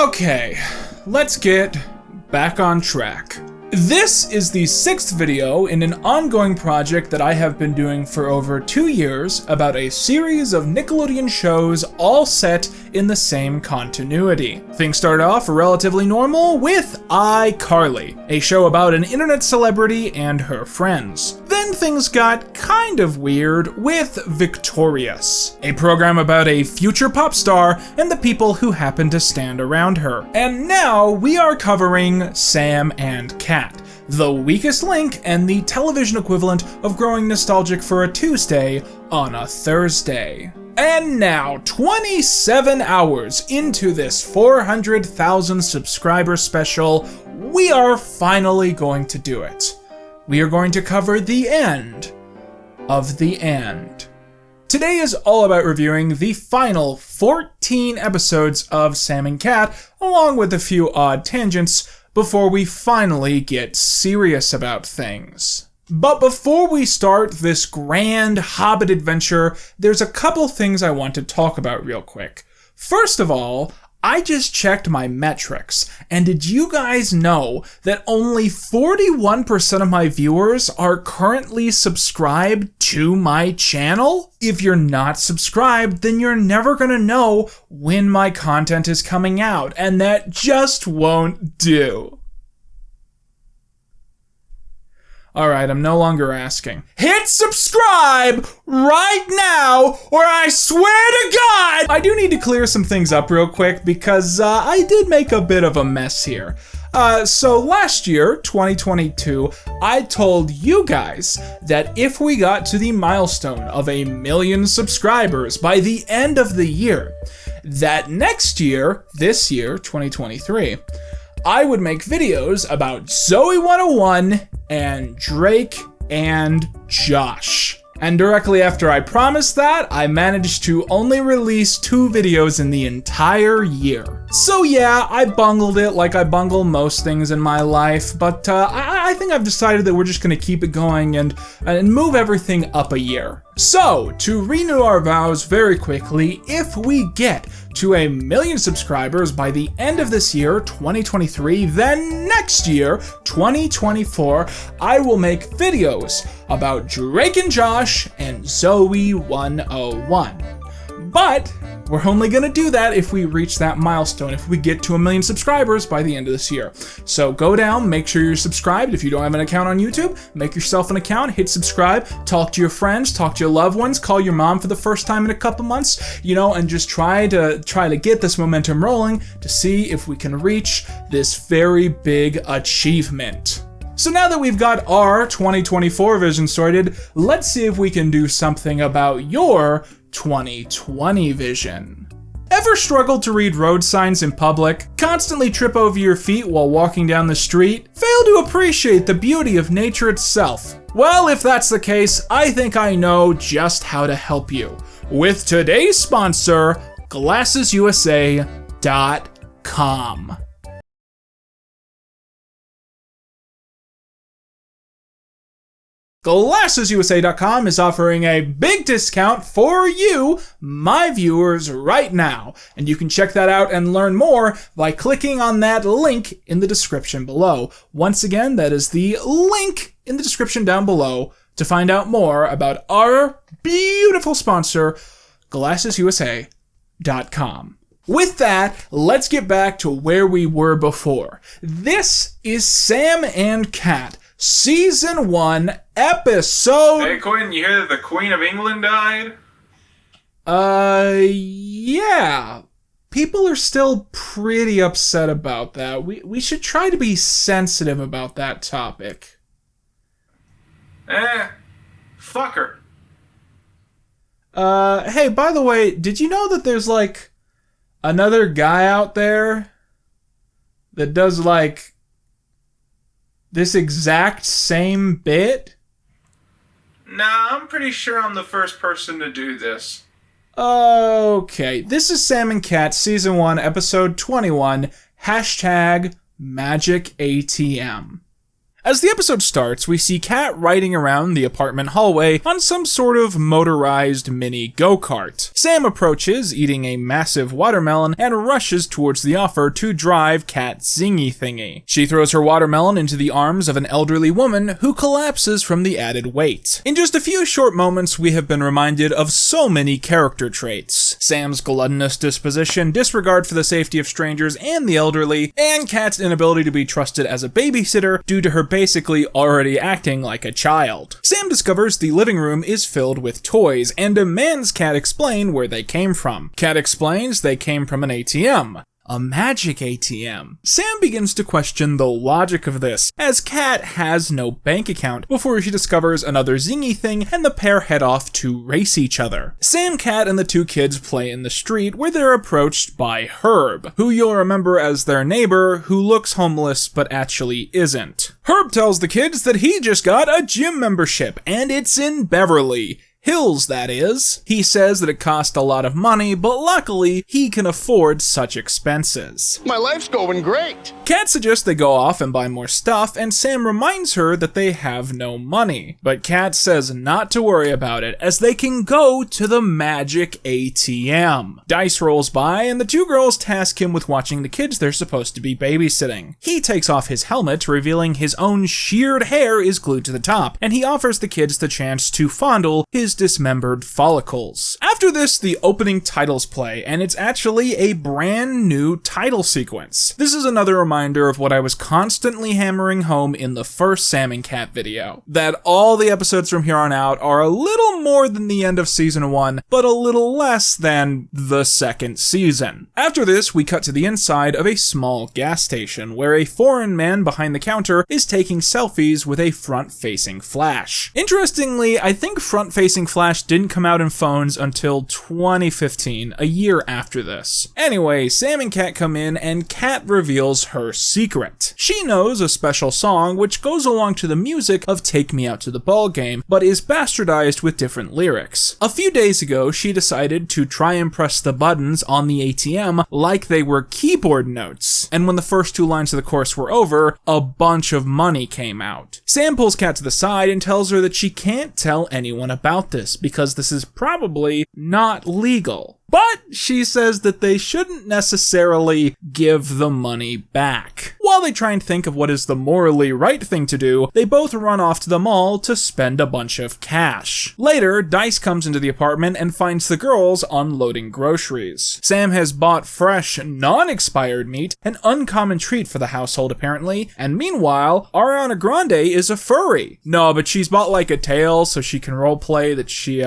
Okay, let's get back on track. This is the 6th video in an ongoing project that I have been doing for over 2 years about a series of Nickelodeon shows all set in the same continuity. Things started off relatively normal with iCarly, a show about an internet celebrity and her friends. Then things got kind of weird with Victorious, a program about a future pop star and the people who happen to stand around her. And now we are covering Sam and Cat, the weakest link and the television equivalent of growing nostalgic for a Tuesday on a Thursday. And now, 27 hours into this 400,000 subscriber special, we are finally going to do it. We are going to cover the end of the end. Today is all about reviewing the final 14 episodes of Sam and Cat, along with a few odd tangents, before we finally get serious about things. But before we start this grand Hobbit adventure, there's a couple things I want to talk about real quick. First of all, I just checked my metrics, and did you guys know that only 41% of my viewers are currently subscribed to my channel? If you're not subscribed, then you're never gonna know when my content is coming out, and that just won't do. Alright, I'm no longer asking. Hit subscribe right now, or I swear to God! I do need to clear some things up real quick because I did make a bit of a mess here. So last year, 2022, I told you guys that if we got to the milestone of 1 million subscribers by the end of the year, that next year, this year, 2023, I would make videos about Zoe 101 and Drake and Josh. And directly after I promised that, I managed to only release 2 videos in the entire year. So yeah, I bungled it like I bungle most things in my life, but I think I've decided that we're just gonna keep it going and move everything up a year. So, to renew our vows very quickly, if we get to 1 million subscribers by the end of this year, 2023, then next year, 2024, I will make videos about Drake and Josh and Zoe 101. But we're only gonna do that if we reach that milestone, if we get to 1 million subscribers by the end of this year. So go down, make sure you're subscribed. If you don't have an account on YouTube, make yourself an account, hit subscribe, talk to your friends, talk to your loved ones, call your mom for the first time in a couple months, and just try to get this momentum rolling to see if we can reach this very big achievement. So now that we've got our 2024 vision sorted, let's see if we can do something about your 2020 vision. Ever struggle to read road signs in public? Constantly trip over your feet while walking down the street? Fail to appreciate the beauty of nature itself? Well, if that's the case, I think I know just how to help you. With today's sponsor, GlassesUSA.com. GlassesUSA.com is offering a big discount for you, my viewers, right now. And you can check that out and learn more by clicking on that link in the description below. Once again, that is the link in the description down below to find out more about our beautiful sponsor, GlassesUSA.com. With that, let's get back to where we were before. This is Sam and Cat, Season 1, Episode... Hey, Quinn, you hear that the Queen of England died? Yeah. People are still pretty upset about that. We should try to be sensitive about that topic. Fuck her. Hey, by the way, did you know that there's, another guy out there that does, this exact same bit? Nah, I'm pretty sure I'm the first person to do this. Okay, this is Sam and Cat, Season 1, Episode 21, #MagicATM. As the episode starts, we see Kat riding around the apartment hallway on some sort of motorized mini go-kart. Sam approaches, eating a massive watermelon, and rushes towards the offer to drive Kat's zingy thingy. She throws her watermelon into the arms of an elderly woman who collapses from the added weight. In just a few short moments, we have been reminded of so many character traits. Sam's gluttonous disposition, disregard for the safety of strangers and the elderly, and Kat's inability to be trusted as a babysitter due to her basically already acting like a child. Sam discovers the living room is filled with toys and demands Kat explain where they came from. Kat explains they came from an ATM. A magic ATM. Sam begins to question the logic of this, as Kat has no bank account before she discovers another zingy thing and the pair head off to race each other. Sam, Kat, and the two kids play in the street where they're approached by Herb, who you'll remember as their neighbor who looks homeless but actually isn't. Herb tells the kids that he just got a gym membership and it's in Beverly Hills, that is. He says that it cost a lot of money, but luckily, he can afford such expenses. My life's going great. Kat suggests they go off and buy more stuff, and Sam reminds her that they have no money. But Kat says not to worry about it, as they can go to the magic ATM. Dice rolls by, and the two girls task him with watching the kids they're supposed to be babysitting. He takes off his helmet, revealing his own sheared hair is glued to the top, and he offers the kids the chance to fondle his dismembered follicles. After this, the opening titles play, and it's actually a brand new title sequence. This is another reminder of what I was constantly hammering home in the first Sam and Kat video, that all the episodes from here on out are a little more than the end of season 1, but a little less than the second season. After this, we cut to the inside of a small gas station, where a foreign man behind the counter is taking selfies with a front-facing Flash. Interestingly, I think front-facing Flash didn't come out in phones until 2015, a year after this. Anyway, Sam and Kat come in and Kat reveals her secret. She knows a special song which goes along to the music of Take Me Out to the Ball Game, but is bastardized with different lyrics. A few days ago, she decided to try and press the buttons on the ATM like they were keyboard notes, and when the first two lines of the chorus were over, a bunch of money came out. Sam pulls Kat to the side and tells her that she can't tell anyone about this because this is probably not legal. But she says that they shouldn't necessarily give the money back. While they try and think of what is the morally right thing to do, they both run off to the mall to spend a bunch of cash. Later, Dice comes into the apartment and finds the girls unloading groceries. Sam has bought fresh, non-expired meat, an uncommon treat for the household apparently, and meanwhile, Ariana Grande is a furry. No, but she's bought like a tail so she can roleplay that she,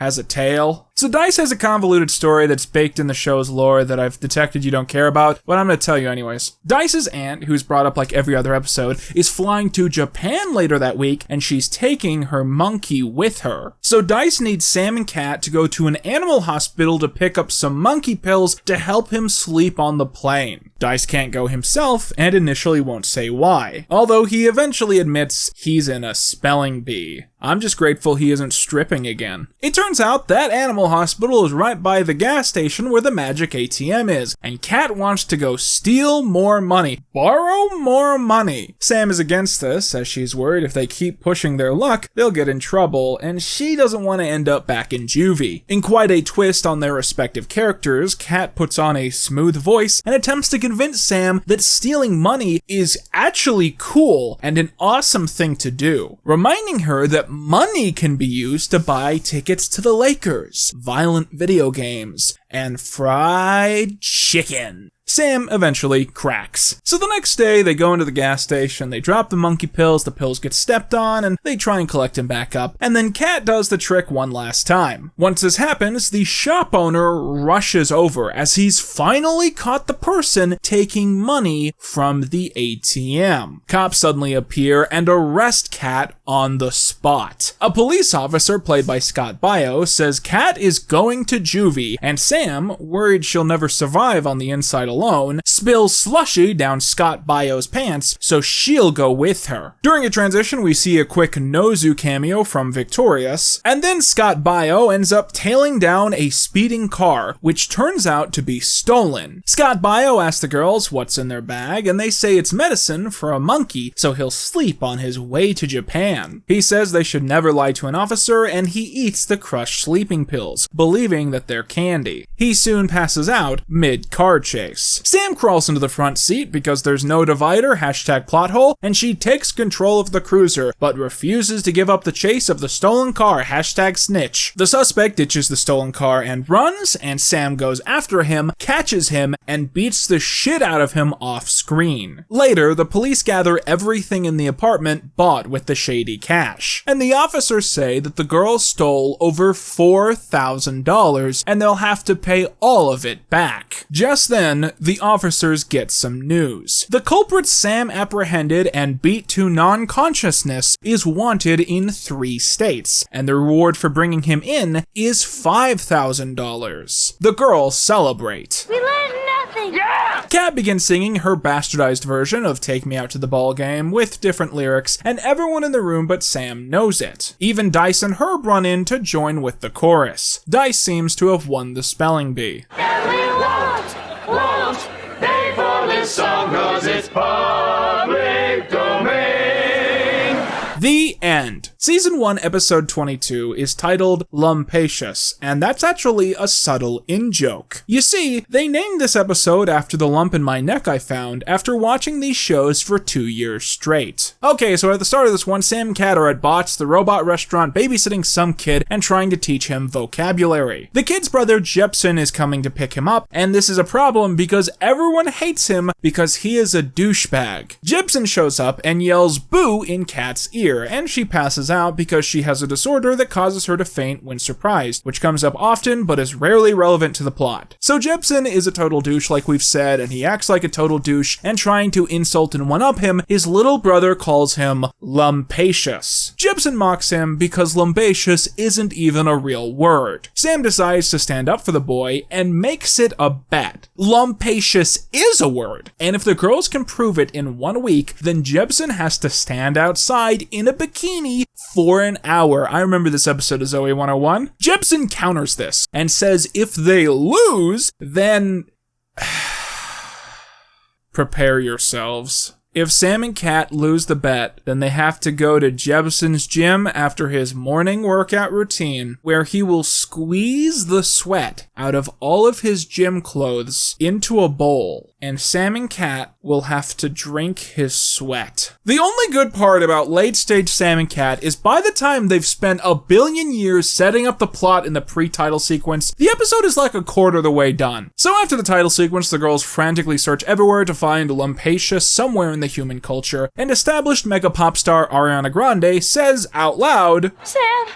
has a tail. So Dice has a convoluted story that's baked in the show's lore that I've detected you don't care about, but I'm going to tell you anyways. Dice's aunt, who's brought up like every other episode, is flying to Japan later that week, and she's taking her monkey with her. So Dice needs Sam and Kat to go to an animal hospital to pick up some monkey pills to help him sleep on the plane. Dice can't go himself, and initially won't say why, although he eventually admits he's in a spelling bee. I'm just grateful he isn't stripping again. It turns out that animal hospital is right by the gas station where the magic ATM is, and Kat wants to go steal more money, borrow more money. Sam is against this, as she's worried if they keep pushing their luck, they'll get in trouble, and she doesn't want to end up back in juvie. In quite a twist on their respective characters, Kat puts on a smooth voice and attempts to convince Sam that stealing money is actually cool and an awesome thing to do, reminding her that money can be used to buy tickets to the Lakers, violent video games, and fried chicken. Sam eventually cracks. So the next day, they go into the gas station, they drop the monkey pills, the pills get stepped on, and they try and collect him back up, and then Kat does the trick one last time. Once this happens, the shop owner rushes over as he's finally caught the person taking money from the ATM. Cops suddenly appear and arrest Kat on the spot. A police officer, played by Scott Bios, says Kat is going to juvie, and Sam, worried she'll never survive on the inside alone, alone, spills slushy down Scott Baio's pants, so she'll go with her. During a transition, we see a quick Nozu cameo from Victorious, and then Scott Baio ends up tailing down a speeding car, which turns out to be stolen. Scott Baio asks the girls what's in their bag, and they say it's medicine for a monkey, so he'll sleep on his way to Japan. He says they should never lie to an officer, and he eats the crushed sleeping pills, believing that they're candy. He soon passes out mid-car chase. Sam crawls into the front seat because there's no divider, #plothole, and she takes control of the cruiser, but refuses to give up the chase of the stolen car, #snitch. The suspect ditches the stolen car and runs, and Sam goes after him, catches him, and beats the shit out of him off screen. Later, the police gather everything in the apartment bought with the shady cash, and the officers say that the girls stole over $4,000 and they'll have to pay all of it back. Just then, the officers get some news. The culprit Sam apprehended and beat to non-consciousness is wanted in 3 states, and the reward for bringing him in is $5,000. The girls celebrate. We learned nothing! Yeah! Kat begins singing her bastardized version of Take Me Out to the Ball Game with different lyrics, and everyone in the room but Sam knows it. Even Dice and Herb run in to join with the chorus. Dice seems to have won the spelling bee. And we won't pay for this song 'cause it's public domain. The end. Season 1, episode 22 is titled Lumpacious, and that's actually a subtle in-joke. You see, they named this episode after the lump in my neck I found after watching these shows for 2 years straight. Okay, so at the start of this one, Sam and Kat are at Bots, the robot restaurant, babysitting some kid and trying to teach him vocabulary. The kid's brother, Jepsen, is coming to pick him up, and this is a problem because everyone hates him because he is a douchebag. Jepsen shows up and yells boo in Kat's ear, and she passes out because she has a disorder that causes her to faint when surprised, which comes up often but is rarely relevant to the plot. So Jepsen is a total douche like we've said, and he acts like a total douche, and trying to insult and one-up him, his little brother calls him Lumpacious. Jepsen mocks him because Lumpacious isn't even a real word. Sam decides to stand up for the boy and makes it a bet. Lumpacious is a word, and if the girls can prove it in 1 week, then Jepsen has to stand outside in a bikini for an hour. I remember this episode of Zoe 101. Jepsen counters this and says if they lose, then prepare yourselves. If Sam and Kat lose the bet, then they have to go to Jepsen's gym after his morning workout routine, where he will squeeze the sweat out of all of his gym clothes into a bowl, and Sam and Kat will have to drink his sweat. The only good part about late-stage Sam and Kat is by the time they've spent 1 billion years setting up the plot in the pre-title sequence, the episode is like a quarter of the way done. So after the title sequence, the girls frantically search everywhere to find Lumpacious somewhere in the human culture, and established mega pop star Ariana Grande says out loud, Sam,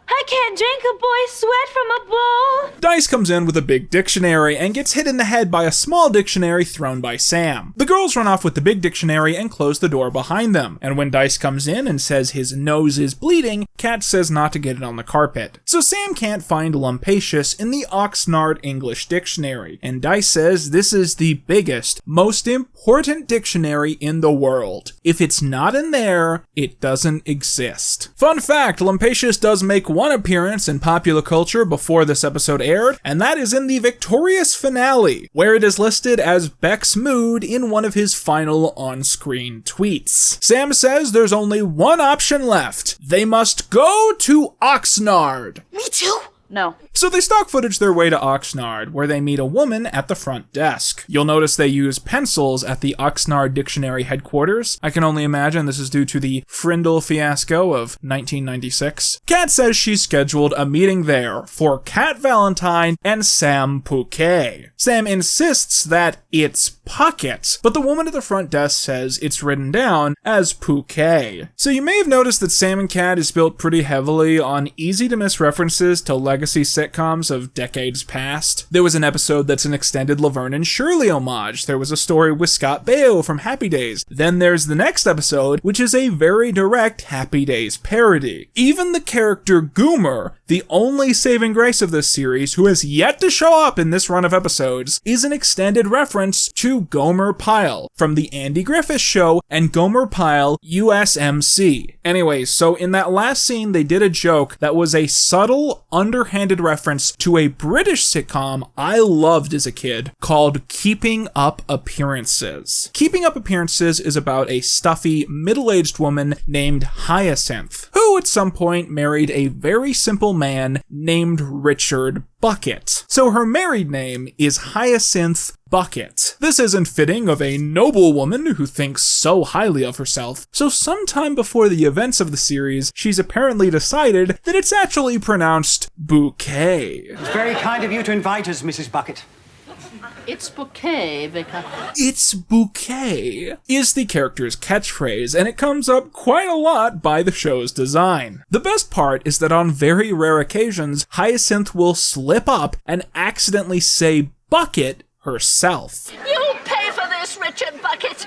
I can't drink a boy's sweat from a bowl. Dice comes in with a big dictionary and gets hit in the head by a small dictionary thrown by Sam. The girls run off with the big dictionary and close the door behind them, and when Dice comes in and says his nose is bleeding, Kat says not to get it on the carpet. So Sam can't find Lumpacious in the Oxnard English dictionary, and Dice says this is the biggest, most important dictionary in the world. If it's not in there, it doesn't exist. Fun fact, Lumpacious does make one appearance in popular culture before this episode aired, and that is in the Victorious finale, where it is listed as Beck's mood in one of his final on-screen tweets. Sam says there's only one option left. They must go to Oxnard. Me too. No. So they stock footage their way to Oxnard, where they meet a woman at the front desk. You'll notice they use pencils at the Oxnard Dictionary headquarters. I can only imagine this is due to the Frindle fiasco of 1996. Kat says she's scheduled a meeting there for Kat Valentine and Sam Pouquet. Sam insists that it's Puckett, but the woman at the front desk says it's written down as Pouquet. So you may have noticed that Sam and Kat is built pretty heavily on easy-to-miss references to legacy sitcoms of decades past. There was an episode that's an extended Laverne and Shirley homage. There was a story with Scott Baio from Happy Days. Then there's the next episode, which is a very direct Happy Days parody. Even the character Goomer, the only saving grace of this series, who has yet to show up in this run of episodes, is an extended reference to Gomer Pyle from The Andy Griffith Show and Gomer Pyle USMC. Anyways, so in that last scene, they did a joke that was a subtle, underhanded reference to a British sitcom I loved as a kid called Keeping Up Appearances. Keeping Up Appearances is about a stuffy, middle-aged woman named Hyacinth, who at some point married a very simple man named Richard Bucket. So her married name is Hyacinth Bucket. This isn't fitting of a noble woman who thinks so highly of herself, so sometime before the events of the series, she's apparently decided that it's actually pronounced bouquet. It's very kind of you to invite us, Mrs. Bucket. It's bouquet, Vicar. It's bouquet is the character's catchphrase, and it comes up quite a lot by the show's design. The best part is that on very rare occasions, Hyacinth will slip up and accidentally say bucket herself. You'll pay for this, Richard Bucket.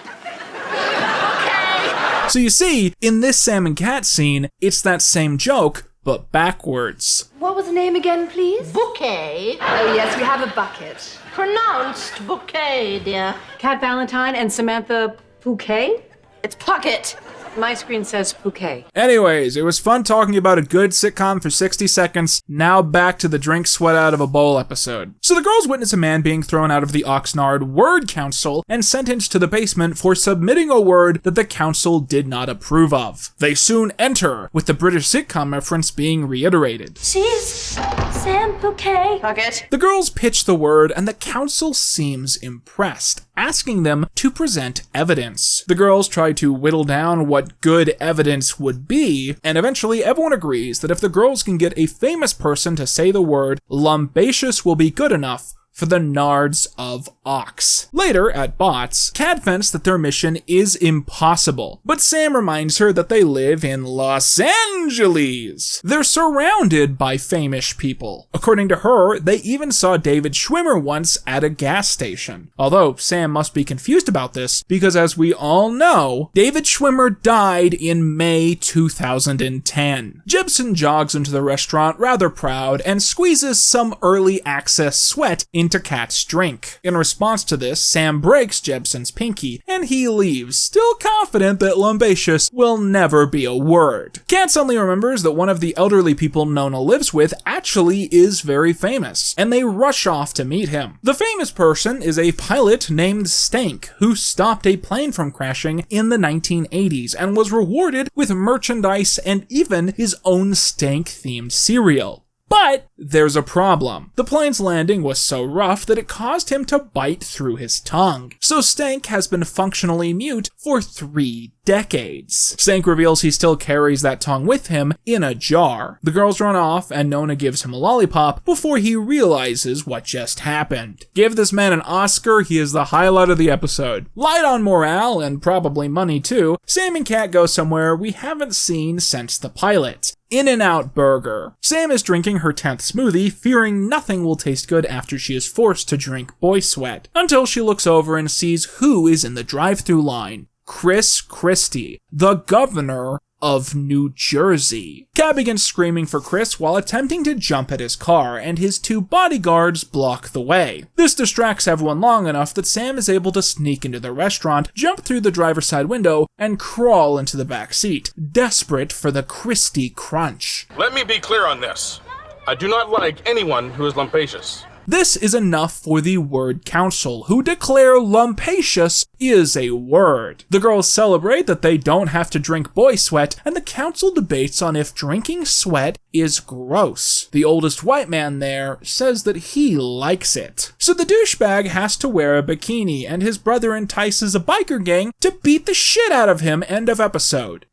Okay. So you see, in this Sam and Cat scene, it's that same joke, but backwards. What was the name again, please? Bouquet. Oh, yes, we have a bucket. Pronounced bouquet, dear. Cat Valentine and Samantha Bouquet? It's Puckett. My screen says Bouquet. Anyways, it was fun talking about a good sitcom for 60 seconds. Now back to the drink sweat out of a bowl episode. So the girls witness a man being thrown out of the Oxnard Word Council and sentenced to the basement for submitting a word that the council did not approve of. They soon enter, with the British sitcom reference being reiterated. She's Sam Bouquet. Puckett. The girls pitch the word and the council seems impressed, asking them to present evidence. The girls try to whittle down what good evidence would be, and eventually everyone agrees that if the girls can get a famous person to say the word, lumbaceous will be good enough for the Nards of Ox. Later, at Bots, Cat vents that their mission is impossible, but Sam reminds her that they live in Los Angeles. They're surrounded by famous people. According to her, they even saw David Schwimmer once at a gas station. Although Sam must be confused about this, because as we all know, David Schwimmer died in May 2010. Jebsen jogs into the restaurant rather proud and squeezes some early access sweat into Cat's drink. In response to this, Sam breaks Jebsen's pinky, and he leaves, still confident that lumbaceous will never be a word. Cat suddenly remembers that one of the elderly people Nona lives with actually is very famous, and they rush off to meet him. The famous person is a pilot named Stank, who stopped a plane from crashing in the 1980s and was rewarded with merchandise and even his own Stank-themed cereal. But there's a problem. The plane's landing was so rough that it caused him to bite through his tongue. So Stank has been functionally mute for 3 decades. Stank reveals he still carries that tongue with him in a jar. The girls run off and Nona gives him a lollipop before he realizes what just happened. Give this man an Oscar, he is the highlight of the episode. Light on morale, and probably money too, Sam and Cat go somewhere we haven't seen since the pilot. In-N-Out Burger. Sam is drinking her 10th smoothie, fearing nothing will taste good after she is forced to drink boy sweat, until she looks over and sees who is in the drive-thru line. Chris Christie, the governor of New Jersey. Cat begins screaming for Chris while attempting to jump at his car, and his 2 bodyguards block the way. This distracts everyone long enough that Sam is able to sneak into the restaurant, jump through the driver's side window, and crawl into the back seat, desperate for the Christie crunch. Let me be clear on this. I do not like anyone who is lumbaceous. This is enough for the Word Council, who declare lumbaceous is a word. The girls celebrate that they don't have to drink boy sweat, and the council debates on if drinking sweat is gross. The oldest white man there says that he likes it. So the douchebag has to wear a bikini, and his brother entices a biker gang to beat the shit out of him. End of episode.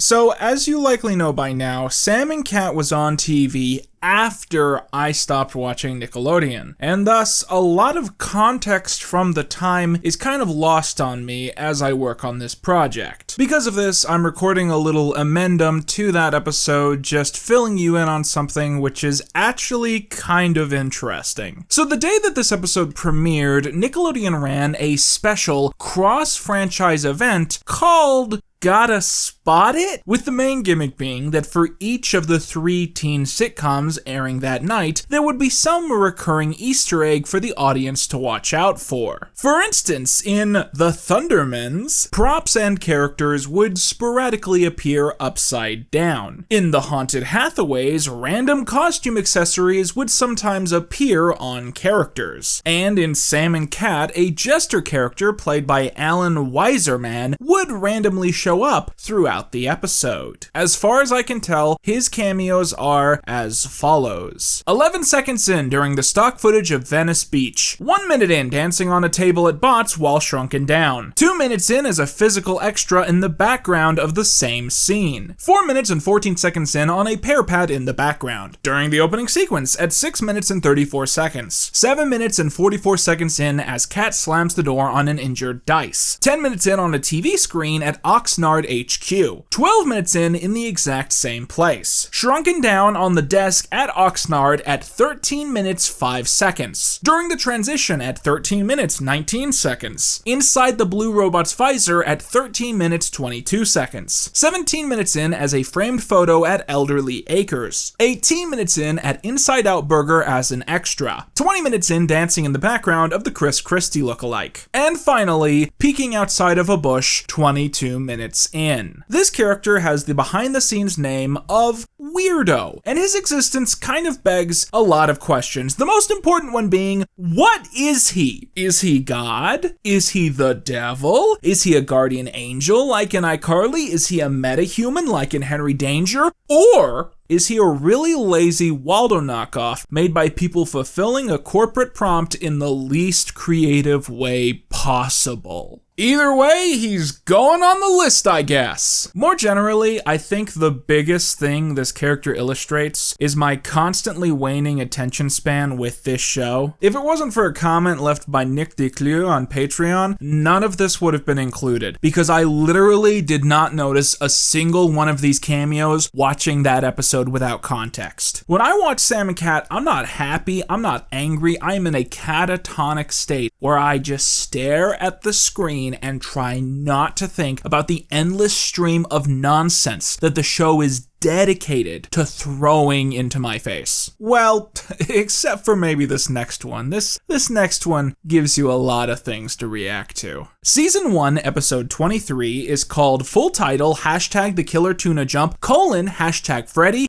So, as you likely know by now, Sam and Cat was on TV after I stopped watching Nickelodeon, and thus a lot of context from the time is kind of lost on me as I work on this project. Because of this, I'm recording a little amendum to that episode, just filling you in on something which is actually kind of interesting. So the day that this episode premiered, Nickelodeon ran a special cross-franchise event called Gotta Spot It? With the main gimmick being that for each of the 3 teen sitcoms airing that night, there would be some recurring Easter egg for the audience to watch out for. For instance, in The Thundermans, props and characters would sporadically appear upside down. In The Haunted Hathaways, random costume accessories would sometimes appear on characters. And in Sam and Cat, a jester character played by Alan Weiserman would randomly show up throughout the episode. As far as I can tell, his cameos are as follows. 11 seconds in during the stock footage of Venice Beach. 1 minute in dancing on a table at Bots while shrunken down. 2 minutes in as a physical extra in the background of the same scene. 4 minutes and 14 seconds in on a pear pad in the background. During the opening sequence at 6 minutes and 34 seconds. 7 minutes and 44 seconds in as Cat slams the door on an injured Dice. 10 minutes in on a TV screen at Oxnard HQ. 12 minutes in the exact same place. Shrunken down on the desk at Oxnard at 13 minutes 5 seconds. During the transition at 13 minutes 19 seconds. Inside the blue robot's visor at 13 minutes 22 seconds. 17 minutes in as a framed photo at Elderly Acres. 18 minutes in at Inside Out Burger as an extra. 20 minutes in dancing in the background of the Chris Christie lookalike. And finally, peeking outside of a bush 22 minutes in. This character has the behind-the-scenes name of Weirdo, and his existence kind of begs a lot of questions. The most important one being, what is he? Is he God? Is he the devil? Is he a guardian angel like in iCarly? Is he a metahuman like in Henry Danger? Or is he a really lazy Waldo knockoff made by people fulfilling a corporate prompt in the least creative way possible? Either way, he's going on the list, I guess. More generally, I think the biggest thing this character illustrates is my constantly waning attention span with this show. If it wasn't for a comment left by Nick Declieux on Patreon, none of this would have been included, because I literally did not notice a single one of these cameos watching that episode without context. When I watch Sam and Cat, I'm not happy, I'm not angry, I'm in a catatonic state where I just stare at the screen and try not to think about the endless stream of nonsense that the show is dedicated to throwing into my face. Well, except for maybe this next one. This next one gives you a lot of things to react to. Season 1, episode 23 is called full title #The Killer Tuna Jump: #Freddy,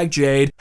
#Jade,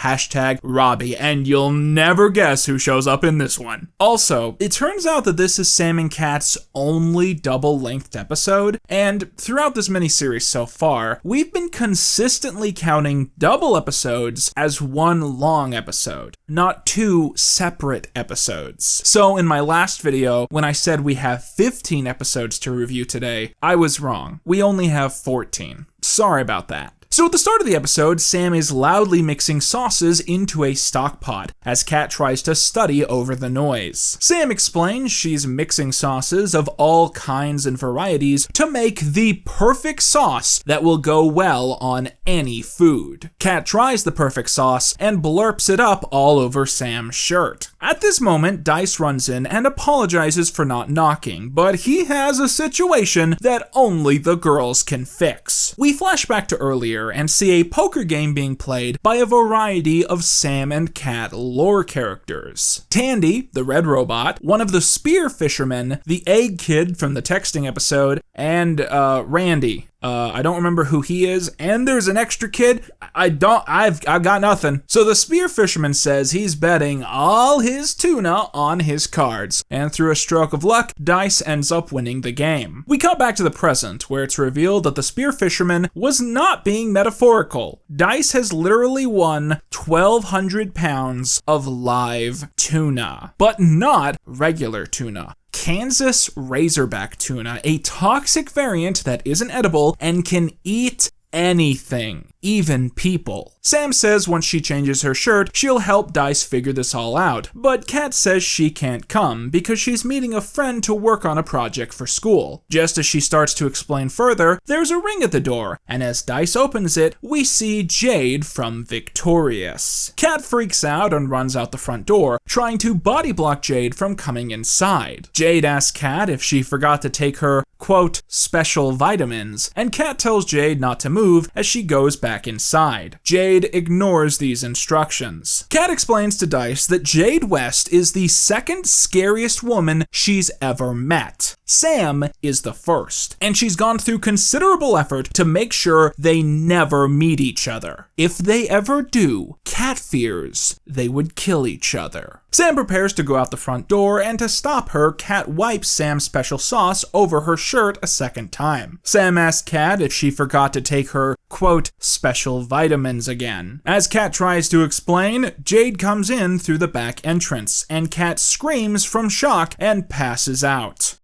#Robbie, and you'll never guess who shows up in this one. Also, it turns out that this is Sam and Cat's only double-length episode, and throughout this miniseries so far, we've been consistently counting double episodes as one long episode, not 2 separate episodes. So in my last video, when I said we have 15 episodes to review today, I was wrong. We only have 14. Sorry about that. So at the start of the episode, Sam is loudly mixing sauces into a stock pot as Cat tries to study over the noise. Sam explains she's mixing sauces of all kinds and varieties to make the perfect sauce that will go well on any food. Cat tries the perfect sauce and blurps it up all over Sam's shirt. At this moment, Dice runs in and apologizes for not knocking, but he has a situation that only the girls can fix. We flash back to earlier and see a poker game being played by a variety of Sam and Cat lore characters. Tandy, the red robot, one of the spear fishermen, the egg kid from the texting episode, and Randy. I don't remember who he is, and there's an extra kid. I've got nothing. So the spear fisherman says he's betting all his tuna on his cards, and through a stroke of luck, Dice ends up winning the game. We cut back to the present, where it's revealed that the spear fisherman was not being metaphorical. Dice has literally won 1,200 pounds of live tuna, but not regular tuna. Kansas Razorback tuna, a toxic variant that isn't edible and can eat anything, even people. Sam says once she changes her shirt, she'll help Dice figure this all out, but Kat says she can't come because she's meeting a friend to work on a project for school. Just as she starts to explain further, there's a ring at the door, and as Dice opens it, we see Jade from Victorious. Kat freaks out and runs out the front door, trying to body block Jade from coming inside. Jade asks Kat if she forgot to take her, quote, special vitamins, and Kat tells Jade not to move as she goes back inside. Jade ignores these instructions. Kat explains to Dice that Jade West is the second scariest woman she's ever met. Sam is the first, and she's gone through considerable effort to make sure they never meet each other. If they ever do, Kat fears they would kill each other. Sam prepares to go out the front door, and to stop her, Kat wipes Sam's special sauce over her shirt a second time. Sam asks Kat if she forgot to take her, quote, special vitamins again. As Kat tries to explain, Jade comes in through the back entrance, and Kat screams from shock and passes out.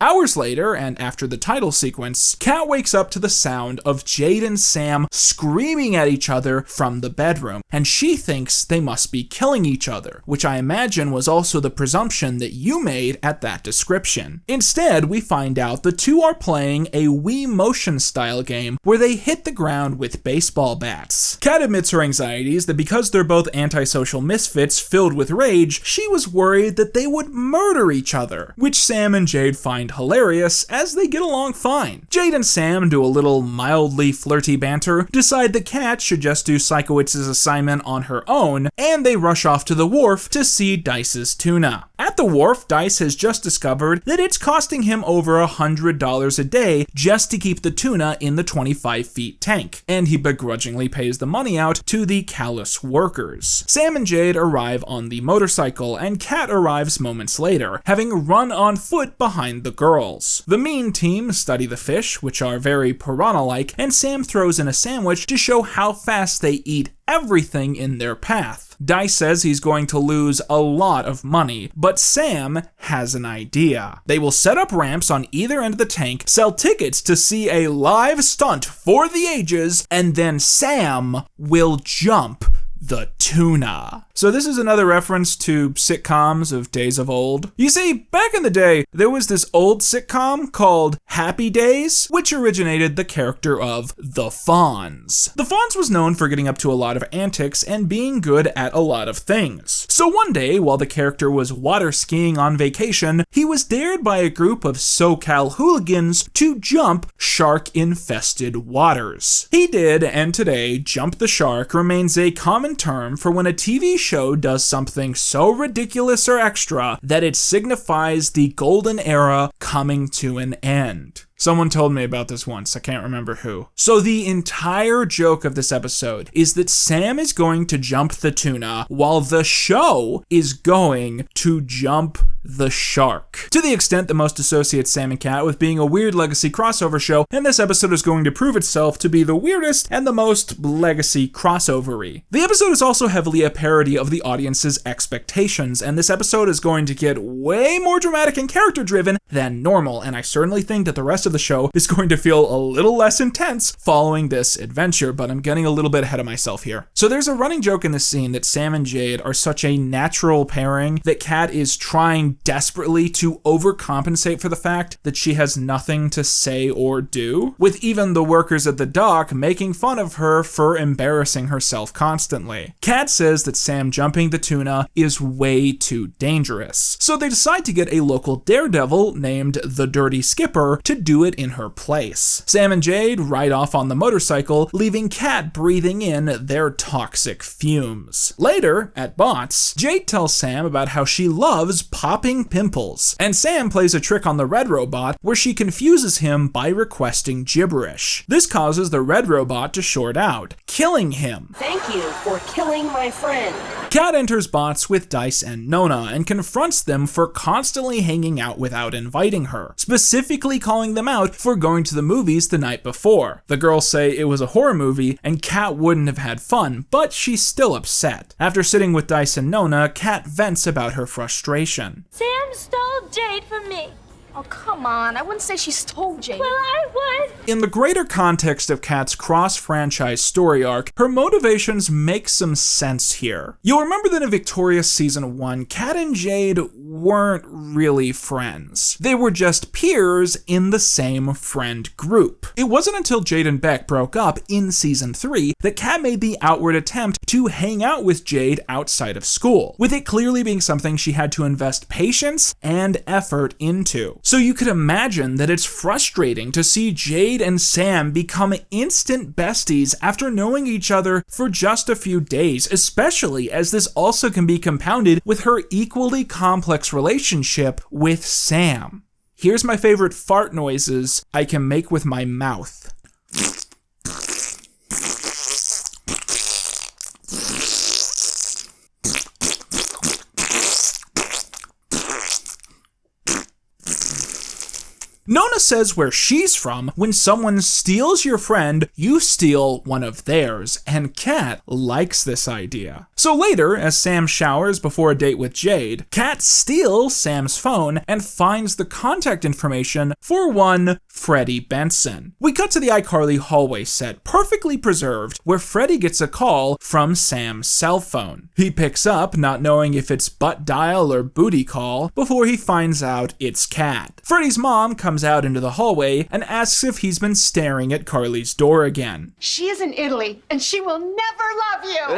Hours later, and after the title sequence, Kat wakes up to the sound of Jade and Sam screaming at each other from the bedroom, and she thinks they must be killing each other, which I imagine was also the presumption that you made at that description. Instead, we find out the two are playing a Wii Motion style game where they hit the ground with baseball bats. Kat admits her anxieties that because they're both antisocial misfits filled with rage, she was worried that they would murder each other, which Sam and Jade find hilarious as they get along fine. Jade and Sam do a little mildly flirty banter, decide that Kat should just do Psychowitz's assignment on her own, and they rush off to the wharf to see Dice's tuna. At the wharf, Dice has just discovered that it's costing him over $100 a day just to keep the tuna in the 25-feet tank, and he begrudgingly pays the money out to the callous workers. Sam and Jade arrive on the motorcycle, and Kat arrives moments later, having run on foot behind the girls. The mean team study the fish, which are very piranha-like, and Sam throws in a sandwich to show how fast they eat everything in their path. Dice says he's going to lose a lot of money, but Sam has an idea. They will set up ramps on either end of the tank, sell tickets to see a live stunt for the ages, and then Sam will jump the tuna. So this is another reference to sitcoms of days of old. You see, back in the day, there was this old sitcom called Happy Days, which originated the character of the Fonz. The Fonz was known for getting up to a lot of antics and being good at a lot of things. So one day, while the character was water skiing on vacation, he was dared by a group of SoCal hooligans to jump shark-infested waters. He did, and today, jump the shark remains a common term for when a TV show does something so ridiculous or extra that it signifies the golden era coming to an end. Someone told me about this once, I can't remember who. So the entire joke of this episode is that Sam is going to jump the tuna while the show is going to jump the shark. To the extent that most associate Sam and Kat with being a weird legacy crossover show, and this episode is going to prove itself to be the weirdest and the most legacy crossover-y. The episode is also heavily a parody of the audience's expectations, and this episode is going to get way more dramatic and character-driven than normal, and I certainly think that the rest of the show is going to feel a little less intense following this adventure, but I'm getting a little bit ahead of myself here. So there's a running joke in this scene that Sam and Jade are such a natural pairing that Kat is trying desperately to overcompensate for the fact that she has nothing to say or do, with even the workers at the dock making fun of her for embarrassing herself constantly. Kat says that Sam jumping the tuna is way too dangerous, so they decide to get a local daredevil named the Dirty Skipper to do it in her place. Sam and Jade ride off on the motorcycle, leaving Kat breathing in their toxic fumes. Later, at Bots, Jade tells Sam about how she loves popping pimples, and Sam plays a trick on the Red Robot where she confuses him by requesting gibberish. This causes the Red Robot to short out, killing him. Thank you for killing my friend. Kat enters Bots with Dice and Nona and confronts them for constantly hanging out without inviting her, specifically calling them out for going to the movies the night before. The girls say it was a horror movie and Kat wouldn't have had fun, but she's still upset. After sitting with Dice and Nona, Kat vents about her frustration. Sam stole Jade from me. Oh, come on. I wouldn't say she stole Jaden. Well, I would. In the greater context of Kat's cross-franchise story arc, her motivations make some sense here. You'll remember that in Victorious Season 1, Kat and Jade weren't really friends. They were just peers in the same friend group. It wasn't until Jade and Beck broke up in Season 3 that Kat made the outward attempt to hang out with Jade outside of school, with it clearly being something she had to invest patience and effort into. So you could imagine that it's frustrating to see Jade and Sam become instant besties after knowing each other for just a few days, especially as this also can be compounded with her equally complex relationship with Sam. Here's my favorite fart noises I can make with my mouth. Nona says where she's from, when someone steals your friend, you steal one of theirs, and Kat likes this idea. So later, as Sam showers before a date with Jade, Kat steals Sam's phone and finds the contact information for one Freddie Benson. We cut to the iCarly hallway set, perfectly preserved, where Freddie gets a call from Sam's cell phone. He picks up, not knowing if it's butt dial or booty call, before he finds out it's Kat. Freddie's mom comes out into the hallway and asks if he's been staring at Carly's door again. She is in Italy, and she will never love you!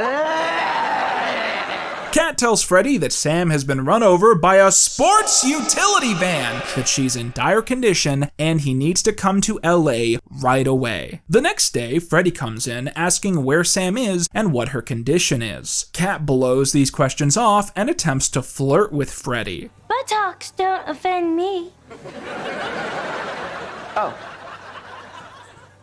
Kat tells Freddie that Sam has been run over by a sports utility van, that she's in dire condition, and he needs to come to LA right away. The next day, Freddie comes in asking where Sam is and what her condition is. Kat blows these questions off and attempts to flirt with Freddie. Buttocks don't offend me. Oh.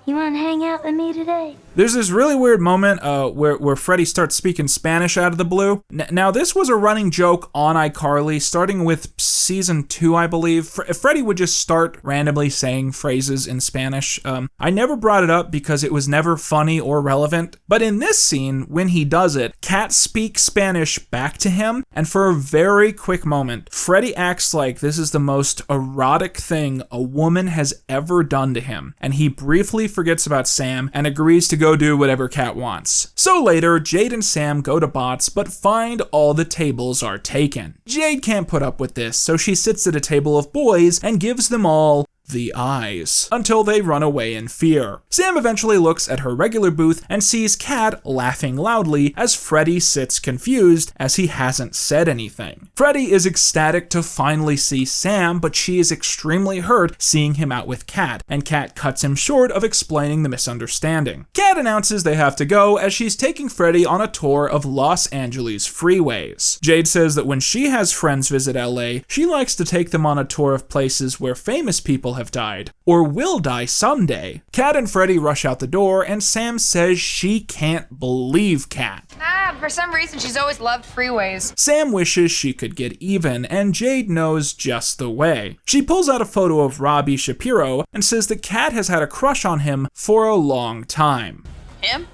You want to hang out with me today? There's this really weird moment where Freddie starts speaking Spanish out of the blue. Now, this was a running joke on iCarly, starting with season 2, I believe. Freddie would just start randomly saying phrases in Spanish. I never brought it up because it was never funny or relevant. But in this scene, when he does it, Kat speaks Spanish back to him, and for a very quick moment, Freddie acts like this is the most erotic thing a woman has ever done to him, and he briefly forgets about Sam and agrees to go do whatever Kat wants. So later, Jade and Sam go to Bots, but find all the tables are taken. Jade can't put up with this, so she sits at a table of boys and gives them all the eyes, until they run away in fear. Sam eventually looks at her regular booth and sees Kat laughing loudly as Freddie sits confused as he hasn't said anything. Freddie is ecstatic to finally see Sam, but she is extremely hurt seeing him out with Kat, and Kat cuts him short of explaining the misunderstanding. Kat announces they have to go as she's taking Freddie on a tour of Los Angeles freeways. Jade says that when she has friends visit LA, she likes to take them on a tour of places where famous people have died, or will die someday. Kat and Freddie rush out the door, and Sam says she can't believe Kat. For some reason she's always loved freeways. Sam wishes she could get even, and Jade knows just the way. She pulls out a photo of Robbie Shapiro and says that Kat has had a crush on him for a long time. Him?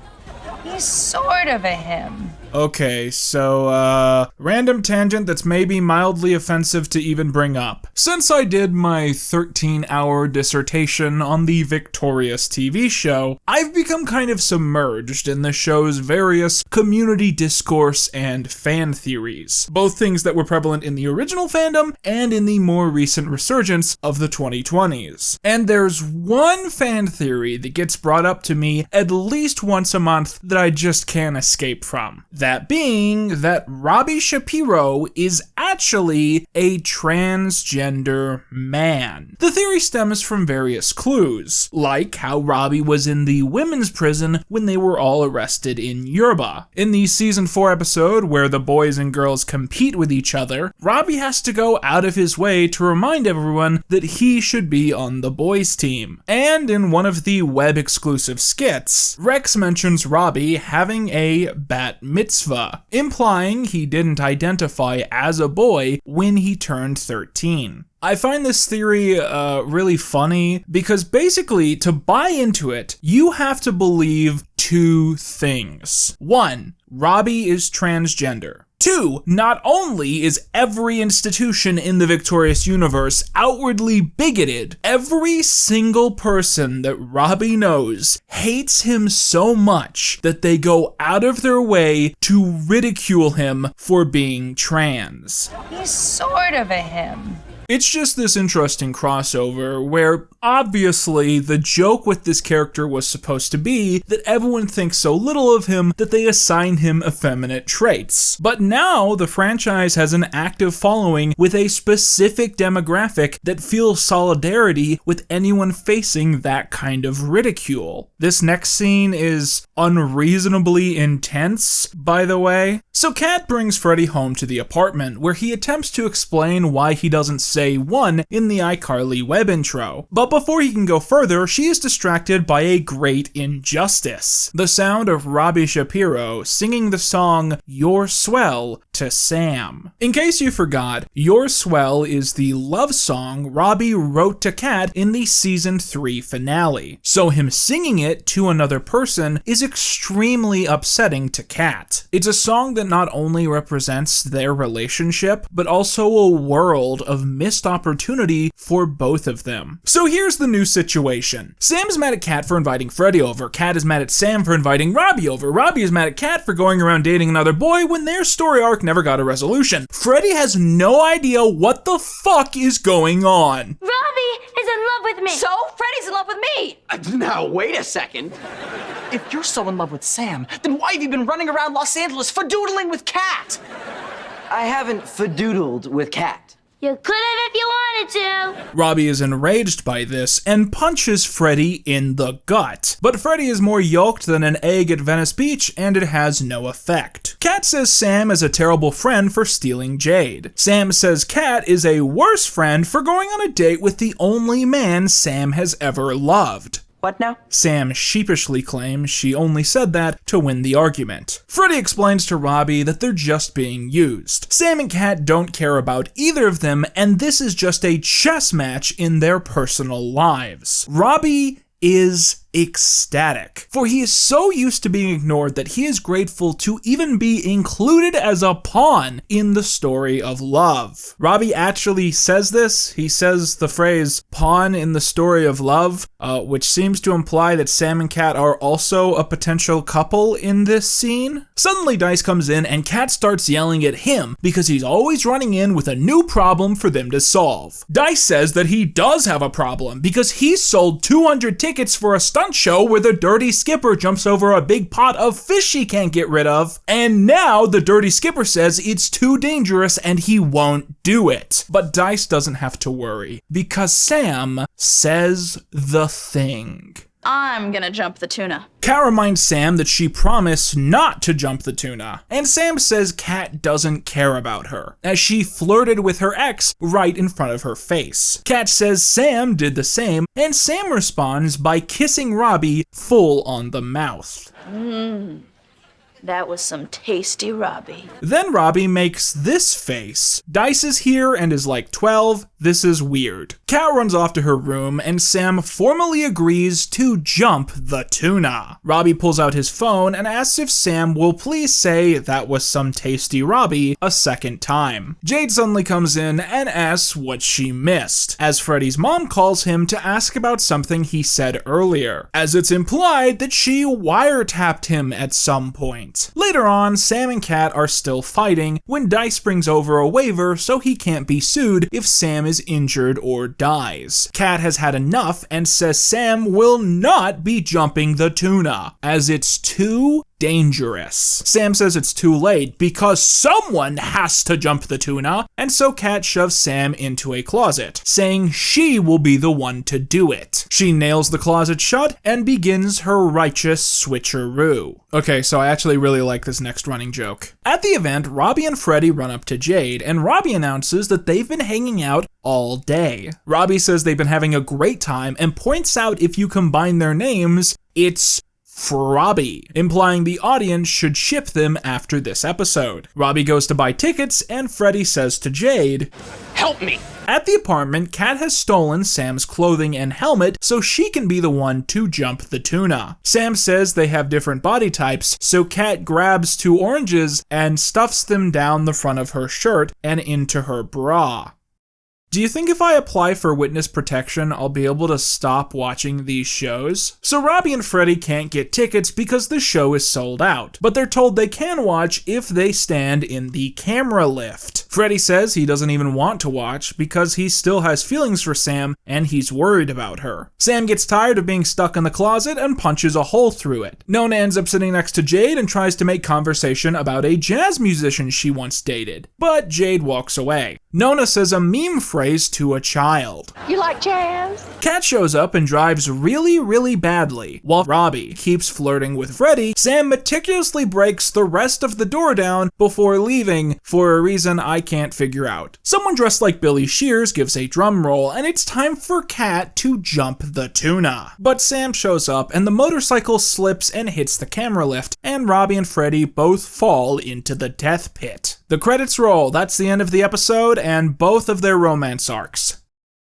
He's sort of a him. Okay, so, random tangent that's maybe mildly offensive to even bring up. Since I did my 13-hour dissertation on the Victorious TV show, I've become kind of submerged in the show's various community discourse and fan theories, both things that were prevalent in the original fandom and in the more recent resurgence of the 2020s. And there's one fan theory that gets brought up to me at least once a month that I just can't escape from. That being that Robbie Shapiro is actually a transgender man. The theory stems from various clues, like how Robbie was in the women's prison when they were all arrested in Yerba. In the season 4 episode where the boys and girls compete with each other, Robbie has to go out of his way to remind everyone that he should be on the boys' team. And in one of the web exclusive skits, Rex mentions Robbie having a bat mitzvah, implying he didn't identify as a boy when he turned 13. I find this theory really funny because basically, to buy into it, you have to believe two things. 1, Robbie is transgender. 2, not only is every institution in the Victorious Universe outwardly bigoted, every single person that Robbie knows hates him so much that they go out of their way to ridicule him for being trans. He's sort of a him. It's just this interesting crossover where obviously the joke with this character was supposed to be that everyone thinks so little of him that they assign him effeminate traits. But now the franchise has an active following with a specific demographic that feels solidarity with anyone facing that kind of ridicule. This next scene is unreasonably intense, by the way. So Kat brings Freddy home to the apartment where he attempts to explain why he doesn't say 1 in the iCarly web intro. But before he can go further, she is distracted by a great injustice. The sound of Robbie Shapiro singing the song You're Swell to Sam. In case you forgot, You're Swell is the love song Robbie wrote to Kat in the season 3 finale. So him singing it to another person is extremely upsetting to Kat. It's a song that not only represents their relationship, but also a world of missed opportunity for both of them. So here's the new situation. Sam's mad at Kat for inviting Freddy over. Kat is mad at Sam for inviting Robbie over. Robbie is mad at Kat for going around dating another boy when their story arc never got a resolution. Freddy has no idea what the fuck is going on. Robbie is in love with me. So, Freddy's in love with me. Now, wait a second. If you're so in love with Sam, then why have you been running around Los Angeles fadoodling with Kat? I haven't fadoodled with Kat. You could have if you wanted to. Robbie is enraged by this and punches Freddy in the gut. But Freddy is more yoked than an egg at Venice Beach and it has no effect. Kat says Sam is a terrible friend for stealing Jade. Sam says Kat is a worse friend for going on a date with the only man Sam has ever loved. What now? Sam sheepishly claims she only said that to win the argument. Freddy explains to Robbie that they're just being used. Sam and Kat don't care about either of them, and this is just a chess match in their personal lives. Robbie is ecstatic, for he is so used to being ignored that he is grateful to even be included as a pawn in the story of love. Robbie actually says this. He says the phrase pawn in the story of love, which seems to imply that Sam and Kat are also a potential couple in this scene. Suddenly Dice comes in and Kat starts yelling at him because he's always running in with a new problem for them to solve. Dice says that he does have a problem because he sold 200 tickets for a stunt show where the dirty skipper jumps over a big pot of fish he can't get rid of, and now the dirty skipper says it's too dangerous and he won't do it. But Dice doesn't have to worry because Sam says the thing. I'm gonna jump the tuna. Kat reminds Sam that she promised not to jump the tuna, and Sam says Kat doesn't care about her, as she flirted with her ex right in front of her face. Kat says Sam did the same, and Sam responds by kissing Robbie full on the mouth. That was some tasty Robbie. Then Robbie makes this face. Dice is here and is like 12. This is weird. Kat runs off to her room and Sam formally agrees to jump the tuna. Robbie pulls out his phone and asks if Sam will please say that was some tasty Robbie a second time. Jade suddenly comes in and asks what she missed, as Freddy's mom calls him to ask about something he said earlier, as it's implied that she wiretapped him at some point. Later on, Sam and Kat are still fighting when Dice brings over a waiver so he can't be sued if Sam is injured or dies. Kat has had enough and says Sam will not be jumping the tuna, as it's too dangerous. Sam says it's too late because someone has to jump the tuna, and so Kat shoves Sam into a closet, saying she will be the one to do it. She nails the closet shut and begins her righteous switcheroo. Okay, so I actually really like this next running joke. At the event, Robbie and Freddy run up to Jade, and Robbie announces that they've been hanging out all day. Robbie says they've been having a great time and points out if you combine their names, it's Frobby, implying the audience should ship them after this episode. Robbie goes to buy tickets and Freddy says to Jade, Help me! At the apartment, Kat has stolen Sam's clothing and helmet so she can be the one to jump the tuna. Sam says they have different body types, so Kat grabs 2 oranges and stuffs them down the front of her shirt and into her bra. Do you think if I apply for witness protection, I'll be able to stop watching these shows? So Robbie and Freddie can't get tickets because the show is sold out, but they're told they can watch if they stand in the camera lift. Freddie says he doesn't even want to watch because he still has feelings for Sam and he's worried about her. Sam gets tired of being stuck in the closet and punches a hole through it. Nona ends up sitting next to Jade and tries to make conversation about a jazz musician she once dated, but Jade walks away. Nona says a meme phrase to a child. You like jazz? Kat shows up and drives really badly. While Robbie keeps flirting with Freddie, Sam meticulously breaks the rest of the door down before leaving for a reason I can't figure out. Someone dressed like Billy Shears gives a drum roll and it's time for Kat to jump the tuna. But Sam shows up and the motorcycle slips and hits the camera lift, and Robbie and Freddie both fall into the death pit. The credits roll, that's the end of the episode and both of their romance arcs.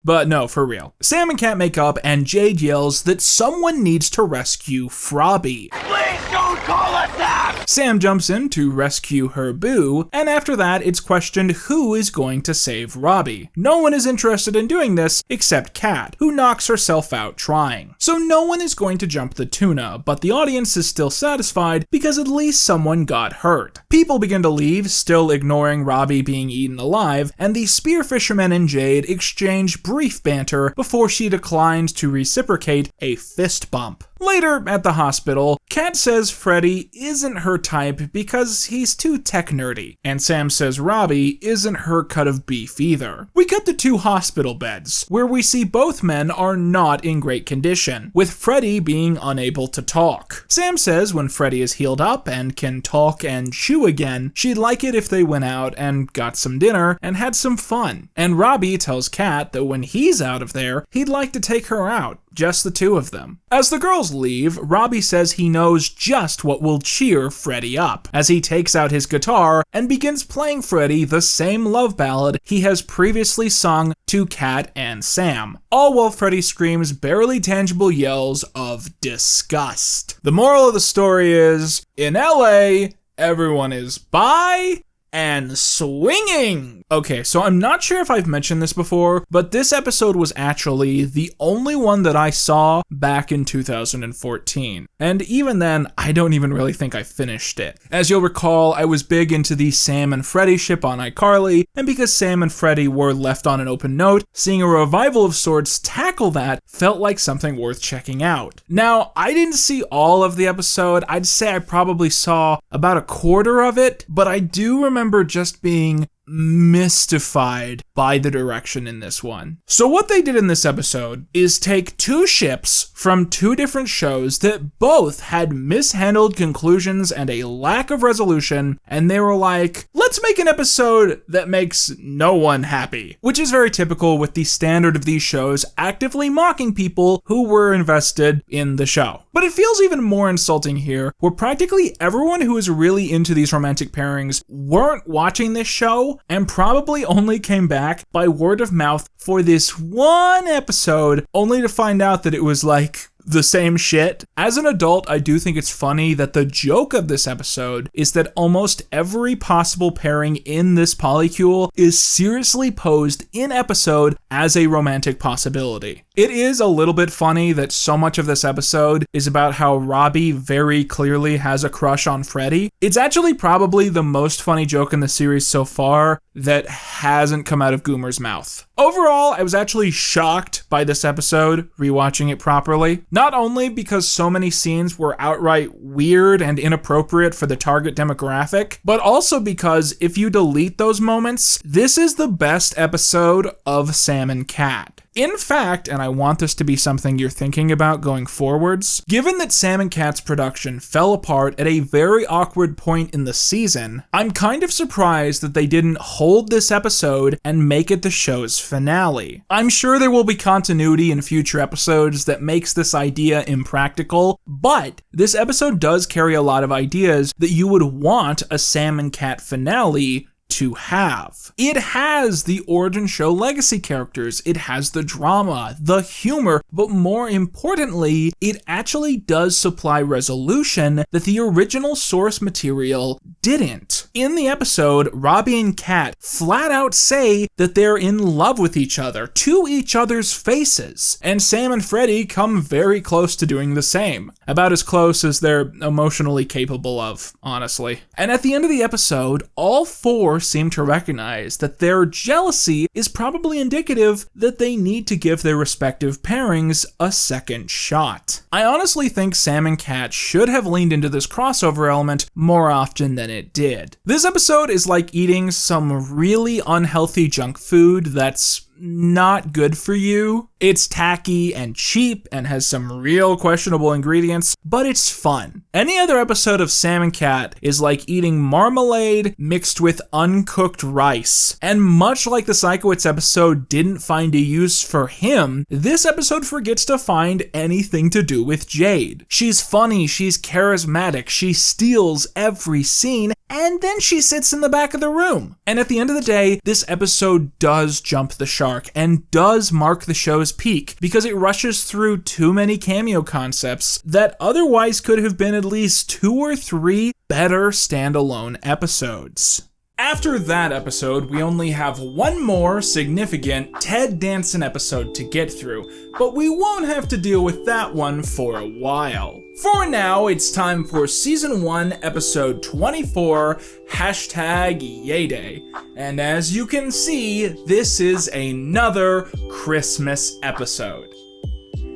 But no, for real. Sam and Kat make up and Jade yells that someone needs to rescue Frobby. Please don't call us that! Sam jumps in to rescue her boo, and after that it's questioned who is going to save Robbie. No one is interested in doing this except Kat, who knocks herself out trying. So no one is going to jump the tuna, but the audience is still satisfied because at least someone got hurt. People begin to leave, still ignoring Robbie being eaten alive, and the spear fisherman and Jade exchange brief banter before she declines to reciprocate a fist bump. Later, at the hospital, Kat says Freddie isn't her type because he's too tech nerdy, and Sam says Robbie isn't her cut of beef either. We cut to 2 hospital beds, where we see both men are not in great condition, with Freddie being unable to talk. Sam says when Freddie is healed up and can talk and chew again, she'd like it if they went out and got some dinner and had some fun. And Robbie tells Kat that when he's out of there, he'd like to take her out. Just the 2 of them. As the girls leave, Robbie says he knows just what will cheer Freddie up, as he takes out his guitar and begins playing Freddie the same love ballad he has previously sung to Kat and Sam, all while Freddie screams barely tangible yells of disgust. The moral of the story is, in LA, everyone is bi and swinging. Okay, so I'm not sure if I've mentioned this before, but this episode was actually the only one that I saw back in 2014. And even then, I don't even really think I finished it. As you'll recall, I was big into the Sam and Freddie ship on iCarly, and because Sam and Freddie were left on an open note, seeing a revival of sorts tackle that felt like something worth checking out. Now, I didn't see all of the episode. I'd say I probably saw about a quarter of it, but I do remember just being mystified by the direction in this one. So what they did in this episode is take 2 ships from 2 different shows that both had mishandled conclusions and a lack of resolution, and they were like, let's make an episode that makes no one happy, which is very typical with the standard of these shows actively mocking people who were invested in the show. But it feels even more insulting here, where practically everyone who is really into these romantic pairings weren't watching this show and probably only came back by word of mouth for this one episode, only to find out that it was like the same shit. As an adult, I do think it's funny that the joke of this episode is that almost every possible pairing in this polycule is seriously posed in episode as a romantic possibility. It is a little bit funny that so much of this episode is about how Robbie very clearly has a crush on Freddie. It's actually probably the most funny joke in the series so far that hasn't come out of Goomer's mouth. Overall, I was actually shocked by this episode, rewatching it properly. Not only because so many scenes were outright weird and inappropriate for the target demographic, but also because if you delete those moments, this is the best episode of Sam and Kat. In fact, and I want this to be something you're thinking about going forwards, given that Sam and Kat's production fell apart at a very awkward point in the season, I'm kind of surprised that they didn't hold this episode and make it the show's finale. I'm sure there will be continuity in future episodes that makes this idea impractical, but this episode does carry a lot of ideas that you would want a Sam and Kat finale to have. It has the origin show legacy characters, it has the drama, the humor, but more importantly, it actually does supply resolution that the original source material didn't. In the episode, Robbie and Kat flat out say that they're in love with each other, to each other's faces, and Sam and Freddy come very close to doing the same. About as close as they're emotionally capable of, honestly. And at the end of the episode, all four seem to recognize that their jealousy is probably indicative that they need to give their respective pairings a second shot. I honestly think Sam and Kat should have leaned into this crossover element more often than it did. This episode is like eating some really unhealthy junk food that's not good for you. It's tacky and cheap and has some real questionable ingredients, but it's fun. Any other episode of Sam and Kat is like eating marmalade mixed with uncooked rice. And much like the Psychowitz episode didn't find a use for him, this episode forgets to find anything to do with Jade. She's funny, she's charismatic, she steals every scene, and then she sits in the back of the room. And at the end of the day, this episode does jump the shark and does mark the show's peak because it rushes through too many cameo concepts that otherwise could have been at least 2 or 3 better standalone episodes. After that episode, we only have one more significant Ted Danson episode to get through, but we won't have to deal with that one for a while. For now, it's time for Season 1, Episode 24, #YayDay. And as you can see, this is another Christmas episode.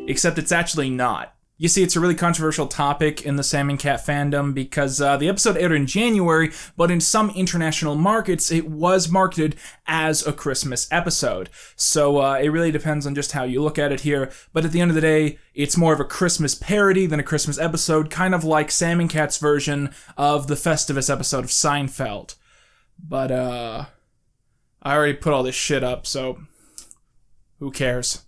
Except it's actually not. You see, it's a really controversial topic in the Sam and Kat fandom because the episode aired in January, but in some international markets, it was marketed as a Christmas episode. So it really depends on just how you look at it here. But at the end of the day, it's more of a Christmas parody than a Christmas episode, kind of like Sam and Kat's version of the Festivus episode of Seinfeld. But I already put all this shit up, so who cares?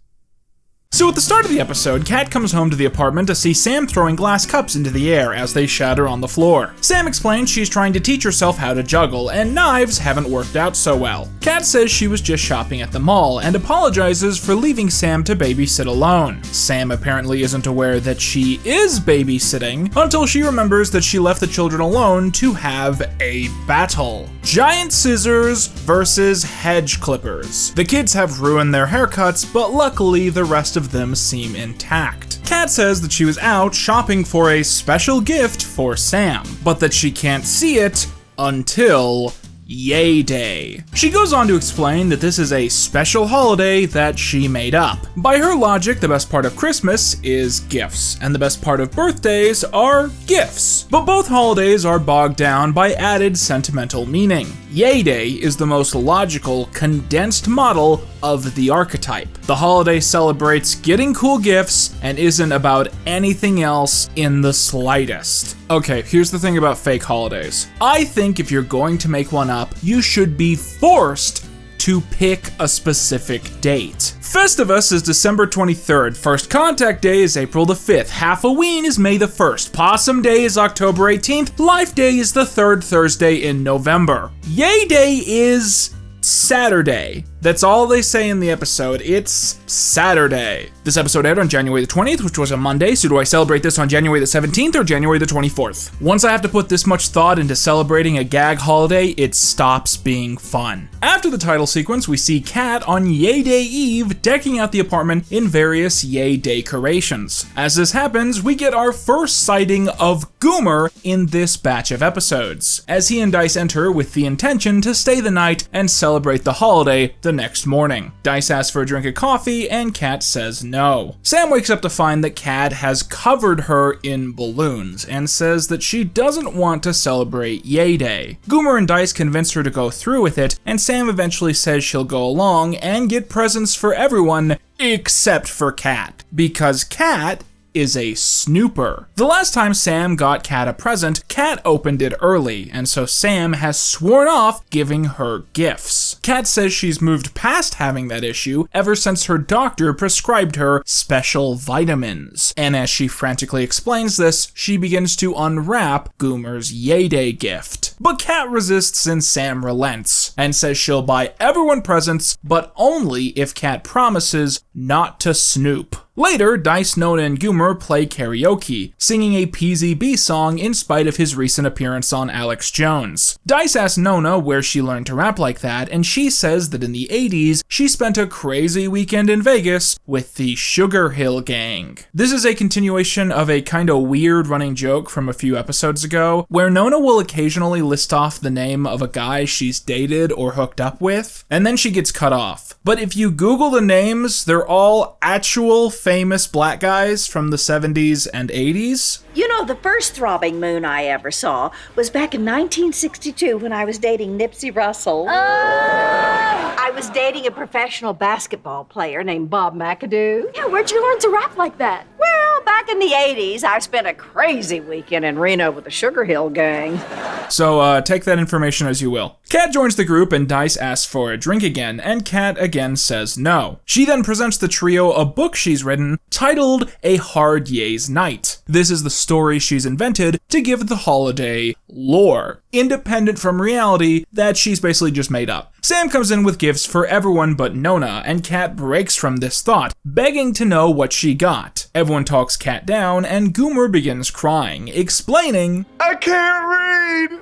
So at the start of the episode, Kat comes home to the apartment to see Sam throwing glass cups into the air as they shatter on the floor. Sam explains she's trying to teach herself how to juggle, and knives haven't worked out so well. Kat says she was just shopping at the mall and apologizes for leaving Sam to babysit alone. Sam apparently isn't aware that she is babysitting until she remembers that she left the children alone to have a battle. Giant scissors versus hedge clippers. The kids have ruined their haircuts, but luckily the rest of them seem intact. Kat says that she was out shopping for a special gift for Sam, but that she can't see it until Yay Day. She goes on to explain that this is a special holiday that she made up. By her logic, the best part of Christmas is gifts, and the best part of birthdays are gifts. But both holidays are bogged down by added sentimental meaning. Yay Day is the most logical, condensed model of the archetype. The holiday celebrates getting cool gifts and isn't about anything else in the slightest. Okay, here's the thing about fake holidays. I think if you're going to make one up, you should be forced to pick a specific date. Festivus is December 23rd, First Contact Day is April the 5th, Halloween is May the 1st, Possum Day is October 18th, Life Day is the 3rd Thursday in November. Yay Day is Saturday. That's all they say in the episode. It's Saturday. This episode aired on January the 20th, which was a Monday, so do I celebrate this on January the 17th or January the 24th? Once I have to put this much thought into celebrating a gag holiday, it stops being fun. After the title sequence, we see Kat on Yay Day Eve decking out the apartment in various Yay decorations. As this happens, we get our first sighting of Goomer in this batch of episodes, as he and Dice enter with the intention to stay the night and celebrate the holiday the next morning. Dice asks for a drink of coffee and Kat says no. Sam wakes up to find that Kat has covered her in balloons and says that she doesn't want to celebrate Yay Day. Goomer and Dice convince her to go through with it, and Sam eventually says she'll go along and get presents for everyone except for Kat, because Kat is a snooper. The last time Sam got Kat a present, Kat opened it early, and so Sam has sworn off giving her gifts. Kat says she's moved past having that issue ever since her doctor prescribed her special vitamins. And as she frantically explains this, she begins to unwrap Goomer's Yay Day gift. But Kat resists and Sam relents, and says she'll buy everyone presents, but only if Kat promises not to snoop. Later, Dice, Nona, and Goomer play karaoke, singing a PZB song in spite of his recent appearance on Alex Jones. Dice asks Nona where she learned to rap like that, and she says that in the 80s, she spent a crazy weekend in Vegas with the Sugar Hill Gang. This is a continuation of a kinda weird running joke from a few episodes ago, where Nona will occasionally list off the name of a guy she's dated or hooked up with, and then she gets cut off. But if you Google the names, they're all actual famous black guys from the 70s and 80s. You know, the first throbbing moon I ever saw was back in 1962 when I was dating Nipsey Russell. I was dating a professional basketball player named Bob McAdoo. Yeah, where'd you learn to rap like that? Well, back in the 80s, I spent a crazy weekend in Reno with the Sugar Hill Gang. So take that information as you will. Kat joins the group and Dice asks for a drink again, and Kat again says no. She then presents the trio a book she's written titled A Hard Yea's Night. This is the story she's invented to give the holiday lore, independent from reality that she's basically just made up. Sam comes in with gifts for everyone but Nona, and Kat breaks from this thought, begging to know what she got. Everyone talks Kat down, and Goomer begins crying, explaining, I can't read!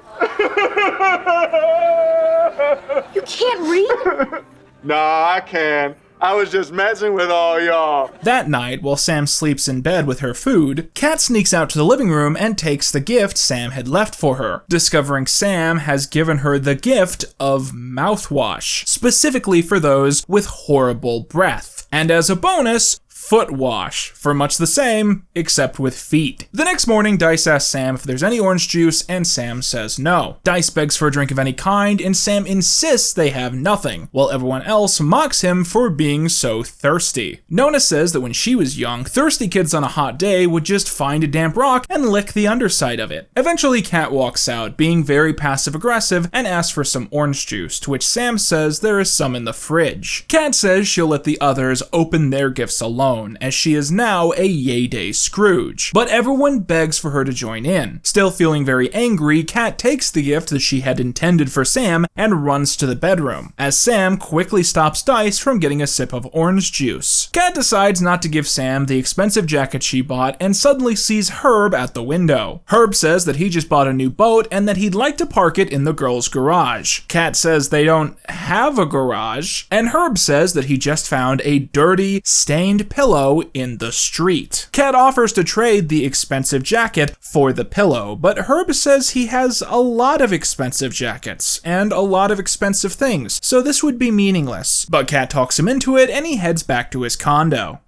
You can't read? Nah, I can. I was just messing with all y'all. That night, while Sam sleeps in bed with her food, Kat sneaks out to the living room and takes the gift Sam had left for her, discovering Sam has given her the gift of mouthwash, specifically for those with horrible breath. And as a bonus, foot wash, for much the same, except with feet. The next morning, Dice asks Sam if there's any orange juice, and Sam says no. Dice begs for a drink of any kind, and Sam insists they have nothing, while everyone else mocks him for being so thirsty. Nona says that when she was young, thirsty kids on a hot day would just find a damp rock and lick the underside of it. Eventually, Kat walks out, being very passive-aggressive, and asks for some orange juice, to which Sam says there is some in the fridge. Kat says she'll let the others open their gifts alone, as she is now a Yay Day Scrooge. But everyone begs for her to join in. Still feeling very angry, Kat takes the gift that she had intended for Sam and runs to the bedroom, as Sam quickly stops Dice from getting a sip of orange juice. Kat decides not to give Sam the expensive jacket she bought and suddenly sees Herb at the window. Herb says that he just bought a new boat and that he'd like to park it in the girl's garage. Kat says they don't have a garage, and Herb says that he just found a dirty, stained pillow in the street. Kat offers to trade the expensive jacket for the pillow, but Herb says he has a lot of expensive jackets and a lot of expensive things, so this would be meaningless. But Kat talks him into it, and he heads back to his condo.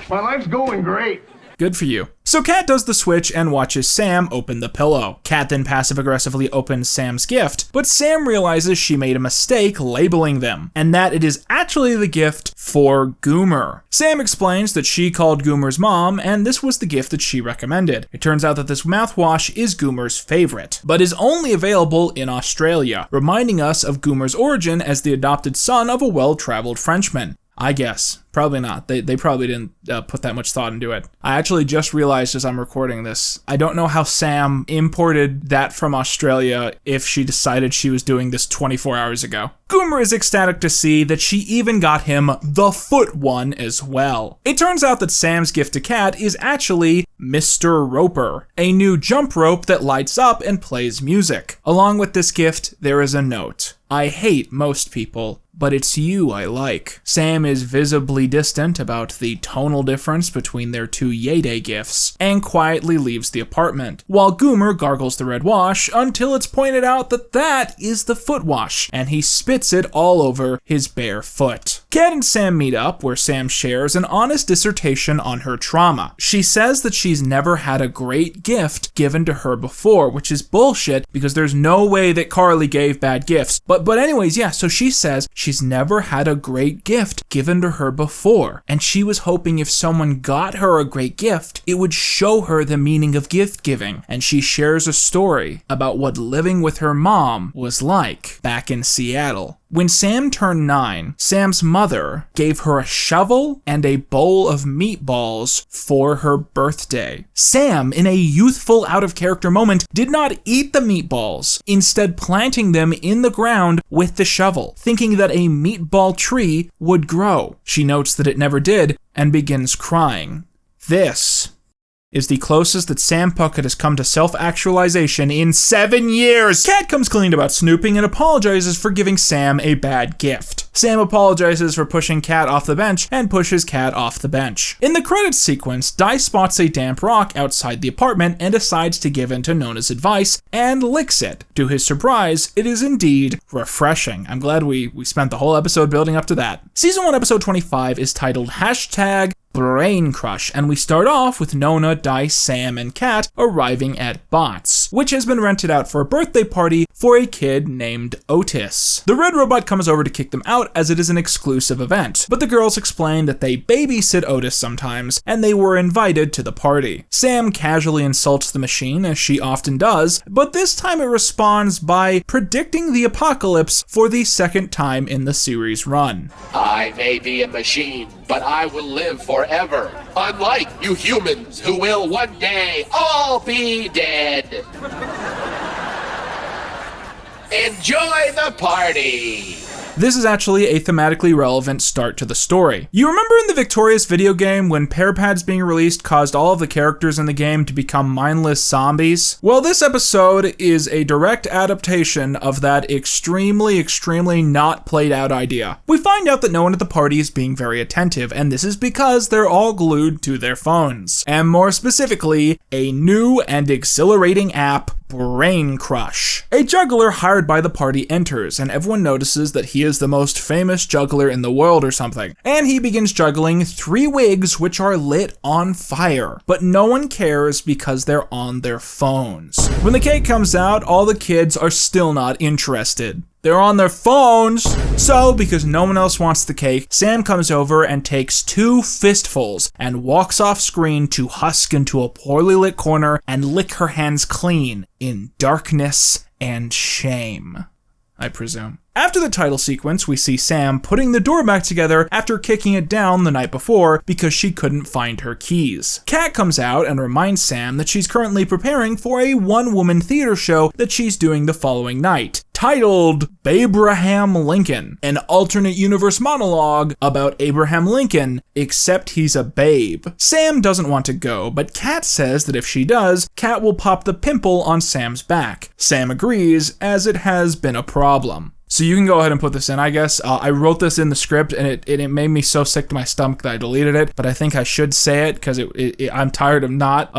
My life's going great. Good for you. So Kat does the switch and watches Sam open the pillow. Kat then passive-aggressively opens Sam's gift, but Sam realizes she made a mistake labeling them, and that it is actually the gift for Goomer. Sam explains that she called Goomer's mom, and this was the gift that she recommended. It turns out that this mouthwash is Goomer's favorite, but is only available in Australia, reminding us of Goomer's origin as the adopted son of a well-traveled Frenchman. I guess. Probably not. They probably didn't put that much thought into it. I actually just realized as I'm recording this, I don't know how Sam imported that from Australia if she decided she was doing this 24 hours ago. Goomer is ecstatic to see that she even got him the foot one as well. It turns out that Sam's gift to Kat is actually Mr. Roper, a new jump rope that lights up and plays music. Along with this gift, there is a note. I hate most people, but it's you I like. Sam is visibly distant about the tonal difference between their two Yay Day gifts, and quietly leaves the apartment, while Goomer gargles the red wash until it's pointed out that that is the foot wash, and he spits it all over his bare foot. Kat and Sam meet up, where Sam shares an honest dissertation on her trauma. She says that she's never had a great gift given to her before, which is bullshit because there's no way that Carly gave bad gifts. But anyways, yeah, so she says she's never had a great gift given to her before, and she was hoping if someone got her a great gift, it would show her the meaning of gift giving. And she shares a story about what living with her mom was like back in Seattle. When Sam turned 9, Sam's mother gave her a shovel and a bowl of meatballs for her birthday. Sam, in a youthful out-of-character moment, did not eat the meatballs, instead planting them in the ground with the shovel, thinking that a meatball tree would grow. She notes that it never did and begins crying. This is the closest that Sam Puckett has come to self-actualization in 7 years. Kat comes clean about snooping and apologizes for giving Sam a bad gift. Sam apologizes for pushing Kat off the bench and pushes Kat off the bench. In the credits sequence, Di spots a damp rock outside the apartment and decides to give in to Nona's advice and licks it. To his surprise, it is indeed refreshing. I'm glad we spent the whole episode building up to that. Season 1, episode 25 is titled #Brain Crush, and we start off with Nona, Di, Sam, and Kat arriving at Bots, which has been rented out for a birthday party for a kid named Otis. The red robot comes over to kick them out as it is an exclusive event, but the girls explain that they babysit Otis sometimes, and they were invited to the party. Sam casually insults the machine, as she often does, but this time it responds by predicting the apocalypse for the second time in the series run. I may be a machine, but I will live forever, unlike you humans who will one day all be dead. Enjoy the party! This is actually a thematically relevant start to the story. You remember in the Victorious video game when Pear Pads being released caused all of the characters in the game to become mindless zombies? Well, this episode is a direct adaptation of that extremely not played out idea. We find out that no one at the party is being very attentive, and this is because they're all glued to their phones. And more specifically, a new and exhilarating app, Brain Crush. A juggler hired by the party enters, and everyone notices that he is the most famous juggler in the world or something. And he begins juggling 3 wigs which are lit on fire. But no one cares because they're on their phones. When the cake comes out, all the kids are still not interested. They're on their phones. So, because no one else wants the cake, Sam comes over and takes 2 fistfuls and walks off screen to husk into a poorly lit corner and lick her hands clean in darkness and shame, I presume. After the title sequence, we see Sam putting the door back together after kicking it down the night before because she couldn't find her keys. Kat comes out and reminds Sam that she's currently preparing for a one-woman theater show that she's doing the following night, titled Abraham Lincoln, an alternate universe monologue about Abraham Lincoln, except he's a babe. Sam doesn't want to go, but Kat says that if she does, Kat will pop the pimple on Sam's back. Sam agrees, as it has been a problem. So you can go ahead and put this in, I guess. I wrote this in the script, and it made me so sick to my stomach that I deleted it, but I think I should say it because I'm tired of not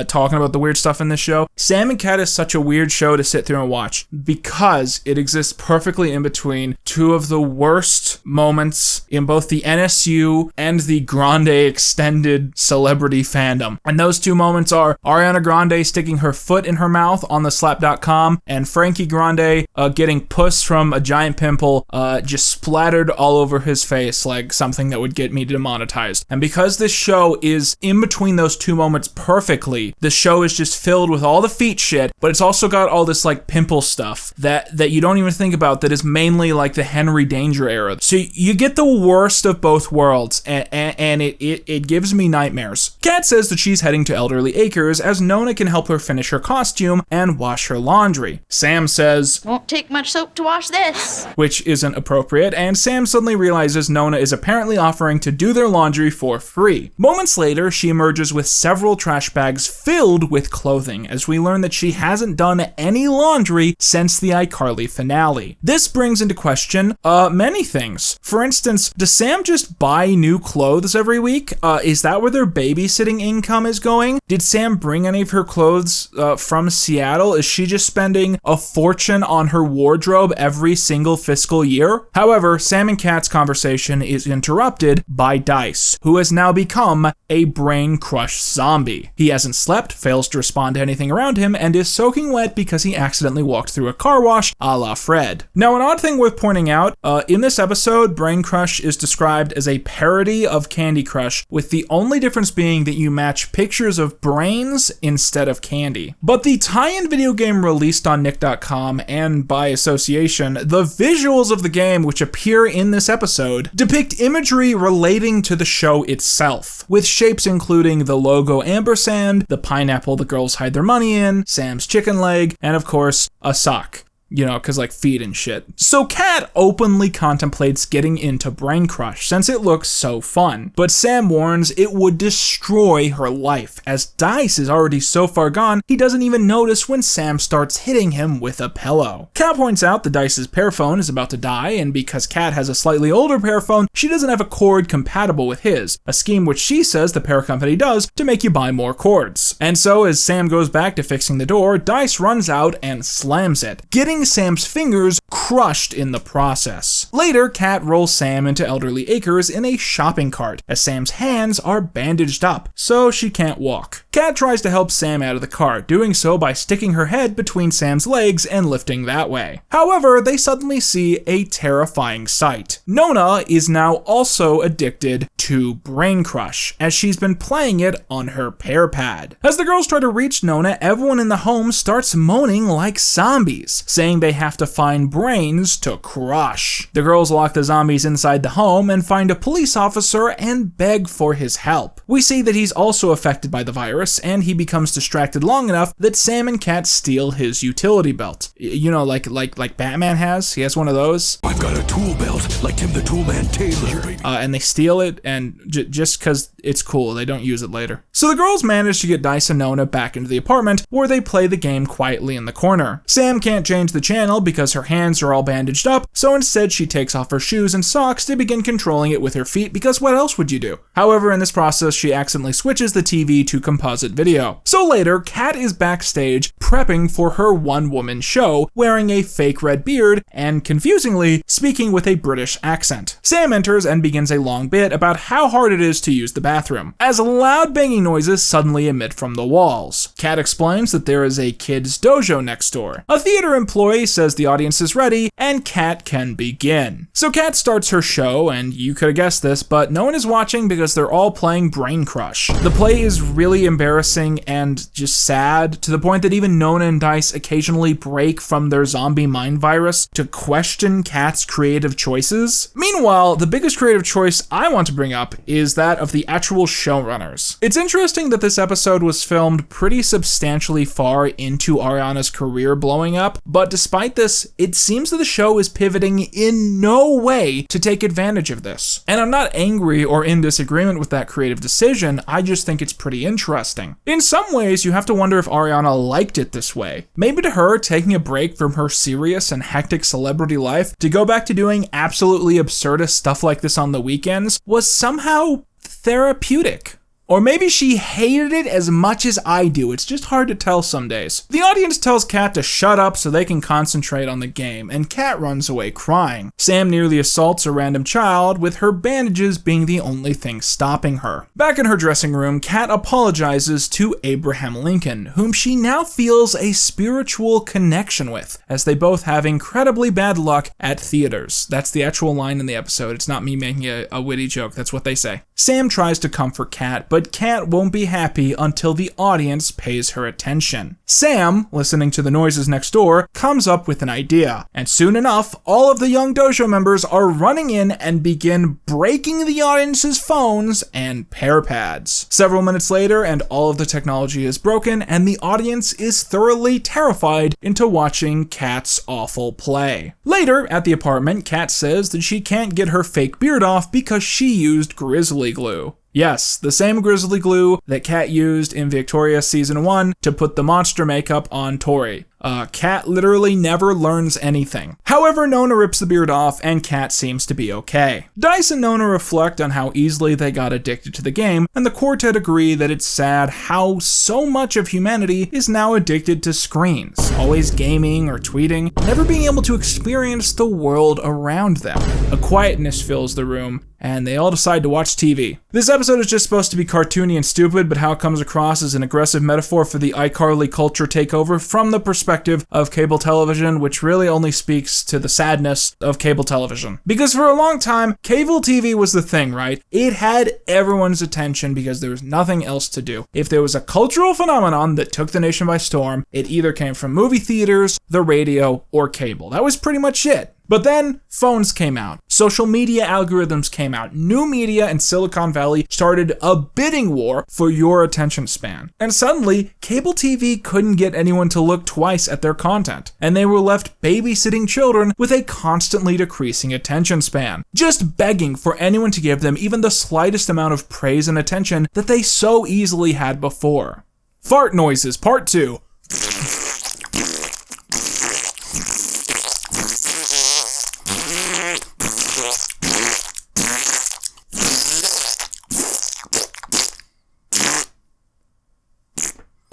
talking about the weird stuff in this show. Sam and Kat is such a weird show to sit through and watch because it exists perfectly in between 2 of the worst moments in both the NSU and the Grande extended celebrity fandom. And those 2 moments are Ariana Grande sticking her foot in her mouth on the slap.com and Frankie Grande getting puss from a giant pimple just splattered all over his face like something that would get me demonetized. And because this show is in between those 2 moments perfectly, the show is just filled with all the feet shit, but it's also got all this like pimple stuff that you don't even think about that is mainly like the Henry Danger era. So you get the worst of both worlds, and it gives me nightmares. Kat says that she's heading to Elderly Acres as Nona can help her finish her costume and wash her laundry. Sam says, "Won't take much soap to wash this," which isn't appropriate, and Sam suddenly realizes Nona is apparently offering to do their laundry for free. Moments later, she emerges with several trash bags filled with clothing, as we learn that she hasn't done any laundry since the iCarly finale. This brings into question many things. For instance, does Sam just buy new clothes every week? Is that where their babysitting income is going? Did Sam bring any of her clothes from Seattle? Is she just spending a fortune on her wardrobe every single fiscal year. However, Sam and Kat's conversation is interrupted by Dice, who has now become a brain-crushed zombie. He hasn't slept, fails to respond to anything around him, and is soaking wet because he accidentally walked through a car wash a la Fred. Now, an odd thing worth pointing out, in this episode, Brain Crush is described as a parody of Candy Crush, with the only difference being that you match pictures of brains instead of candy. But the tie-in video game released on Nick.com, and by association, the visuals of the game which appear in this episode depict imagery relating to the show itself, with shapes including the logo ampersand, the pineapple the girls hide their money in, Sam's chicken leg, and of course, a sock. You know, cause like feet and shit. So Kat openly contemplates getting into Brain Crush since it looks so fun, but Sam warns it would destroy her life, as Dice is already so far gone he doesn't even notice when Sam starts hitting him with a pillow. Kat points out that Dice's Pearphone is about to die, and because Kat has a slightly older Pearphone, she doesn't have a cord compatible with his, a scheme which she says the Pear Company does to make you buy more cords. And so as Sam goes back to fixing the door, Dice runs out and slams it, getting Sam's fingers crushed in the process. Later, Kat rolls Sam into Elderly Acres in a shopping cart, as Sam's hands are bandaged up, so she can't walk. Kat tries to help Sam out of the cart, doing so by sticking her head between Sam's legs and lifting that way. However, they suddenly see a terrifying sight. Nona is now also addicted to Brain Crush, as she's been playing it on her Pear Pad. As the girls try to reach Nona, everyone in the home starts moaning like zombies, saying they have to find brains to crush. The girls lock the zombies inside the home and find a police officer and beg for his help. We see that he's also affected by the virus, and he becomes distracted long enough that Sam and Kat steal his utility belt. You know, like Batman has. He has one of those. I've got a tool belt, like Tim the Toolman Taylor. And they steal it, and just because it's cool, they don't use it later. So the girls manage to get Dice and Nona back into the apartment, where they play the game quietly in the corner. Sam can't change the channel because her hands are all bandaged up, so instead she takes off her shoes and socks to begin controlling it with her feet, because what else would you do? However, in this process, she accidentally switches the TV to composite video. So later, Kat is backstage prepping for her one-woman show, wearing a fake red beard and, confusingly, speaking with a British accent. Sam enters and begins a long bit about how hard it is to use the bathroom, as loud banging noises suddenly emit from the walls. Kat explains that there is a kids' dojo next door. A theater employee says the audience is ready, and Kat can begin. So Kat starts her show, and you could have guessed this, but no one is watching because they're all playing Brain Crush. The play is really embarrassing and just sad, to the point that even Nona and Dice occasionally break from their zombie mind virus to question Kat's creative choices. Meanwhile, the biggest creative choice I want to bring up is that of the actual showrunners. It's interesting that this episode was filmed pretty substantially far into Ariana's career blowing up, but despite this, it seems that the show is pivoting in no way to take advantage of this. And I'm not angry or in disagreement with that creative decision, I just think it's pretty interesting. In some ways, you have to wonder if Ariana liked it this way. Maybe to her, taking a break from her serious and hectic celebrity life to go back to doing absolutely absurdist stuff like this on the weekends was somehow therapeutic. Or maybe she hated it as much as I do. It's just hard to tell some days. The audience tells Kat to shut up so they can concentrate on the game, and Kat runs away crying. Sam nearly assaults a random child, with her bandages being the only thing stopping her. Back in her dressing room, Kat apologizes to Abraham Lincoln, whom she now feels a spiritual connection with, as they both have incredibly bad luck at theaters. That's the actual line in the episode. It's not me making a witty joke. That's what they say. Sam tries to comfort Kat, but Kat won't be happy until the audience pays her attention. Sam, listening to the noises next door, comes up with an idea, and soon enough, all of the young dojo members are running in and begin breaking the audience's phones and Pear Pads. Several minutes later, and all of the technology is broken, and the audience is thoroughly terrified into watching Kat's awful play. Later, at the apartment, Kat says that she can't get her fake beard off because she used Grizzly glue. Yes, the same Grizzly glue that Kat used in Victoria Season 1 to put the monster makeup on Tori. Kat literally never learns anything. However, Nona rips the beard off and Kat seems to be okay. Dice and Nona reflect on how easily they got addicted to the game, and the quartet agree that it's sad how so much of humanity is now addicted to screens, always gaming or tweeting, never being able to experience the world around them. A quietness fills the room, and they all decide to watch TV. This episode is just supposed to be cartoony and stupid, but how it comes across as an aggressive metaphor for the iCarly culture takeover from the perspective of cable television, which really only speaks to the sadness of cable television. Because for a long time, cable TV was the thing, right? It had everyone's attention because there was nothing else to do. If there was a cultural phenomenon that took the nation by storm, it either came from movie theaters, the radio, or cable. That was pretty much it. But then phones came out, social media algorithms came out, new media in Silicon Valley started a bidding war for your attention span. And suddenly, cable TV couldn't get anyone to look twice at their content, and they were left babysitting children with a constantly decreasing attention span, just begging for anyone to give them even the slightest amount of praise and attention that they so easily had before. Fart noises, part 2.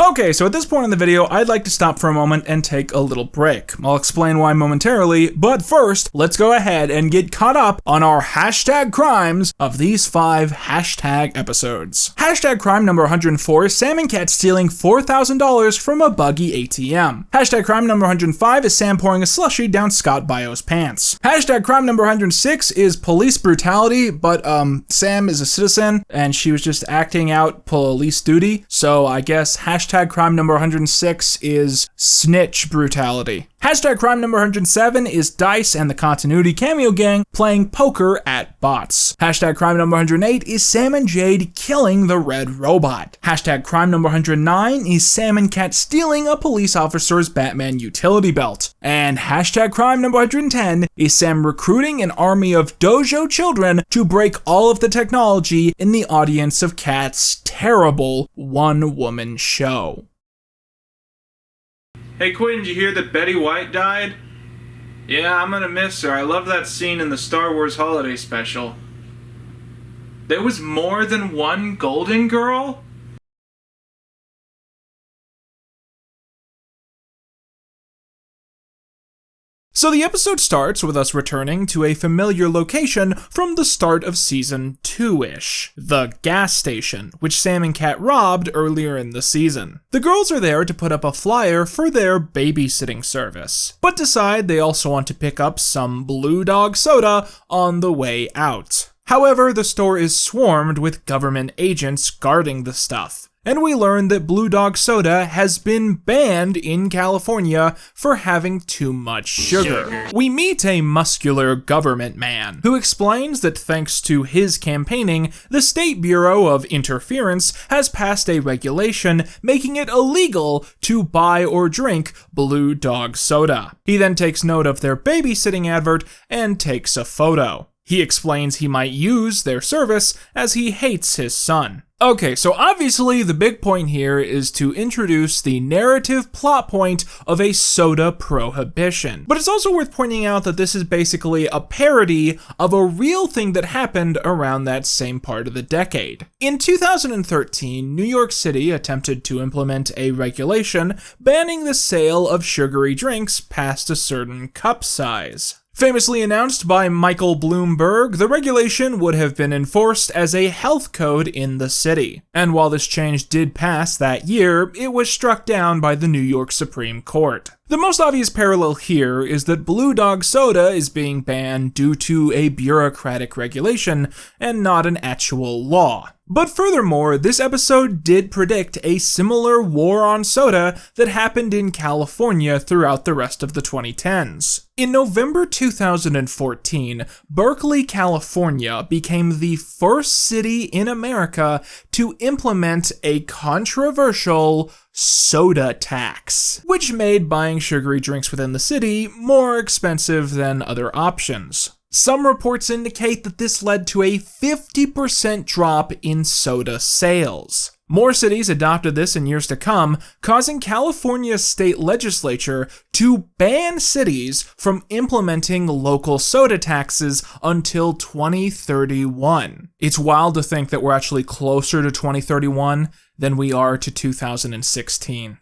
Okay, so at this point in the video, I'd like to stop for a moment and take a little break. I'll explain why momentarily, but first, let's go ahead and get caught up on our hashtag crimes of these 5 hashtag episodes. Hashtag crime number 104 is Sam and Kat stealing $4,000 from a buggy ATM. Hashtag crime number 105 is Sam pouring a slushie down Scott Bio's pants. Hashtag crime number 106 is police brutality, but Sam is a citizen and she was just acting out police duty, so I guess hashtag crime number 106 is snitch brutality. Hashtag crime number 107 is Dice and the Continuity Cameo Gang playing poker at Bots. Hashtag crime number 108 is Sam and Jade killing the Red Robot. Hashtag crime number 109 is Sam and Kat stealing a police officer's Batman utility belt. And hashtag crime number 110 is Sam recruiting an army of dojo children to break all of the technology in the audience of Kat's terrible one-woman show. Hey Quinn, did you hear that Betty White died? Yeah, I'm gonna miss her. I love that scene in the Star Wars Holiday Special. There was more than one Golden Girl? So the episode starts with us returning to a familiar location from the start of season 2-ish, the gas station, which Sam and Kat robbed earlier in the season. The girls are there to put up a flyer for their babysitting service, but decide they also want to pick up some Blue Dog soda on the way out. However, the store is swarmed with government agents guarding the stuff. And we learn that Blue Dog soda has been banned in California for having too much sugar. We meet a muscular government man who explains that thanks to his campaigning, the State Bureau of Interference has passed a regulation making it illegal to buy or drink Blue Dog soda. He then takes note of their babysitting advert and takes a photo. He explains he might use their service as he hates his son. Okay, so obviously the big point here is to introduce the narrative plot point of a soda prohibition. But it's also worth pointing out that this is basically a parody of a real thing that happened around that same part of the decade. In 2013, New York City attempted to implement a regulation banning the sale of sugary drinks past a certain cup size. Famously announced by Michael Bloomberg, the regulation would have been enforced as a health code in the city. And while this change did pass that year, it was struck down by the New York Supreme Court. The most obvious parallel here is that Blue Dog soda is being banned due to a bureaucratic regulation and not an actual law. But furthermore, this episode did predict a similar war on soda that happened in California throughout the rest of the 2010s. In November 2014, Berkeley, California became the first city in America to implement a controversial soda tax, which made buying sugary drinks within the city more expensive than other options. Some reports indicate that this led to a 50% drop in soda sales. More cities adopted this in years to come, causing California's state legislature to ban cities from implementing local soda taxes until 2031. It's wild to think that we're actually closer to 2031 than we are to 2016.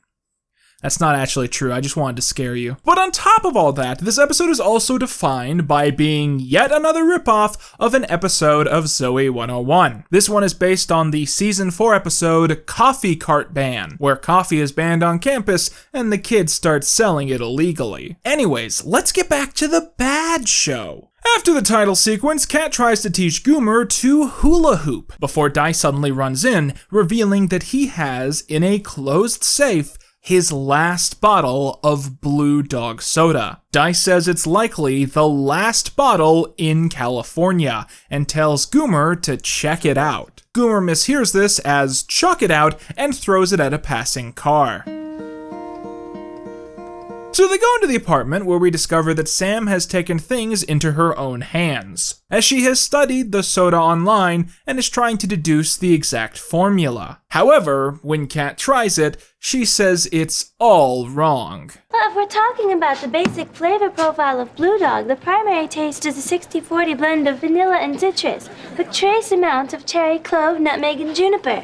That's not actually true, I just wanted to scare you. But on top of all that, this episode is also defined by being yet another ripoff of an episode of Zoey 101. This one is based on the season 4 episode Coffee Cart Ban, where coffee is banned on campus and the kids start selling it illegally. Anyways, let's get back to the bad show. After the title sequence, Kat tries to teach Goomer to hula hoop, before Dice suddenly runs in, revealing that he has, in a closed safe, his last bottle of Blue Dog soda. Dice says it's likely the last bottle in California, and tells Goomer to check it out. Goomer mishears this as chuck it out and throws it at a passing car. So they go into the apartment, where we discover that Sam has taken things into her own hands, as she has studied the soda online and is trying to deduce the exact formula. However, when Kat tries it, she says it's all wrong. Well, if we're talking about the basic flavor profile of Blue Dog, the primary taste is a 60-40 blend of vanilla and citrus, with trace amounts of cherry, clove, nutmeg, and juniper.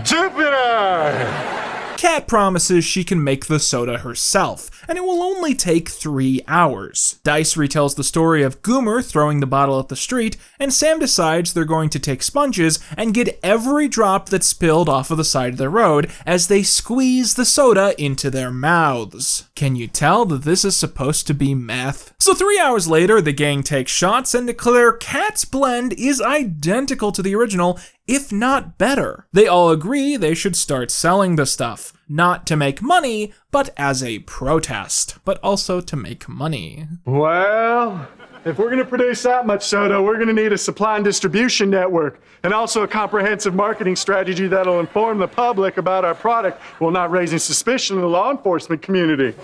Jupiter! Kat promises she can make the soda herself, and it will only take 3 hours. Dice retells the story of Goomer throwing the bottle at the street, and Sam decides they're going to take sponges and get every drop that spilled off of the side of the road as they squeeze the soda into their mouths. Can you tell that this is supposed to be meth? So 3 hours later, the gang takes shots and declare Kat's blend is identical to the original, if not better. They all agree they should start selling the stuff, not to make money, but as a protest, but also to make money. Well, if we're gonna produce that much soda, we're gonna need a supply and distribution network, and also a comprehensive marketing strategy that'll inform the public about our product while not raising suspicion in the law enforcement community.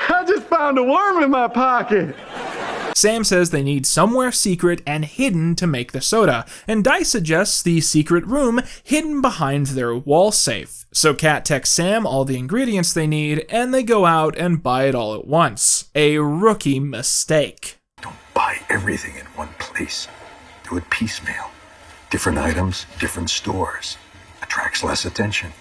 I just found a worm in my pocket. Sam says they need somewhere secret and hidden to make the soda, and Dice suggests the secret room hidden behind their wall safe. So Kat texts Sam all the ingredients they need, and they go out and buy it all at once. A rookie mistake. Don't buy everything in one place. Do it piecemeal. Different items, different stores. Attracts less attention.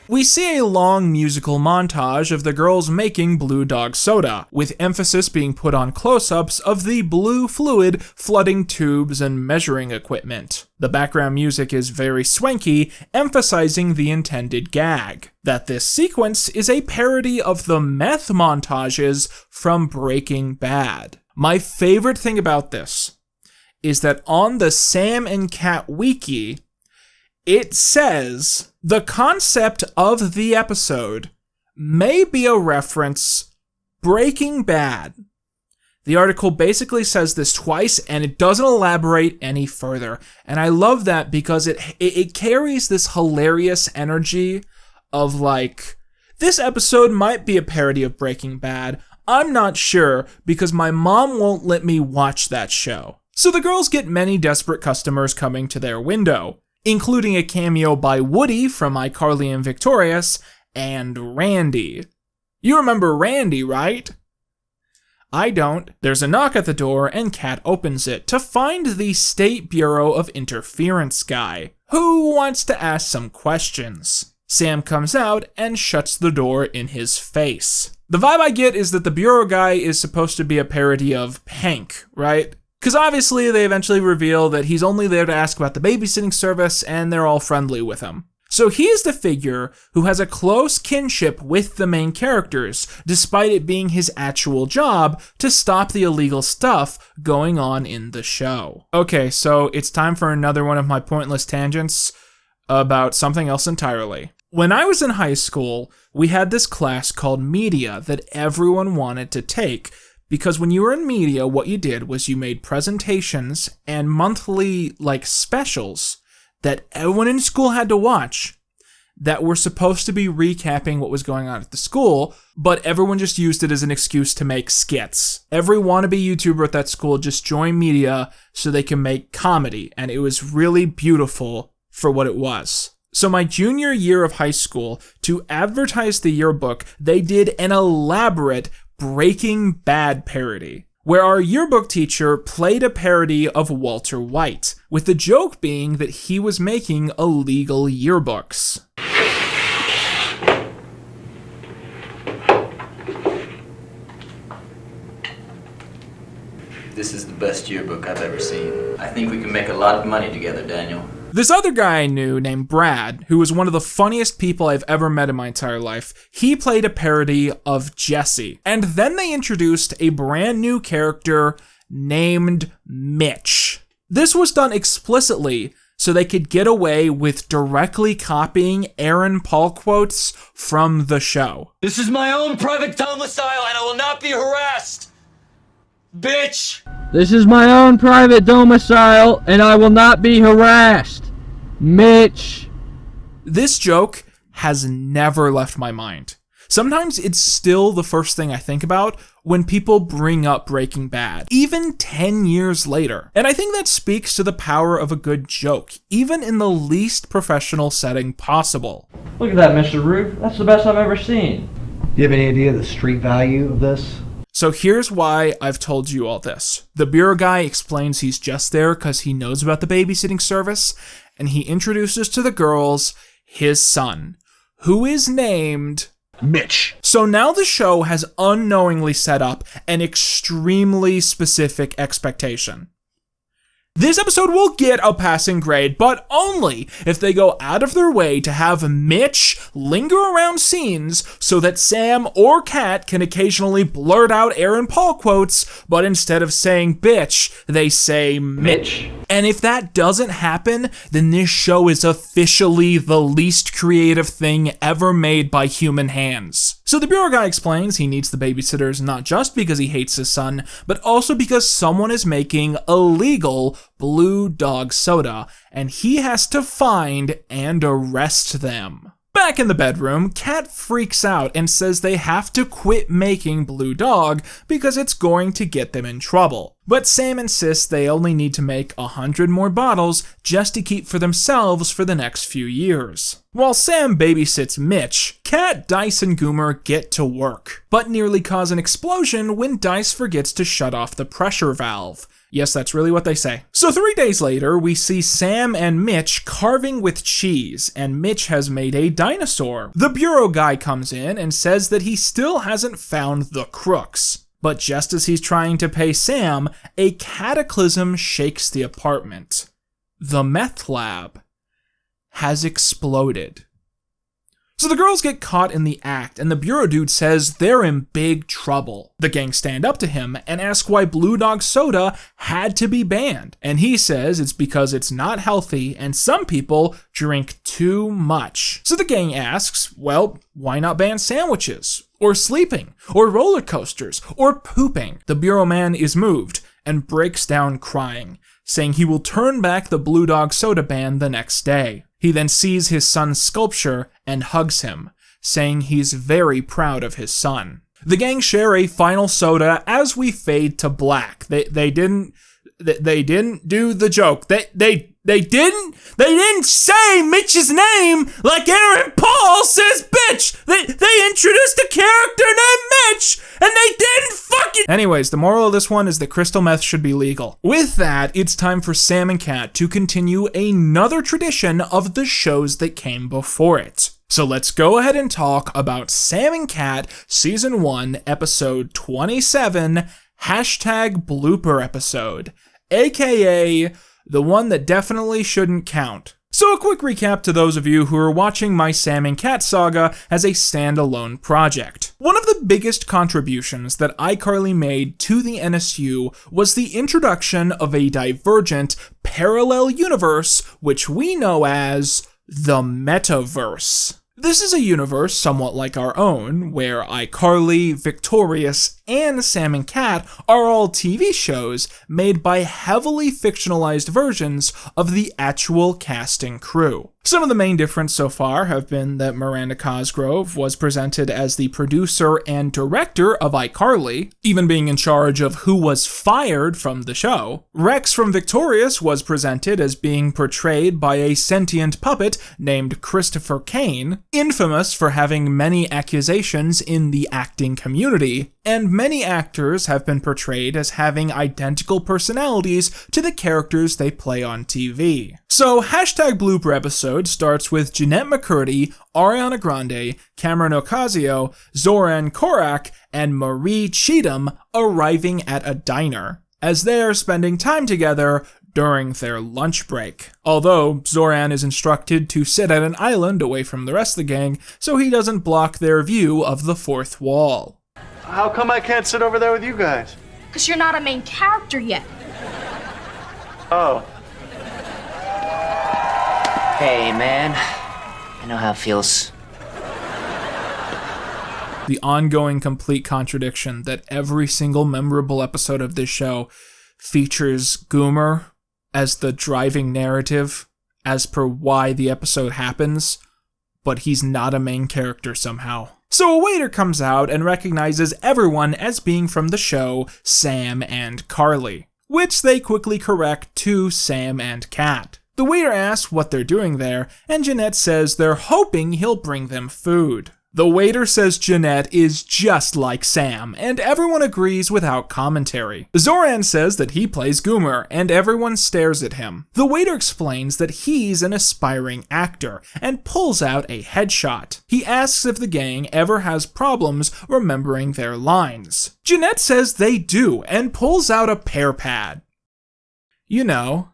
We see a long musical montage of the girls making Blue Dog soda, with emphasis being put on close-ups of the blue fluid flooding tubes and measuring equipment. The background music is very swanky, emphasizing the intended gag, that this sequence is a parody of the meth montages from Breaking Bad. My favorite thing about this is that on the Sam and Kat wiki, it says the concept of the episode may be a reference Breaking Bad. The article basically says this twice and it doesn't elaborate any further. And I love that because it carries this hilarious energy of like, this episode might be a parody of Breaking Bad. I'm not sure because my mom won't let me watch that show. So the girls get many desperate customers coming to their window, including a cameo by Woody from iCarly and Victorious, and Randy. You remember Randy, right? I don't. There's a knock at the door, and Kat opens it to find the State Bureau of Interference guy, who wants to ask some questions. Sam comes out and shuts the door in his face. The vibe I get is that the Bureau guy is supposed to be a parody of Hank, right? Because obviously they eventually reveal that he's only there to ask about the babysitting service and they're all friendly with him. So he is the figure who has a close kinship with the main characters, despite it being his actual job to stop the illegal stuff going on in the show. Okay, so it's time for another one of my pointless tangents about something else entirely. When I was in high school, we had this class called media that everyone wanted to take, because when you were in media, what you did was you made presentations and monthly, specials that everyone in school had to watch. that were supposed to be recapping what was going on at the school, but everyone just used it as an excuse to make skits. Every wannabe YouTuber at that school just joined media so they can make comedy, and it was really beautiful for what it was. So my junior year of high school, to advertise the yearbook, they did an elaborate Breaking Bad parody, where our yearbook teacher played a parody of Walter White, with the joke being that he was making illegal yearbooks. This is the best yearbook I've ever seen. I think we can make a lot of money together, Daniel. This other guy I knew named Brad, who was one of the funniest people I've ever met in my entire life, he played a parody of Jesse. And then they introduced a brand new character named Mitch. This was done explicitly so they could get away with directly copying Aaron Paul quotes from the show. This is my own private domicile and I will not be harassed. Bitch! This is my own private domicile, and I will not be harassed. Mitch. This joke has never left my mind. Sometimes it's still the first thing I think about when people bring up Breaking Bad, even 10 years later. And I think that speaks to the power of a good joke, even in the least professional setting possible. Look at that, Mr. Roof. That's the best I've ever seen. Do you have any idea of the street value of this? So here's why I've told you all this. The bureau guy explains he's just there because he knows about the babysitting service, and he introduces to the girls his son, who is named Mitch. So now the show has unknowingly set up an extremely specific expectation. This episode will get a passing grade, but only if they go out of their way to have Mitch linger around scenes so that Sam or Kat can occasionally blurt out Aaron Paul quotes, but instead of saying bitch, they say Mitch. And if that doesn't happen, then this show is officially the least creative thing ever made by human hands. So the bureau guy explains he needs the babysitters not just because he hates his son, but also because someone is making illegal Blue Dog soda, and he has to find and arrest them. Back in the bedroom, Kat freaks out and says they have to quit making Blue Dog because it's going to get them in trouble. But Sam insists they only need to make 100 more bottles just to keep for themselves for the next few years. While Sam babysits Mitch, Kat, Dice, and Goomer get to work, but nearly cause an explosion when Dice forgets to shut off the pressure valve. Yes, that's really what they say. So 3 days later, we see Sam and Mitch carving with cheese, and Mitch has made a dinosaur. The bureau guy comes in and says that he still hasn't found the crooks. But just as he's trying to pay Sam, a cataclysm shakes the apartment. The meth lab has exploded. So the girls get caught in the act, and the bureau dude says they're in big trouble. The gang stand up to him and ask why Blue Dog soda had to be banned. And he says it's because it's not healthy and some people drink too much. So the gang asks, well, why not ban sandwiches? Or sleeping? Or roller coasters? Or pooping? The bureau man is moved and breaks down crying, saying he will turn back the Blue Dog soda ban the next day. He then sees his son's sculpture and hugs him, saying he's very proud of his son. The gang share a final soda as we fade to black. They didn't do the joke. They didn't say Mitch's name like Aaron Paul says bitch. They introduced a character named Mitch and they didn't fucking. Anyways, the moral of this one is that crystal meth should be legal. With that, it's time for Sam and Kat to continue another tradition of the shows that came before it. So let's go ahead and talk about Sam and Kat Season 1, Episode 27, #blooper episode, aka the one that definitely shouldn't count. So a quick recap to those of you who are watching my Sam and Kat saga as a standalone project. One of the biggest contributions that iCarly made to the NSU was the introduction of a divergent parallel universe, which we know as the Metaverse. This is a universe somewhat like our own, where iCarly, Victorious, and Sam and Cat are all TV shows made by heavily fictionalized versions of the actual cast and crew. Some of the main difference so far have been that Miranda Cosgrove was presented as the producer and director of iCarly, even being in charge of who was fired from the show. Rex from Victorious was presented as being portrayed by a sentient puppet named Christopher Kane, infamous for having many accusations in the acting community, and many actors have been portrayed as having identical personalities to the characters they play on TV. So, #blooper episode starts with Jeanette McCurdy, Ariana Grande, Cameron Ocasio, Zoran Korak, and Marie Cheatham arriving at a diner, as they're spending time together during their lunch break. Although, Zoran is instructed to sit at an island away from the rest of the gang so he doesn't block their view of the fourth wall. How come I can't sit over there with you guys? Because you're not a main character yet. Oh. Hey, man. I know how it feels. The ongoing complete contradiction that every single memorable episode of this show features Goomer as the driving narrative as per why the episode happens, but he's not a main character somehow. So a waiter comes out and recognizes everyone as being from the show Sam and Carly, which they quickly correct to Sam and Cat. The waiter asks what they're doing there, and Jeanette says they're hoping he'll bring them food. The waiter says Jeanette is just like Sam, and everyone agrees without commentary. Zoran says that he plays Goomer, and everyone stares at him. The waiter explains that he's an aspiring actor, and pulls out a headshot. He asks if the gang ever has problems remembering their lines. Jeanette says they do, and pulls out a pear pad. You know,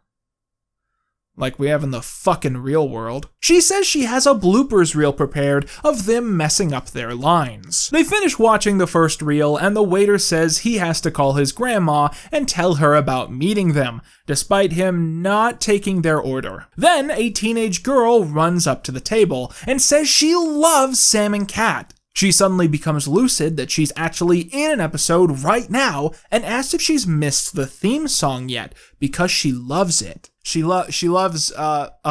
like we have in the fucking real world. She says she has a bloopers reel prepared of them messing up their lines. They finish watching the first reel, and the waiter says he has to call his grandma and tell her about meeting them, despite him not taking their order. Then a teenage girl runs up to the table and says she loves Sam and Cat. She suddenly becomes lucid that she's actually in an episode right now and asks if she's missed the theme song yet, because she loves it. She loves the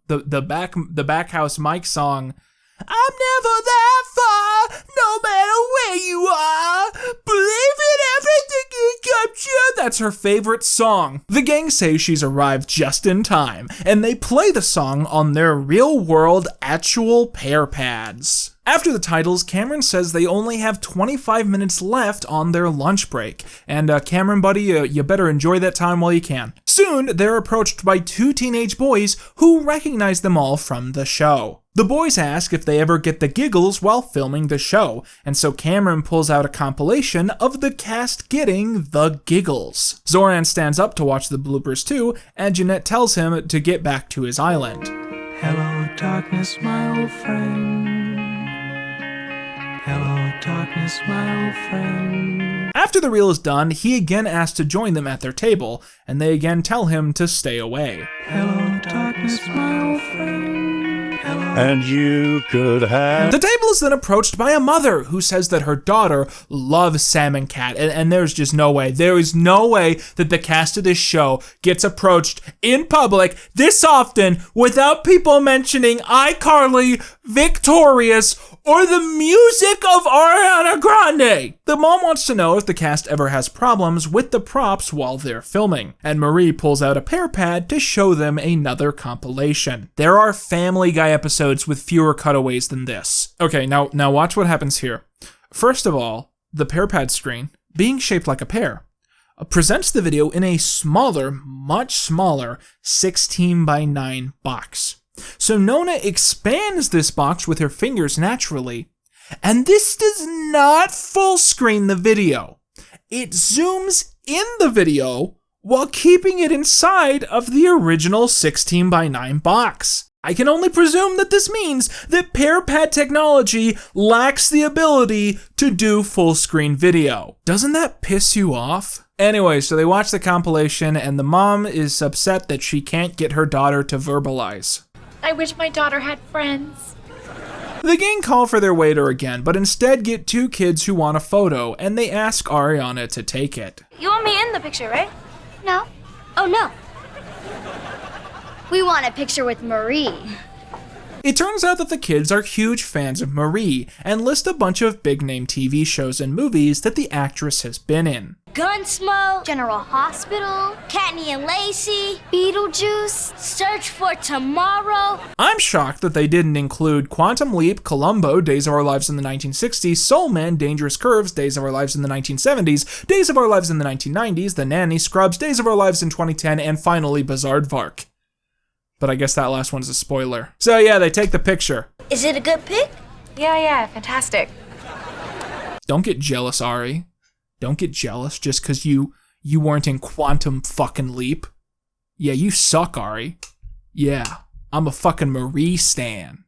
Backhouse Mike song. I'm never that far, no matter where you are. Believe in everything you come true. That's her favorite song. The gang say she's arrived just in time, and they play the song on their real-world actual pear pads. After the titles, Cameron says they only have 25 minutes left on their lunch break, and Cameron, buddy, you better enjoy that time while you can. Soon, they're approached by two teenage boys who recognize them all from the show. The boys ask if they ever get the giggles while filming the show, and so Cameron pulls out a compilation of the cast getting the giggles. Zoran stands up to watch the bloopers too, and Jeanette tells him to get back to his island. Hello, darkness, my old friend. Hello, darkness, my old friend. After the reel is done, he again asks to join them at their table, and they again tell him to stay away. Hello, darkness, my old friend. And you could have... The table is then approached by a mother who says that her daughter loves Sam and Cat, and there's just no way. There is no way that the cast of this show gets approached in public this often without people mentioning iCarly, Victorious, or the music of Ariana Grande. The mom wants to know if the cast ever has problems with the props while they're filming, and Marie pulls out a pear pad to show them another compilation. There are Family Guy episodes with fewer cutaways than this. Okay, now watch what happens here. First of all, the pear pad screen, being shaped like a pear, presents the video in a smaller, much smaller 16:9 box. So Nona expands this box with her fingers naturally, and this does not full screen the video. It zooms in the video while keeping it inside of the original 16:9 box. I can only presume that this means that pear pad technology lacks the ability to do full screen video. Doesn't that piss you off? Anyway, so they watch the compilation, and the mom is upset that she can't get her daughter to verbalize. I wish my daughter had friends. The gang call for their waiter again, but instead get two kids who want a photo, and they ask Ariana to take it. You want me in the picture, right? No. Oh, no. We want a picture with Marie. It turns out that the kids are huge fans of Marie and list a bunch of big-name TV shows and movies that the actress has been in. Gunsmoke, General Hospital, Katniss and Lacey, Beetlejuice, Search for Tomorrow. I'm shocked that they didn't include Quantum Leap, Columbo, Days of Our Lives in the 1960s, Soul Man, Dangerous Curves, Days of Our Lives in the 1970s, Days of Our Lives in the 1990s, The Nanny, Scrubs, Days of Our Lives in 2010, and finally Bizaardvark. But I guess that last one's a spoiler. So yeah, they take the picture. Is it a good pic? Yeah, fantastic. Don't get jealous, Ari. Don't get jealous just because you weren't in Quantum fucking Leap. Yeah, you suck, Ari. Yeah, I'm a fucking Marie stan.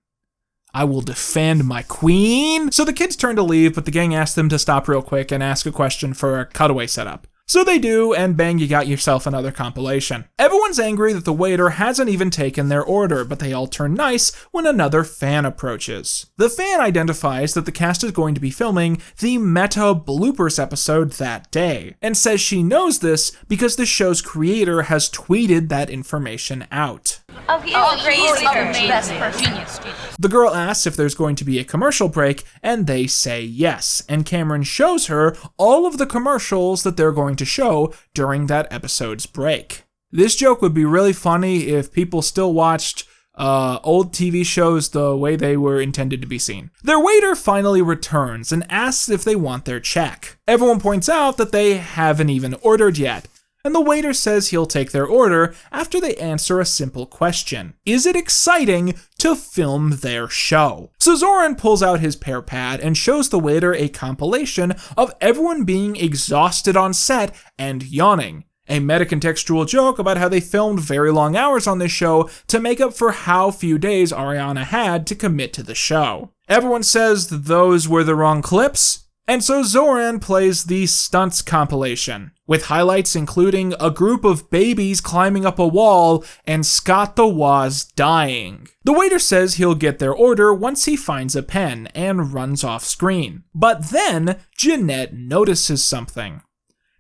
I will defend my queen. So the kids turn to leave, but the gang asks them to stop real quick and ask a question for a cutaway setup. So they do, and bang, you got yourself another compilation. Everyone's angry that the waiter hasn't even taken their order, but they all turn nice when another fan approaches. The fan identifies that the cast is going to be filming the meta bloopers episode that day, and says she knows this because the show's creator has tweeted that information out. Oh, he is a great speaker. Best person. Genius. The girl asks if there's going to be a commercial break, and they say yes, and Cameron shows her all of the commercials that they're going to show during that episode's break. This joke would be really funny if people still watched old TV shows the way they were intended to be seen. Their waiter finally returns and asks if they want their check. Everyone points out that they haven't even ordered yet, and the waiter says he'll take their order after they answer a simple question. Is it exciting to film their show? So Zoran pulls out his pear pad and shows the waiter a compilation of everyone being exhausted on set and yawning. A metacontextual joke about how they filmed very long hours on this show to make up for how few days Ariana had to commit to the show. Everyone says those were the wrong clips, and so Zoran plays the stunts compilation, with highlights including a group of babies climbing up a wall and Scott the Woz dying. The waiter says he'll get their order once he finds a pen and runs off screen. But then Jeanette notices something.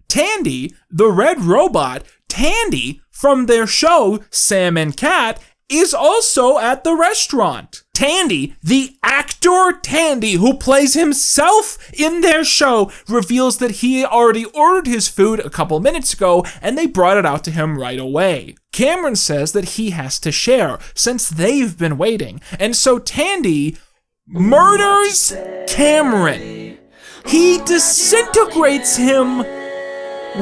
Tandy, the red robot, Tandy from their show Sam and Cat, is also at the restaurant. Tandy, the actor Tandy, who plays himself in their show, reveals that he already ordered his food a couple minutes ago and they brought it out to him right away. Cameron says that he has to share since they've been waiting, and so Tandy murders Cameron. He disintegrates him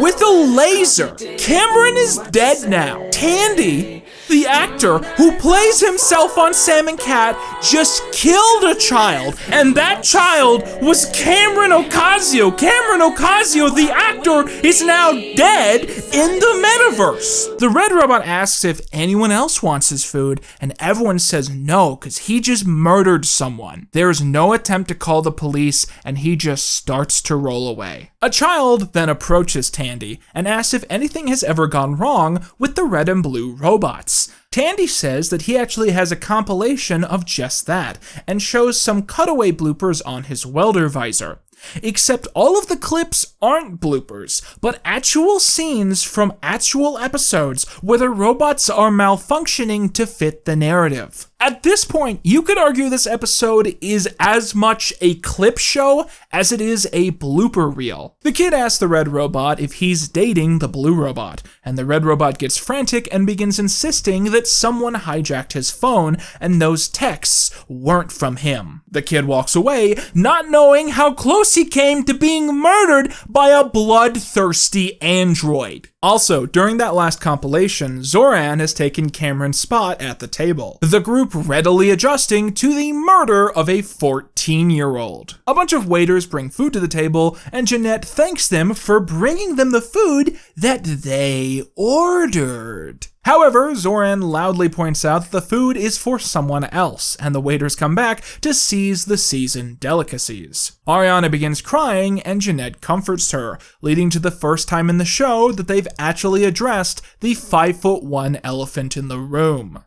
with a laser. Cameron is dead now. Tandy, the actor who plays himself on Sam and Cat, just killed a child, and that child was Cameron Ocasio. Cameron Ocasio, the actor, is now dead in the metaverse. The red robot asks if anyone else wants his food, and everyone says no, because he just murdered someone. There is no attempt to call the police, and he just starts to roll away. A child then approaches Tandy and asks if anything has ever gone wrong with the red and blue robots. Tandy says that he actually has a compilation of just that, and shows some cutaway bloopers on his welder visor. Except all of the clips aren't bloopers, but actual scenes from actual episodes where the robots are malfunctioning to fit the narrative. At this point, you could argue this episode is as much a clip show as it is a blooper reel. The kid asks the red robot if he's dating the blue robot, and the red robot gets frantic and begins insisting that someone hijacked his phone and those texts weren't from him. The kid walks away, not knowing how close he came to being murdered by a bloodthirsty android. Also, during that last compilation, Zoran has taken Cameron's spot at the table, the group readily adjusting to the murder of a 14-year-old. A bunch of waiters bring food to the table, and Jeanette thanks them for bringing them the food that they ordered. However, Zoran loudly points out that the food is for someone else, and the waiters come back to seize the seasoned delicacies. Ariana begins crying, and Jeanette comforts her, leading to the first time in the show that they've actually addressed the 5'1" elephant in the room.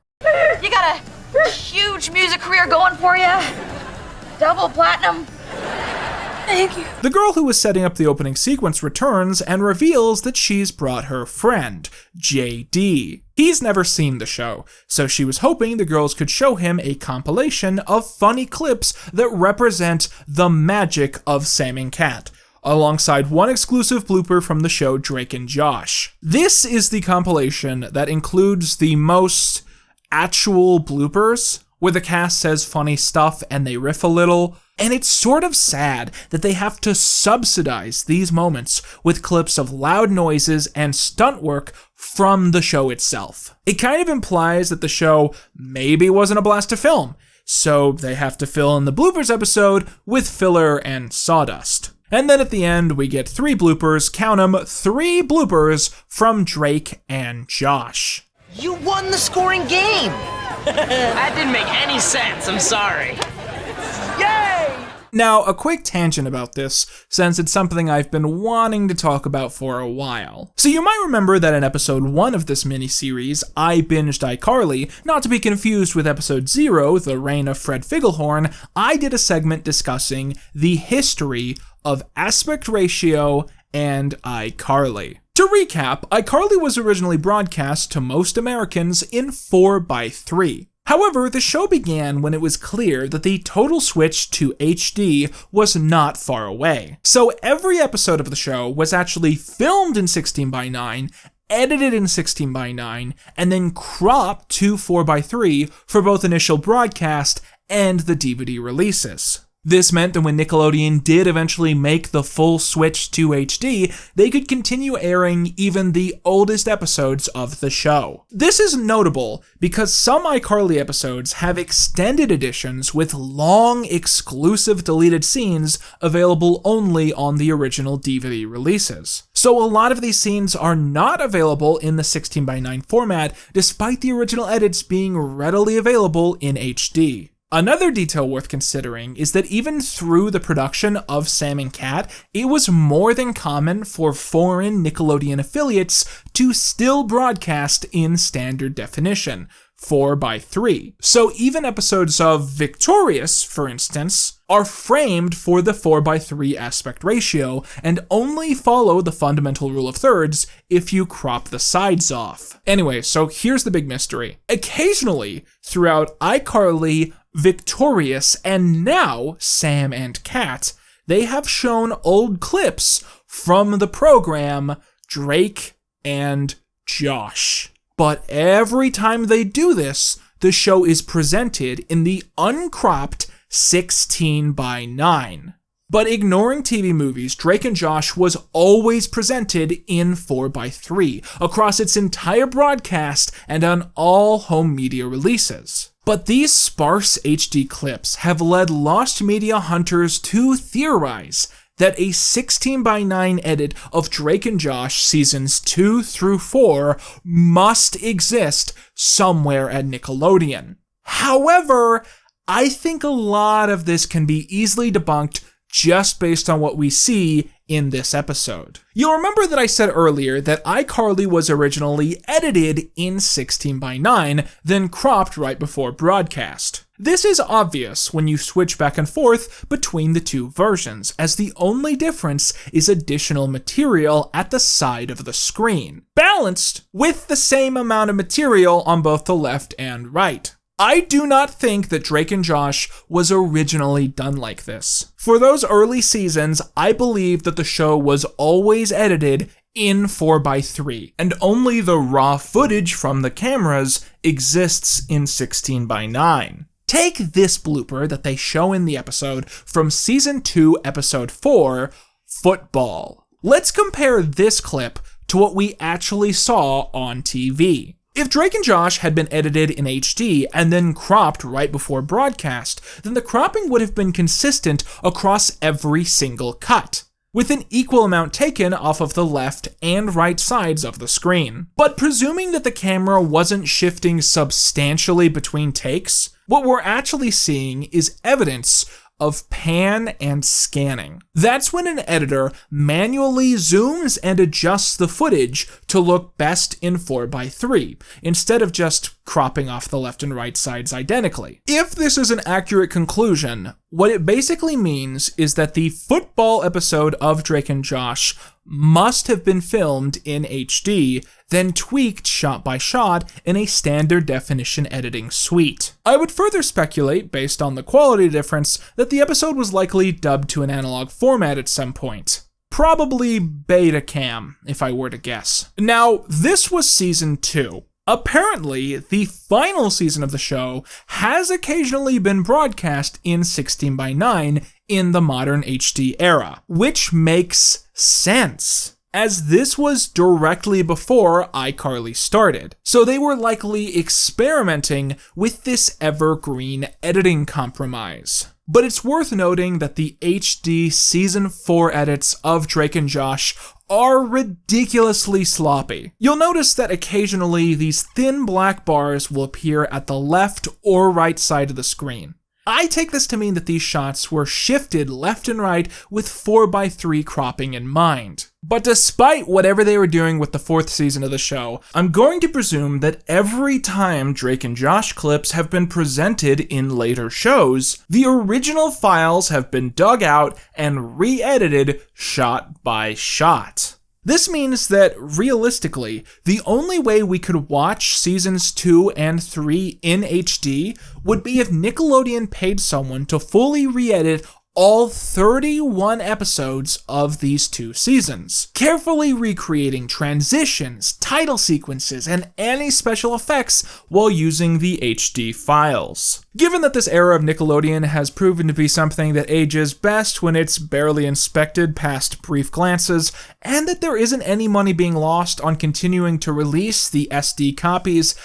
You got a huge music career going for you. double platinum. Thank you. The girl who was setting up the opening sequence returns and reveals that she's brought her friend, JD. He's never seen the show, so she was hoping the girls could show him a compilation of funny clips that represent the magic of Sam and Cat, alongside one exclusive blooper from the show Drake and Josh. This is the compilation that includes the most actual bloopers, where the cast says funny stuff and they riff a little, and it's sort of sad that they have to subsidize these moments with clips of loud noises and stunt work from the show itself. It kind of implies that the show maybe wasn't a blast to film, so they have to fill in the bloopers episode with filler and sawdust. And then at the end, we get 3 bloopers, count 'em, 3 bloopers from Drake and Josh. You won the scoring game! That didn't make any sense, I'm sorry. Yay! Now, a quick tangent about this, since it's something I've been wanting to talk about for a while. So you might remember that in episode 1 of this miniseries, I binged iCarly, not to be confused with episode 0, The Reign of Fred Figglehorn. I did a segment discussing the history of aspect ratio and iCarly. To recap, iCarly was originally broadcast to most Americans in 4:3. However, the show began when it was clear that the total switch to HD was not far away. So every episode of the show was actually filmed in 16:9, edited in 16:9, and then cropped to 4:3 for both initial broadcast and the DVD releases. This meant that when Nickelodeon did eventually make the full switch to HD, they could continue airing even the oldest episodes of the show. This is notable because some iCarly episodes have extended editions with long, exclusive deleted scenes available only on the original DVD releases. So a lot of these scenes are not available in the 16:9 format, despite the original edits being readily available in HD. Another detail worth considering is that even through the production of Sam and Cat, it was more than common for foreign Nickelodeon affiliates to still broadcast in standard definition, 4:3. So even episodes of Victorious, for instance, are framed for the 4:3 aspect ratio and only follow the fundamental rule of thirds if you crop the sides off. Anyway, so here's the big mystery. Occasionally, throughout iCarly, Victorious, and now Sam and Cat, they have shown old clips from the program Drake and Josh. But every time they do this, the show is presented in the uncropped 16:9. But ignoring TV movies, Drake and Josh was always presented in 4:3 across its entire broadcast and on all home media releases. But these sparse HD clips have led Lost Media hunters to theorize that a 16:9 edit of Drake and Josh seasons 2 through 4 must exist somewhere at Nickelodeon. However, I think a lot of this can be easily debunked just based on what we see in this episode. You'll remember that I said earlier that iCarly was originally edited in 16:9, then cropped right before broadcast. This is obvious when you switch back and forth between the two versions, as the only difference is additional material at the side of the screen, balanced with the same amount of material on both the left and right. I do not think that Drake and Josh was originally done like this. For those early seasons, I believe that the show was always edited in 4:3, and only the raw footage from the cameras exists in 16:9. Take this blooper that they show in the episode from Season 2, Episode 4, Football. Let's compare this clip to what we actually saw on TV. If Drake and Josh had been edited in HD and then cropped right before broadcast, then the cropping would have been consistent across every single cut, with an equal amount taken off of the left and right sides of the screen. But presuming that the camera wasn't shifting substantially between takes, what we're actually seeing is evidence of pan and scanning. That's when an editor manually zooms and adjusts the footage to look best in 4:3, instead of just cropping off the left and right sides identically. If this is an accurate conclusion, what it basically means is that the football episode of Drake and Josh must have been filmed in HD, then tweaked shot by shot in a standard definition editing suite. I would further speculate, based on the quality difference, that the episode was likely dubbed to an analog format at some point. Probably Betacam, if I were to guess. Now, this was season 2. Apparently, the final season of the show has occasionally been broadcast in 16:9 in the modern HD era, which makes sense, as this was directly before iCarly started. So they were likely experimenting with this evergreen editing compromise. But it's worth noting that the HD Season 4 edits of Drake and Josh are ridiculously sloppy. You'll notice that occasionally these thin black bars will appear at the left or right side of the screen. I take this to mean that these shots were shifted left and right with 4:3 cropping in mind. But despite whatever they were doing with the 4th season of the show, I'm going to presume that every time Drake and Josh clips have been presented in later shows, the original files have been dug out and re-edited shot by shot. This means that, realistically, the only way we could watch seasons 2 and 3 in HD would be if Nickelodeon paid someone to fully re-edit all 31 episodes of these 2 seasons, carefully recreating transitions, title sequences, and any special effects while using the HD files. Given that this era of Nickelodeon has proven to be something that ages best when it's barely inspected past brief glances, and that there isn't any money being lost on continuing to release the SD copies,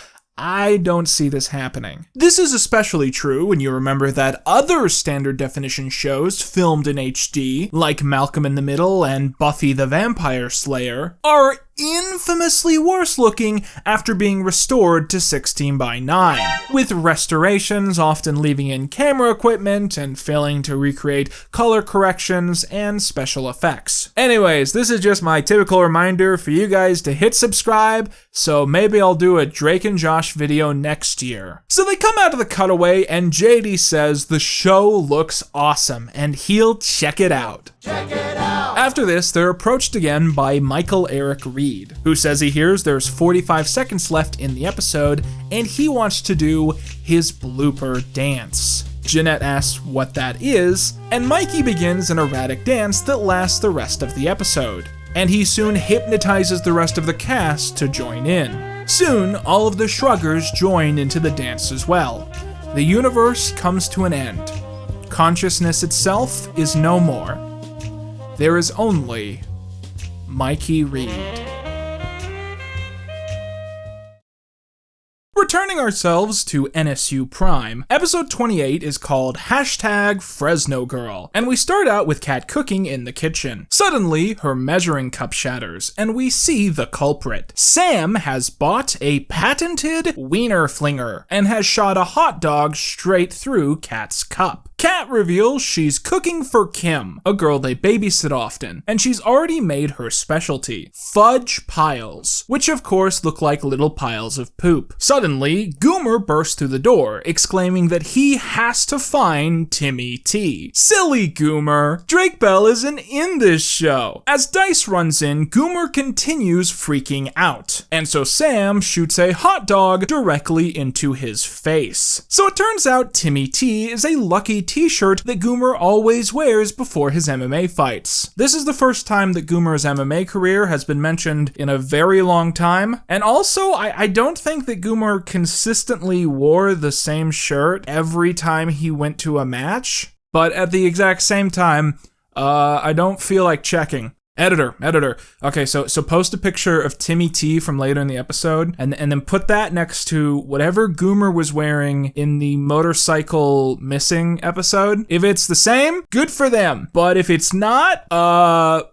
I don't see this happening. This is especially true when you remember that other standard definition shows filmed in HD, like Malcolm in the Middle and Buffy the Vampire Slayer, are infamously worse looking after being restored to 16:9, with restorations often leaving in camera equipment and failing to recreate color corrections and special effects. Anyways, this is just my typical reminder for you guys to hit subscribe, so maybe I'll do a Drake and Josh video next year. So they come out of the cutaway and JD says the show looks awesome and he'll check it out. After this, they're approached again by Michael Eric Reed, who says he hears there's 45 seconds left in the episode and he wants to do his blooper dance. Jeanette asks what that is, and Mikey begins an erratic dance that lasts the rest of the episode, and he soon hypnotizes the rest of the cast to join in. Soon, all of the Shruggers join into the dance as well. The universe comes to an end. Consciousness itself is no more. There is only Mikey Reed. Returning ourselves to NSU Prime, episode 28 is called #FresnoGirl, and we start out with Kat cooking in the kitchen. Suddenly, her measuring cup shatters, and we see the culprit. Sam has bought a patented wiener flinger, and has shot a hot dog straight through Kat's cup. Kat reveals she's cooking for Kim, a girl they babysit often, and she's already made her specialty, fudge piles, which of course look like little piles of poop. Suddenly, Goomer bursts through the door, exclaiming that he has to find Timmy T. Silly Goomer! Drake Bell isn't in this show! As Dice runs in, Goomer continues freaking out, and so Sam shoots a hot dog directly into his face. So it turns out Timmy T is a lucky t-shirt that Goomer always wears before his MMA fights. This is the first time that Goomer's MMA career has been mentioned in a very long time, and also I don't think that Goomer consistently wore the same shirt every time he went to a match, but at the exact same time, I don't feel like checking. Editor. Okay, so post a picture of Timmy T from later in the episode, and then put that next to whatever Goomer was wearing in the motorcycle missing episode. If it's the same, good for them. But if it's not,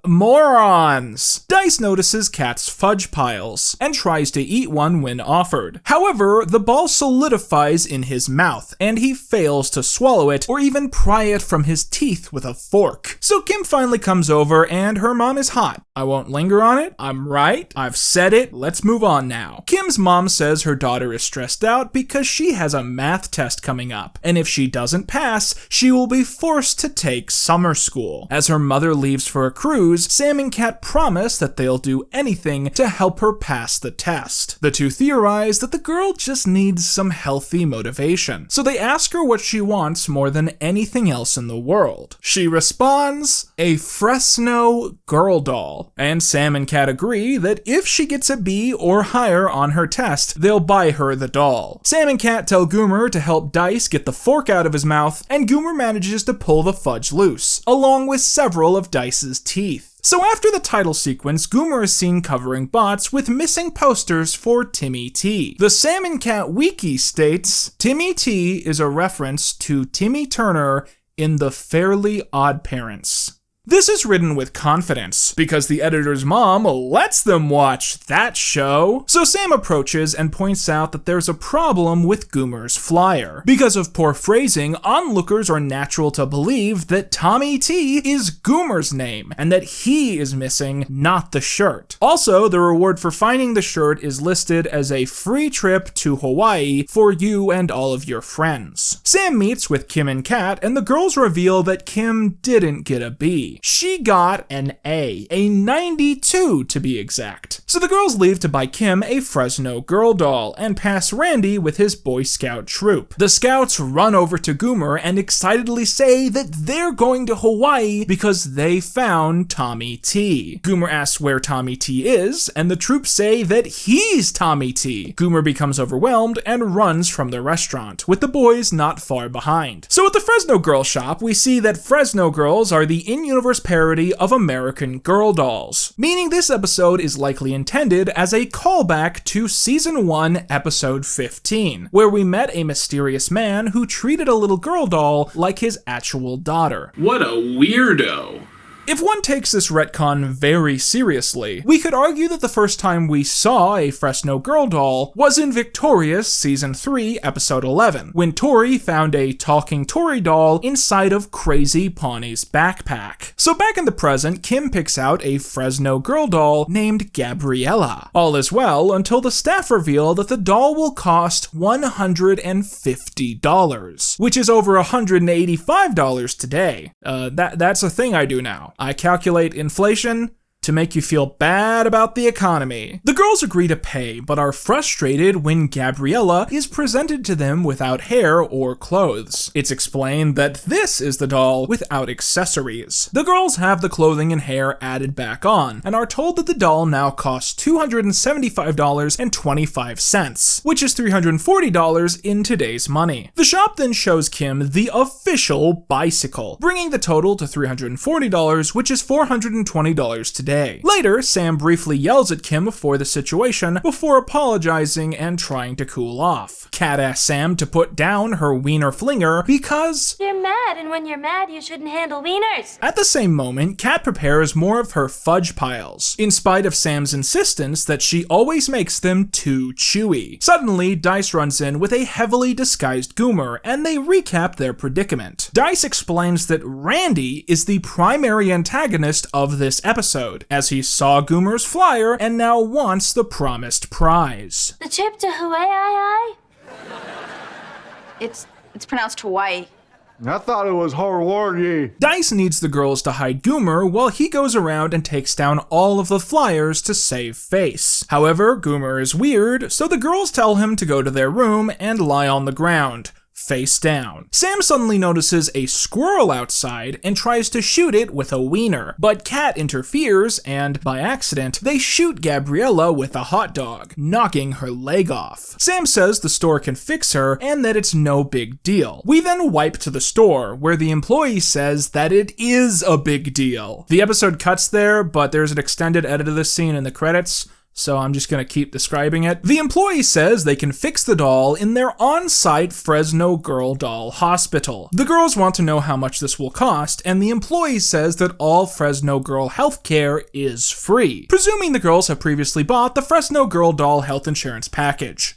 morons. Dice notices Kat's fudge piles and tries to eat one when offered. However, the ball solidifies in his mouth, and he fails to swallow it or even pry it from his teeth with a fork. So Kim finally comes over, and her mom is hot. I won't linger on it. I'm right. I've said it. Let's move on now. Kim's mom says her daughter is stressed out because she has a math test coming up, and if she doesn't pass, she will be forced to take summer school. As her mother leaves for a cruise, Sam and Kat promise that they'll do anything to help her pass the test. The two theorize that the girl just needs some healthy motivation, so they ask her what she wants more than anything else in the world. She responds, a Fresno girl doll, and Sam and Kat agree that if she gets a B or higher on her test, they'll buy her the doll. Sam and Kat tell Goomer to help Dice get the fork out of his mouth, and Goomer manages to pull the fudge loose, along with several of Dice's teeth. So after the title sequence, Goomer is seen covering bots with missing posters for Timmy T. The Sam and Kat wiki states, Timmy T is a reference to Timmy Turner in The Fairly Odd Parents. This is written with confidence, because the editor's mom lets them watch that show. So Sam approaches and points out that there's a problem with Goomer's flyer. Because of poor phrasing, onlookers are natural to believe that Tommy T is Goomer's name, and that he is missing, not the shirt. Also, the reward for finding the shirt is listed as a free trip to Hawaii for you and all of your friends. Sam meets with Kim and Kat, and the girls reveal that Kim didn't get a B. She got an A 92 to be exact. So the girls leave to buy Kim a Fresno girl doll and pass Randy with his Boy Scout troop. The scouts run over to Goomer and excitedly say that they're going to Hawaii because they found Tommy T. Goomer asks where Tommy T is, and the troop say that he's Tommy T. Goomer becomes overwhelmed and runs from the restaurant, with the boys not far behind. So at the Fresno Girl shop, we see that Fresno Girls are the in-universe parody of American Girl dolls, meaning this episode is likely intended as a callback to Season 1, Episode 15, where we met a mysterious man who treated a little girl doll like his actual daughter. What a weirdo. If one takes this retcon very seriously, we could argue that the first time we saw a Fresno girl doll was in Victorious Season 3, Episode 11, when Tori found a talking Tori doll inside of Crazy Pawnee's backpack. So back in the present, Kim picks out a Fresno girl doll named Gabriella. All is well until the staff reveal that the doll will cost $150, which is over $185 today. That's a thing I do now. I calculate inflation to make you feel bad about the economy. The girls agree to pay, but are frustrated when Gabriella is presented to them without hair or clothes. It's explained that this is the doll without accessories. The girls have the clothing and hair added back on, and are told that the doll now costs $275.25, which is $340 in today's money. The shop then shows Kim the official bicycle, bringing the total to $340, which is $420 today. Later, Sam briefly yells at Kim for the situation before apologizing and trying to cool off. Kat asks Sam to put down her wiener flinger because you're mad, and when you're mad, you shouldn't handle wieners. At the same moment, Kat prepares more of her fudge piles, in spite of Sam's insistence that she always makes them too chewy. Suddenly, Dice runs in with a heavily disguised Goomer, and they recap their predicament. Dice explains that Randy is the primary antagonist of this episode, as he saw Goomer's flyer and now wants the promised prize. The trip to Hawaii? It's pronounced Hawaii. I thought it was Hawaii. Dice needs the girls to hide Goomer while he goes around and takes down all of the flyers to save face. However, Goomer is weird, so the girls tell him to go to their room and lie on the ground, face down. Sam suddenly notices a squirrel outside and tries to shoot it with a wiener, but Kat interferes and, by accident, they shoot Gabriella with a hot dog, knocking her leg off. Sam says the store can fix her and that it's no big deal. We then wipe to the store, where the employee says that it is a big deal. The episode cuts there, but there's an extended edit of this scene in the credits, so I'm just gonna keep describing it. The employee says they can fix the doll in their on-site Fresno Girl Doll Hospital. The girls want to know how much this will cost, and the employee says that all Fresno Girl healthcare is free, presuming the girls have previously bought the Fresno Girl Doll health insurance package.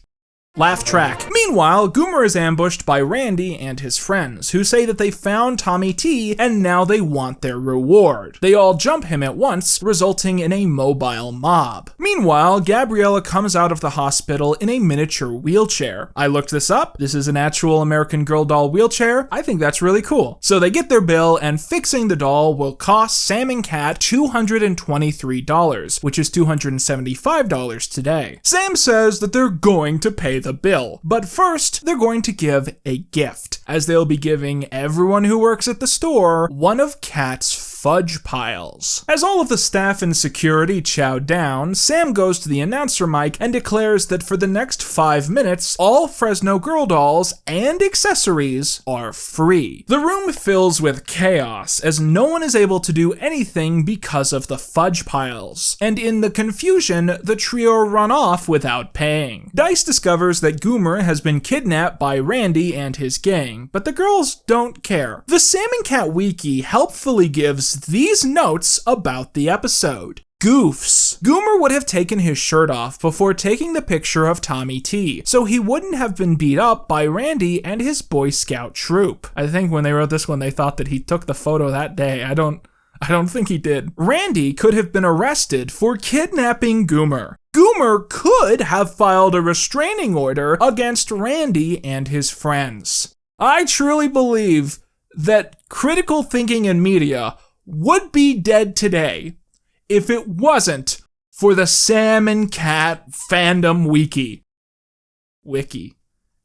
Laugh track. Meanwhile, Goomer is ambushed by Randy and his friends, who say that they found Tommy T and now they want their reward. They all jump him at once, resulting in a mobile mob. Meanwhile, Gabriella comes out of the hospital in a miniature wheelchair. I looked this up. This is an actual American Girl doll wheelchair. I think that's really cool. So they get their bill, and fixing the doll will cost Sam and Kat $223, which is $275 today. Sam says that they're going to pay the bill, but first they're going to give a gift, as they'll be giving everyone who works at the store one of Kat's fudge piles. As all of the staff and security chow down, Sam goes to the announcer mic and declares that for the next 5 minutes, all Fresno Girl dolls and accessories are free. The room fills with chaos, as no one is able to do anything because of the fudge piles, and in the confusion, the trio run off without paying. Dice discovers that Goomer has been kidnapped by Randy and his gang, but the girls don't care. The Sam and Kat Wiki helpfully gives these notes about the episode. Goofs. Goomer would have taken his shirt off before taking the picture of Tommy T, so he wouldn't have been beat up by Randy and his Boy Scout troop. I think when they wrote this one, they thought that he took the photo that day. I don't think he did. Randy could have been arrested for kidnapping Goomer. Goomer could have filed a restraining order against Randy and his friends. I truly believe that critical thinking in media would be dead today if it wasn't for the Sam and Kat fandom wiki.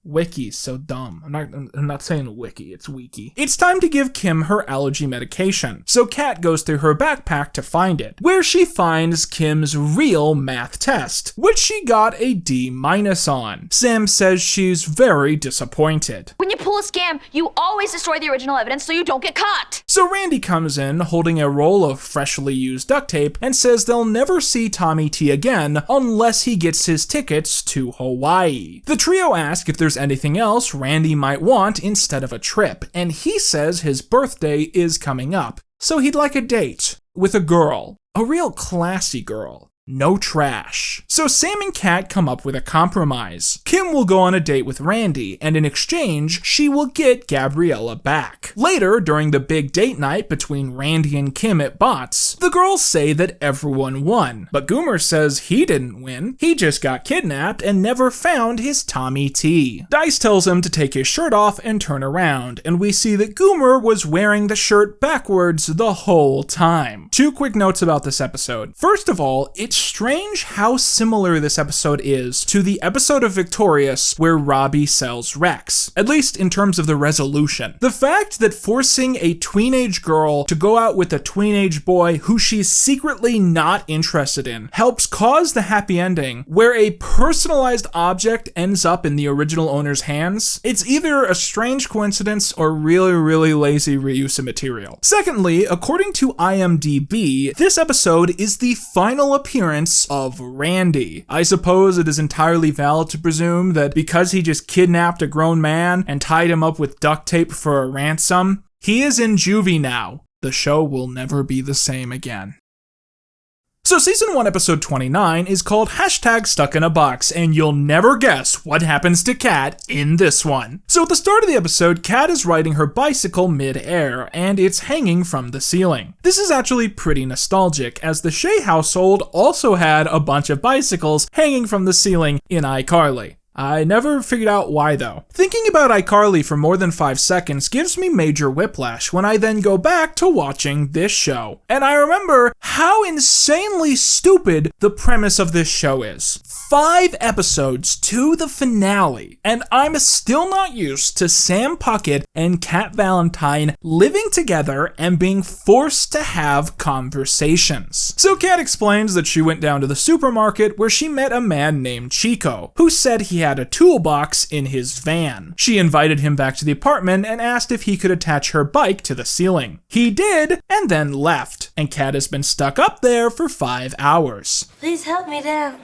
Wiki's so dumb. I'm not saying wiki, it's wiki. It's time to give Kim her allergy medication, so Kat goes through her backpack to find it, where she finds Kim's real math test, which she got a D- on. Sam says she's very disappointed. When you pull a scam, you always destroy the original evidence so you don't get caught. So Randy comes in holding a roll of freshly used duct tape and says they'll never see Tommy T again unless he gets his tickets to Hawaii. The trio ask if there's anything else Randy might want instead of a trip, and he says his birthday is coming up, so he'd like a date with a girl, a real classy girl. No trash. So Sam and Kat come up with a compromise. Kim will go on a date with Randy, and in exchange, she will get Gabriella back. Later, during the big date night between Randy and Kim at Bots, the girls say that everyone won, but Goomer says he didn't win. He just got kidnapped and never found his Tommy T. Dice tells him to take his shirt off and turn around, and we see that Goomer was wearing the shirt backwards the whole time. 2 quick notes about this episode. First of all, it's strange how similar this episode is to the episode of Victorious where Robbie sells Rex, at least in terms of the resolution. The fact that forcing a tweenage girl to go out with a tweenage boy who she's secretly not interested in helps cause the happy ending where a personalized object ends up in the original owner's hands. It's either a strange coincidence or really lazy reuse of material. Secondly, according to IMDb, this episode is the final appearance of Randy. I suppose it is entirely valid to presume that because he just kidnapped a grown man and tied him up with duct tape for a ransom, he is in juvie now. The show will never be the same again. So season 1 episode 29 is called #StuckInABox, and you'll never guess what happens to Kat in this one. So at the start of the episode, Kat is riding her bicycle mid-air, and it's hanging from the ceiling. This is actually pretty nostalgic, as the Shea household also had a bunch of bicycles hanging from the ceiling in iCarly. I never figured out why though. Thinking about iCarly for more than 5 seconds gives me major whiplash when I then go back to watching this show. And I remember how insanely stupid the premise of this show is. 5 episodes to the finale, and I'm still not used to Sam Puckett and Kat Valentine living together and being forced to have conversations. So Kat explains that she went down to the supermarket where she met a man named Chico, who said he had a toolbox in his van. She invited him back to the apartment and asked if he could attach her bike to the ceiling. He did, and then left, and Kat has been stuck up there for 5 hours. Please help me down.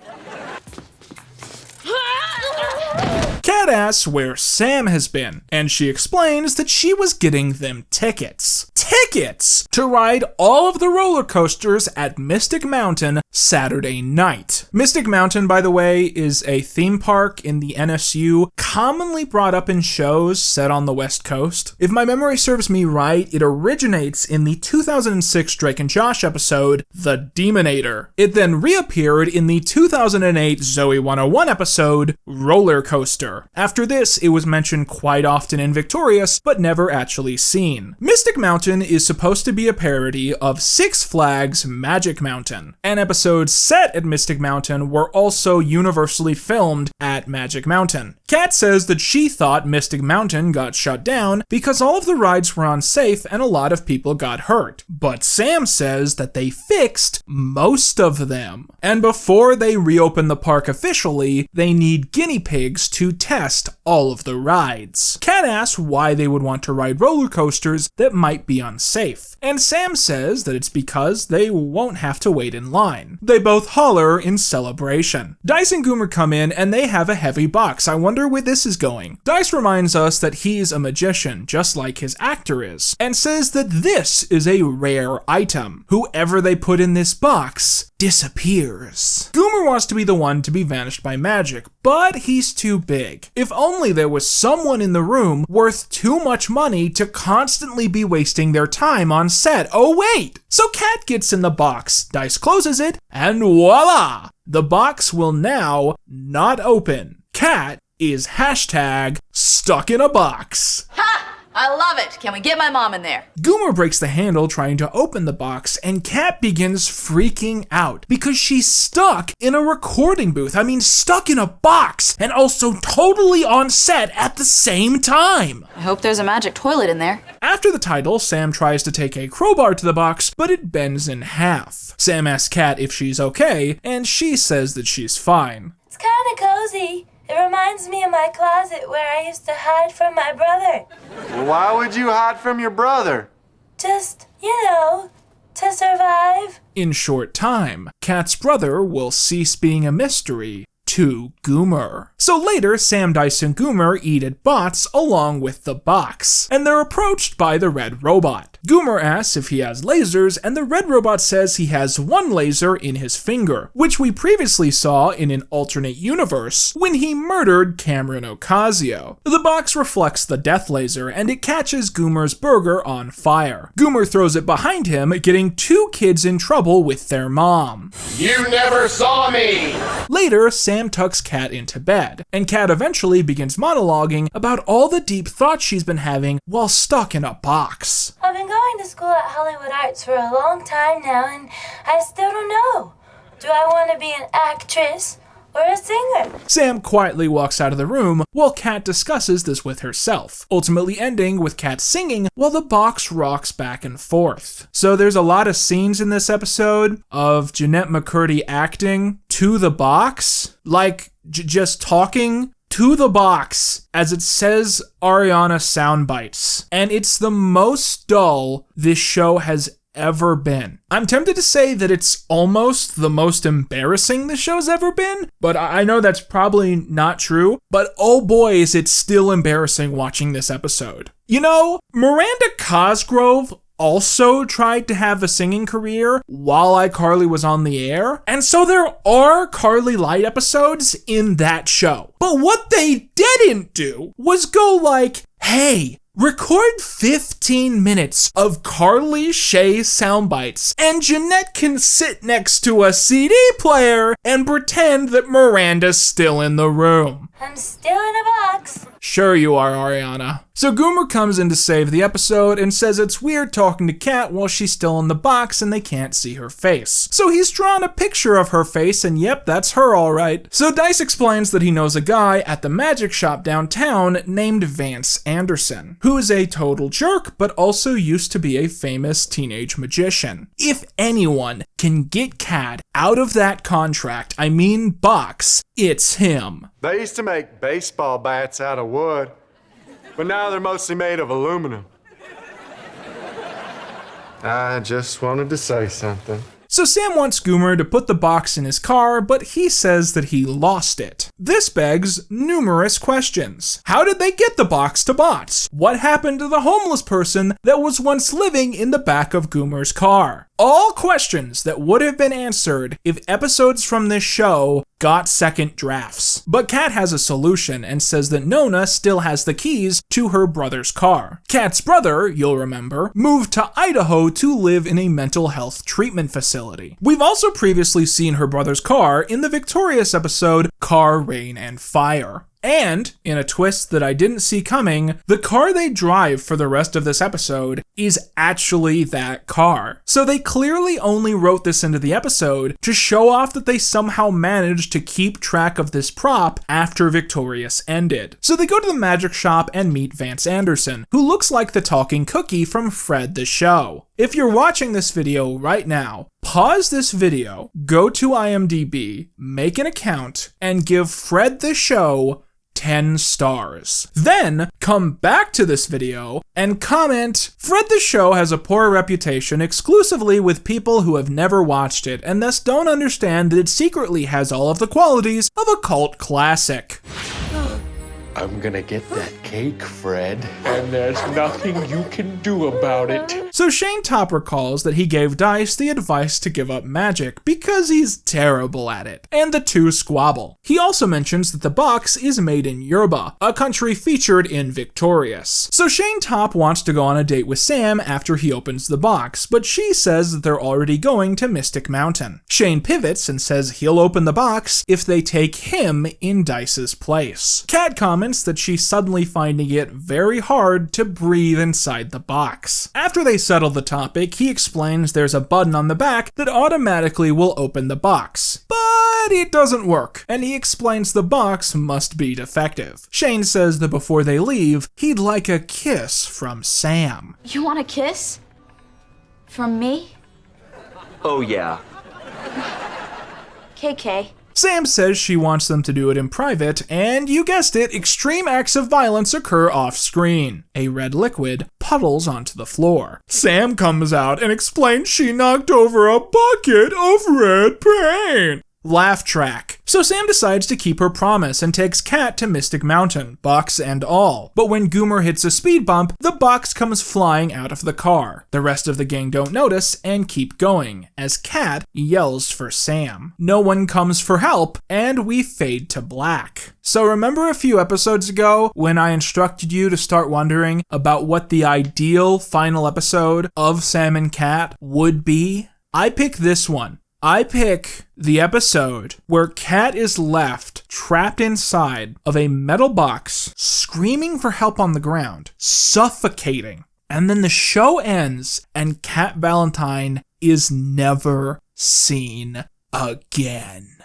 Kat asks where Sam has been, and she explains that she was getting them tickets. Tickets to ride all of the roller coasters at Mystic Mountain Saturday night. Mystic Mountain, by the way, is a theme park in the NSU commonly brought up in shows set on the West Coast. If my memory serves me right, it originates in the 2006 Drake and Josh episode, The Demonator. It then reappeared in the 2008 Zoe 101 episode, Roller Coaster. After this, it was mentioned quite often in Victorious, but never actually seen. Mystic Mountain is supposed to be a parody of Six Flags Magic Mountain, and episodes set at Mystic Mountain were also universally filmed at Magic Mountain. Kat says that she thought Mystic Mountain got shut down because all of the rides were unsafe and a lot of people got hurt. But Sam says that they fixed most of them. And before they reopen the park officially, they need guinea pigs to test all of the rides. Kat asks why they would want to ride roller coasters that might be unsafe. And Sam says that it's because they won't have to wait in line. They both holler in celebration. Dice and Goomer come in and they have a heavy box. I wonder where this is going. Dice reminds us that he's a magician, just like his actor is, and says that this is a rare item. Whoever they put in this box disappears. Goomer wants to be the one to be vanished by magic, but he's too big. If only there was someone in the room worth too much money to constantly be wasting their time on set. Oh wait! So Kat gets in the box, Dice closes it, and voila! The box will now not open. Kat is hashtag stuck in a box. Ha! I love it. Can we get my mom in there? Goomer breaks the handle trying to open the box, and Kat begins freaking out because she's stuck in a recording booth. I mean, stuck in a box, and also totally on set at the same time. I hope there's a magic toilet in there. After the title, Sam tries to take a crowbar to the box, but it bends in half. Sam asks Kat if she's okay, and she says that she's fine. It's kinda cozy. It reminds me of my closet where I used to hide from my brother. Why would you hide from your brother? Just, to survive. In short time, Kat's brother will cease being a mystery to Goomer. So later, Sam, Dice, and Goomer eat at Bots along with the box, and they're approached by the Red Robot. Goomer asks if he has lasers, and the Red Robot says he has one laser in his finger, which we previously saw in an alternate universe when he murdered Cameron Ocasio. The box reflects the death laser, and it catches Goomer's burger on fire. Goomer throws it behind him, getting 2 kids in trouble with their mom. You never saw me! Later, Sam tucks Kat into bed, and Kat eventually begins monologuing about all the deep thoughts she's been having while stuck in a box. I've been going to school at Hollywood Arts for a long time now, and I still don't know. Do I want to be an actress or a singer? Sam quietly walks out of the room while Kat discusses this with herself, ultimately ending with Kat singing while the box rocks back and forth. So there's a lot of scenes in this episode of Jeanette McCurdy acting to the box, like just talking to the box as it says Ariana sound bites. And it's the most dull this show has ever been. I'm tempted to say that it's almost the most embarrassing the show's ever been, but I know that's probably not true. But oh boy, is it still embarrassing watching this episode. Miranda Cosgrove also tried to have a singing career while iCarly was on the air, and so there are Carly Light episodes in that show. But what they didn't do was go like, hey, Record 15 minutes of Carly Shay soundbites, and Jeanette can sit next to a CD player and pretend that Miranda's still in the room. I'm still in a box. Sure you are, Ariana. So Goomer comes in to save the episode and says it's weird talking to Kat while she's still in the box and they can't see her face. So he's drawn a picture of her face and yep, that's her alright. So Dice explains that he knows a guy at the magic shop downtown named Vance Anderson, who is a total jerk but also used to be a famous teenage magician. If anyone can get Kat out of that contract, I mean box, it's him. They used to make baseball bats out of wood, but now they're mostly made of aluminum. I just wanted to say something. So Sam wants Goomer to put the box in his car, but he says that he lost it. This begs numerous questions. How did they get the box to Bots? What happened to the homeless person that was once living in the back of Goomer's car? All questions that would have been answered if episodes from this show got second drafts. But Kat has a solution and says that Nona still has the keys to her brother's car. Kat's brother, you'll remember, moved to Idaho to live in a mental health treatment facility. We've also previously seen her brother's car in the Victorious episode Car, Rain, and Fire. And, in a twist that I didn't see coming, the car they drive for the rest of this episode is actually that car. So they clearly only wrote this into the episode to show off that they somehow managed to keep track of this prop after Victorious ended. So they go to the magic shop and meet Vance Anderson, who looks like the talking cookie from Fred the Show. If you're watching this video right now, pause this video, go to IMDb, make an account, and give Fred the Show 10 stars. Then come back to this video and comment, Fred the Show has a poor reputation exclusively with people who have never watched it and thus don't understand that it secretly has all of the qualities of a cult classic. I'm gonna get that cake, Fred, and there's nothing you can do about it. So Shane Top recalls that he gave Dice the advice to give up magic because he's terrible at it, and the two squabble. He also mentions that the box is made in Yerba, a country featured in Victorious. So Shane Top wants to go on a date with Sam after he opens the box, but she says that they're already going to Mystic Mountain. Shane pivots and says he'll open the box if they take him in Dice's place. Kat comments that she's suddenly finding it very hard to breathe inside the box. After they settle the topic, he explains there's a button on the back that automatically will open the box. But it doesn't work, and he explains the box must be defective. Shane says that before they leave, he'd like a kiss from Sam. You want a kiss? From me? Oh yeah. KK. Sam says she wants them to do it in private, and you guessed it, extreme acts of violence occur off-screen. A red liquid puddles onto the floor. Sam comes out and explains she knocked over a bucket of red paint. Laugh track. So Sam decides to keep her promise and takes Kat to Mystic Mountain, box and all. But when Goomer hits a speed bump, the box comes flying out of the car. The rest of the gang don't notice and keep going, as Kat yells for Sam. No one comes for help, and we fade to black. So remember a few episodes ago when I instructed you to start wondering about what the ideal final episode of Sam and Kat would be? I pick this one. I pick the episode where Kat is left trapped inside of a metal box, screaming for help on the ground, suffocating. And then the show ends and Kat Valentine is never seen again.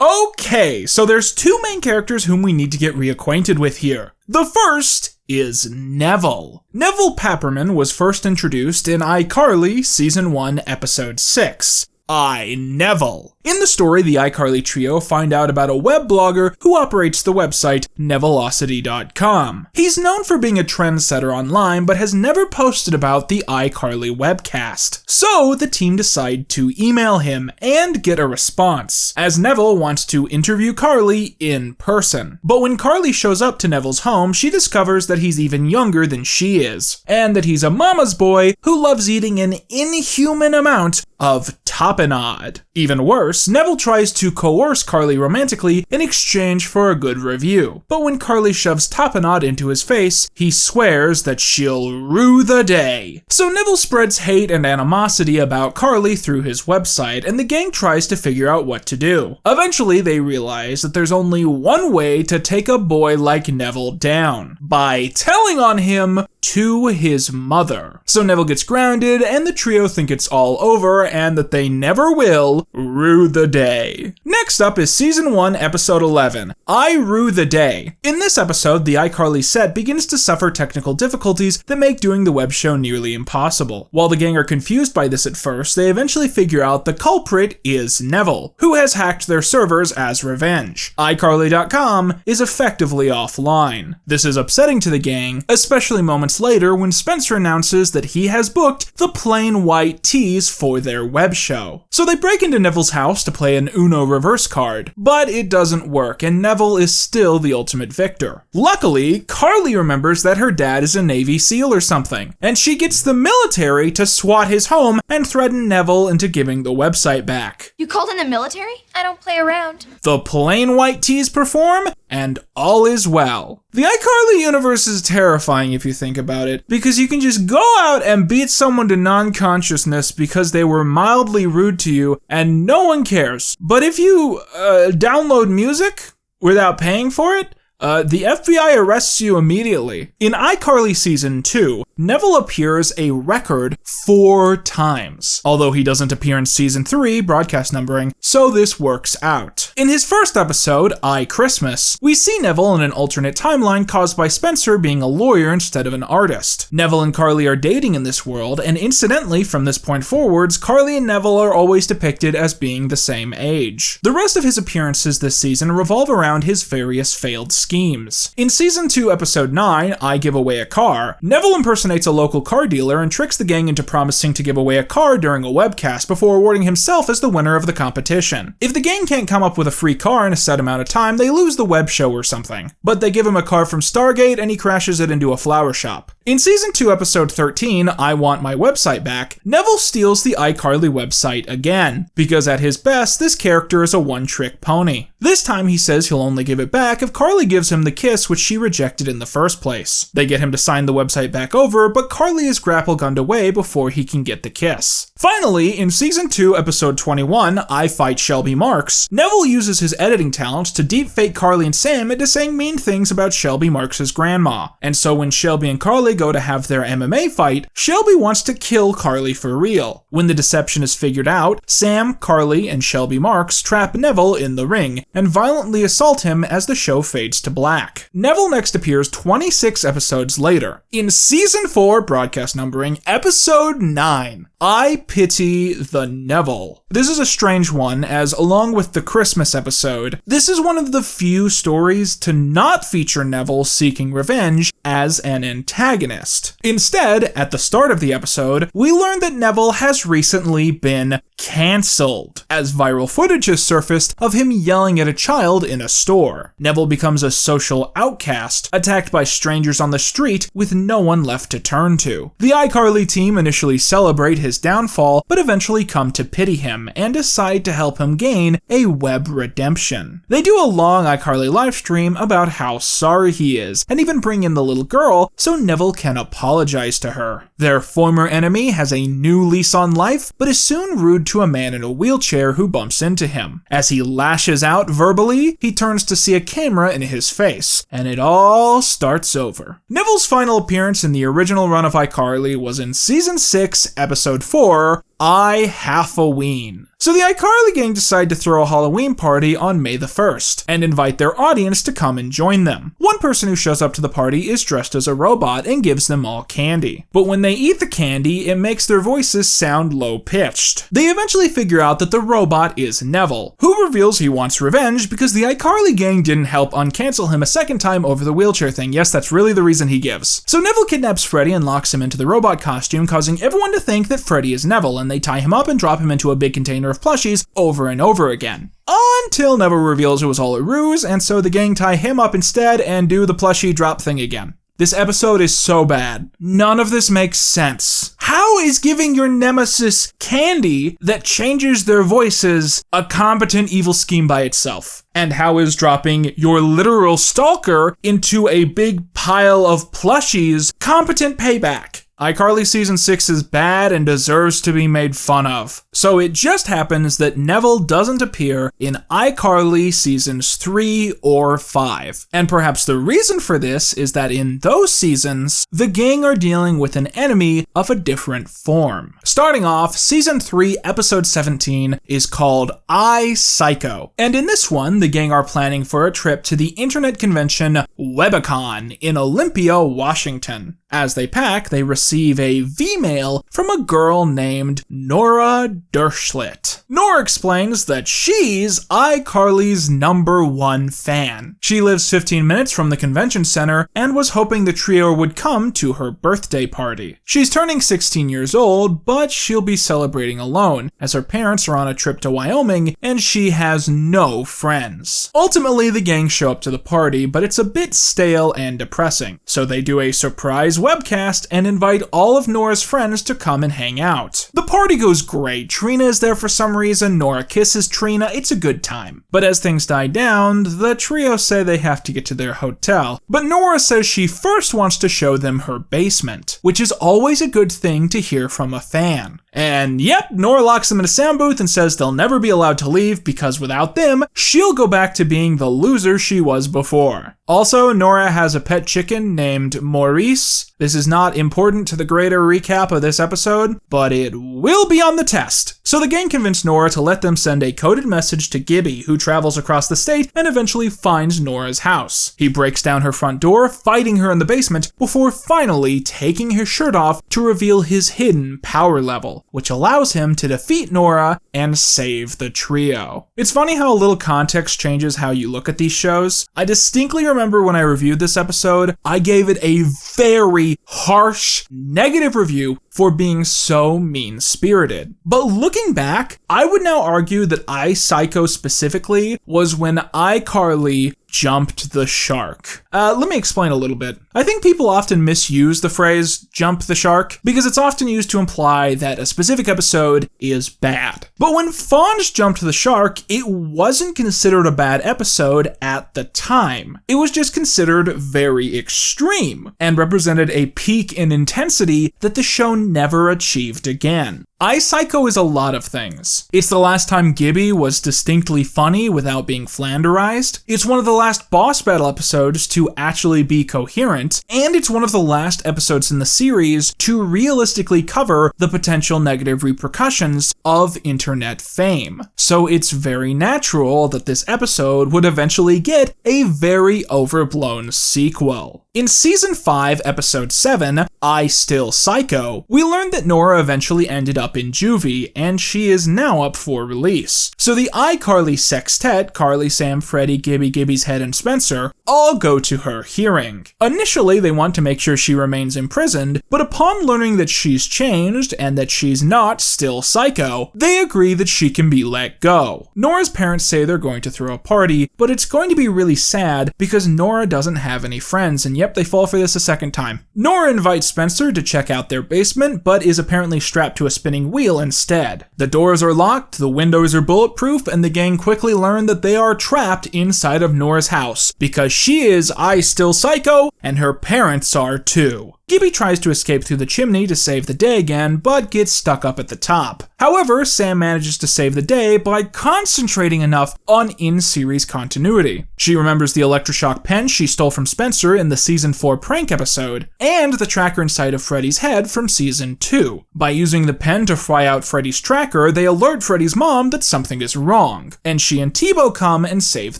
Okay, so there's two main characters whom we need to get reacquainted with here. The first is Neville. Neville Papperman was first introduced in iCarly Season 1, Episode 6. Neville. In the story, the iCarly trio find out about a web blogger who operates the website Nevillosity.com. He's known for being a trendsetter online, but has never posted about the iCarly webcast. So the team decide to email him and get a response, as Neville wants to interview Carly in person. But when Carly shows up to Neville's home, she discovers that he's even younger than she is, and that he's a mama's boy who loves eating an inhuman amount of Tapenade. Even worse, Neville tries to coerce Carly romantically in exchange for a good review. But when Carly shoves Tapenade into his face, he swears that she'll rue the day. So Neville spreads hate and animosity about Carly through his website, and the gang tries to figure out what to do. Eventually, they realize that there's only one way to take a boy like Neville down: by telling on him to his mother. So Neville gets grounded, and the trio think it's all over and that they never will rue the day. Next up is Season 1, Episode 11, I Rue the Day. In this episode, the iCarly set begins to suffer technical difficulties that make doing the web show nearly impossible. While the gang are confused by this at first, they eventually figure out the culprit is Neville, who has hacked their servers as revenge. iCarly.com is effectively offline. This is upsetting to the gang, especially moments later when Spencer announces that he has booked the Plain White T's for their web show. So they break into Neville's house to play an Uno reverse card, but it doesn't work and Neville is still the ultimate victor. Luckily, Carly remembers that her dad is a Navy SEAL or something, and she gets the military to SWAT his home and threaten Neville into giving the website back. You called in the military? I don't play around. The Plain White T's perform, and all is well. The iCarly universe is terrifying if you think about it, because you can just go out and beat someone to non-consciousness because they were mildly rude to you and no one cares. But if you download music without paying for it, the FBI arrests you immediately. In iCarly Season 2, Neville appears a record 4 times, although he doesn't appear in Season 3, broadcast numbering, so this works out. In his first episode, iChristmas, we see Neville in an alternate timeline caused by Spencer being a lawyer instead of an artist. Neville and Carly are dating in this world, and incidentally, from this point forwards, Carly and Neville are always depicted as being the same age. The rest of his appearances this season revolve around his various failed schemes. In Season 2, Episode 9, I Give Away a Car, Neville impersonates a local car dealer and tricks the gang into promising to give away a car during a webcast before awarding himself as the winner of the competition. If the gang can't come up with a free car in a set amount of time, they lose the web show or something. But they give him a car from Stargate and he crashes it into a flower shop. In Season 2, Episode 13, I Want My Website Back, Neville steals the iCarly website again, because at his best, this character is a one-trick pony. This time he says he'll only give it back if Carly gives him the kiss which she rejected in the first place. They get him to sign the website back over, but Carly is grapple-gunned away before he can get the kiss. Finally, in Season 2, Episode 21, I Fight Shelby Marks, Neville uses his editing talents to deepfake Carly and Sam into saying mean things about Shelby Marks' grandma. And so when Shelby and Carly go to have their MMA fight, Shelby wants to kill Carly for real. When the deception is figured out, Sam, Carly, and Shelby Marks trap Neville in the ring and violently assault him as the show fades to black. Neville next appears 26 episodes later. In Season 4, broadcast numbering, Episode 9, I Pity the Neville. This is a strange one, as along with the Christmas episode, this is one of the few stories to not feature Neville seeking revenge as an antagonist. Instead, at the start of the episode, we learn that Neville has recently been cancelled, as viral footage has surfaced of him yelling at a child in a store. Neville becomes a social outcast, attacked by strangers on the street with no one left to turn to. The iCarly team initially celebrate his downfall, but eventually come to pity him and decide to help him gain a web redemption. They do a long iCarly livestream about how sorry he is, and even bring in the little girl so Neville can apologize to her. Their former enemy has a new lease on life, but is soon rude to a man in a wheelchair who bumps into him. As he lashes out verbally, he turns to see a camera in his face, and it all starts over. Neville's final appearance in the original run of iCarly was in Season 6, Episode 4, I Half-a-Ween. So the iCarly gang decide to throw a Halloween party on May the 1st, and invite their audience to come and join them. One person who shows up to the party is dressed as a robot and gives them all candy. But when they eat the candy, it makes their voices sound low-pitched. They eventually figure out that the robot is Neville, who reveals he wants revenge because the iCarly gang didn't help uncancel him a second time over the wheelchair thing. Yes, that's really the reason he gives. So Neville kidnaps Freddy and locks him into the robot costume, causing everyone to think that Freddy is Neville, and they tie him up and drop him into a big container of plushies over and over again. Until Neville reveals it was all a ruse, and so the gang tie him up instead and do the plushie drop thing again. This episode is so bad. None of this makes sense. How is giving your nemesis candy that changes their voices a competent evil scheme by itself? And how is dropping your literal stalker into a big pile of plushies competent payback? iCarly Season 6 is bad and deserves to be made fun of. So it just happens that Neville doesn't appear in iCarly Seasons 3 or 5. And perhaps the reason for this is that in those seasons, the gang are dealing with an enemy of a different form. Starting off, Season 3, Episode 17 is called iPsycho. And in this one, the gang are planning for a trip to the internet convention Webicon in Olympia, Washington. As they pack, they receive a V-mail from a girl named Nora Derschlit. Nora explains that she's iCarly's #1 fan. She lives 15 minutes from the convention center and was hoping the trio would come to her birthday party. She's turning 16 years old, but she'll be celebrating alone, as her parents are on a trip to Wyoming and she has no friends. Ultimately, the gang show up to the party, but it's a bit stale and depressing, so they do a surprise webcast and invite all of Nora's friends to come and hang out. The party goes great. Trina is there for some reason, Nora kisses Trina, it's a good time. But as things die down, the trio say they have to get to their hotel, but Nora says she first wants to show them her basement, which is always a good thing to hear from a fan. And yep, Nora locks them in a sound booth and says they'll never be allowed to leave because without them, she'll go back to being the loser she was before. Also, Nora has a pet chicken named Maurice. This is not important to the greater recap of this episode, but it will be on the test. So the gang convince Nora to let them send a coded message to Gibby, who travels across the state and eventually finds Nora's house. He breaks down her front door, fighting her in the basement, before finally taking his shirt off to reveal his hidden power level, which allows him to defeat Nora and save the trio. It's funny how a little context changes how you look at these shows. I distinctly remember when I reviewed this episode, I gave it a very harsh, negative review for being so mean-spirited. But looking back, I would now argue that iPsycho specifically was when iCarly jumped the shark. Let me explain a little bit. I think people often misuse the phrase jump the shark because it's often used to imply that a specific episode is bad. But when Fonz jumped the shark, it wasn't considered a bad episode at the time. It was just considered very extreme and represented a peak in intensity that the show never achieved again. iPsycho is a lot of things. It's the last time Gibby was distinctly funny without being flanderized. It's one of the last boss battle episodes to actually be coherent, and it's one of the last episodes in the series to realistically cover the potential negative repercussions of internet fame. So it's very natural that this episode would eventually get a very overblown sequel. In Season 5, Episode 7, I Still Psycho, we learned that Nora eventually ended up in juvie, and she is now up for release. So the iCarly sextet, Carly, Sam, Freddie, Gibby, Gibby's Head, and Spencer, all go to her hearing. Initially, they want to make sure she remains imprisoned, but upon learning that she's changed and that she's not still psycho, they agree that she can be let go. Nora's parents say they're going to throw a party, but it's going to be really sad because Nora doesn't have any friends, and yep, they fall for this a second time. Nora invites Spencer to check out their basement, but is apparently strapped to a spinning wheel instead. The doors are locked, the windows are bulletproof, and the gang quickly learn that they are trapped inside of Nora's house, because she is I Still Psycho, and her parents are too. Gibby tries to escape through the chimney to save the day again, but gets stuck up at the top. However, Sam manages to save the day by concentrating enough on in-series continuity. She remembers the electroshock pen she stole from Spencer in the Season 4 prank episode, and the tracker inside of Freddy's head from Season 2. By using the pen to fry out Freddy's tracker, they alert Freddy's mom that something is wrong, and she and T-Bo come and save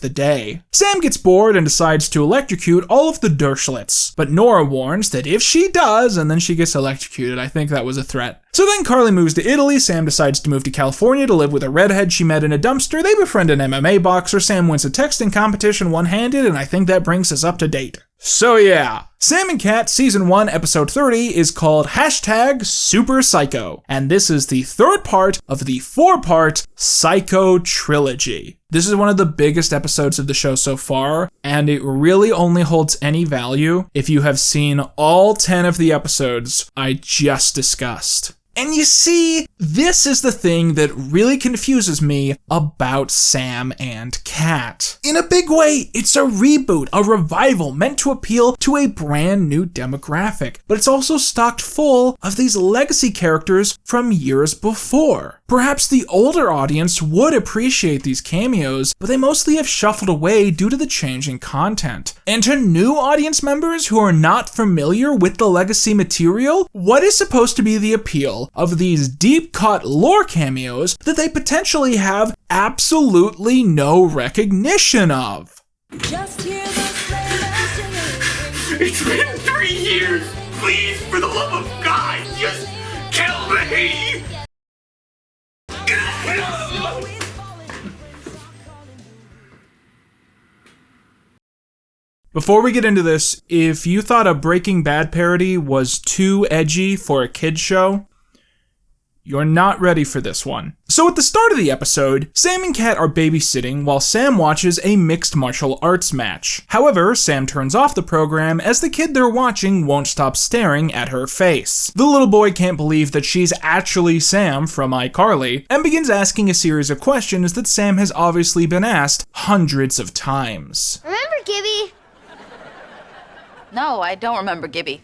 the day. Sam gets bored and decides to electrocute all of the Derschlits, but Nora warns that if she does, and then she gets electrocuted. I think that was a threat. So then Carly moves to Italy, Sam decides to move to California to live with a redhead she met in a dumpster, they befriend an MMA boxer, Sam wins a texting competition one-handed, and I think that brings us up to date. So yeah, Sam and Cat Season 1 Episode 30 is called #SuperPsycho, and this is the third part of the 4-part Psycho trilogy. This is one of the biggest episodes of the show so far, and it really only holds any value if you have seen all 10 of the episodes I just discussed. And you see, this is the thing that really confuses me about Sam and Cat. In a big way, it's a reboot, a revival meant to appeal to a brand new demographic, but it's also stocked full of these legacy characters from years before. Perhaps the older audience would appreciate these cameos, but they mostly have shuffled away due to the changing content. And to new audience members who are not familiar with the legacy material, what is supposed to be the appeal of these deep-cut lore cameos that they potentially have absolutely no recognition of? Just hear the sleigh bells singing. It's been 3 years. Please, for the love of God, just kill me. Before we get into this, if you thought a Breaking Bad parody was too edgy for a kid's show, you're not ready for this one. So at the start of the episode, Sam and Cat are babysitting while Sam watches a mixed martial arts match. However, Sam turns off the program as the kid they're watching won't stop staring at her face. The little boy can't believe that she's actually Sam from iCarly and begins asking a series of questions that Sam has obviously been asked hundreds of times. Remember Gibby? No, I don't remember Gibby.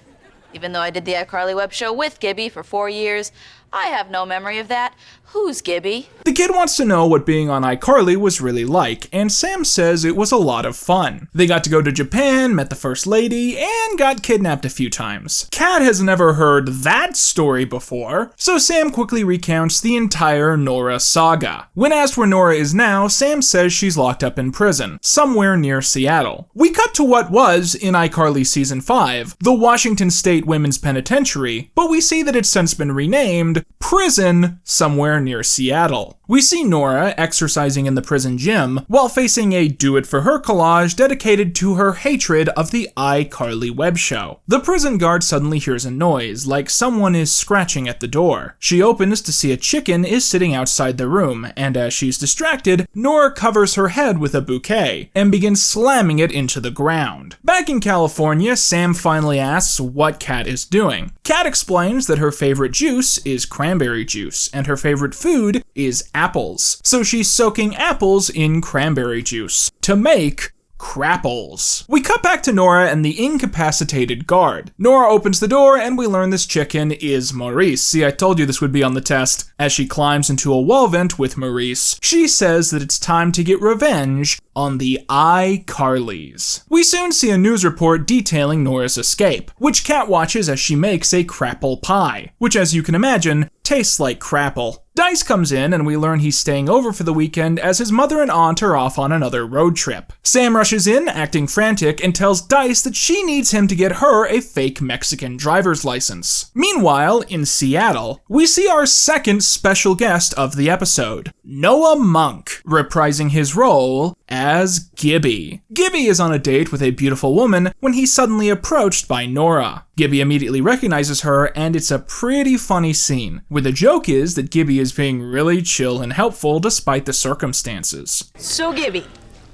Even though I did the iCarly web show with Gibby for 4 years, I have no memory of that. Who's Gibby? The kid wants to know what being on iCarly was really like, and Sam says it was a lot of fun. They got to go to Japan, met the First Lady, and got kidnapped a few times. Cat has never heard that story before, so Sam quickly recounts the entire Nora saga. When asked where Nora is now, Sam says she's locked up in prison, somewhere near Seattle. We cut to what was, in iCarly Season 5, the Washington State Women's Penitentiary, but we see that it's since been renamed Prison somewhere near Seattle. We see Nora exercising in the prison gym while facing a do-it-for-her collage dedicated to her hatred of the iCarly web show. The prison guard suddenly hears a noise, like someone is scratching at the door. She opens to see a chicken is sitting outside the room, and as she's distracted, Nora covers her head with a bouquet and begins slamming it into the ground. Back in California, Sam finally asks what Cat is doing. Cat explains that her favorite juice is cranberry juice, and her favorite food is apples. So she's soaking apples in cranberry juice to make crapples. We cut back to Nora and the incapacitated guard. Nora opens the door and we learn this chicken is Maurice. See, I told you this would be on the test. As she climbs into a wall vent with Maurice, she says that it's time to get revenge on the iCarlys. We soon see a news report detailing Nora's escape, which Cat watches as she makes a crapple pie, which as you can imagine, tastes like crapple. Dice comes in and we learn he's staying over for the weekend as his mother and aunt are off on another road trip. Sam rushes in, acting frantic, and tells Dice that she needs him to get her a fake Mexican driver's license. Meanwhile, in Seattle, we see our second special guest of the episode, Noah Monk, reprising his role as Gibby. Gibby is on a date with a beautiful woman when he's suddenly approached by Nora. Gibby immediately recognizes her, and it's a pretty funny scene, where the joke is that Gibby is being really chill and helpful despite the circumstances. So Gibby,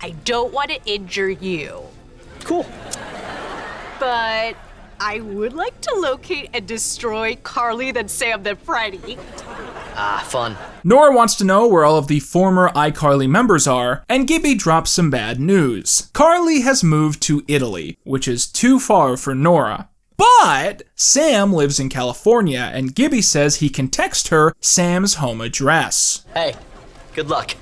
I don't want to injure you. Cool. But I would like to locate and destroy Carly, then Sam, then Freddie. Ah, fun. Nora wants to know where all of the former iCarly members are, and Gibby drops some bad news. Carly has moved to Italy, which is too far for Nora. But Sam lives in California, and Gibby says he can text her Sam's home address. Hey, good luck.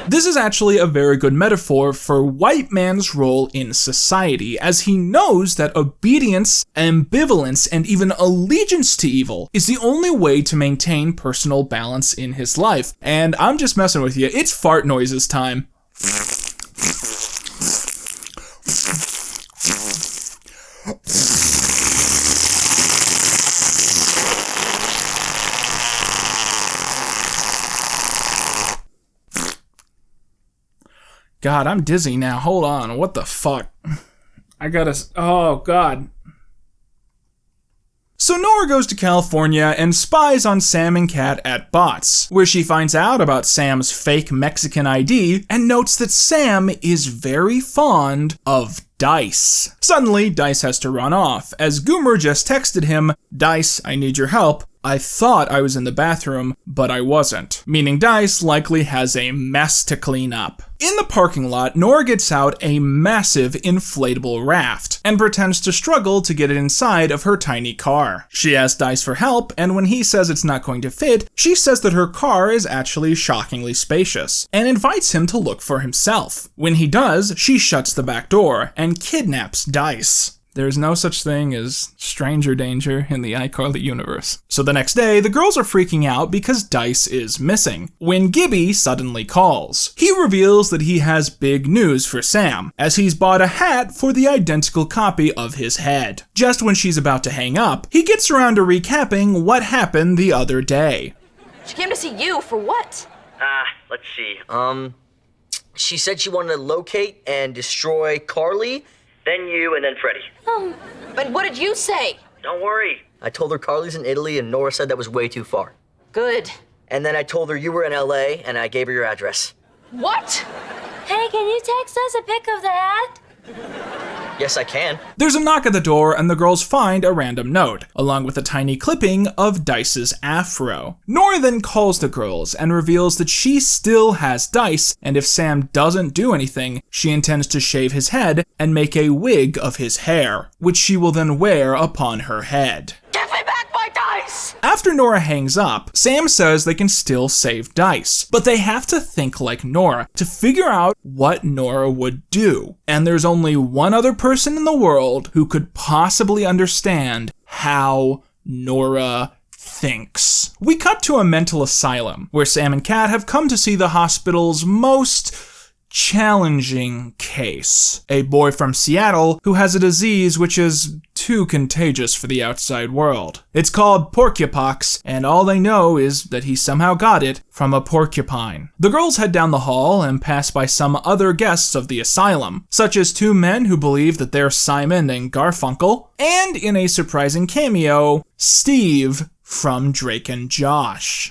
This is actually a very good metaphor for white man's role in society, as he knows that obedience, ambivalence, and even allegiance to evil is the only way to maintain personal balance in his life. And I'm just messing with you, it's fart noises time. God, I'm dizzy now. Hold on. What the fuck? Oh, God. So Nora goes to California and spies on Sam and Kat at Bots, where she finds out about Sam's fake Mexican ID and notes that Sam is very fond of Dice. Suddenly, Dice has to run off, as Goomer just texted him, "Dice, I need your help. I thought I was in the bathroom, but I wasn't," meaning Dice likely has a mess to clean up. In the parking lot, Nora gets out a massive inflatable raft and pretends to struggle to get it inside of her tiny car. She asks Dice for help, and when he says it's not going to fit, she says that her car is actually shockingly spacious, and invites him to look for himself. When he does, she shuts the back door and kidnaps Dice. There's no such thing as stranger danger in the iCarly universe. So the next day, the girls are freaking out because Dice is missing, when Gibby suddenly calls. He reveals that he has big news for Sam, as he's bought a hat for the identical copy of his head. Just when she's about to hang up, he gets around to recapping what happened the other day. She came to see you for what? Let's see. She said she wanted to locate and destroy Carly, then you, and then Freddy. Oh, but what did you say? Don't worry. I told her Carly's in Italy and Nora said that was way too far. Good. And then I told her you were in LA and I gave her your address. What? Hey, can you text us a pic of the hat? Yes, I can. There's a knock at the door and the girls find a random note, along with a tiny clipping of Dice's afro. Nora then calls the girls and reveals that she still has Dice, and if Sam doesn't do anything, she intends to shave his head and make a wig of his hair, which she will then wear upon her head. Give me back my Dice! After Nora hangs up, Sam says they can still save Dice, but they have to think like Nora to figure out what Nora would do. And there's only one other person in the world who could possibly understand how Nora thinks. We cut to a mental asylum, where Sam and Kat have come to see the hospital's most challenging case. A boy from Seattle who has a disease which is too contagious for the outside world. It's called porcupox, and all they know is that he somehow got it from a porcupine. The girls head down the hall and pass by some other guests of the asylum, such as two men who believe that they're Simon and Garfunkel, and in a surprising cameo, Steve from Drake and Josh.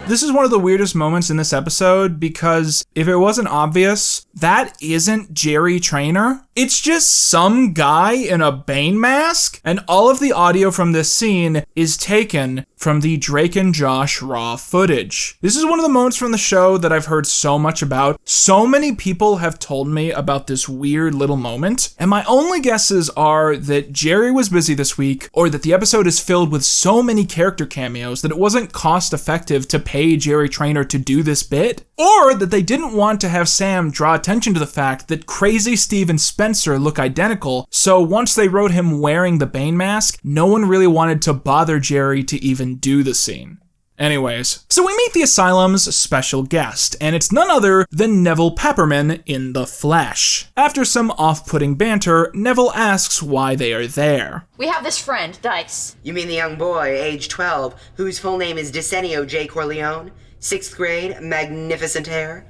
This is one of the weirdest moments in this episode because if it wasn't obvious, that isn't Jerry Trainer. It's just some guy in a Bane mask, and all of the audio from this scene is taken from the Drake and Josh raw footage. This is one of the moments from the show that I've heard so much about. So many people have told me about this weird little moment, and my only guesses are that Jerry was busy this week, or that the episode is filled with so many character cameos that it wasn't cost effective to pay Jerry Trainer to do this bit, or that they didn't want to have Sam draw attention to the fact that Crazy Steve and Spencer look identical, so once they wrote him wearing the Bane mask, no one really wanted to bother Jerry to even do the scene. Anyways, so we meet the asylum's special guest, and it's none other than Neville Pepperman in the flesh. After some off-putting banter, Neville asks why they are there. We have this friend, Dice. You mean the young boy, age 12, whose full name is Decenio J. Corleone? 6th grade, magnificent hair?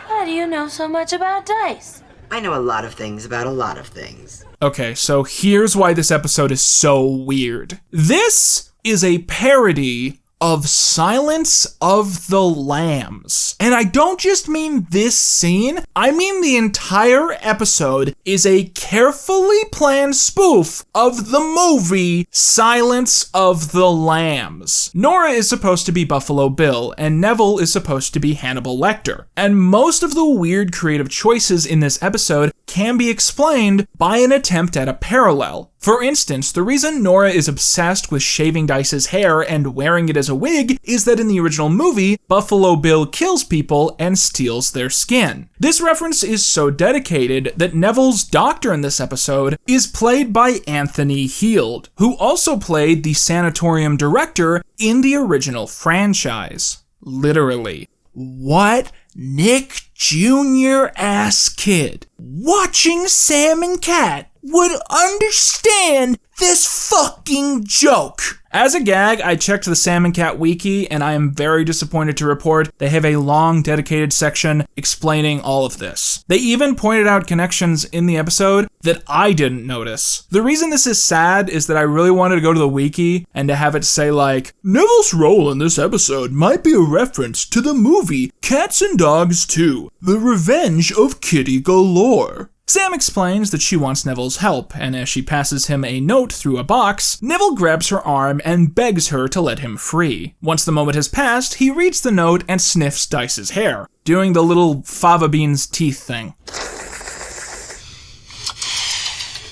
How do you know so much about Dice? I know a lot of things about a lot of things. Okay, so here's why this episode is so weird. This is a parody of Silence of the Lambs. And I don't just mean this scene, I mean the entire episode is a carefully planned spoof of the movie Silence of the Lambs. Nora is supposed to be Buffalo Bill, and Neville is supposed to be Hannibal Lecter. And most of the weird creative choices in this episode can be explained by an attempt at a parallel. For instance, the reason Nora is obsessed with shaving Dice's hair and wearing it as a wig is that in the original movie, Buffalo Bill kills people and steals their skin. This reference is so dedicated that Neville's doctor in this episode is played by Anthony Heald, who also played the sanatorium director in the original franchise. Literally. What Nick Jr. ass kid watching Sam and Kat would understand this fucking joke. As a gag, I checked the Sam and Cat wiki, and I am very disappointed to report they have a long, dedicated section explaining all of this. They even pointed out connections in the episode that I didn't notice. The reason this is sad is that I really wanted to go to the wiki and to have it say like, Neville's role in this episode might be a reference to the movie Cats and Dogs 2, The Revenge of Kitty Galore. Sam explains that she wants Neville's help, and as she passes him a note through a box, Neville grabs her arm and begs her to let him free. Once the moment has passed, he reads the note and sniffs Dice's hair, doing the little fava beans teeth thing.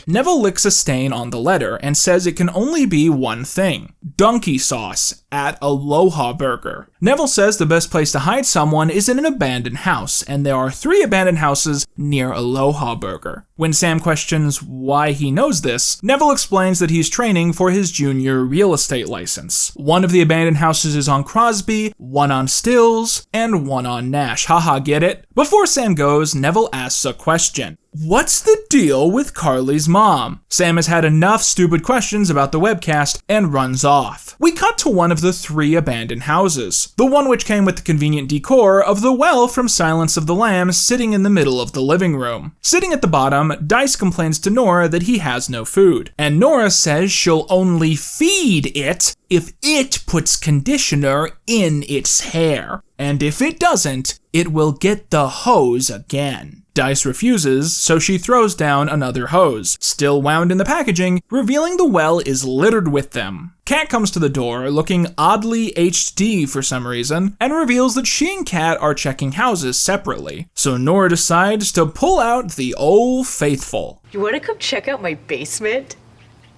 Neville licks a stain on the letter and says it can only be one thing: donkey sauce at Aloha Burger. Neville says the best place to hide someone is in an abandoned house, and there are 3 abandoned houses near Aloha Burger. When Sam questions why he knows this, Neville explains that he's training for his junior real estate license. One of the abandoned houses is on Crosby, one on Stills, and one on Nash. Haha, get it? Before Sam goes, Neville asks a question. What's the deal with Carly's mom? Sam has had enough stupid questions about the webcast and runs off. We cut to one of the 3 abandoned houses, the one which came with the convenient decor of the well from Silence of the Lambs sitting in the middle of the living room. Sitting at the bottom, Dice complains to Nora that he has no food, and Nora says she'll only feed it if it puts conditioner in its hair, and if it doesn't, it will get the hose again. Dice refuses, so she throws down another hose, still wound in the packaging, revealing the well is littered with them. Cat comes to the door, looking oddly HD for some reason, and reveals that she and Cat are checking houses separately. So Nora decides to pull out the Old Faithful. You want to come check out my basement?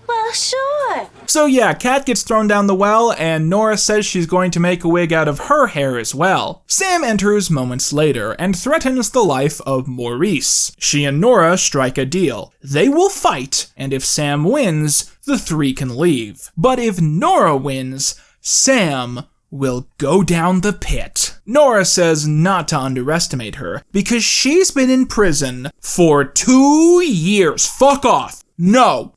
Well, sure. So yeah, Cat gets thrown down the well, and Nora says she's going to make a wig out of her hair as well. Sam enters moments later and threatens the life of Maurice. She and Nora strike a deal. They will fight, and if Sam wins, the 3 can leave. But if Nora wins, Sam will go down the pit. Nora says not to underestimate her, because she's been in prison for 2 years. Fuck off. No,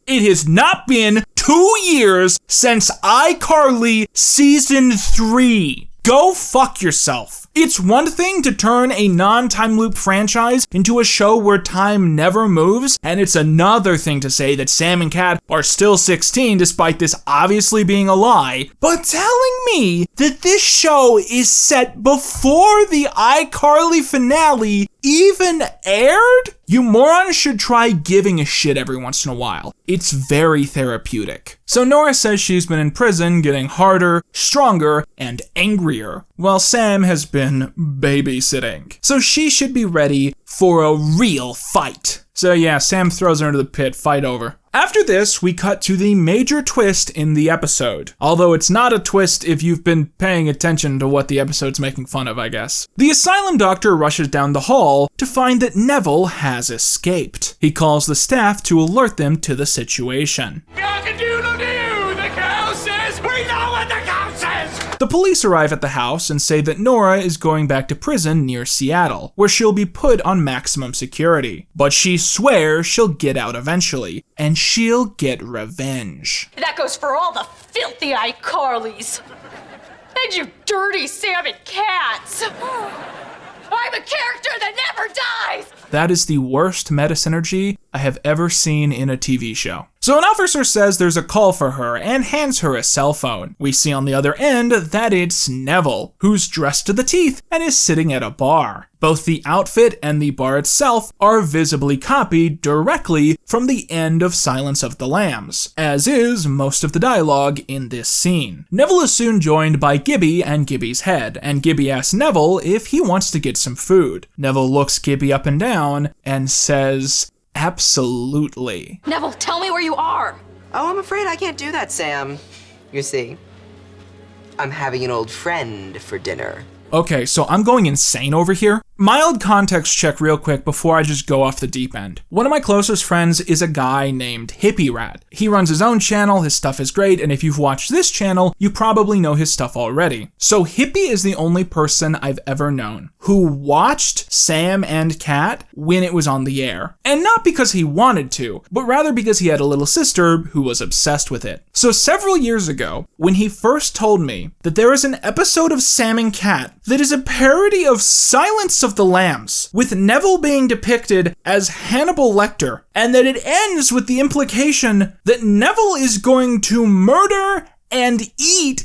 it has not been 2 years since iCarly Season 3. Go fuck yourself. It's one thing to turn a non-time loop franchise into a show where time never moves, and it's another thing to say that Sam and Cat are still 16 despite this obviously being a lie. But telling me that this show is set before the iCarly finale even aired? You morons should try giving a shit every once in a while. It's very therapeutic. So Nora says she's been in prison getting harder, stronger, and angrier, while Sam has been babysitting. So she should be ready for a real fight. So yeah, Sam throws her into the pit, fight over. After this, we cut to the major twist in the episode. Although it's not a twist if you've been paying attention to what the episode's making fun of, I guess. The asylum doctor rushes down the hall to find that Neville has escaped. He calls the staff to alert them to the situation. The police arrive at the house and say that Nora is going back to prison near Seattle, where she'll be put on maximum security. But she swears she'll get out eventually, and she'll get revenge. That goes for all the filthy iCarlys. And you dirty Sam and Cats. I'm a character that never dies! That is the worst meta synergy I have ever seen in a TV show. So an officer says there's a call for her and hands her a cell phone. We see on the other end that it's Neville, who's dressed to the teeth and is sitting at a bar. Both the outfit and the bar itself are visibly copied directly from the end of Silence of the Lambs, as is most of the dialogue in this scene. Neville is soon joined by Gibby and Gibby's head, and Gibby asks Neville if he wants to get some food. Neville looks Gibby up and down and says, absolutely. Neville, tell me where you are. Oh, I'm afraid I can't do that, Sam. You see, I'm having an old friend for dinner. Okay, so I'm going insane over here. Mild context check real quick before I just go off the deep end. One of my closest friends is a guy named Hippie Rat. He runs his own channel, his stuff is great, and if you've watched this channel, you probably know his stuff already. So Hippie is the only person I've ever known who watched Sam and Cat when it was on the air. And not because he wanted to, but rather because he had a little sister who was obsessed with it. So several years ago, when he first told me that there is an episode of Sam and Cat that is a parody of Silence of the Lambs, with Neville being depicted as Hannibal Lecter, and that it ends with the implication that Neville is going to murder and eat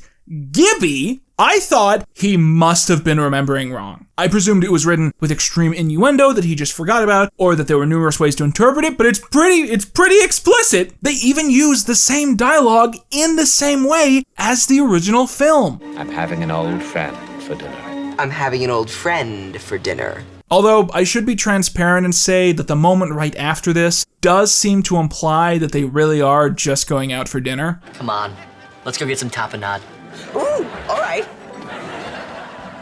Gibby, I thought he must have been remembering wrong. I presumed it was written with extreme innuendo that he just forgot about, or that there were numerous ways to interpret it, but it's pretty explicit. They even use the same dialogue in the same way as the original film. I'm having an old friend for dinner. I'm having an old friend for dinner. Although I should be transparent and say that the moment right after this does seem to imply that they really are just going out for dinner. Come on, let's go get some tapenade. Ooh, all right.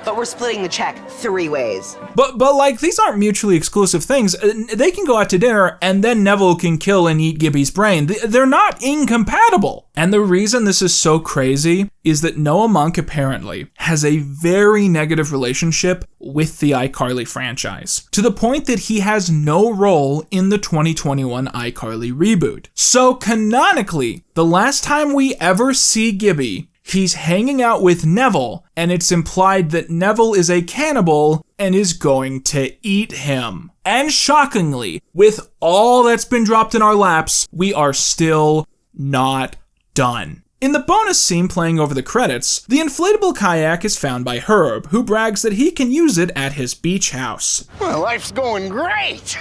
But we're splitting the check 3 ways. But like, these aren't mutually exclusive things. They can go out to dinner and then Neville can kill and eat Gibby's brain. They're not incompatible. And the reason this is so crazy is that Noah Monk apparently has a very negative relationship with the iCarly franchise, to the point that he has no role in the 2021 iCarly reboot. So canonically, the last time we ever see Gibby, he's hanging out with Neville, and it's implied that Neville is a cannibal and is going to eat him. And shockingly, with all that's been dropped in our laps, we are still not done. In the bonus scene playing over the credits, the inflatable kayak is found by Herb, who brags that he can use it at his beach house. Well, life's going great!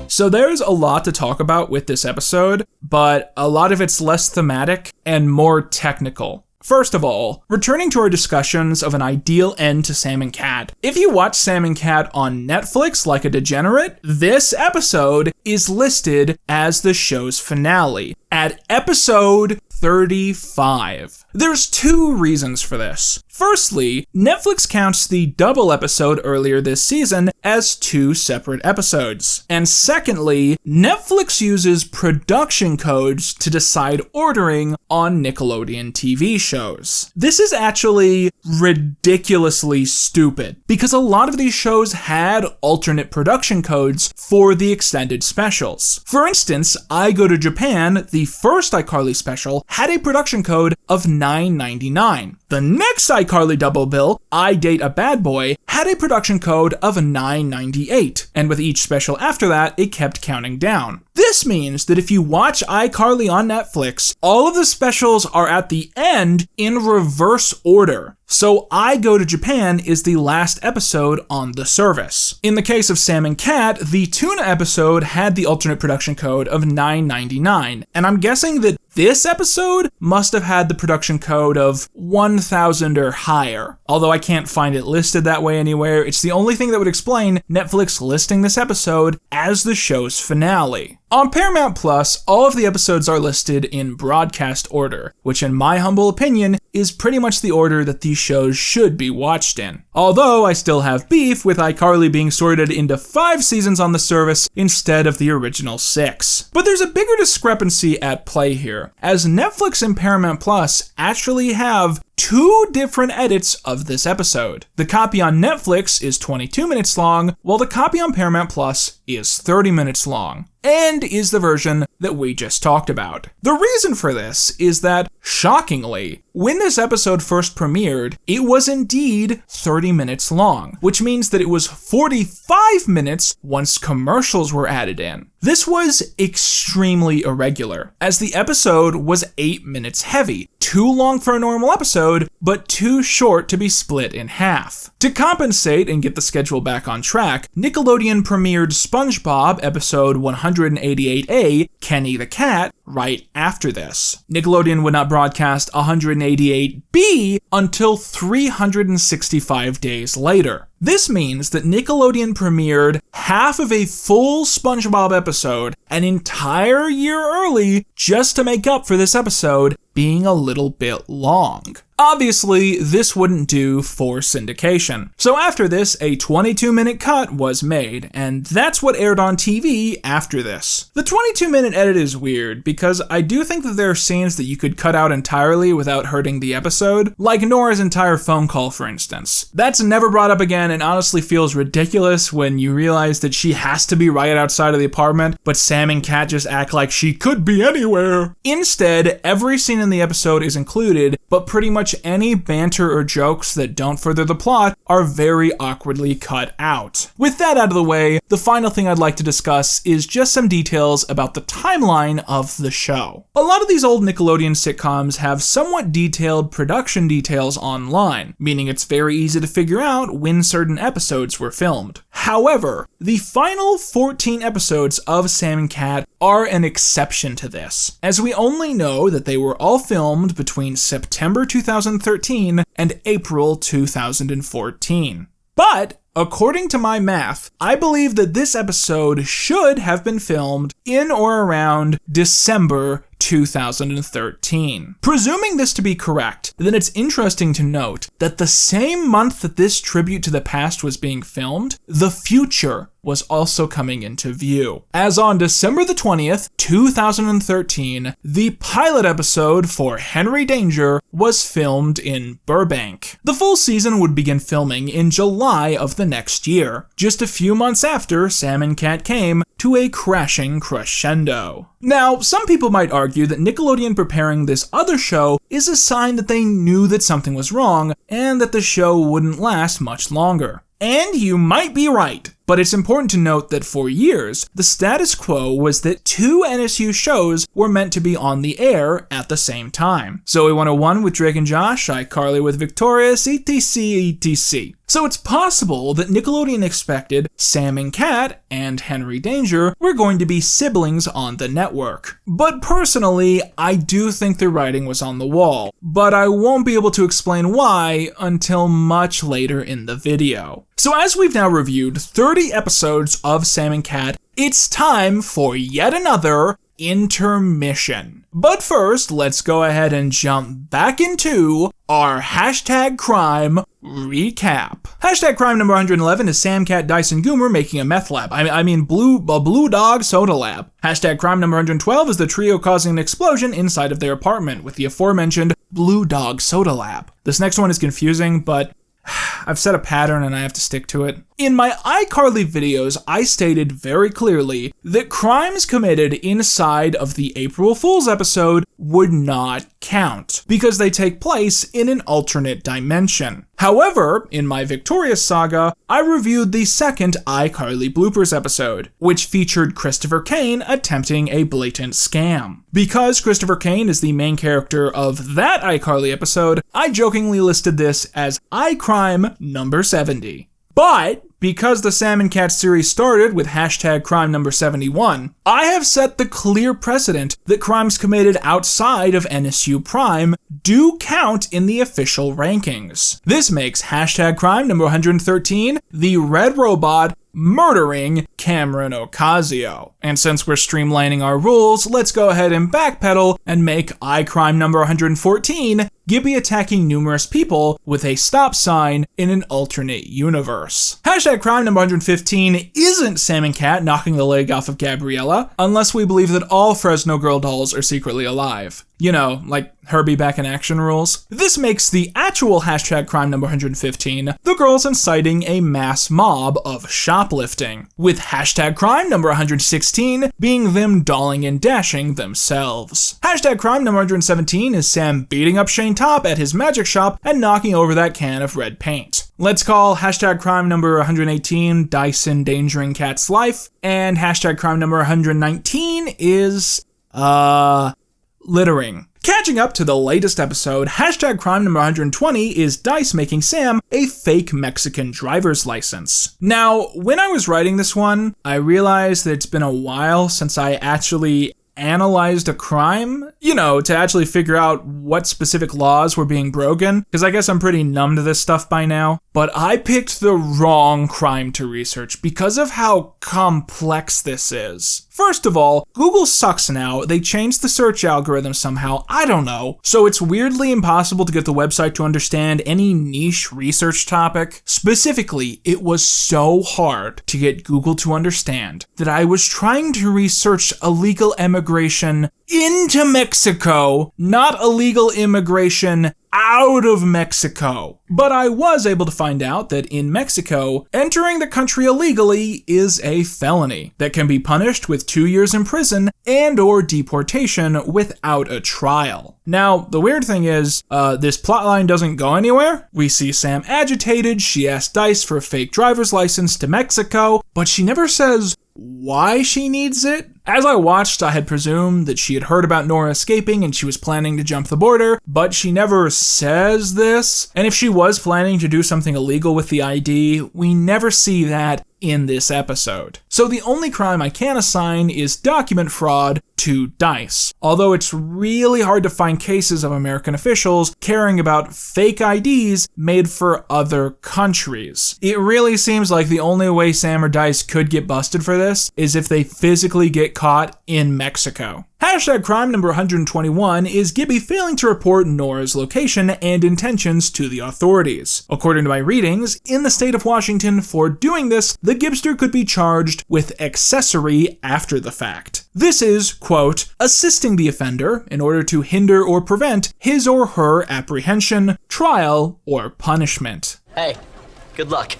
So there's a lot to talk about with this episode, but a lot of it's less thematic and more technical. First of all, returning to our discussions of an ideal end to Sam and Cat. If you watch Sam and Cat on Netflix like a degenerate, this episode is listed as the show's finale at episode 35. There's 2 reasons for this. Firstly, Netflix counts the double episode earlier this season as 2 separate episodes. And secondly, Netflix uses production codes to decide ordering on Nickelodeon TV shows. This is actually ridiculously stupid, because a lot of these shows had alternate production codes for the extended specials. For instance, I Go to Japan, the first iCarly special, had a production code of $9.99. The next iCarly double bill, I Date a Bad Boy, had a production code of $9.98, and with each special after that, it kept counting down. This means that if you watch iCarly on Netflix, all of the specials are at the end in reverse order. So I Go to Japan is the last episode on the service. In the case of Sam and Cat, the tuna episode had the alternate production code of $9.99, and I'm guessing that this episode must have had the production code of 1,000 or higher. Although I can't find it listed that way anywhere, it's the only thing that would explain Netflix listing this episode as the show's finale. On Paramount Plus, all of the episodes are listed in broadcast order, which in my humble opinion is pretty much the order that these shows should be watched in. Although I still have beef with iCarly being sorted into 5 seasons on the service instead of the original 6. But there's a bigger discrepancy at play here, as Netflix and Paramount Plus actually have 2 different edits of this episode. The copy on Netflix is 22 minutes long, while the copy on Paramount Plus is 30 minutes long, and is the version that we just talked about. The reason for this is that, shockingly, when this episode first premiered, it was indeed 30 minutes long, which means that it was 45 minutes once commercials were added in. This was extremely irregular, as the episode was 8 minutes heavy, too long for a normal episode, but too short to be split in half. To compensate and get the schedule back on track, Nickelodeon premiered SpongeBob episode 188A, Kenny the Cat, right after this. Nickelodeon would not broadcast 188B until 365 days later. This means that Nickelodeon premiered half of a full SpongeBob episode an entire year early just to make up for this episode being a little bit long. Obviously, this wouldn't do for syndication. So after this, a 22-minute cut was made, and that's what aired on TV after this. The 22-minute edit is weird, because I do think that there are scenes that you could cut out entirely without hurting the episode, like Nora's entire phone call, for instance. That's never brought up again and honestly feels ridiculous when you realize that she has to be right outside of the apartment, but Sam and Kat just act like she could be anywhere. Instead, every scene in the episode is included, but pretty much any banter or jokes that don't further the plot are very awkwardly cut out. With that out of the way, the final thing I'd like to discuss is just some details about the timeline of the show. A lot of these old Nickelodeon sitcoms have somewhat detailed production details online, meaning it's very easy to figure out when certain episodes were filmed. However, the final 14 episodes of Sam and Cat are an exception to this, as we only know that they were all filmed between September 2013 and April 2014. But according to my math, I believe that this episode should have been filmed in or around December 2013. Presuming this to be correct, then it's interesting to note that the same month that this tribute to the past was being filmed, the future was also coming into view. As on December the 20th, 2013, the pilot episode for Henry Danger was filmed in Burbank. The full season would begin filming in July of the next year, just a few months after Sam and Cat came to a crashing crescendo. Now, some people might argue that Nickelodeon preparing this other show is a sign that they knew that something was wrong and that the show wouldn't last much longer. And you might be right, but it's important to note that for years, the status quo was that 2 NSU shows were meant to be on the air at the same time. Zoey 101 with Drake and Josh, iCarly with Victorious, etc, etc. So it's possible that Nickelodeon expected Sam and Cat and Henry Danger were going to be siblings on the network. But personally, I do think the writing was on the wall, but I won't be able to explain why until much later in the video. So as we've now reviewed 30 episodes of Sam and Cat, it's time for yet another intermission. But first, let's go ahead and jump back into our Hashtag Crime recap. Hashtag Crime number 111 is Sam, Cat, Dice, and Goomer making a meth lab. I mean Blue Dog Soda Lab. Hashtag Crime number 112 is the trio causing an explosion inside of their apartment with the aforementioned Blue Dog Soda Lab. This next one is confusing, but I've set a pattern and I have to stick to it. In my iCarly videos, I stated very clearly that crimes committed inside of the April Fool's episode would not count, because they take place in an alternate dimension. However, in my Victorious saga, I reviewed the second iCarly bloopers episode, which featured Christopher Kane attempting a blatant scam. Because Christopher Kane is the main character of that iCarly episode, I jokingly listed this as iCrime number 70. But because the Sam and Cat series started with Hashtag Crime number 71, I have set the clear precedent that crimes committed outside of NSU Prime do count in the official rankings. This makes Hashtag Crime number 113 the Red Robot murdering Cameron Ocasio. And since we're streamlining our rules, let's go ahead and backpedal and make iCrime number 114 Gibby attacking numerous people with a stop sign in an alternate universe. Hashtag Crime number 115 isn't Sam and Cat knocking the leg off of Gabriella, unless we believe that all Fresno Girl dolls are secretly alive. You know, like Herbie back in action rules. This makes the actual Hashtag Crime number 115 the girls inciting a mass mob of shoplifting, with Hashtag Crime number 116 being them dolling and dashing themselves. Hashtag Crime number 117 is Sam beating up Shane Top at his magic shop and knocking over that can of red paint. Let's call Hashtag Crime number 118 Dice endangering Cat's life, and Hashtag Crime number 119 is, littering. Catching up to the latest episode, Hashtag Crime number 120 is Dice making Sam a fake Mexican driver's license. Now, when I was writing this one, I realized that it's been a while since I actually analyzed a crime, to actually figure out what specific laws were being broken, because I guess I'm pretty numb to this stuff by now. But I picked the wrong crime to research because of how complex this is. First of all, Google sucks now. They changed the search algorithm somehow, I don't know. So it's weirdly impossible to get the website to understand any niche research topic. Specifically, it was so hard to get Google to understand that I was trying to research illegal immigration into Mexico, not illegal immigration out of Mexico. But I was able to find out that in Mexico, entering the country illegally is a felony that can be punished with 2 years in prison and/or deportation without a trial. Now, the weird thing is, this plotline doesn't go anywhere. We see Sam agitated, she asks Dice for a fake driver's license to Mexico, but she never says why she needs it. As I watched, I had presumed that she had heard about Nora escaping and she was planning to jump the border, but she never says this. And if she was planning to do something illegal with the ID, we never see that in this episode. So the only crime I can assign is document fraud to Dice. Although it's really hard to find cases of American officials caring about fake IDs made for other countries. It really seems like the only way Sam or Dice could get busted for this is if they physically get caught in Mexico. Hashtag crime number 121 is Gibby failing to report Nora's location and intentions to the authorities. According to my readings, in the state of Washington, for doing this, the Gibster could be charged with accessory after the fact. This is, quote, assisting the offender in order to hinder or prevent his or her apprehension, trial, or punishment. Hey, good luck.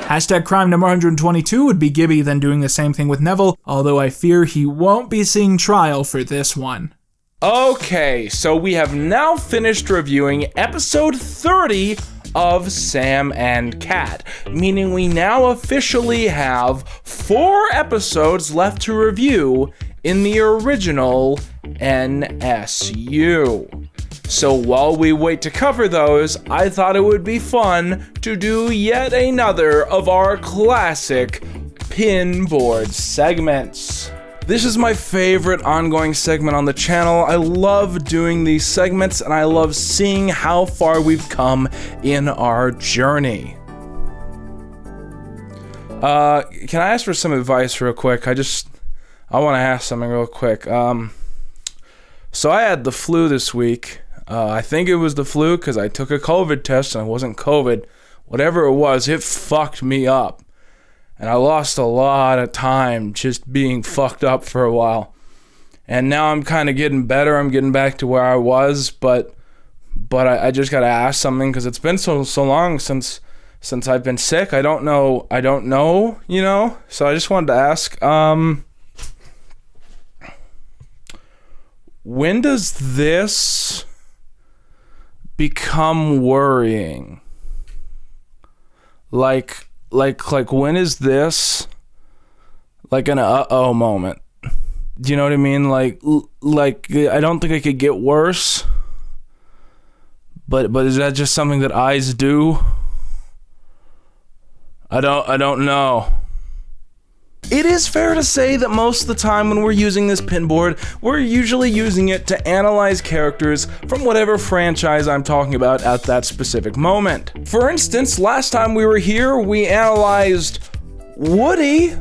Hashtag crime number 122 would be Gibby then doing the same thing with Neville, although I fear he won't be seeing trial for this one. Okay, so we have now finished reviewing episode 30 of Sam and Cat, meaning we now officially have 4 episodes left to review in the original NSU. So while we wait to cover those, I thought it would be fun to do yet another of our classic pinboard segments. This is my favorite ongoing segment on the channel. I love doing these segments and I love seeing how far we've come in our journey. Can I ask for some advice real quick? I want to ask something real quick. So I had the flu this week. I think it was the flu because I took a COVID test and it wasn't COVID. Whatever it was, it fucked me up. And I lost a lot of time just being fucked up for a while. And now I'm kind of getting better. I'm getting back to where I was. But I just got to ask something because it's been so long since I've been sick. I don't know, you know? So I just wanted to ask, when does this become worrying? Like when is this like an uh-oh moment? Do you know what I mean? Like I don't think I could get worse, but is that just something that eyes do? I don't know. It is fair to say that most of the time when we're using this pinboard, we're usually using it to analyze characters from whatever franchise I'm talking about at that specific moment. For instance, last time we were here, we analyzed Woody.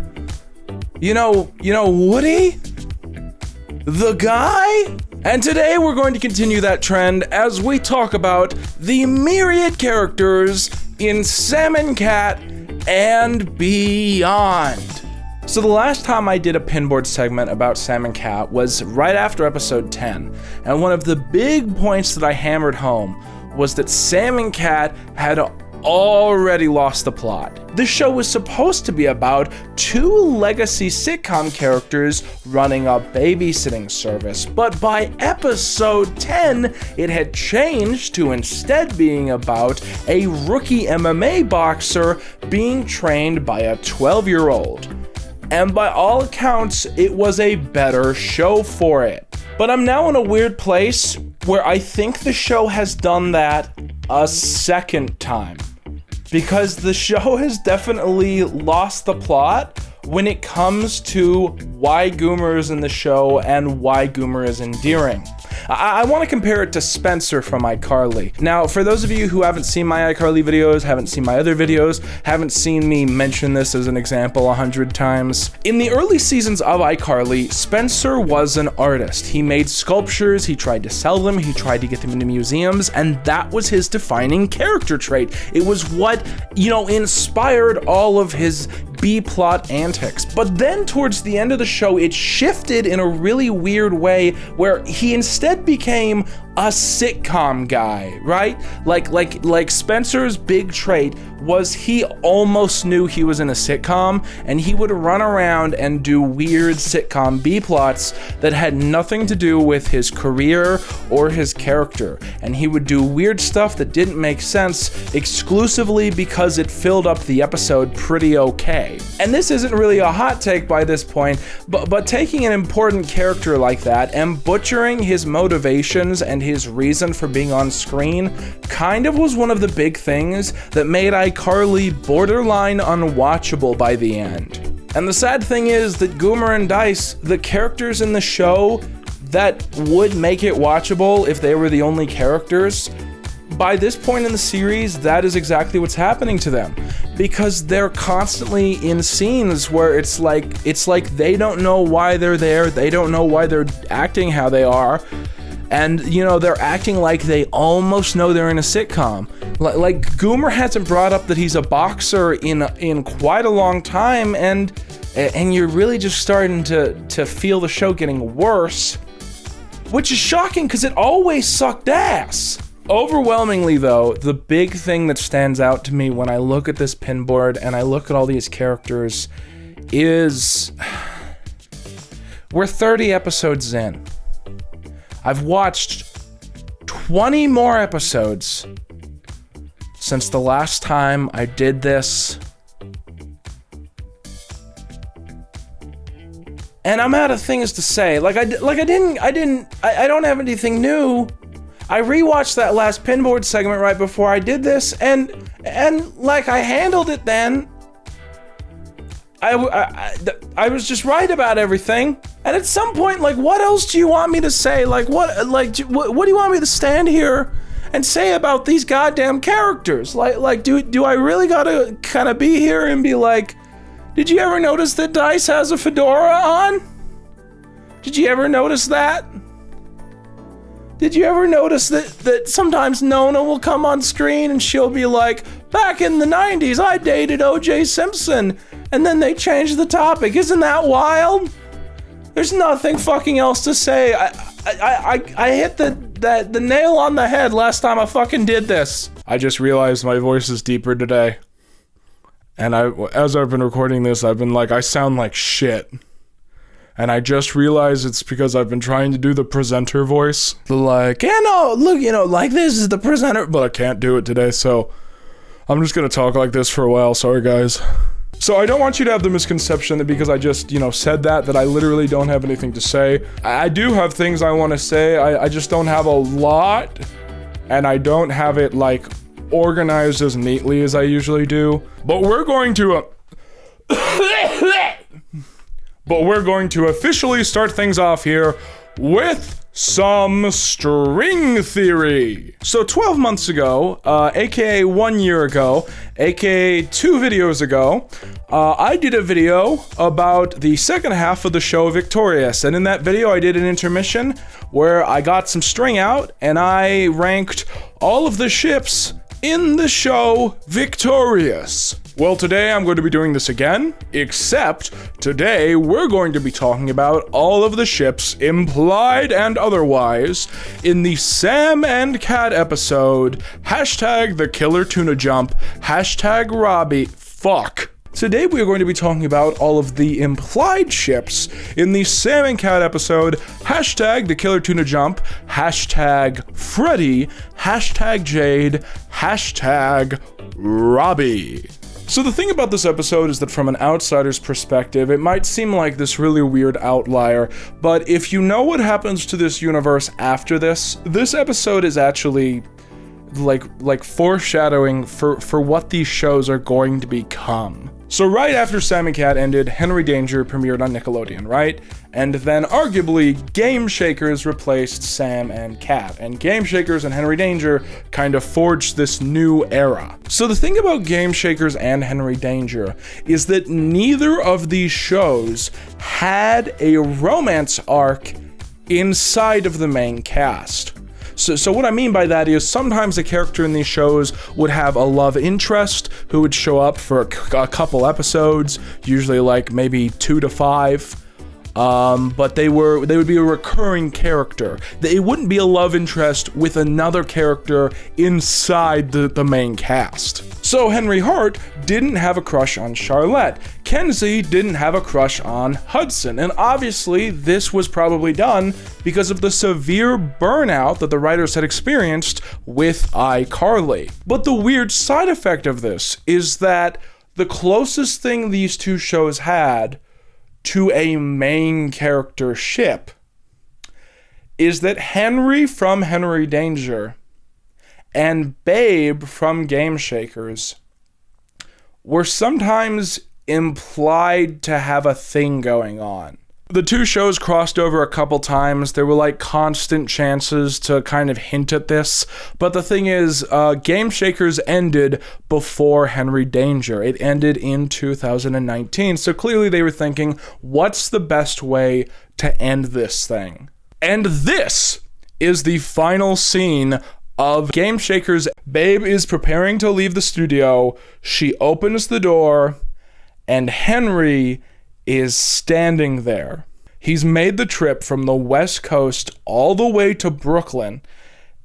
You know Woody? The guy? And today we're going to continue that trend as we talk about the myriad characters in Sam and Cat and beyond. So the last time I did a pinboard segment about Sam and Cat was right after episode 10, and one of the big points that I hammered home was that Sam and Cat had already lost the plot. This show was supposed to be about 2 legacy sitcom characters running a babysitting service, but by episode 10, it had changed to instead being about a rookie MMA boxer being trained by a 12-year-old. And by all accounts, it was a better show for it. But I'm now in a weird place where I think the show has done that a second time. Because the show has definitely lost the plot when it comes to why Goomer is in the show and why Goomer is endearing. I want to compare it to Spencer from iCarly. Now, for those of you who haven't seen my iCarly videos, haven't seen my other videos, haven't seen me mention this as an example 100 times, in the early seasons of iCarly, Spencer was an artist. He made sculptures, he tried to sell them, he tried to get them into museums, and that was his defining character trait. It was what, inspired all of his B-plot antics. But then towards the end of the show, it shifted in a really weird way where he instead became a sitcom guy, right? Like Spencer's big trait was he almost knew he was in a sitcom, and he would run around and do weird sitcom B-plots that had nothing to do with his career or his character. And he would do weird stuff that didn't make sense exclusively because it filled up the episode pretty okay. And this isn't really a hot take by this point, but taking an important character like that and butchering his motivations and his reason for being on screen kind of was one of the big things that made iCarly borderline unwatchable by the end. And the sad thing is that Goomer and Dice, the characters in the show that would make it watchable if they were the only characters, by this point in the series, that is exactly what's happening to them, because they're constantly in scenes where it's like they don't know why they're there, they don't know why they're acting how they are, and they're acting like they almost know they're in a sitcom. Like Goomer hasn't brought up that he's a boxer in quite a long time, and you're really just starting to feel the show getting worse, which is shocking because it always sucked ass. Overwhelmingly though, the big thing that stands out to me when I look at this pinboard and I look at all these characters is we're 30 episodes in. I've watched 20 more episodes since the last time I did this. And I'm out of things to say. I don't have anything new. I rewatched that last pinboard segment right before I did this, and I handled it then. I was just right about everything. And at some point, what else do you want me to say? What do you want me to stand here and say about these goddamn characters? Do I really gotta kind of be here and be like, did you ever notice that Dice has a fedora on? Did you ever notice that? Did you ever notice that sometimes Nona will come on screen and she'll be like, back in the 90s, I dated O.J. Simpson, and then they changed the topic. Isn't that wild? There's nothing fucking else to say. I hit the nail on the head last time I fucking did this. I just realized my voice is deeper today. And as I've been recording this, I've been like, I sound like shit. And I just realized it's because I've been trying to do the presenter voice. Look, this is the presenter, but I can't do it today, so I'm just gonna talk like this for a while. Sorry, guys. So I don't want you to have the misconception that because I just, said that I literally don't have anything to say. I do have things I want to say. I just don't have a lot, and I don't have it, organized as neatly as I usually do. But we're going to... But we're going to officially start things off here with some string theory. So 12 months ago, aka 1 year ago, aka 2 videos ago, I did a video about the second half of the show Victorious, and in that video I did an intermission where I got some string out and I ranked all of the ships in the show Victorious. Well, today I'm going to be doing this again, except today we're going to be talking about all of the ships, implied and otherwise, in the Sam and Cat episode, hashtag the Killer Tuna Jump, hashtag Robbie, fuck. Today we are going to be talking about all of the implied ships in the Sam and Cat episode, hashtag the Killer Tuna Jump, hashtag Freddy, hashtag Jade, hashtag Robbie. So the thing about this episode is that from an outsider's perspective, it might seem like this really weird outlier, but if you know what happens to this universe after this episode is actually like foreshadowing for what these shows are going to become. So right after Sam and Cat ended, Henry Danger premiered on Nickelodeon, right? And then arguably, Game Shakers replaced Sam and Cat. And Game Shakers and Henry Danger kind of forged this new era. So the thing about Game Shakers and Henry Danger is that neither of these shows had a romance arc inside of the main cast. So what I mean by that is sometimes a character in these shows would have a love interest who would show up for a couple episodes, usually like maybe 2 to 5. But they would be a recurring character. It wouldn't be a love interest with another character inside the main cast. So Henry Hart didn't have a crush on Charlotte. Kenzie didn't have a crush on Hudson. And obviously this was probably done because of the severe burnout that the writers had experienced with iCarly. But the weird side effect of this is that the closest thing these two shows had to a main character ship is that Henry from Henry Danger and Babe from Game Shakers were sometimes implied to have a thing going on. The two shows crossed over a couple times. There were like constant chances to kind of hint at this. But the thing is, Game Shakers ended before Henry Danger. It ended in 2019. So clearly they were thinking, what's the best way to end this thing? And this is the final scene of Game Shakers. Babe is preparing to leave the studio. She opens the door and Henry is standing there. He's made the trip from the West Coast all the way to Brooklyn,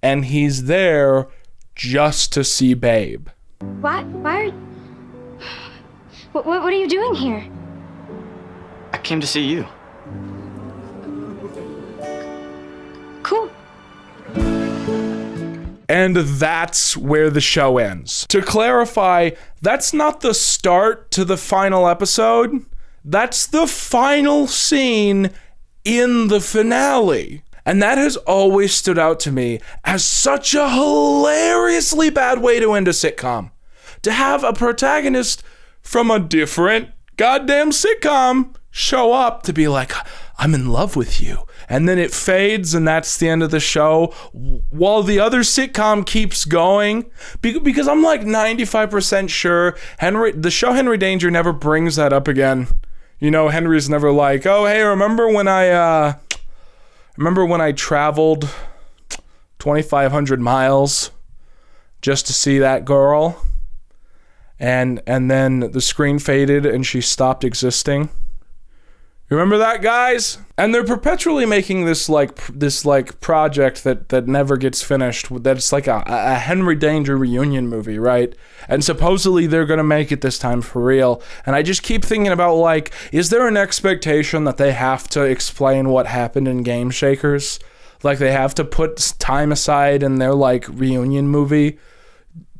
and he's there just to see Babe. Why are... What are you doing here? I came to see you. Cool. And that's where the show ends. To clarify, that's not the start to the final episode. That's the final scene in the finale. And that has always stood out to me as such a hilariously bad way to end a sitcom. To have a protagonist from a different goddamn sitcom show up to be like, I'm in love with you. And then it fades and that's the end of the show while the other sitcom keeps going. Because I'm like 95% sure the show Henry Danger never brings that up again. You know, Henry's never like, oh, hey, remember when I traveled 2,500 miles just to see that girl? And then the screen faded and she stopped existing. Remember that, guys? And they're perpetually making this project that never gets finished. That's like a Henry Danger reunion movie, right? And supposedly they're gonna make it this time for real. And I just keep thinking about like, is there an expectation that they have to explain what happened in Game Shakers? Like they have to put time aside in their like reunion movie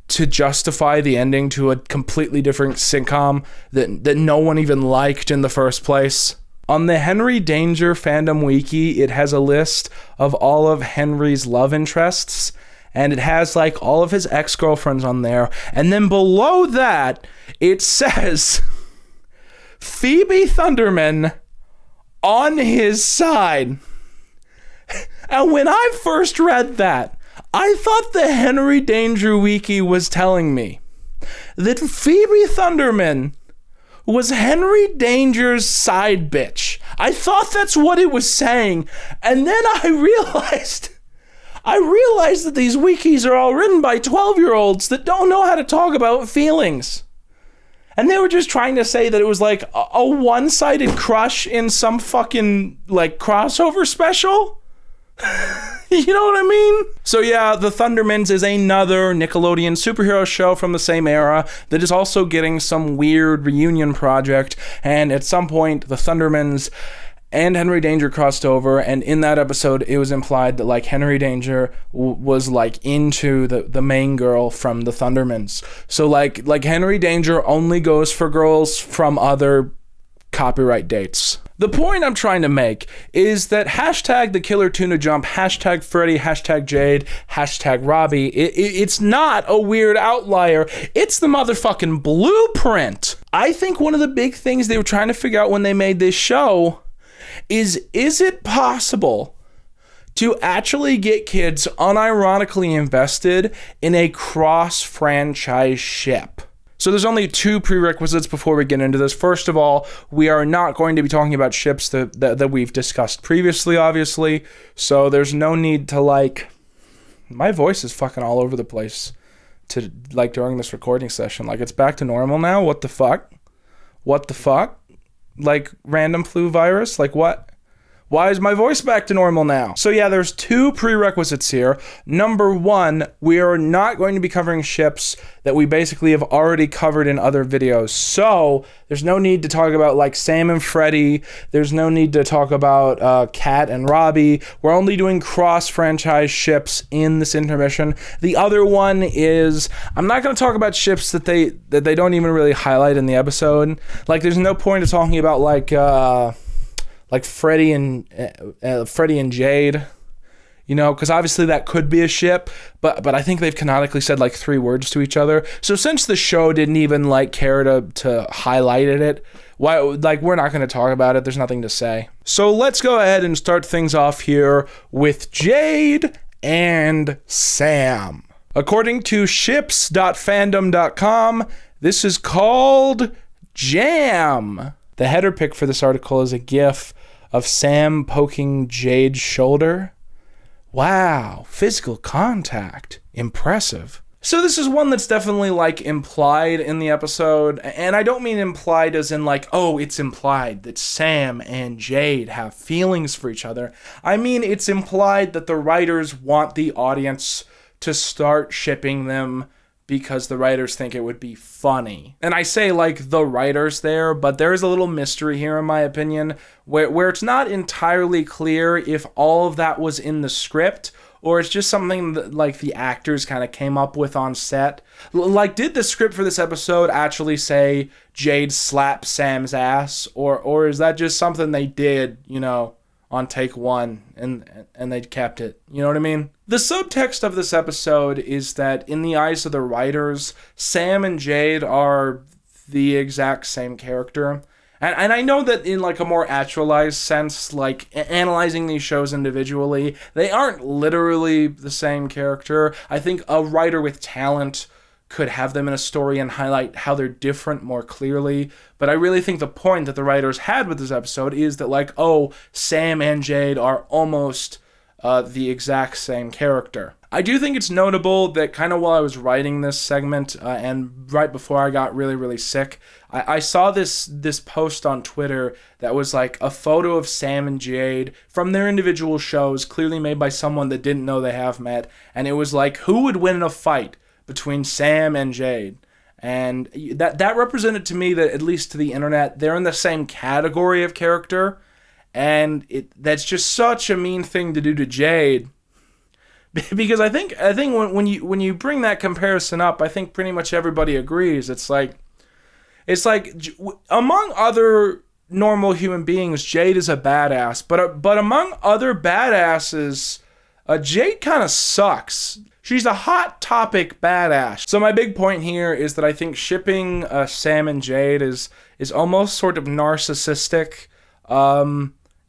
to justify the ending to a completely different sitcom that no one even liked in the first place? On the Henry Danger fandom wiki, it has a list of all of Henry's love interests, and it has like all of his ex-girlfriends on there. And then below that, it says Phoebe Thunderman on his side. And when I first read that, I thought the Henry Danger wiki was telling me that Phoebe Thunderman was Henry Danger's side bitch. I thought that's what it was saying. And then I realized that these wikis are all written by 12-year-olds that don't know how to talk about feelings. And they were just trying to say that it was like a one-sided crush in some fucking like crossover special. You know what I mean? So yeah, The Thundermans is another Nickelodeon superhero show from the same era that is also getting some weird reunion project, and at some point, The Thundermans and Henry Danger crossed over, and in that episode, it was implied that like Henry Danger was like into the main girl from The Thundermans. So like Henry Danger only goes for girls from other copyright dates. The point I'm trying to make is that hashtag the Killer Tuna Jump, hashtag Freddy, hashtag Jade, hashtag Robbie, it's not a weird outlier. It's the motherfucking blueprint. I think one of the big things they were trying to figure out when they made this show is it possible to actually get kids unironically invested in a cross-franchise ship? So there's only 2 prerequisites before we get into this. First of all, we are not going to be talking about ships that we've discussed previously, obviously. So there's no need to, like... My voice is fucking all over the place to, like, during this recording session. Like, it's back to normal now? What the fuck? What the fuck? Like, random flu virus? Like, what? Why is my voice back to normal now? So yeah, there's 2 prerequisites here. Number 1, we are not going to be covering ships that we basically have already covered in other videos. So there's no need to talk about like Sam and Freddy. There's no need to talk about Kat and Robbie. We're only doing cross-franchise ships in this intermission. The other one is, I'm not going to talk about ships that they don't even really highlight in the episode. Like, there's no point of talking about like Freddy and Jade, you know, because obviously that could be a ship, but I think they've canonically said like 3 words to each other. So since the show didn't even like care to highlight it, why, like, we're not going to talk about it. There's nothing to say. So let's go ahead and start things off here with Jade and Sam. According to ships.fandom.com, this is called Jam. The header pic for this article is a GIF of Sam poking Jade's shoulder. Wow, physical contact. Impressive. So this is one that's definitely like implied in the episode, and I don't mean implied as in like, oh, it's implied that Sam and Jade have feelings for each other. I mean, it's implied that the writers want the audience to start shipping them because the writers think it would be funny. And I say like the writers there, but there is a little mystery here in my opinion, where it's not entirely clear if all of that was in the script, or it's just something that like the actors kind of came up with on set. Like, did the script for this episode actually say Jade slapped Sam's ass, or is that just something they did, you know, on take 1 and they kept it? You know what I mean? The subtext of this episode is that in the eyes of the writers, Sam and Jade are the exact same character. And I know that in like a more actualized sense, like analyzing these shows individually, they aren't literally the same character. I think a writer with talent could have them in a story and highlight how they're different more clearly. But I really think the point that the writers had with this episode is that like, oh, Sam and Jade are almost the exact same character. I do think it's notable that kind of while I was writing this segment and right before I got really, really sick, I saw this post on Twitter that was like a photo of Sam and Jade from their individual shows, clearly made by someone that didn't know they have met. And it was like, who would win in a fight between Sam and Jade? And that represented to me that, at least to the internet, they're in the same category of character. And that's just such a mean thing to do to Jade. Because I think when you bring that comparison up, I think pretty much everybody agrees. It's like among other normal human beings, Jade is a badass. But among other badasses, Jade kind of sucks. She's a hot topic badass. So my big point here is that I think shipping Sam and Jade is almost sort of narcissistic.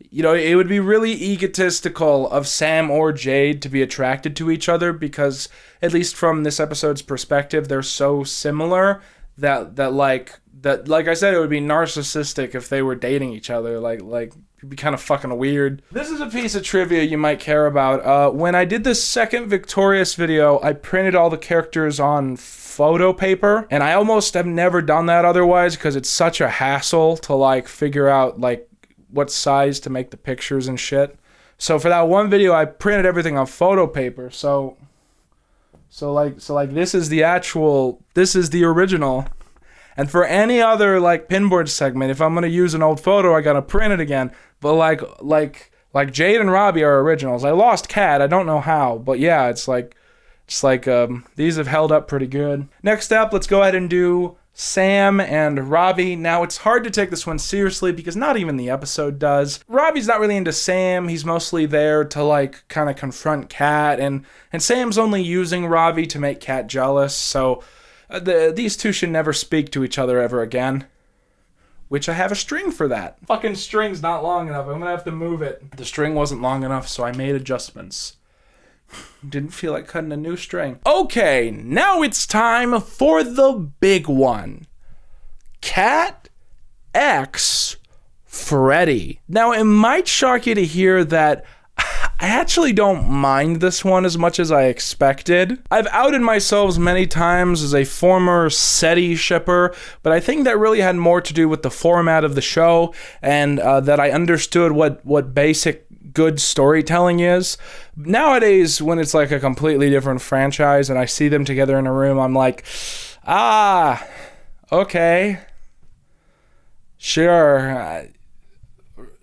You know, it would be really egotistical of Sam or Jade to be attracted to each other because, at least from this episode's perspective, they're so similar that like I said, it would be narcissistic if they were dating each other. Like it'd be kind of fucking weird. This is a piece of trivia you might care about. When I did this second Victorious video, I printed all the characters on photo paper, and I almost have never done that otherwise because it's such a hassle to like figure out like what size to make the pictures and shit. So for that one video, I printed everything on photo paper. So this is the original. And for any other like pinboard segment, if I'm gonna use an old photo, I gotta print it again. But like Jade and Robbie are originals. I lost Kat, I don't know how, but yeah, it's like these have held up pretty good. Next up, let's go ahead and do Sam and Robbie. Now, it's hard to take this one seriously because not even the episode does. Robbie's not really into Sam. He's mostly there to, like, kind of confront Kat, and Sam's only using Robbie to make Kat jealous, so these two should never speak to each other ever again. Which I have a string for that. Fucking string's not long enough. I'm gonna have to move it. The string wasn't long enough, so I made adjustments. Didn't feel like cutting a new string. Okay, now it's time for the big one. Kat X Freddy. Now, it might shock you to hear that I actually don't mind this one as much as I expected. I've outed myself many times as a former SETI shipper, but I think that really had more to do with the format of the show and that I understood what basic good storytelling is. Nowadays, when it's like a completely different franchise and I see them together in a room, I'm like, okay, sure,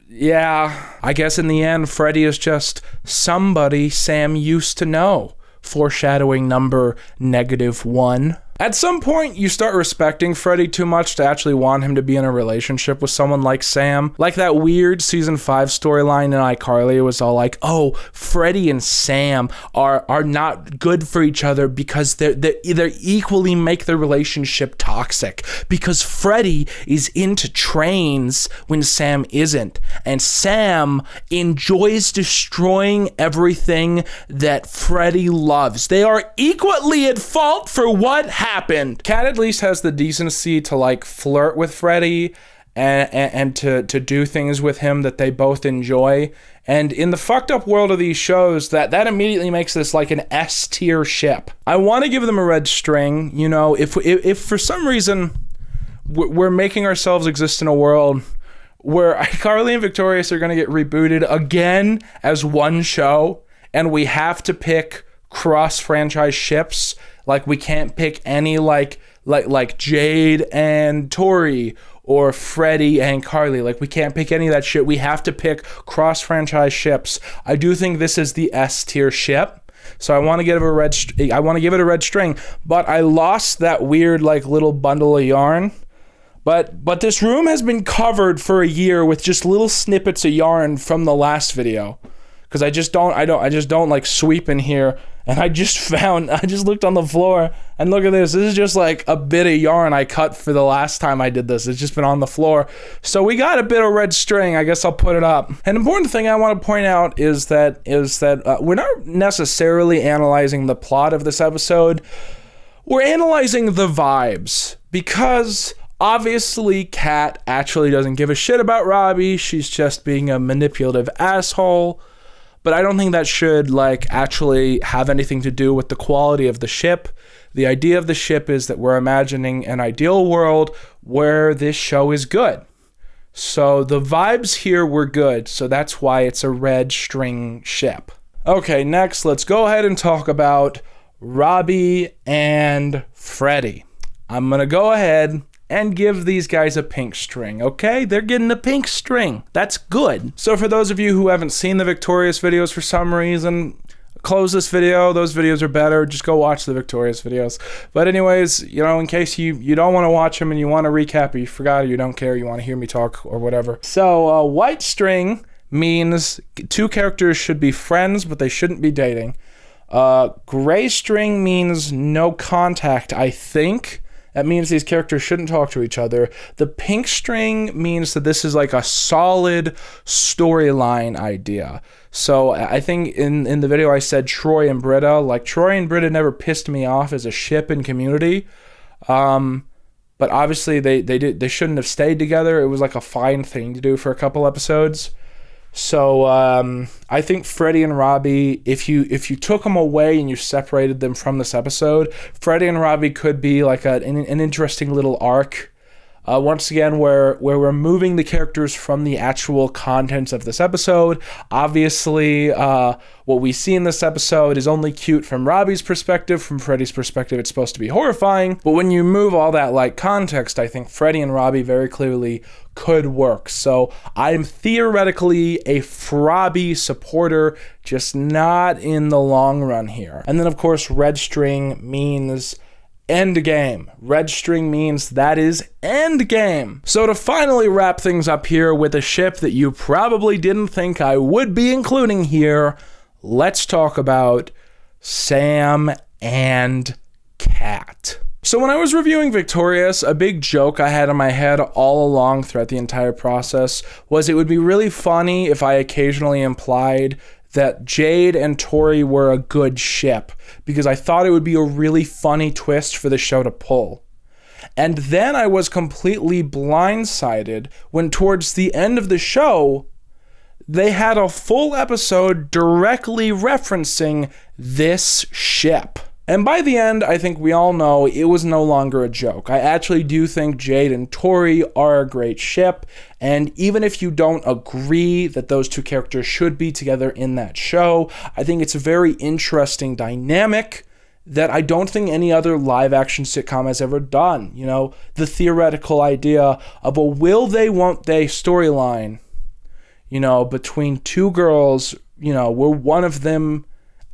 yeah. I guess in the end, Freddy is just somebody Sam used to know. Foreshadowing number -1. At some point, you start respecting Freddy too much to actually want him to be in a relationship with someone like Sam. Like that weird season 5 storyline in iCarly, it was all like, oh, Freddy and Sam are not good for each other because they equally make the relationship toxic. Because Freddy is into trains when Sam isn't. And Sam enjoys destroying everything that Freddy loves. They are equally at fault for what happened. Kat at least has the decency to like flirt with Freddy and to do things with him that they both enjoy. And in the fucked up world of these shows, that immediately makes this like an S tier ship. I want to give them a red string. You know, if for some reason we're making ourselves exist in a world where iCarly and Victorious are going to get rebooted again as one show, and we have to pick cross-franchise ships. Like, we can't pick any like Jade and Tori or Freddy and Carly. Like, we can't pick any of that shit. We have to pick cross-franchise ships. I do think this is the S tier ship. So I want to give it a red string, but I lost that weird like little bundle of yarn. But this room has been covered for a year with just little snippets of yarn from the last video. Cuz I just don't like sweep in here, and I just looked on the floor and look at this. This is just like a bit of yarn I cut for the last time I did this. It's just been on the floor. So we got a bit of red string. I guess I'll put it up. An important thing I want to point out is that we're not necessarily analyzing the plot of this episode. We're analyzing the vibes, because obviously Kat actually doesn't give a shit about Robbie. She's just being a manipulative asshole. But I don't think that should like actually have anything to do with the quality of the ship. The idea of the ship is that we're imagining an ideal world where this show is good. So the vibes here were good, so that's why it's a red string ship. Okay, next, let's go ahead and talk about Robbie and Freddy. I'm gonna go ahead and give these guys a pink string, okay? They're getting a pink string. That's good. So for those of you who haven't seen the Victorious videos for some reason, close this video. Those videos are better. Just go watch the Victorious videos. But anyways, you know, in case you don't want to watch them and you want to recap, or you forgot, or you don't care, you want to hear me talk or whatever. So white string means two characters should be friends, but they shouldn't be dating. Gray string means no contact, I think. That means these characters shouldn't talk to each other. The pink string means that this is like a solid storyline idea. So I think in the video I said Troy and Britta. Like, Troy and Britta never pissed me off as a ship in Community. But obviously they shouldn't have stayed together. It was like a fine thing to do for a couple episodes. So I think Freddy and Robbie, if you took them away and you separated them from this episode, Freddy and Robbie could be like an interesting little arc. Once again, where we're moving the characters from the actual contents of this episode. Obviously, what we see in this episode is only cute from Robbie's perspective. From Freddy's perspective, it's supposed to be horrifying. But when you move all that like context, I think Freddy and Robbie very clearly could work. So I'm theoretically a Robbie supporter, just not in the long run here. And then of course, red string means Endgame. Red string means that is endgame. So to finally wrap things up here with a ship that you probably didn't think I would be including here, let's talk about Sam and Cat. So when I was reviewing Victorious, a big joke I had in my head all along throughout the entire process was it would be really funny if I occasionally implied that Jade and Tori were a good ship, because I thought it would be a really funny twist for the show to pull. And then I was completely blindsided when towards the end of the show, they had a full episode directly referencing this ship. And by the end, I think we all know it was no longer a joke. I actually do think Jade and Tori are a great ship, and even if you don't agree that those two characters should be together in that show, I think it's a very interesting dynamic that I don't think any other live-action sitcom has ever done. You know, the theoretical idea of a will they, won't they storyline, you know, between two girls, you know, where one of them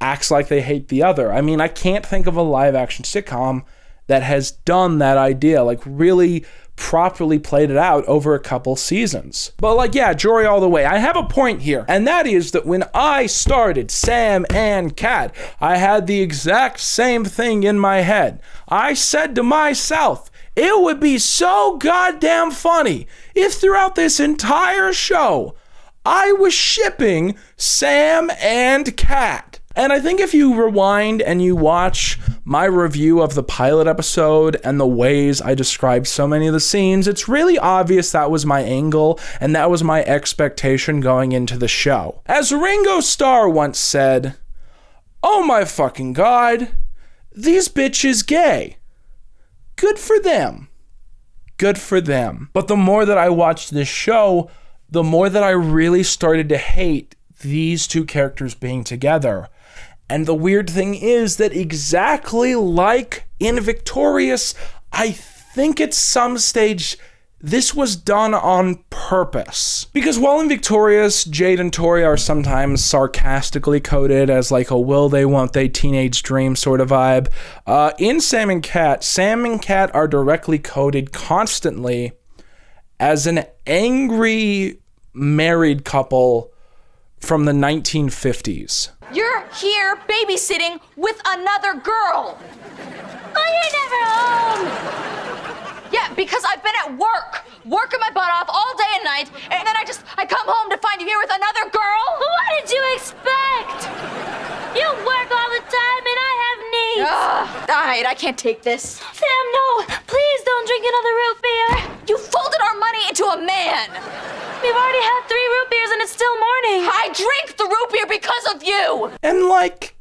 acts like they hate the other. I mean, I can't think of a live-action sitcom that has done that idea, like really properly played it out over a couple seasons. But like, yeah, Jory all the way. I have a point here, and that is that when I started Sam and Cat, I had the exact same thing in my head. I said to myself, it would be so goddamn funny if throughout this entire show, I was shipping Sam and Cat. And I think if you rewind and you watch my review of the pilot episode and the ways I described so many of the scenes, it's really obvious that was my angle and that was my expectation going into the show. As Ringo Starr once said, "Oh my fucking God, these bitches gay. Good for them. Good for them." But the more that I watched this show, the more that I really started to hate these two characters being together. And the weird thing is that exactly like in Victorious, I think at some stage this was done on purpose. Because while in Victorious, Jade and Tori are sometimes sarcastically coded as like a will they, won't they teenage dream sort of vibe, in Sam and Cat are directly coded constantly as an angry married couple from the 1950s. You're here babysitting with another girl. Oh, you're never home. Yeah, because I've been at work, working my butt off all day and night, and then I come home to find you here with another girl. What did you expect? You work all the time and I have needs. All right, I can't take this. Sam, no. Please don't drink another root beer. You folded our money into a man. We've already had 3 root beers and it's still morning. I drink the root beer because of you. And like,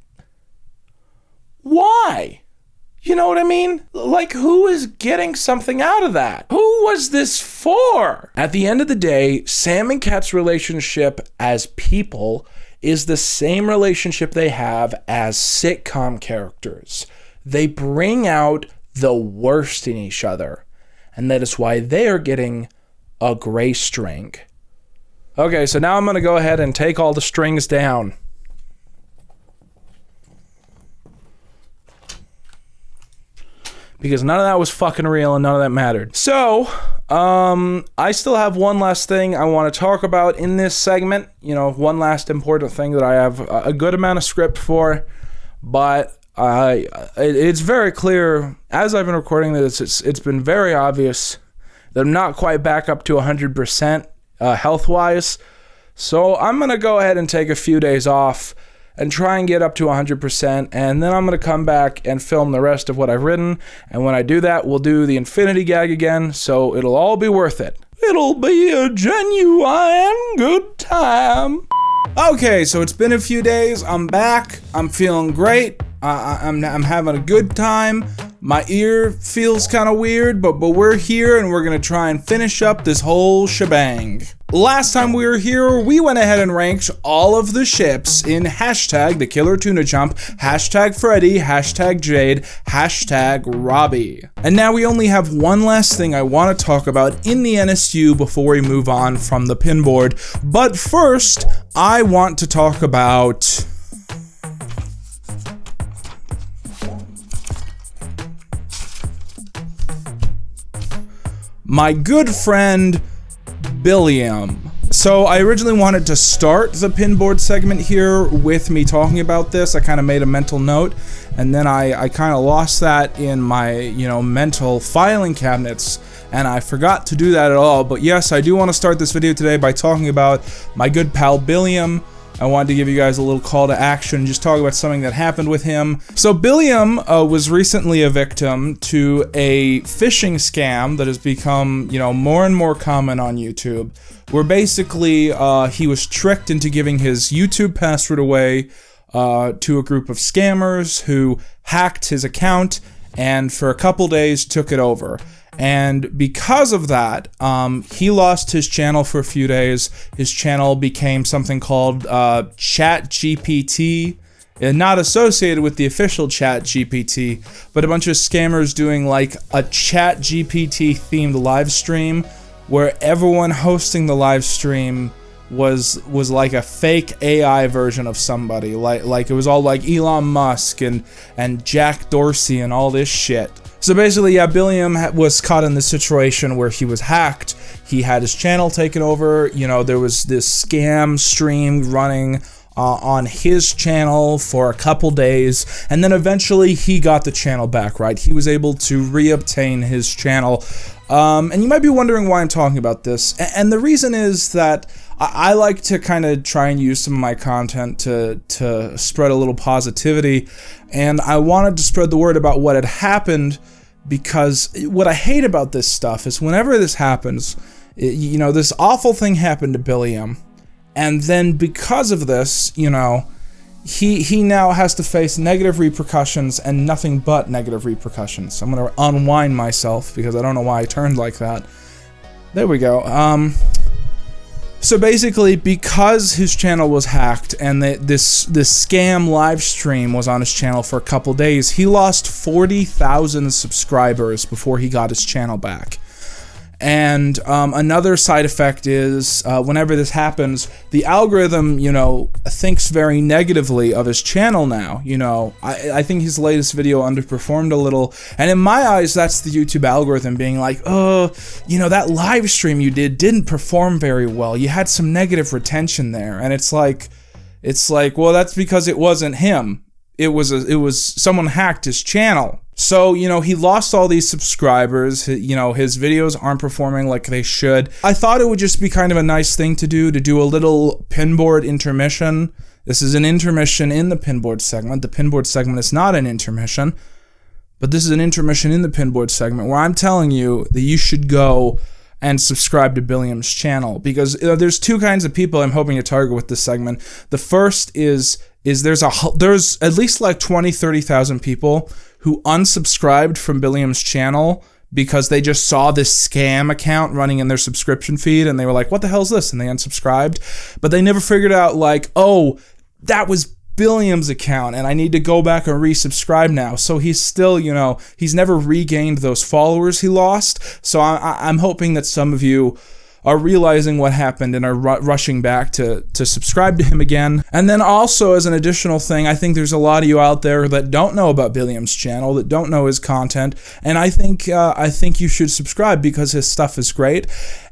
why? You know what I mean? Like, who is getting something out of that? Who was this for? At the end of the day, Sam and Cat's relationship as people is the same relationship they have as sitcom characters. They bring out the worst in each other. And that is why they are getting a gray string. Okay, so now I'm going to go ahead and take all the strings down. Because none of that was fucking real and none of that mattered. So, I still have one last thing I want to talk about in this segment. You know, one last important thing that I have a good amount of script for. But it's very clear, as I've been recording this, it's been very obvious that I'm not quite back up to 100% health-wise. So I'm going to go ahead and take a few days off and try and get up to 100%, and then I'm going to come back and film the rest of what I've written, and when I do that, we'll do the infinity gag again, so it'll all be worth it. It'll be a genuine good time. Okay, so it's been a few days, I'm back, I'm feeling great, I'm having a good time. My ear feels kind of weird, but we're here and we're going to try and finish up this whole shebang. Last time we were here, we went ahead and ranked all of the ships in hashtag the Killer Tuna Chump, hashtag Freddy, hashtag Jade, hashtag Robbie. And now we only have one last thing I want to talk about in the NSU before we move on from the pinboard. But first, I want to talk about... my good friend Billiam. So I originally wanted to start the pinboard segment here with me talking about this. I kind of made a mental note, and then I kind of lost that in my, mental filing cabinets, and I forgot to do that at all. But yes, I do want to start this video today by talking about my good pal Billiam. I wanted to give you guys a little call to action, just talk about something that happened with him. So Billiam was recently a victim to a phishing scam that has become, more and more common on YouTube, where basically he was tricked into giving his YouTube password away to a group of scammers who hacked his account and for a couple days took it over. And because of that, he lost his channel for a few days. His channel became something called ChatGPT, and not associated with the official ChatGPT, but a bunch of scammers doing like a ChatGPT themed live stream where everyone hosting the live stream was like a fake AI version of somebody. Like it was all like Elon Musk and Jack Dorsey and all this shit. So basically, yeah, Billiam was caught in this situation where he was hacked. He had his channel taken over. There was this scam stream running on his channel for a couple days, and then eventually he got the channel back, right? He was able to reobtain his channel. And you might be wondering why I'm talking about this. And the reason is that I like to kind of try and use some of my content to spread a little positivity, and I wanted to spread the word about what had happened, because what I hate about this stuff is whenever this happens, this awful thing happened to Billiam, and then because of this, he now has to face negative repercussions and nothing but negative repercussions. I'm gonna unwind myself because I don't know why I turned like that. There we go. So basically, because his channel was hacked and this scam live stream was on his channel for a couple days, he lost 40,000 subscribers before he got his channel back. And another side effect is whenever this happens, the algorithm, thinks very negatively of his channel now. I think his latest video underperformed a little, and in my eyes, that's the YouTube algorithm being like, oh, that live stream you didn't perform very well. You had some negative retention there, and it's like, well, that's because it wasn't him. It was someone hacked his channel. So, he lost all these subscribers, his videos aren't performing like they should. I thought it would just be kind of a nice thing to do a little pinboard intermission. This is an intermission in the pinboard segment. The pinboard segment is not an intermission, but this is an intermission in the pinboard segment where I'm telling you that you should go and subscribe to Billiam's channel, because there's two kinds of people I'm hoping to target with this segment. The first is there's at least like 20-30,000 people who unsubscribed from Billiam's channel because they just saw this scam account running in their subscription feed and they were like, what the hell is this? And they unsubscribed. But they never figured out like, oh, that was Billiam's account and I need to go back and resubscribe now. So he's still, he's never regained those followers he lost. So I'm hoping that some of you are realizing what happened and are rushing back to subscribe to him again. And then also, as an additional thing, I think there's a lot of you out there that don't know about Billiam's channel, that don't know his content, and I think you should subscribe because his stuff is great.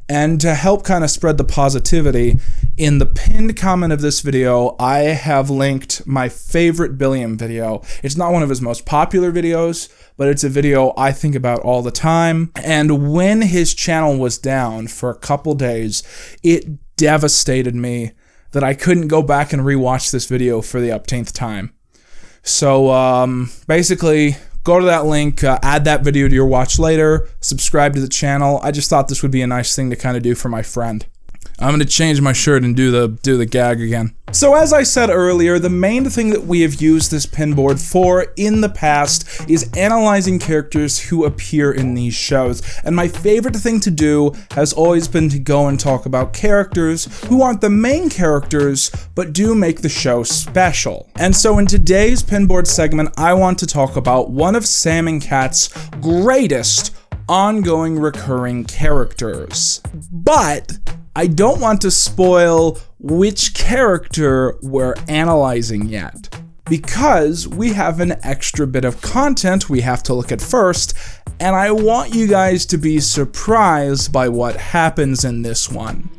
And to help kind of spread the positivity, in the pinned comment of this video, I have linked my favorite Billiam video. It's not one of his most popular videos, but it's a video I think about all the time. And when his channel was down for a couple days, it devastated me that I couldn't go back and rewatch this video for the upteenth time. So basically, go to that link, add that video to your watch later, subscribe to the channel. I just thought this would be a nice thing to kind of do for my friend. I'm going to change my shirt and do the gag again. So as I said earlier, the main thing that we have used this pinboard for in the past is analyzing characters who appear in these shows. And my favorite thing to do has always been to go and talk about characters who aren't the main characters, but do make the show special. And so in today's pinboard segment, I want to talk about one of Sam and Cat's greatest ongoing recurring characters. But I don't want to spoil which character we're analyzing yet, because we have an extra bit of content we have to look at first, and I want you guys to be surprised by what happens in this one.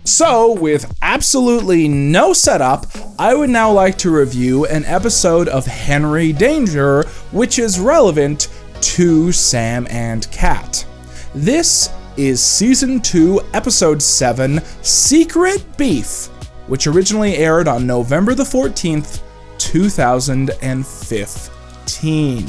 So, with absolutely no setup, I would now like to review an episode of Henry Danger, which is relevant to Sam and Cat. This is Season 2, Episode 7, Secret Beef, which originally aired on November the 14th, 2015.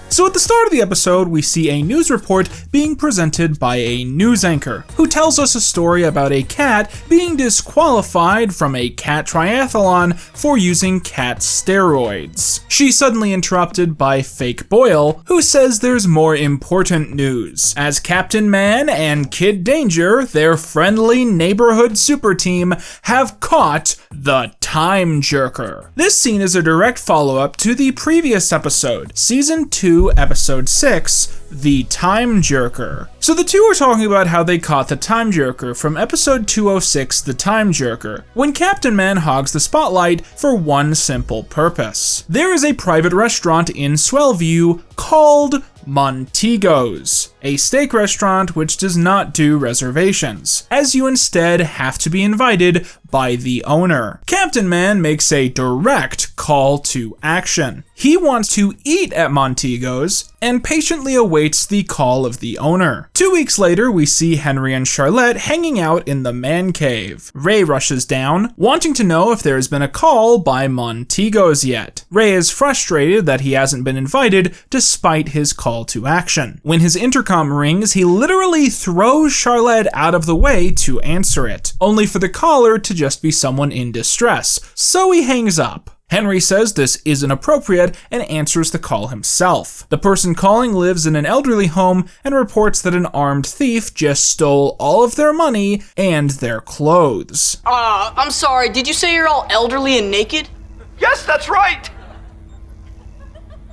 So at the start of the episode, we see a news report being presented by a news anchor, who tells us a story about a cat being disqualified from a cat triathlon for using cat steroids. She's suddenly interrupted by Fake Boyle, who says there's more important news, as Captain Man and Kid Danger, their friendly neighborhood super team, have caught the Time Jerker. This scene is a direct follow-up to the previous episode, Season 2, Episode 6, The Time Jerker. So the two are talking about how they caught the Time Jerker from Episode 206, The Time Jerker, when Captain Man hogs the spotlight for one simple purpose. There is a private restaurant in Swellview called Montego's, a steak restaurant which does not do reservations, as you instead have to be invited by the owner. Captain Man makes a direct call to action. He wants to eat at Montego's and patiently awaits the call of the owner. 2 weeks later, we see Henry and Charlotte hanging out in the man cave. Ray rushes down, wanting to know if there has been a call by Montego's yet. Ray is frustrated that he hasn't been invited despite his call to action. When his intercom rings, he literally throws Charlotte out of the way to answer it, only for the caller to just be someone in distress, so he hangs up. Henry says this isn't appropriate and answers the call himself. The person calling lives in an elderly home and reports that an armed thief just stole all of their money and their clothes. I'm sorry, did you say you're all elderly and naked? Yes, that's right!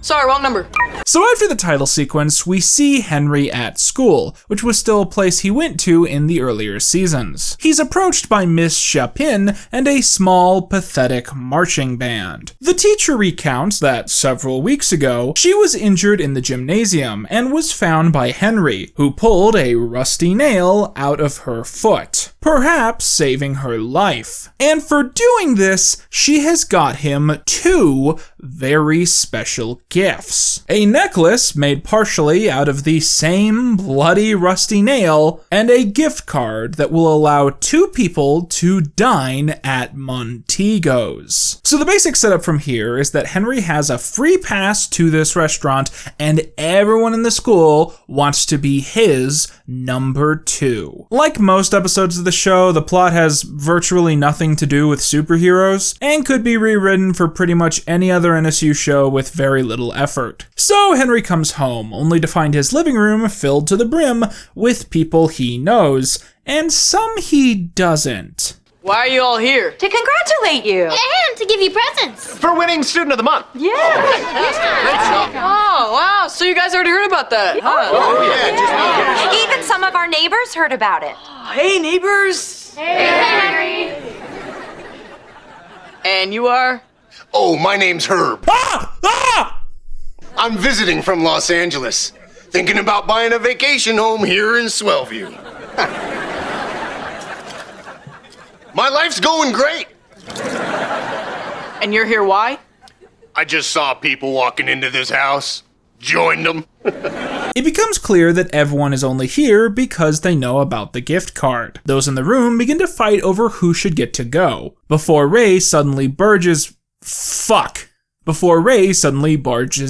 Sorry, wrong number. So after the title sequence, we see Henry at school, which was still a place he went to in the earlier seasons. He's approached by Miss Chapin and a small, pathetic marching band. The teacher recounts that several weeks ago, she was injured in the gymnasium and was found by Henry, who pulled a rusty nail out of her foot, perhaps saving her life. And for doing this, she has got him 2 very special gifts. A necklace made partially out of the same bloody rusty nail, and a gift card that will allow 2 people to dine at Montego's. So the basic setup from here is that Henry has a free pass to this restaurant, and everyone in the school wants to be his number 2. Like most episodes of the show, the plot has virtually nothing to do with superheroes, and could be rewritten for pretty much any other NSU show with very little effort. So Henry comes home, only to find his living room filled to the brim with people he knows, and some he doesn't. Why are you all here? To congratulate you. And to give you presents. For winning Student of the Month. Yeah. Oh, wow, so you guys already heard about that, huh? Oh, yeah. Even some of our neighbors heard about it. Hey, neighbors. Hey, Henry. And you are? Oh, my name's Herb. I'm visiting from Los Angeles. Thinking about buying a vacation home here in Swellview. My life's going great. And you're here why? I just saw people walking into this house. Joined them. It becomes clear that everyone is only here because they know about the gift card. Those in the room begin to fight over who should get to go, before Ray suddenly barges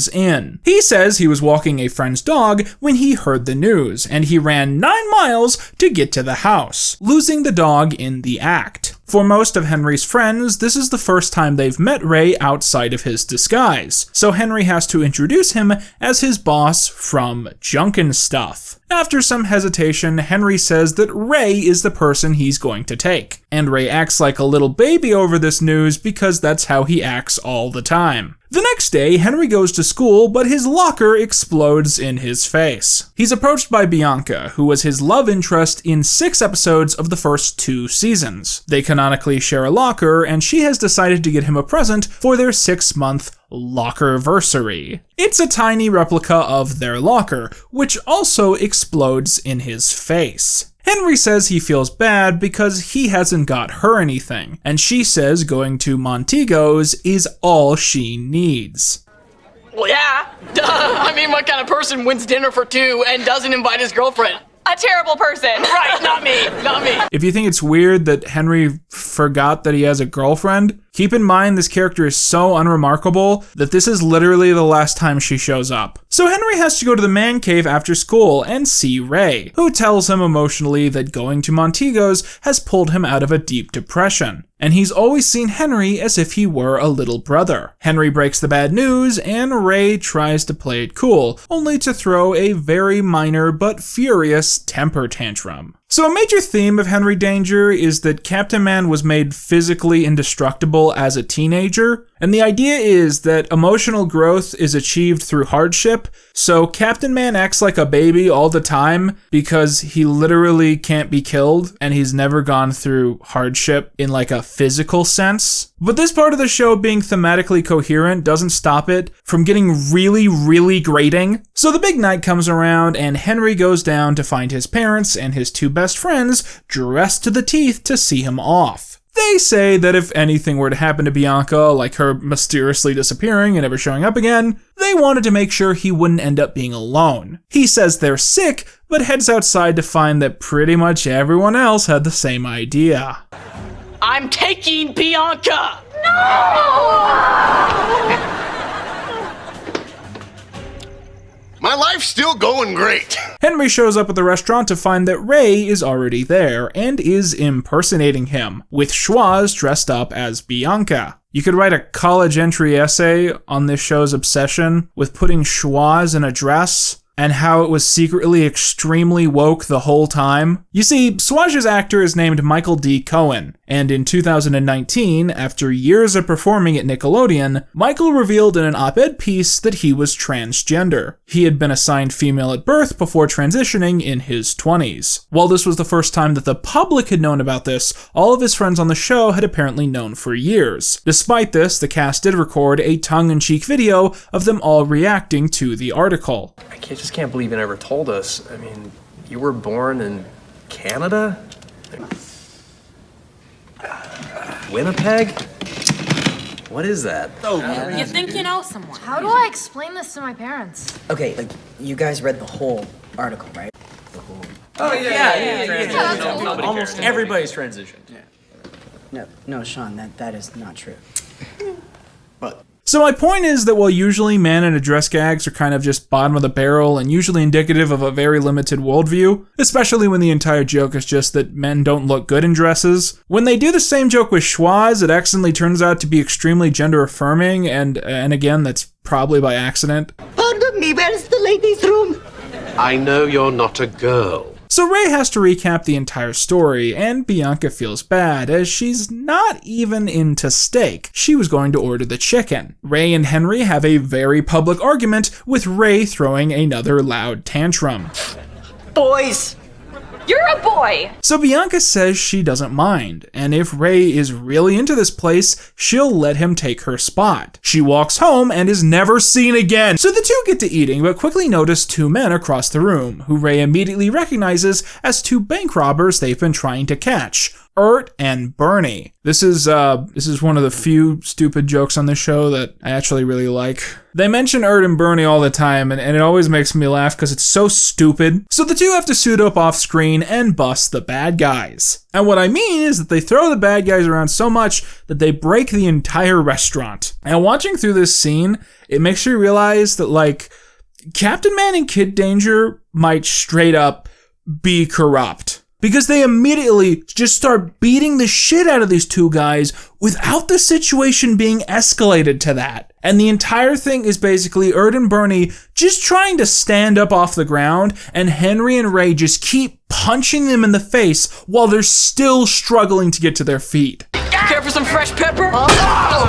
in. He says he was walking a friend's dog when he heard the news, and he ran 9 miles to get to the house, losing the dog in the act. For most of Henry's friends, this is the first time they've met Ray outside of his disguise, so Henry has to introduce him as his boss from Junkin' Stuff. After some hesitation, Henry says that Ray is the person he's going to take, and Ray acts like a little baby over this news because that's how he acts all the time. The next day, Henry goes to school, but his locker explodes in his face. He's approached by Bianca, who was his love interest in 6 episodes of the first 2 seasons. They canonically share a locker, and she has decided to get him a present for their 6-month lockerversary. It's a tiny replica of their locker, which also explodes in his face. Henry says he feels bad because he hasn't got her anything, and she says going to Montego's is all she needs. Well, yeah. Duh. I mean, what kind of person wins dinner for 2 and doesn't invite his girlfriend? A terrible person. Right, not me. Not me. If you think it's weird that Henry forgot that he has a girlfriend, keep in mind this character is so unremarkable that this is literally the last time she shows up. So Henry has to go to the man cave after school and see Ray, who tells him emotionally that going to Montego's has pulled him out of a deep depression, and he's always seen Henry as if he were a little brother. Henry breaks the bad news, and Ray tries to play it cool, only to throw a very minor but furious temper tantrum. So a major theme of Henry Danger is that Captain Man was made physically indestructible as a teenager, and the idea is that emotional growth is achieved through hardship, so Captain Man acts like a baby all the time because he literally can't be killed, and he's never gone through hardship in like a physical sense. But this part of the show being thematically coherent doesn't stop it from getting really, really grating. So the big night comes around, and Henry goes down to find his parents and his 2 best friends dressed to the teeth to see him off. They say that if anything were to happen to Bianca, like her mysteriously disappearing and never showing up again, they wanted to make sure he wouldn't end up being alone. He says they're sick, but heads outside to find that pretty much everyone else had the same idea. I'm taking Bianca! My life's still going great. Henry shows up at the restaurant to find that Ray is already there and is impersonating him, with Schwoz dressed up as Bianca. You could write a college entry essay on this show's obsession with putting Schwoz in a dress and how it was secretly extremely woke the whole time. You see, Schwoz's actor is named Michael D. Cohen, and in 2019, after years of performing at Nickelodeon, Michael revealed in an op-ed piece that he was transgender. He had been assigned female at birth before transitioning in his 20s. While this was the first time that the public had known about this, all of his friends on the show had apparently known for years. Despite this, the cast did record a tongue-in-cheek video of them all reacting to the article. I just can't believe you never told us. I mean, you were born in Canada? Winnipeg? What is that? You think you know someone? How do I explain this to my parents? Okay, like, you guys read the whole article, right? Oh, yeah. Almost everybody's transitioned. No, Sean, that is not true. So my point is that while usually men in a dress gags are kind of just bottom of the barrel and usually indicative of a very limited worldview, especially when the entire joke is just that men don't look good in dresses, when they do the same joke with Schwoz, it accidentally turns out to be extremely gender affirming, and again, that's probably by accident. Pardon me, where's the ladies' room? I know you're not a girl. So Ray has to recap the entire story, and Bianca feels bad, as she's not even into steak. She was going to order the chicken. Ray and Henry have a very public argument, with Ray throwing another loud tantrum. Boys! You're a boy! So Bianca says she doesn't mind, and if Ray is really into this place, she'll let him take her spot. She walks home and is never seen again. So the two get to eating, but quickly notice 2 men across the room, who Ray immediately recognizes as 2 bank robbers they've been trying to catch. Ert and Bernie. This is one of the few stupid jokes on this show that I actually really like. They mention Ert and Bernie all the time, and it always makes me laugh because it's so stupid. So the two have to suit up off screen and bust the bad guys. And what I mean is that they throw the bad guys around so much that they break the entire restaurant. And watching through this scene, it makes you realize that, like, Captain Man and Kid Danger might straight up be corrupt. Because they immediately just start beating the shit out of these 2 guys without the situation being escalated to that. And the entire thing is basically Ert and Bernie just trying to stand up off the ground, and Henry and Ray just keep punching them in the face while they're still struggling to get to their feet. Careful, for some fresh pepper?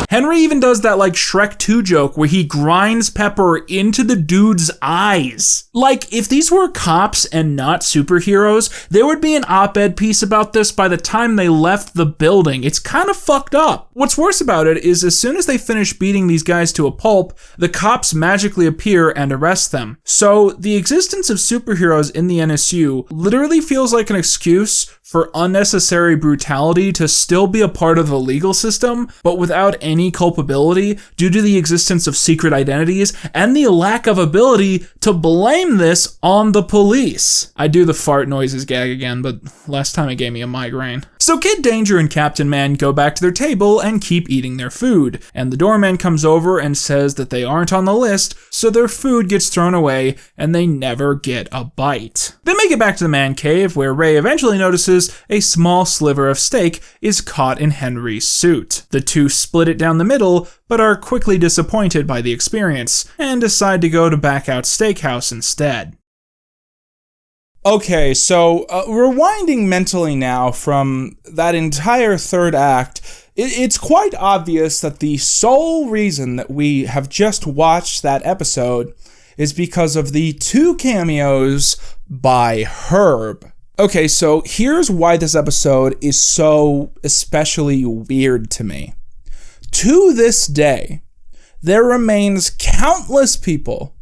Henry even does that like Shrek 2 joke where he grinds pepper into the dude's eyes. Like, if these were cops and not superheroes, there would be an op-ed piece about this by the time they left the building. It's kind of fucked up. What's worse about it is as soon as they finish beating these guys to a pulp, the cops magically appear and arrest them. So the existence of superheroes in the NSU literally feels like an excuse for unnecessary brutality to still be a part of the legal system, but without any culpability due to the existence of secret identities and the lack of ability to blame this on the police. I do the fart noises gag again, but last time it gave me a migraine. So Kid Danger and Captain Man go back to their table and keep eating their food, and the doorman comes over and says that they aren't on the list, so their food gets thrown away and they never get a bite. They make it back to the man cave where Ray eventually notices a small sliver of steak is caught in Henry's suit. The two split it down the middle, but are quickly disappointed by the experience and decide to go to Backout Steakhouse instead. Okay, so rewinding mentally now from that entire third act, it's quite obvious that the sole reason that we have just watched that episode is because of the 2 cameos by Herb. Okay, so here's why this episode is so especially weird to me. To this day, there remains countless people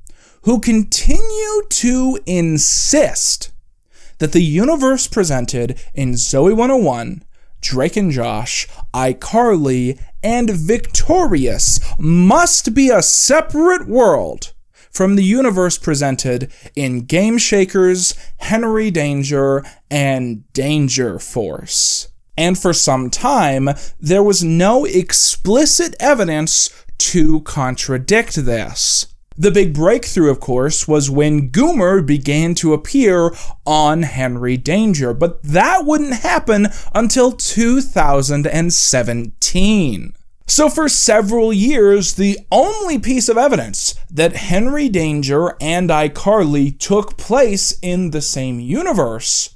who continue to insist that the universe presented in Zoey 101, Drake and Josh, iCarly, and Victorious must be a separate world from the universe presented in Game Shakers, Henry Danger, and Danger Force. And for some time, there was no explicit evidence to contradict this. The big breakthrough, of course, was when Goomer began to appear on Henry Danger, but that wouldn't happen until 2017. So for several years, the only piece of evidence that Henry Danger and iCarly took place in the same universe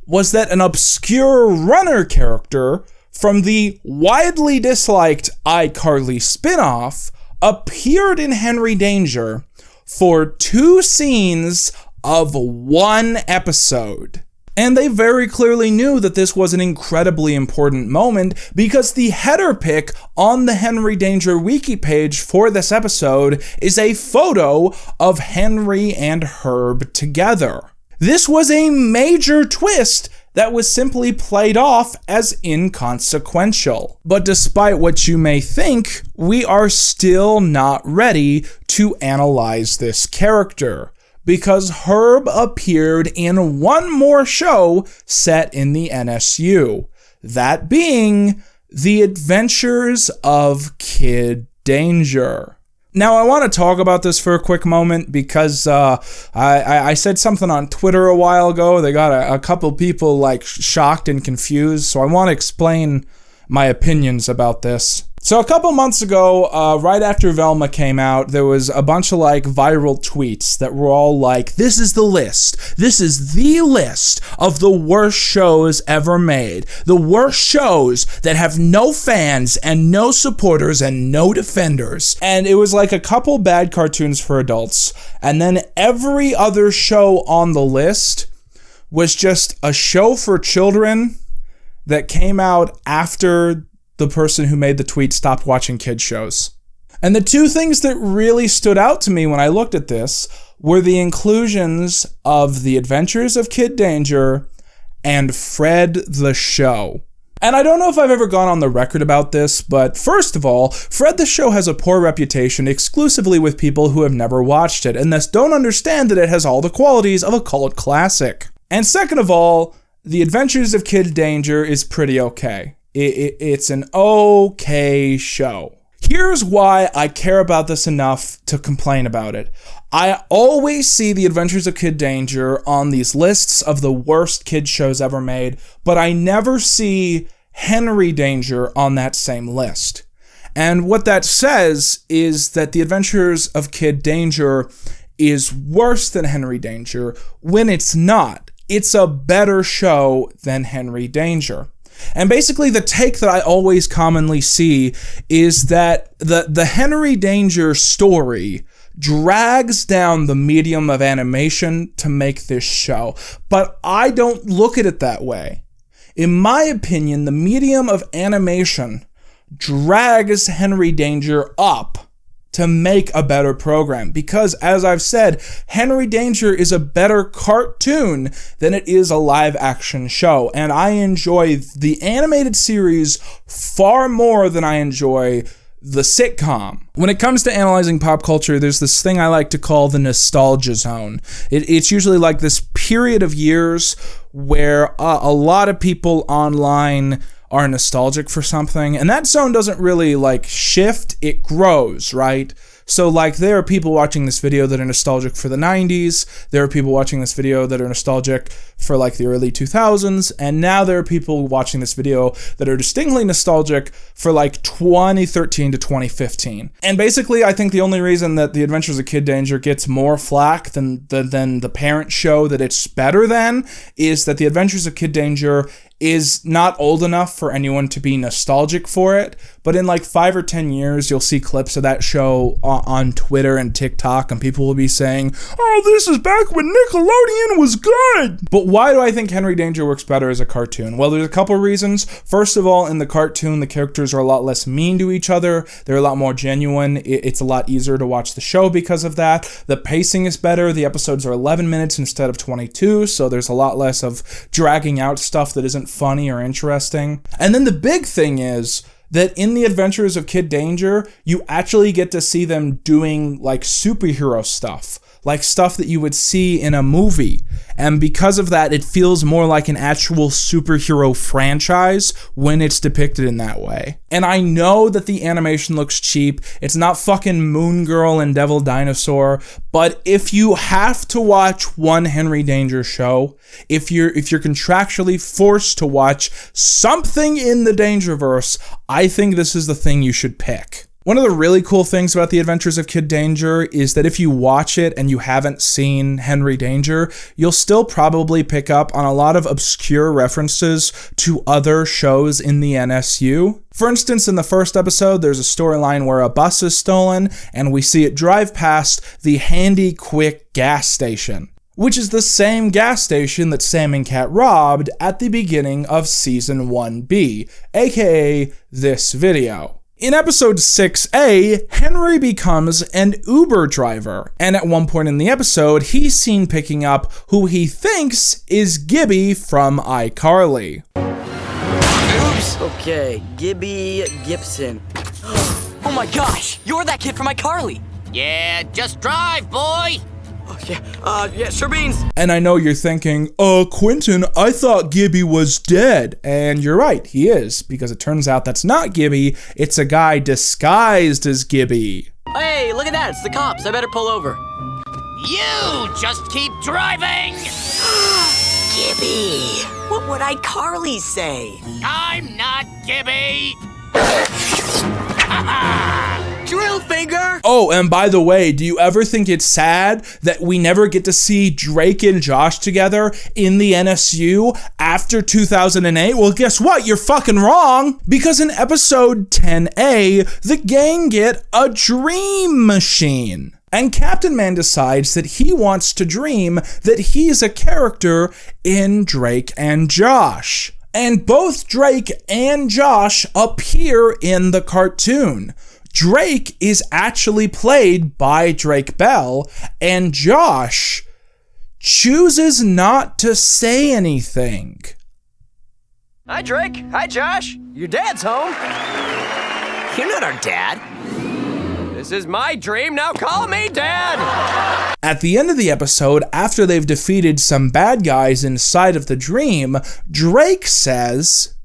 was that an obscure runner character from the widely disliked iCarly spin-off appeared in Henry Danger for 2 scenes of 1 episode. And they very clearly knew that this was an incredibly important moment because the header pic on the Henry Danger wiki page for this episode is a photo of Henry and Herb together. This was a major twist that was simply played off as inconsequential. But despite what you may think, we are still not ready to analyze this character, because Herb appeared in one more show set in the NSU, that being The Adventures of Kid Danger. Now, I want to talk about this for a quick moment because I said something on Twitter a while ago. They got a couple people like shocked and confused, so I want to explain my opinions about this. So a couple months ago, right after Velma came out, there was a bunch of like viral tweets that were all like, this is the list. This is the list of the worst shows ever made. The worst shows that have no fans and no supporters and no defenders. And it was like a couple bad cartoons for adults. And then every other show on the list was just a show for children that came out after the person who made the tweet stopped watching kids shows. And the 2 things that really stood out to me when I looked at this were the inclusions of The Adventures of Kid Danger and Fred the Show. And I don't know if I've ever gone on the record about this, but first of all, Fred the Show has a poor reputation exclusively with people who have never watched it, and thus don't understand that it has all the qualities of a cult classic. And second of all, The Adventures of Kid Danger is pretty okay. It's an okay show. Here's why I care about this enough to complain about it. I always see The Adventures of Kid Danger on these lists of the worst kid shows ever made, but I never see Henry Danger on that same list. And what that says is that The Adventures of Kid Danger is worse than Henry Danger when it's not. It's a better show than Henry Danger. And basically the take that I always commonly see is that the Henry Danger story drags down the medium of animation to make this show. But I don't look at it that way. In my opinion, the medium of animation drags Henry Danger up to make a better program. Because, as I've said, Henry Danger is a better cartoon than it is a live-action show. And I enjoy the animated series far more than I enjoy the sitcom. When it comes to analyzing pop culture, there's this thing I like to call the nostalgia zone. It's usually like this period of years where a lot of people online are nostalgic for something, and that zone doesn't really like shift, it grows, right? So like there are people watching this video that are nostalgic for the 90s, there are people watching this video that are nostalgic for like the early 2000s, and now there are people watching this video that are distinctly nostalgic for like 2013 to 2015. And basically I think the only reason that The Adventures of Kid Danger gets more flack than the parent show that it's better than is that The Adventures of Kid Danger is not old enough for anyone to be nostalgic for it, but in like 5 or 10 years, you'll see clips of that show on Twitter and TikTok, and people will be saying, oh, this is back when Nickelodeon was good! But why do I think Henry Danger works better as a cartoon? Well, there's a couple reasons. First of all, in the cartoon, the characters are a lot less mean to each other. They're a lot more genuine. It's a lot easier to watch the show because of that. The pacing is better. The episodes are 11 minutes instead of 22, so there's a lot less of dragging out stuff that isn't funny or interesting. And then the big thing is that in The Adventures of Kid Danger, you actually get to see them doing like superhero stuff, like stuff that you would see in a movie. And because of that, it feels more like an actual superhero franchise when it's depicted in that way. And I know that the animation looks cheap. It's not fucking Moon Girl and Devil Dinosaur, but if you have to watch one Henry Danger show, if you're contractually forced to watch something in the Dangerverse, I think this is the thing you should pick. One of the really cool things about The Adventures of Kid Danger is that if you watch it and you haven't seen Henry Danger, you'll still probably pick up on a lot of obscure references to other shows in the NSU. For instance, in the first episode, there's a storyline where a bus is stolen, and we see it drive past the Handy Quick gas station, which is the same gas station that Sam and Cat robbed at the beginning of Season 1B, aka this video. In episode 6A, Henry becomes an Uber driver, and at one point in the episode, he's seen picking up who he thinks is Gibby from iCarly. Oops! Okay, Gibby Gibson. Oh my gosh, you're that kid from iCarly! Yeah, just drive, boy! Yeah, sure beans. And I know you're thinking, Quentin, I thought Gibby was dead. And you're right, he is, because it turns out that's not Gibby, it's a guy disguised as Gibby. Hey, look at that, it's the cops, I better pull over. You just keep driving! Gibby! What would iCarly say? I'm not Gibby! Drill finger! Oh, and by the way, do you ever think it's sad that we never get to see Drake and Josh together in the NSU after 2008? Well, guess what? You're fucking wrong! Because in episode 10A, the gang get a dream machine. And Captain Man decides that he wants to dream that he's a character in Drake and Josh. And both Drake and Josh appear in the cartoon. Drake is actually played by Drake Bell, and Josh chooses not to say anything. Hi, Drake. Hi, Josh. Your dad's home. You're not our dad. This is my dream, now call me Dad! At the end of the episode, after they've defeated some bad guys inside of the dream, Drake says,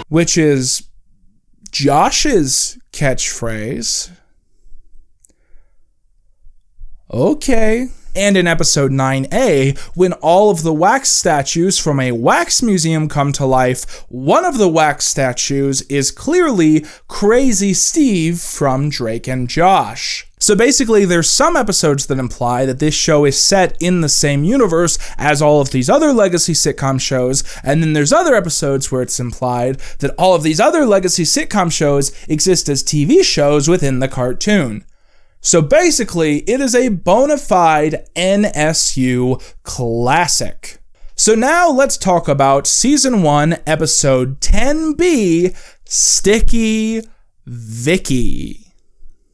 which is Josh's catchphrase. Okay. And in episode 9A, when all of the wax statues from a wax museum come to life, one of the wax statues is clearly Crazy Steve from Drake and Josh. So basically, there's some episodes that imply that this show is set in the same universe as all of these other legacy sitcom shows, and then there's other episodes where it's implied that all of these other legacy sitcom shows exist as TV shows within the cartoon. So basically, it is a bona fide NSU classic. So now let's talk about Season 1, Episode 10B, Sticky Vicky.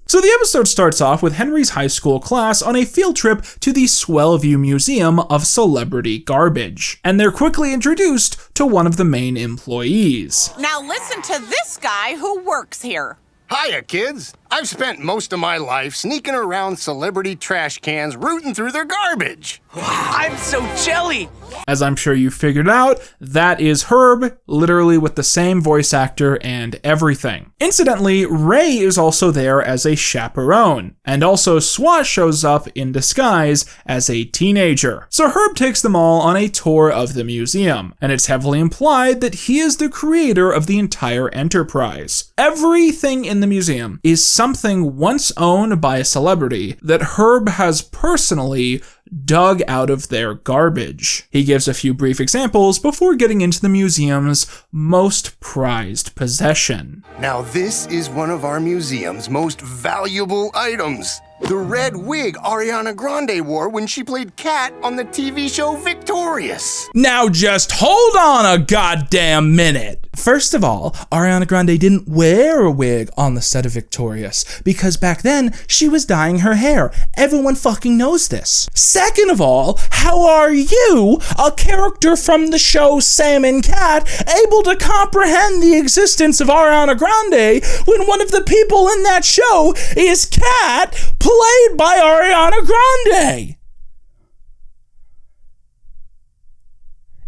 So the episode starts off with Henry's high school class on a field trip to the Swellview Museum of Celebrity Garbage, and they're quickly introduced to one of the main employees. Now listen to this guy who works here. Hiya, kids. I've spent most of my life sneaking around celebrity trash cans, rooting through their garbage. I'm so jelly. As I'm sure you figured out, that is Herb, literally with the same voice actor and everything. Incidentally, Ray is also there as a chaperone, and also SWAT shows up in disguise as a teenager. So Herb takes them all on a tour of the museum, and it's heavily implied that he is the creator of the entire enterprise. Everything in the museum is something once owned by a celebrity that Herb has personally dug out of their garbage. He gives a few brief examples before getting into the museum's most prized possession. Now this is one of our museum's most valuable items. The red wig Ariana Grande wore when she played Kat on the TV show Victorious. Now just hold on a goddamn minute. First of all, Ariana Grande didn't wear a wig on the set of Victorious because back then she was dyeing her hair. Everyone fucking knows this. Second of all, how are you, a character from the show Sam and Cat, able to comprehend the existence of Ariana Grande when one of the people in that show is Kat, played by Ariana Grande?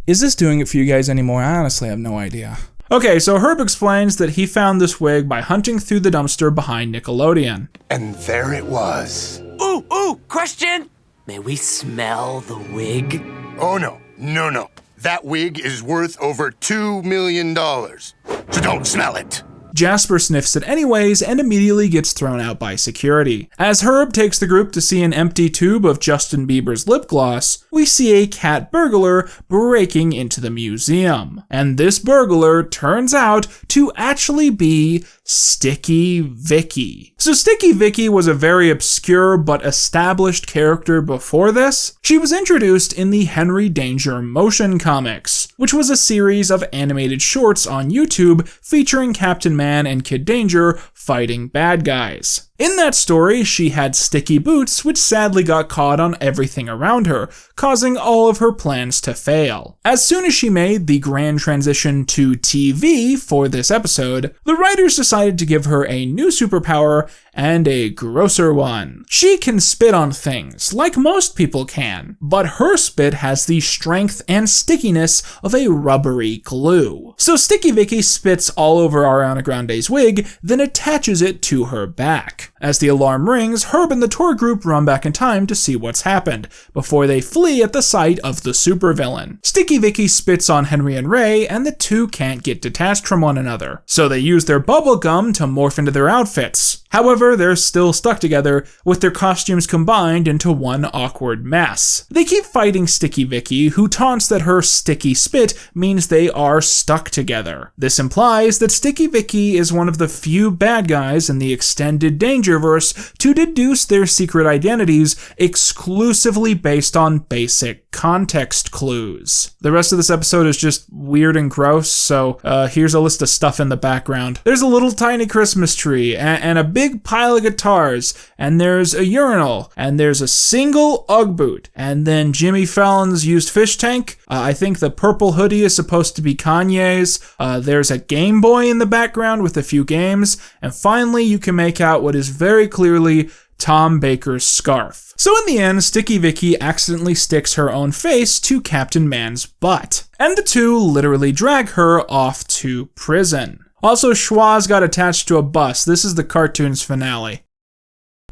Is this doing it for you guys anymore? I honestly have no idea. Okay, so Herb explains that he found this wig by hunting through the dumpster behind Nickelodeon. And there it was. Ooh, question. May we smell the wig? Oh no. That wig is worth over $2 million. So don't smell it. Jasper sniffs it anyways and immediately gets thrown out by security. As Herb takes the group to see an empty tube of Justin Bieber's lip gloss, we see a cat burglar breaking into the museum. And this burglar turns out to actually be Sticky Vicky. So Sticky Vicky was a very obscure but established character before this. She was introduced in the Henry Danger motion comics, which was a series of animated shorts on YouTube featuring Captain Man and Kid Danger fighting bad guys. In that story, she had sticky boots, which sadly got caught on everything around her, causing all of her plans to fail. As soon as she made the grand transition to TV for this episode, the writers decided to give her a new superpower and a grosser one. She can spit on things, like most people can, but her spit has the strength and stickiness of a rubbery glue. So Sticky Vicky spits all over Ariana Grande's wig, then attaches it to her back. As the alarm rings, Herb and the tour group run back in time to see what's happened, before they flee at the sight of the supervillain. Sticky Vicky spits on Henry and Ray, and the two can't get detached from one another, so they use their bubble gum to morph into their outfits. However, they're still stuck together, with their costumes combined into one awkward mess. They keep fighting Sticky Vicky, who taunts that her sticky spit means they are stuck together. This implies that Sticky Vicky is one of the few bad guys in the extended Dangerverse to deduce their secret identities exclusively based on basic context clues. The rest of this episode is just weird and gross, so here's a list of stuff in the background. There's a little tiny Christmas tree, and a big pile of guitars, and there's a urinal, and there's a single Ugg boot, and then Jimmy Fallon's used fish tank. I think the purple hoodie is supposed to be Kanye's. There's a Game Boy in the background with a few games, and finally you can make out what is very clearly Tom Baker's scarf. So in the end, Sticky Vicky accidentally sticks her own face to Captain Man's butt, and the two literally drag her off to prison. Also, Schwoz got attached to a bus. This is the cartoon's finale.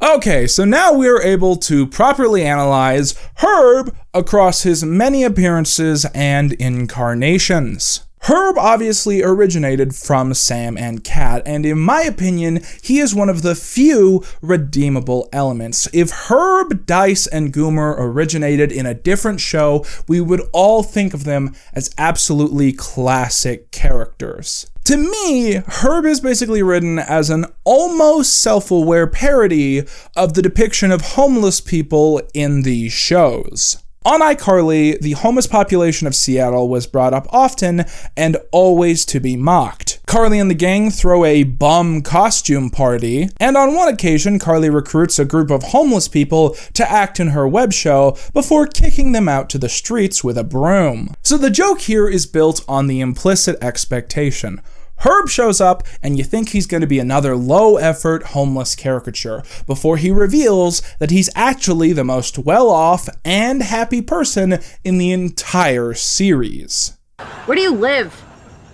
Okay, so now we are able to properly analyze Herb across his many appearances and incarnations. Herb obviously originated from Sam and Cat, and in my opinion, he is one of the few redeemable elements. If Herb, Dice, and Goomer originated in a different show, we would all think of them as absolutely classic characters. To me, Herb is basically written as an almost self-aware parody of the depiction of homeless people in these shows. On iCarly, the homeless population of Seattle was brought up often and always to be mocked. Carly and the gang throw a bum costume party, and on one occasion, Carly recruits a group of homeless people to act in her web show before kicking them out to the streets with a broom. So the joke here is built on the implicit expectation. Herb shows up, and you think he's going to be another low-effort homeless caricature, before he reveals that he's actually the most well-off and happy person in the entire series. Where do you live?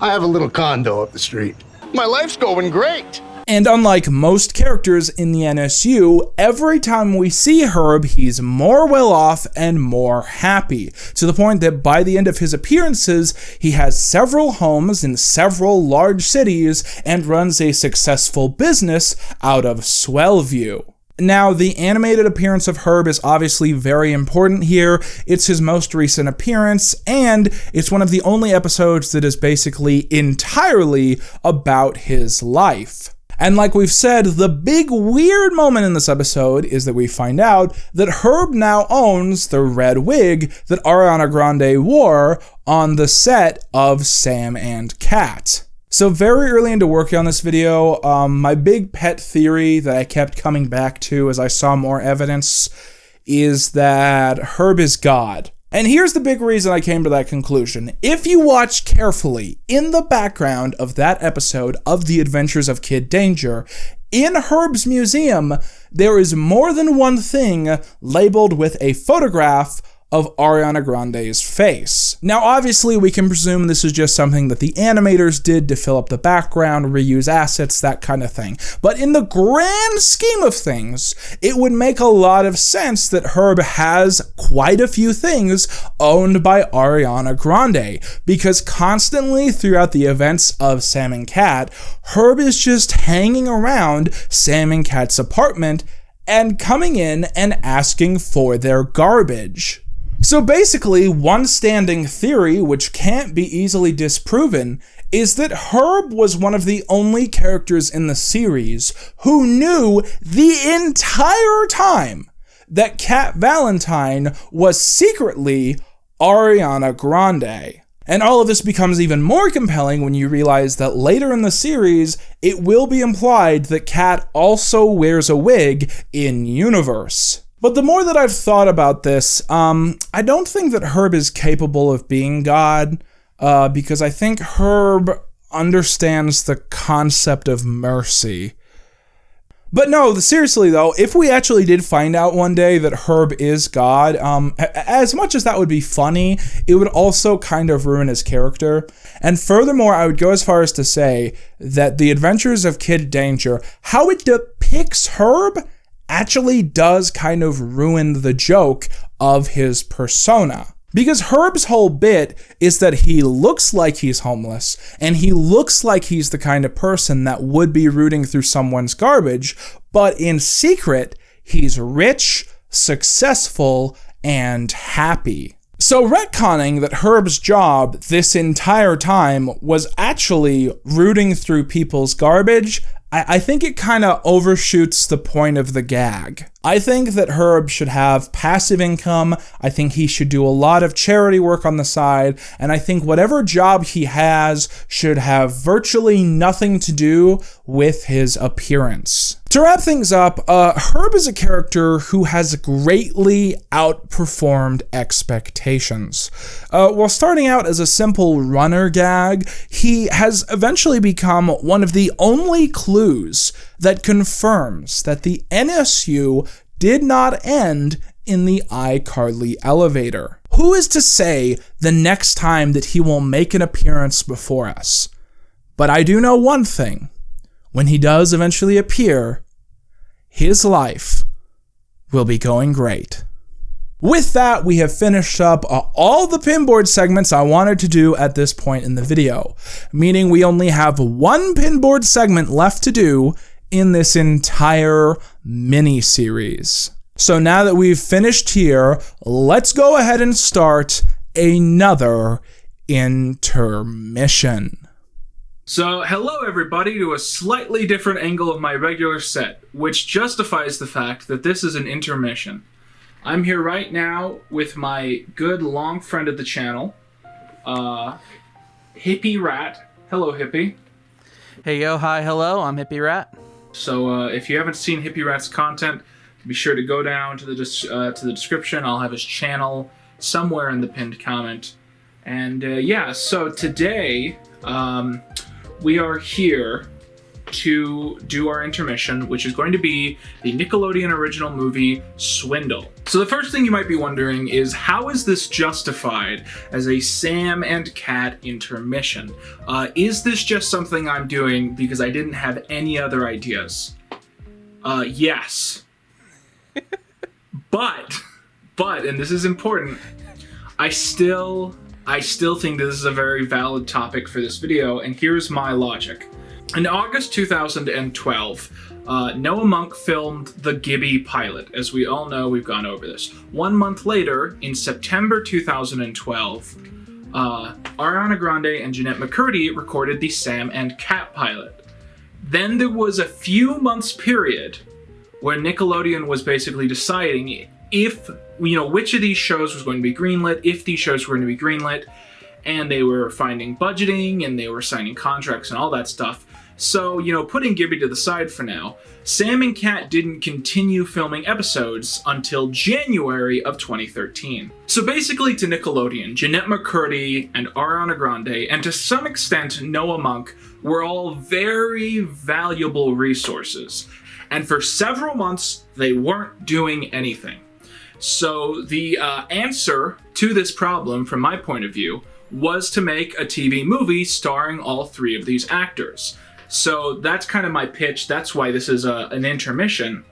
I have a little condo up the street. My life's going great. And unlike most characters in the NSU, every time we see Herb, he's more well-off and more happy, to the point that by the end of his appearances, he has several homes in several large cities and runs a successful business out of Swellview. Now, the animated appearance of Herb is obviously very important here. It's his most recent appearance, and it's one of the only episodes that is basically entirely about his life. And like we've said, the big weird moment in this episode is that we find out that Herb now owns the red wig that Ariana Grande wore on the set of Sam and Cat. So very early into working on this video, my big pet theory that I kept coming back to as I saw more evidence is that Herb is God. And here's the big reason I came to that conclusion. If you watch carefully, in the background of that episode of The Adventures of Kid Danger, in Herb's museum, there is more than one thing labeled with a photograph of Ariana Grande's face. Now, obviously, we can presume this is just something that the animators did to fill up the background, reuse assets, that kind of thing. But in the grand scheme of things, it would make a lot of sense that Herb has quite a few things owned by Ariana Grande, because constantly throughout the events of Sam and Cat, Herb is just hanging around Sam and Cat's apartment and coming in and asking for their garbage. So basically, one standing theory, which can't be easily disproven, is that Herb was one of the only characters in the series who knew the entire time that Cat Valentine was secretly Ariana Grande. And all of this becomes even more compelling when you realize that later in the series, it will be implied that Cat also wears a wig in universe. But the more that I've thought about this, I don't think that Herb is capable of being God, because I think Herb understands the concept of mercy. But no, seriously though, if we actually did find out one day that Herb is God, as much as that would be funny, it would also kind of ruin his character. And furthermore, I would go as far as to say that The Adventures of Kid Danger, how it depicts Herb, actually does kind of ruin the joke of his persona. Because Herb's whole bit is that he looks like he's homeless, and he looks like he's the kind of person that would be rooting through someone's garbage, but in secret, he's rich, successful, and happy. So retconning that Herb's job this entire time was actually rooting through people's garbage, I think it kind of overshoots the point of the gag. I think that Herb should have passive income, I think he should do a lot of charity work on the side, and I think whatever job he has should have virtually nothing to do with his appearance. To wrap things up, Herb is a character who has greatly outperformed expectations. While starting out as a simple runner gag, he has eventually become one of the only clues that confirms that the NSU did not end in the iCarly elevator. Who is to say the next time that he will make an appearance before us? But I do know one thing. When he does eventually appear, his life will be going great. With that, we have finished up all the pinboard segments I wanted to do at this point in the video, meaning we only have one pinboard segment left to do in this entire mini-series. So now that we've finished here, let's go ahead and start another intermission. So, hello everybody to a slightly different angle of my regular set, which justifies the fact that this is an intermission. I'm here right now with my good long friend of the channel, Hippie Rat. Hello, Hippie. Hey yo, hi, hello, I'm Hippie Rat. So, if you haven't seen Hippie Rat's content, be sure to go down to the description. I'll have his channel somewhere in the pinned comment. And yeah, so today we are here to do our intermission, which is going to be the Nickelodeon original movie, Swindle. So the first thing you might be wondering is, how is this justified as a Sam and Cat intermission? Is this just something I'm doing because I didn't have any other ideas? Yes. But, and this is important, I still think that this is a very valid topic for this video, and here's my logic. In August 2012, Noah Munck filmed the Gibby pilot. As we all know, we've gone over this. 1 month later, in September 2012, Ariana Grande and Jeanette McCurdy recorded the Sam and Cat pilot. Then there was a few months period where Nickelodeon was basically deciding if, which of these shows was going to be greenlit, if these shows were going to be greenlit, and they were finding budgeting, and they were signing contracts and all that stuff. So, putting Gibby to the side for now, Sam and Cat didn't continue filming episodes until January of 2013. So basically to Nickelodeon, Jeanette McCurdy and Ariana Grande, and to some extent Noah Munck, were all very valuable resources. And for several months, they weren't doing anything. So the answer to this problem, from my point of view, was to make a TV movie starring all three of these actors. So that's kind of my pitch. That's why this is an intermission.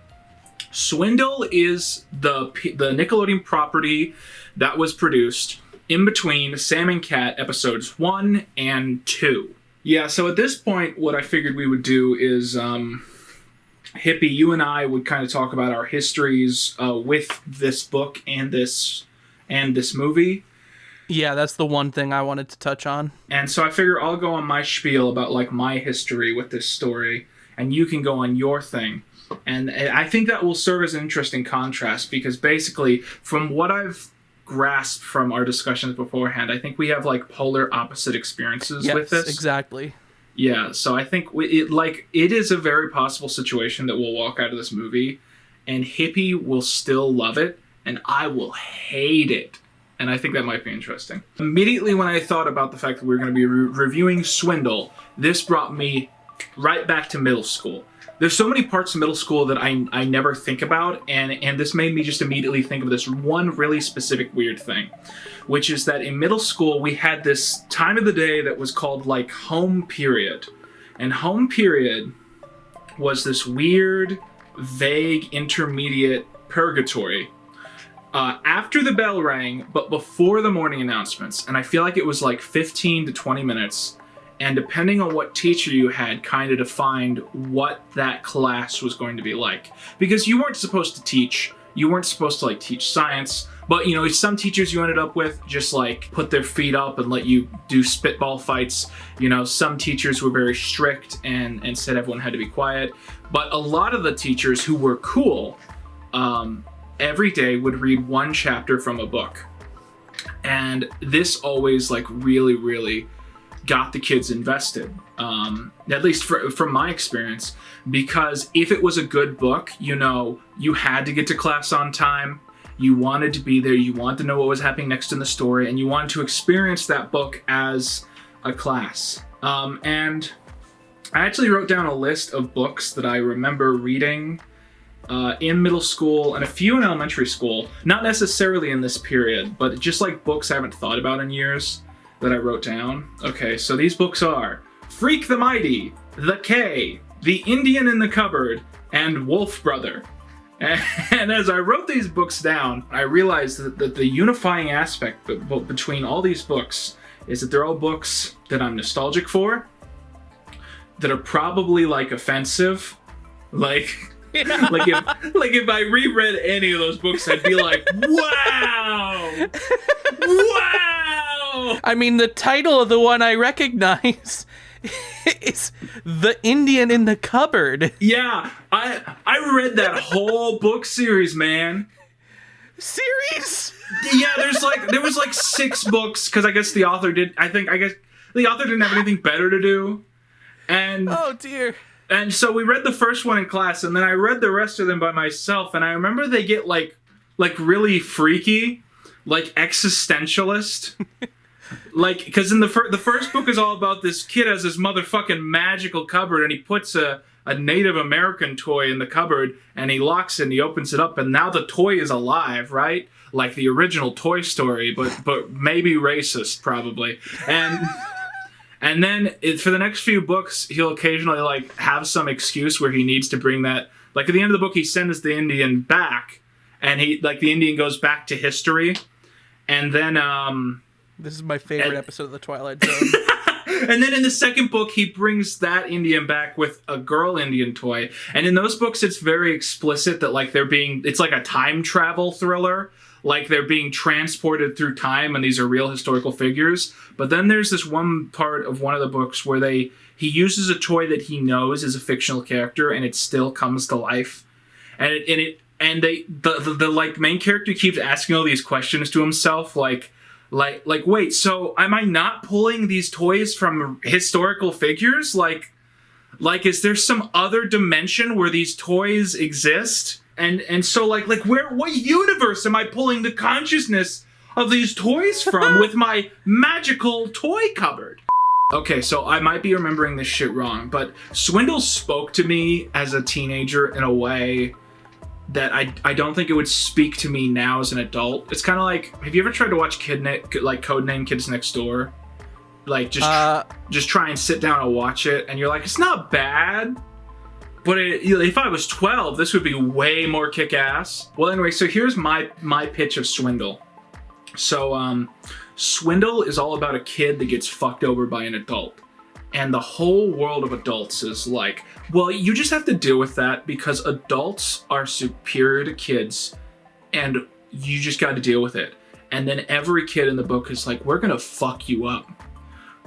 Swindle is the Nickelodeon property that was produced in between Sam and Cat episodes 1 and 2. Yeah, so at this point, what I figured we would do is, Hippie, you and I would kind of talk about our histories with this book and this movie. Yeah, that's the one thing I wanted to touch on. And so I figure I'll go on my spiel about like my history with this story, and you can go on your thing. And I think that will serve as an interesting contrast, because basically, from what I've grasped from our discussions beforehand, I think we have like polar opposite experiences with this. Exactly. Yeah, so I think it is a very possible situation that we'll walk out of this movie, and Hippie will still love it, and I will hate it. And I think that might be interesting. Immediately when I thought about the fact that we were going to be reviewing Swindle, this brought me right back to middle school. There's so many parts of middle school that I never think about, and this made me just immediately think of this one really specific weird thing, which is that in middle school we had this time of the day that was called like home period. And home period was this weird, vague, intermediate purgatory after the bell rang, but before the morning announcements. And I feel like it was like 15 to 20 minutes. And depending on what teacher you had, kind of defined what that class was going to be like. Because you weren't supposed to teach. You weren't supposed to like teach science. But some teachers you ended up with just like put their feet up and let you do spitball fights. Some teachers were very strict and said everyone had to be quiet. But a lot of the teachers who were cool, every day would read one chapter from a book. And this always like really, really got the kids invested, at least from my experience, because if it was a good book, you had to get to class on time, you wanted to be there, you wanted to know what was happening next in the story, and you wanted to experience that book as a class. And I actually wrote down a list of books that I remember reading in middle school and a few in elementary school, not necessarily in this period, but just like books I haven't thought about in years that I wrote down. Okay, so these books are Freak the Mighty, The K, The Indian in the Cupboard, and Wolf Brother. And as I wrote these books down, I realized that the unifying aspect between all these books is that they're all books that I'm nostalgic for, that are probably like offensive, like if I reread any of those books, I'd be like, wow, wow. I mean, the title of the one I recognize is The Indian in the Cupboard. Yeah, I read that whole book series, man. Series? Yeah, there was like 6 books because I guess the author didn't have anything better to do, and oh dear. And so we read the first one in class, and then I read the rest of them by myself, and I remember they get like really freaky, like existentialist. Like, because in the first book is all about this kid has this motherfucking magical cupboard, and he puts a Native American toy in the cupboard, and he locks it, and he opens it up, and now the toy is alive, right? Like the original Toy Story, but maybe racist, probably. And then for the next few books, he'll occasionally like have some excuse where he needs to bring that. Like at the end of the book, he sends the Indian back, and the Indian goes back to history, and then this is my favorite episode of The Twilight Zone. And then in the second book, he brings that Indian back with a girl Indian toy. And in those books, it's very explicit that like it's like a time travel thriller. Like they're being transported through time, and these are real historical figures. But then there's this one part of one of the books where he uses a toy that he knows is a fictional character, and it still comes to life. And the main character keeps asking all these questions to himself, like wait, so am I not pulling these toys from historical figures? Like is there some other dimension where these toys exist? And so what universe am I pulling the consciousness of these toys from with my magical toy cupboard? Okay, so I might be remembering this shit wrong, but Swindle spoke to me as a teenager in a way that I don't think it would speak to me now as an adult. It's kind of like, have you ever tried to watch Codename Kids Next Door? Like just try and sit down and watch it, and you're like, it's not bad. But if I was 12, this would be way more kick-ass. Well, anyway, so here's my pitch of Swindle. So, Swindle is all about a kid that gets fucked over by an adult. And the whole world of adults is like, well, you just have to deal with that because adults are superior to kids, and you just got to deal with it. And then every kid in the book is like, we're going to fuck you up.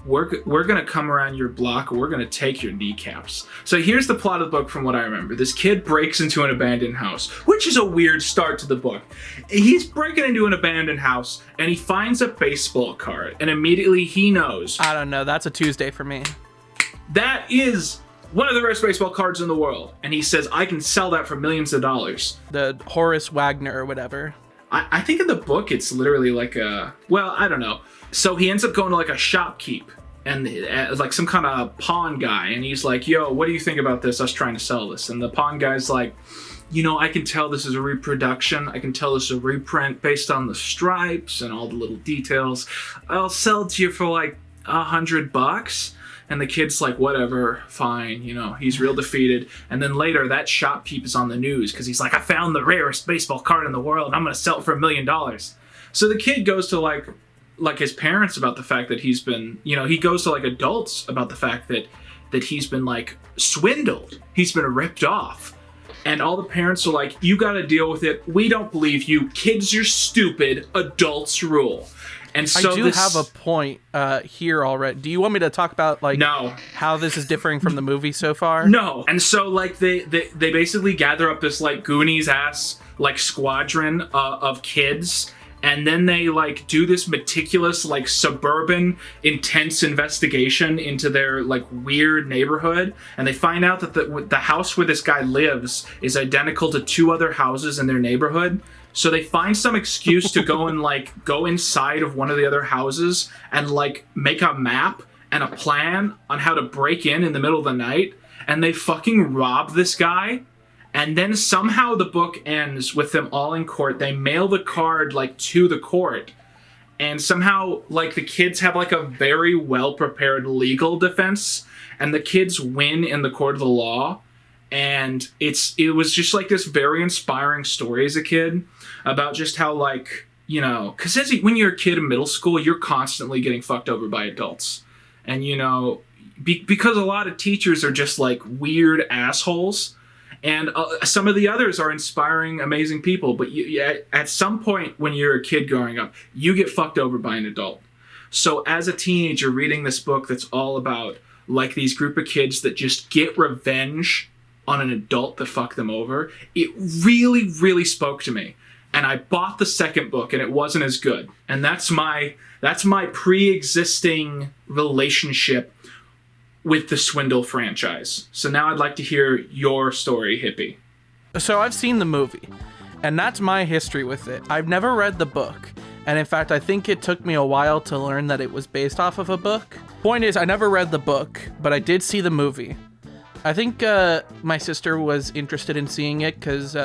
We're going to come around your block, and we're going to take your kneecaps. So here's the plot of the book from what I remember. This kid breaks into an abandoned house, which is a weird start to the book. He's breaking into an abandoned house, and he finds a baseball card, and immediately he knows. I don't know. That's a Tuesday for me. That is one of the rarest baseball cards in the world. And he says, I can sell that for millions of dollars. The Horace Wagner or whatever. I think in the book it's literally like I don't know. So he ends up going to like a shopkeep and like some kind of pawn guy, and he's like, yo, what do you think about this? Us trying to sell this. And the pawn guy's like, I can tell this is a reproduction. I can tell this is a reprint based on the stripes and all the little details. I'll sell it to you for like $100. And the kid's like, whatever, fine, he's real defeated. And then later, that shopkeep is on the news because he's like, I found the rarest baseball card in the world. I'm going to sell it for $1 million. So the kid goes to like his parents about the fact that he's been, he goes to like adults about the fact that he's been like swindled. He's been ripped off. And all the parents are like, you got to deal with it. We don't believe you. Kids, you're stupid. Adults rule. And so I do have a point here already. Do you want me to talk about no, how this is differing from the movie so far? No. And so like they basically gather up this like Goonies ass like squadron of kids, and then they like do this meticulous like suburban intense investigation into their like weird neighborhood, and they find out that the house where this guy lives is identical to 2 other houses in their neighborhood. So they find some excuse to go and like go inside of one of the other houses and like make a map and a plan on how to break in the middle of the night, and they fucking rob this guy. And then somehow the book ends with them all in court. They mail the card like to the court, and somehow like the kids have like a very well prepared legal defense, and the kids win in the court of the law. And it was just like this very inspiring story as a kid about just how, like, you know, because when you're a kid in middle school, you're constantly getting fucked over by adults. And, you know, because a lot of teachers are just like weird assholes, and some of the others are inspiring, amazing people. But at some point when you're a kid growing up, you get fucked over by an adult. So as a teenager reading this book that's all about like these group of kids that just get revenge on an adult that fucked them over, it really, really spoke to me. And I bought the second book and it wasn't as good. And that's my pre-existing relationship with the Swindle franchise. So now I'd like to hear your story, Hippie. So I've seen the movie, and that's my history with it. I've never read the book. And in fact, I think it took me a while to learn that it was based off of a book. Point is, I never read the book, but I did see the movie. I think my sister was interested in seeing it because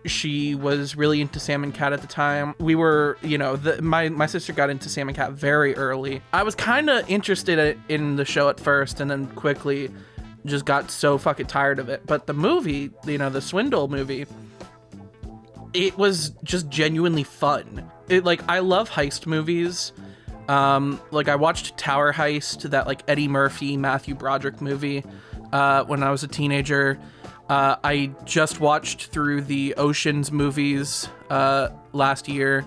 she was really into Sam and Cat at the time. We were, you know, my sister got into Sam and Cat very early. I was kind of interested in the show at first, and then quickly just got so fucking tired of it. But the movie, you know, the Swindle movie, it was just genuinely fun. I love heist movies. Like I watched Tower Heist, that like Eddie Murphy, Matthew Broderick movie, when I was a teenager. I just watched through the Ocean's movies last year.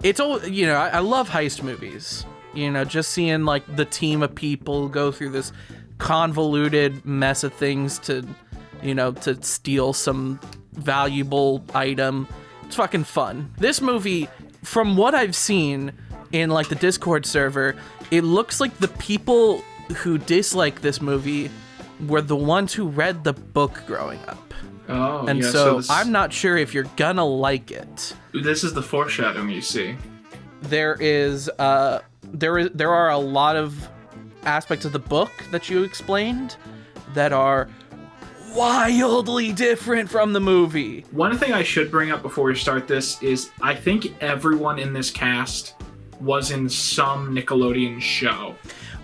It's all, you know, I love heist movies. You know, just seeing like the team of people go through this convoluted mess of things to, you know, to steal some valuable item. It's fucking fun. This movie, from what I've seen in like the Discord server, it looks like the people who dislike this movie were the ones who read the book growing up. Oh, and yeah, so I'm not sure if you're gonna like it. This is the foreshadowing you see. There are a lot of aspects of the book that you explained that are wildly different from the movie. One thing I should bring up before we start this is I think everyone in this cast was in some Nickelodeon show.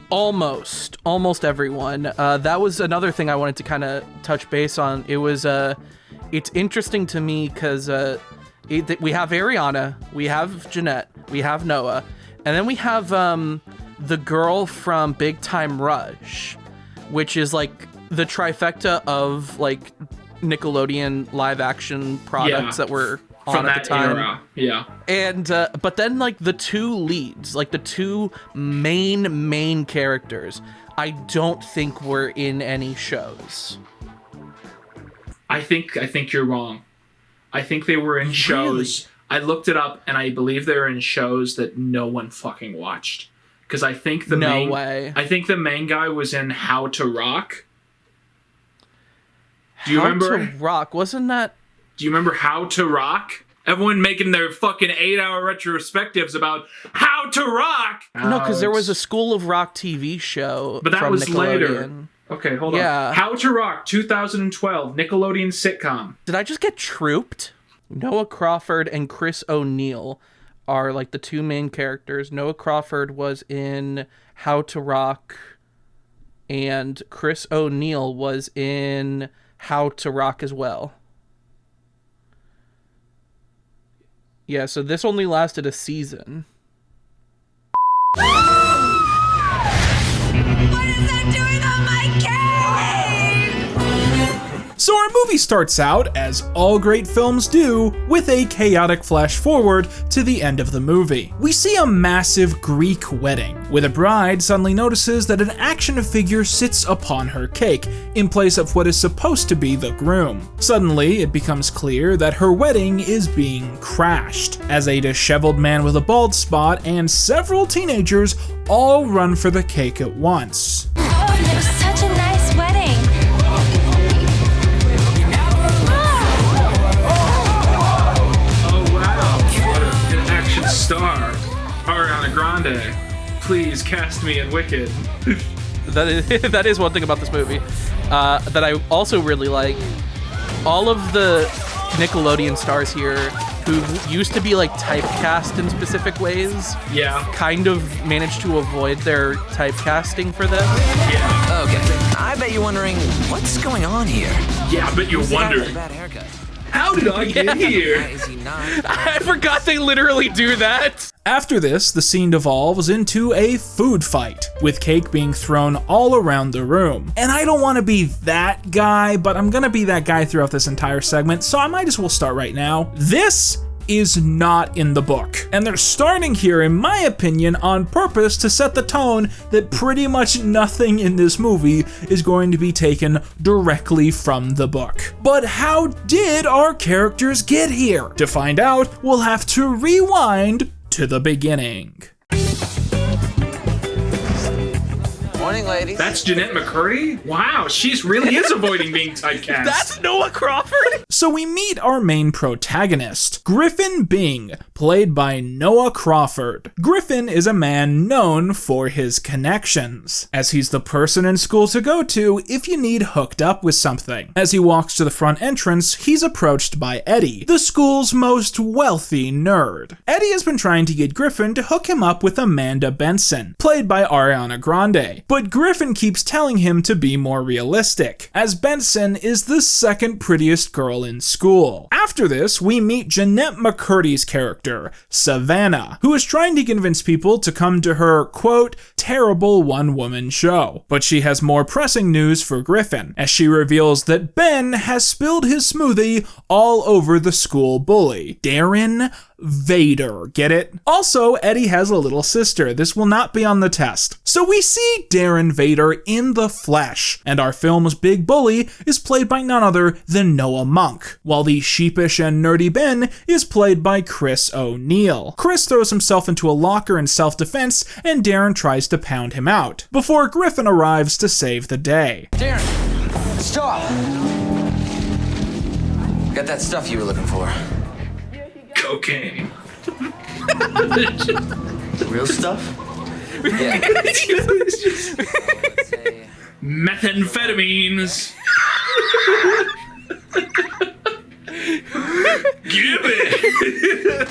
Almost everyone. That was another thing I wanted to kind of touch base on. It was, it's interesting to me because we have Ariana, we have Jeanette, we have Noah, and then we have the girl from Big Time Rush, which is like the trifecta of like Nickelodeon live action products that were on from at that the time. era. Yeah. And but then like the two leads, like the two main characters, I don't think were in any shows. I think you're wrong. I think they were in shows. I looked it up and I believe they were in shows that no one fucking watched. Because I think the main guy was in How to Rock. Do you remember? How to Rock, wasn't that? Do you remember How to Rock? Everyone making their fucking 8-hour retrospectives about How to Rock. No, because there was a School of Rock TV show. But that from was Nickelodeon. later. Okay, hold on. How to Rock, 2012, Nickelodeon sitcom. Did I just get trooped? Noah Crawford and Chris O'Neill are like the two main characters. Noah Crawford was in How to Rock, and Chris O'Neill was in How to Rock as well. Yeah, so this only lasted a season. What is that doing on my cake? So our movie starts out, as all great films do, with a chaotic flash forward to the end of the movie. We see a massive Greek wedding, where the bride suddenly notices that an action figure sits upon her cake, in place of what is supposed to be the groom. Suddenly, it becomes clear that her wedding is being crashed, as a disheveled man with a bald spot and several teenagers all run for the cake at once. Oh, it was such a nice wedding. Star, Ariana Grande, please cast me in Wicked. That is one thing about this movie that I also really like. All of the Nickelodeon stars here who used to be like typecast in specific ways, kind of managed to avoid their typecasting for this. Okay, I bet you're wondering, what's going on here? Yeah, I bet you're wondering. How did I get here? I forgot they literally do that. After this, the scene devolves into a food fight, with cake being thrown all around the room. And I don't want to be that guy, but I'm gonna be that guy throughout this entire segment, so I might as well start right now. This is not in the book. And they're starting here, in my opinion, on purpose to set the tone that pretty much nothing in this movie is going to be taken directly from the book. But how did our characters get here? To find out, we'll have to rewind to the beginning. Morning, ladies. That's Jeanette McCurdy? Wow, she's really is avoiding being typecast. That's Noah Crawford? So we meet our main protagonist, Griffin Bing, played by Noah Crawford. Griffin is a man known for his connections, as he's the person in school to go to if you need hooked up with something. As he walks to the front entrance, he's approached by Eddie, the school's most wealthy nerd. Eddie has been trying to get Griffin to hook him up with Amanda Benson, played by Ariana Grande, but Griffin keeps telling him to be more realistic, as Benson is the second prettiest girl in school. After this, we meet Jeanette McCurdy's character, Savannah, who is trying to convince people to come to her, quote, terrible one-woman show. But she has more pressing news for Griffin, as she reveals that Ben has spilled his smoothie all over the school bully, Darren Vader, get it? Also, Eddie has a little sister. This will not be on the test. So we see Darren Vader in the flesh, and our film's big bully is played by none other than Noah Monk, while the sheepish and nerdy Ben is played by Chris O'Neill. Chris throws himself into a locker in self-defense, and Darren tries to pound him out, before Griffin arrives to save the day. Darren, stop! Got that stuff you were looking for. Cocaine. Real stuff? Yeah. Methamphetamines. Give it.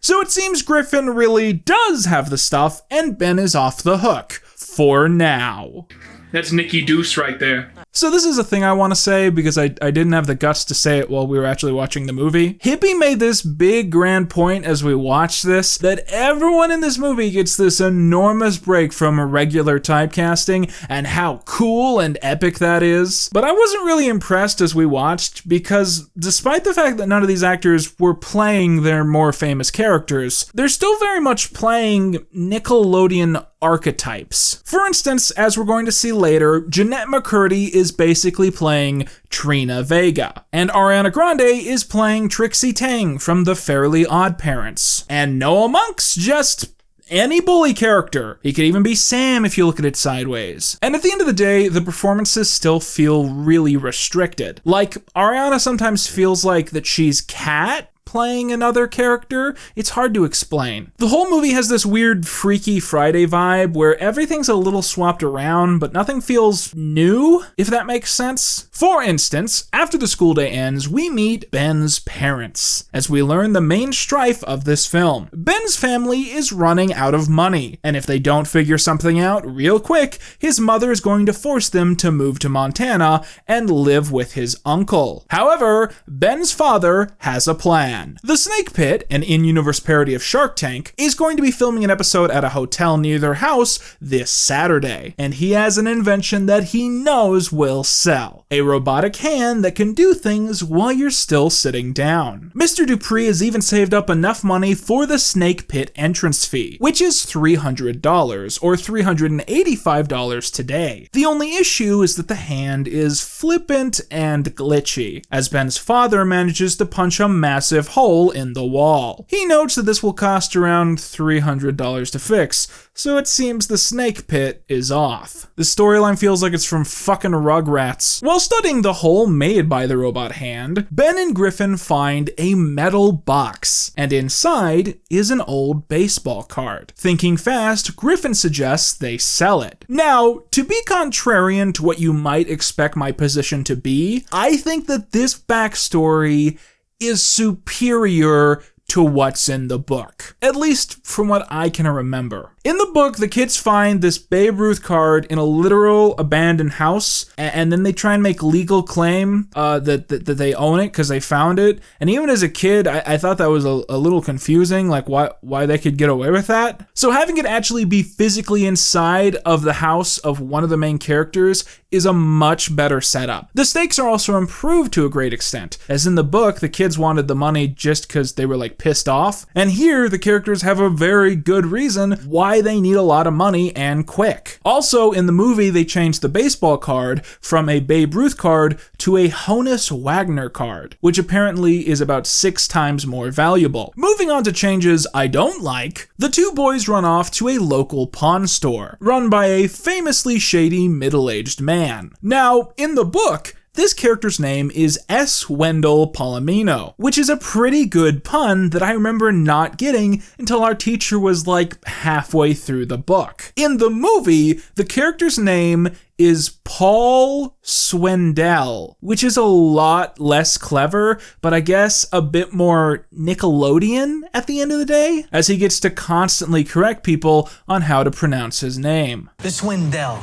So it seems Griffin really does have the stuff, and Ben is off the hook. For now. That's Nikki Deuce right there. So this is a thing I want to say because I didn't have the guts to say it while we were actually watching the movie. Hippie made this big grand point as we watched this that everyone in this movie gets this enormous break from regular typecasting and how cool and epic that is. But I wasn't really impressed as we watched because despite the fact that none of these actors were playing their more famous characters, they're still very much playing Nickelodeon archetypes. For instance, as we're going to see later, Jeanette McCurdy is basically playing Trina Vega, and Ariana Grande is playing Trixie Tang from The Fairly Odd Parents, and Noah Monk's just any bully character. He could even be Sam if you look at it sideways. And at the end of the day, the performances still feel really restricted. Like, Ariana sometimes feels like that she's Kat playing another character. It's hard to explain. The whole movie has this weird Freaky Friday vibe where everything's a little swapped around, but nothing feels new, if that makes sense. For instance, after the school day ends, we meet Ben's parents, as we learn the main strife of this film. Ben's family is running out of money, and if they don't figure something out real quick, his mother is going to force them to move to Montana and live with his uncle. However, Ben's father has a plan. The Snake Pit, an in-universe parody of Shark Tank, is going to be filming an episode at a hotel near their house this Saturday, and he has an invention that he knows will sell. A robotic hand that can do things while you're still sitting down. Mr. Dupree has even saved up enough money for the Snake Pit entrance fee, which is $300 or $385 today. The only issue is that the hand is flippant and glitchy, as Ben's father manages to punch a massive hole in the wall. He notes that this will cost around $300 to fix, so it seems the Snake Pit is off. The storyline feels like it's from fucking Rugrats. While studying the hole made by the robot hand, Ben and Griffin find a metal box, and inside is an old baseball card. Thinking fast, Griffin suggests they sell it. Now, to be contrarian to what you might expect my position to be, I think that this backstory is superior to what's in the book, at least from what I can remember. In the book, the kids find this Babe Ruth card in a literal abandoned house, and then they try and make legal claim that they own it because they found it. And even as a kid, I thought that was a little confusing, like why they could get away with that. So having it actually be physically inside of the house of one of the main characters is a much better setup. The stakes are also improved to a great extent, as in the book, the kids wanted the money just because they were like pissed off, and here the characters have a very good reason why they need a lot of money and quick. Also, in the movie, they changed the baseball card from a Babe Ruth card to a Honus Wagner card, which apparently is about 6 times more valuable. Moving on to changes I don't like, the two boys run off to a local pawn store, run by a famously shady middle-aged man. Now, in the book, this character's name is S. Wendell Palomino, which is a pretty good pun that I remember not getting until our teacher was like halfway through the book. In the movie, the character's name is Paul Swindell, which is a lot less clever, but I guess a bit more Nickelodeon at the end of the day, as he gets to constantly correct people on how to pronounce his name. The Swindell.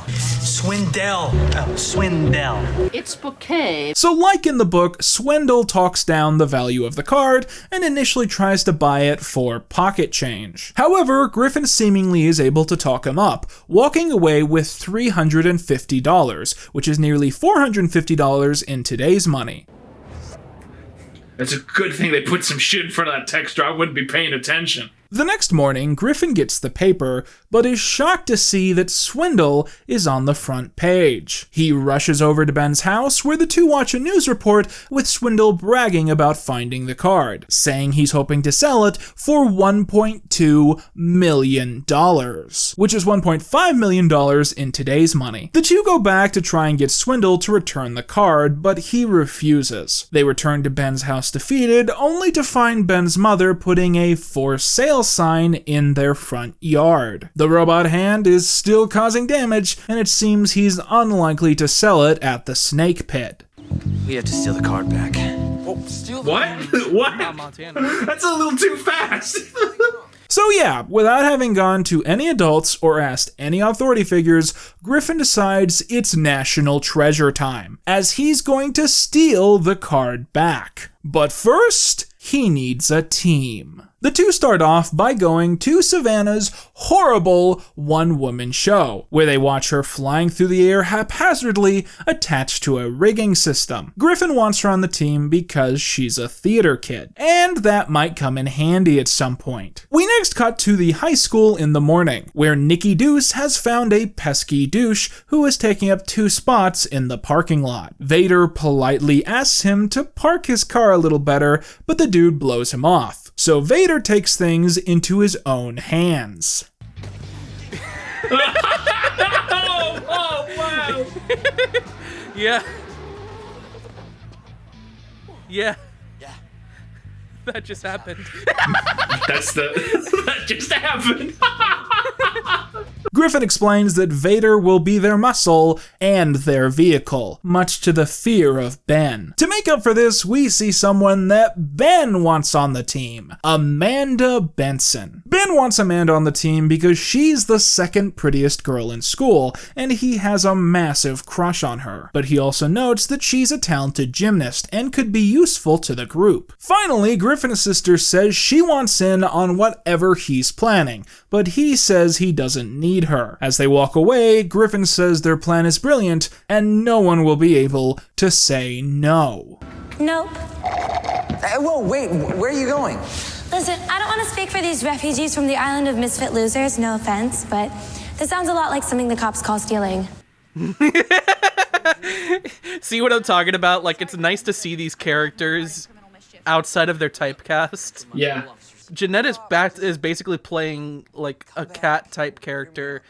Swindell. It's bouquet. So like in the book, Swindell talks down the value of the card and initially tries to buy it for pocket change. However, Griffin seemingly is able to talk him up, walking away with $350, which is nearly $450 in today's money. It's a good thing they put some shit in front of that text or I wouldn't be paying attention. The next morning, Griffin gets the paper, but is shocked to see that Swindell is on the front page. He rushes over to Ben's house, where the two watch a news report with Swindell bragging about finding the card, saying he's hoping to sell it for $1.2 million, which is $1.5 million in today's money. The two go back to try and get Swindell to return the card, but he refuses. They return to Ben's house defeated, only to find Ben's mother putting a for sale sign in their front yard. The robot hand is still causing damage, and it seems he's unlikely to sell it at the snake pit. We have to steal the card back. Oh, steal the What? That's a little too fast. So yeah, without having gone to any adults or asked any authority figures, Griffin decides it's national treasure time, as he's going to steal the card back. But first, he needs a team. The two start off by going to Savannah's horrible one-woman show, where they watch her flying through the air haphazardly attached to a rigging system. Griffin wants her on the team because she's a theater kid, and that might come in handy at some point. We next cut to the high school in the morning, where Nicky Deuce has found a pesky douche who is taking up 2 spots in the parking lot. Vader politely asks him to park his car a little better, but the dude blows him off. So Vader takes things into his own hands. Oh, wow. Yeah. That just happened. That just happened. Griffin explains that Vader will be their muscle and their vehicle, much to the fear of Ben. To make up for this, we see someone that Ben wants on the team, Amanda Benson. Ben wants Amanda on the team because she's the second prettiest girl in school, and he has a massive crush on her. But he also notes that she's a talented gymnast and could be useful to the group. Finally, Griffin's sister says she wants in on whatever he's planning, but he says he doesn't need her. As they walk away, Griffin says their plan is brilliant and no one will be able to say no. Nope. Whoa, wait, where are you going? Listen, I don't want to speak for these refugees from the island of misfit losers, no offense, but this sounds a lot like something the cops call stealing. See what I'm talking about? Like, it's nice to see these characters outside of their typecast. Yeah. Jeanette is basically playing like a cat type character,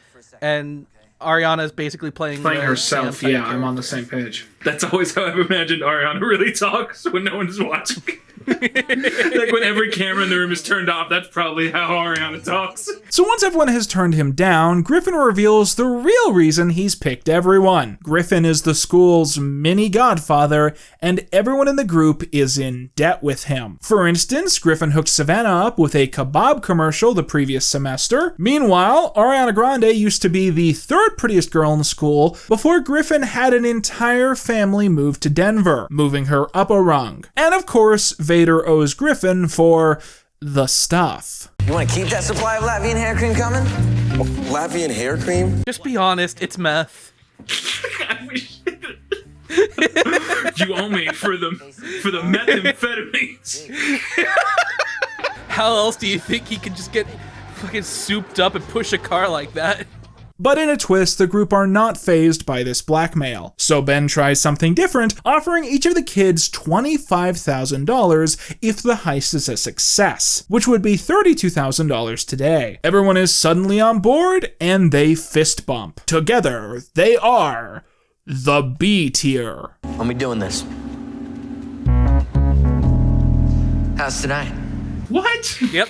and Ariana is basically playing herself. Yeah, I'm on the same page. That's always how I've imagined Ariana really talks when no one's watching. Like when every camera in the room is turned off, that's probably how Ariana talks. So once everyone has turned him down, Griffin reveals the real reason he's picked everyone. Griffin is the school's mini godfather, and everyone in the group is in debt with him. For instance, Griffin hooked Savannah up with a kebab commercial the previous semester. Meanwhile, Ariana Grande used to be the third prettiest girl in school before Griffin had an entire family move to Denver, moving her up a rung. And of course, Vader owes Griffin for the stuff. You want to keep that supply of Latvian hair cream coming? Latvian hair cream? Just be honest, it's meth. You owe me for the methamphetamines. How else do you think he could just get fucking souped up and push a car like that? But in a twist, the group are not fazed by this blackmail. So Ben tries something different, offering each of the kids $25,000 if the heist is a success, which would be $32,000 today. Everyone is suddenly on board, and they fist bump. Together, they are the B tier. When we doing this? How's tonight? What? Yep.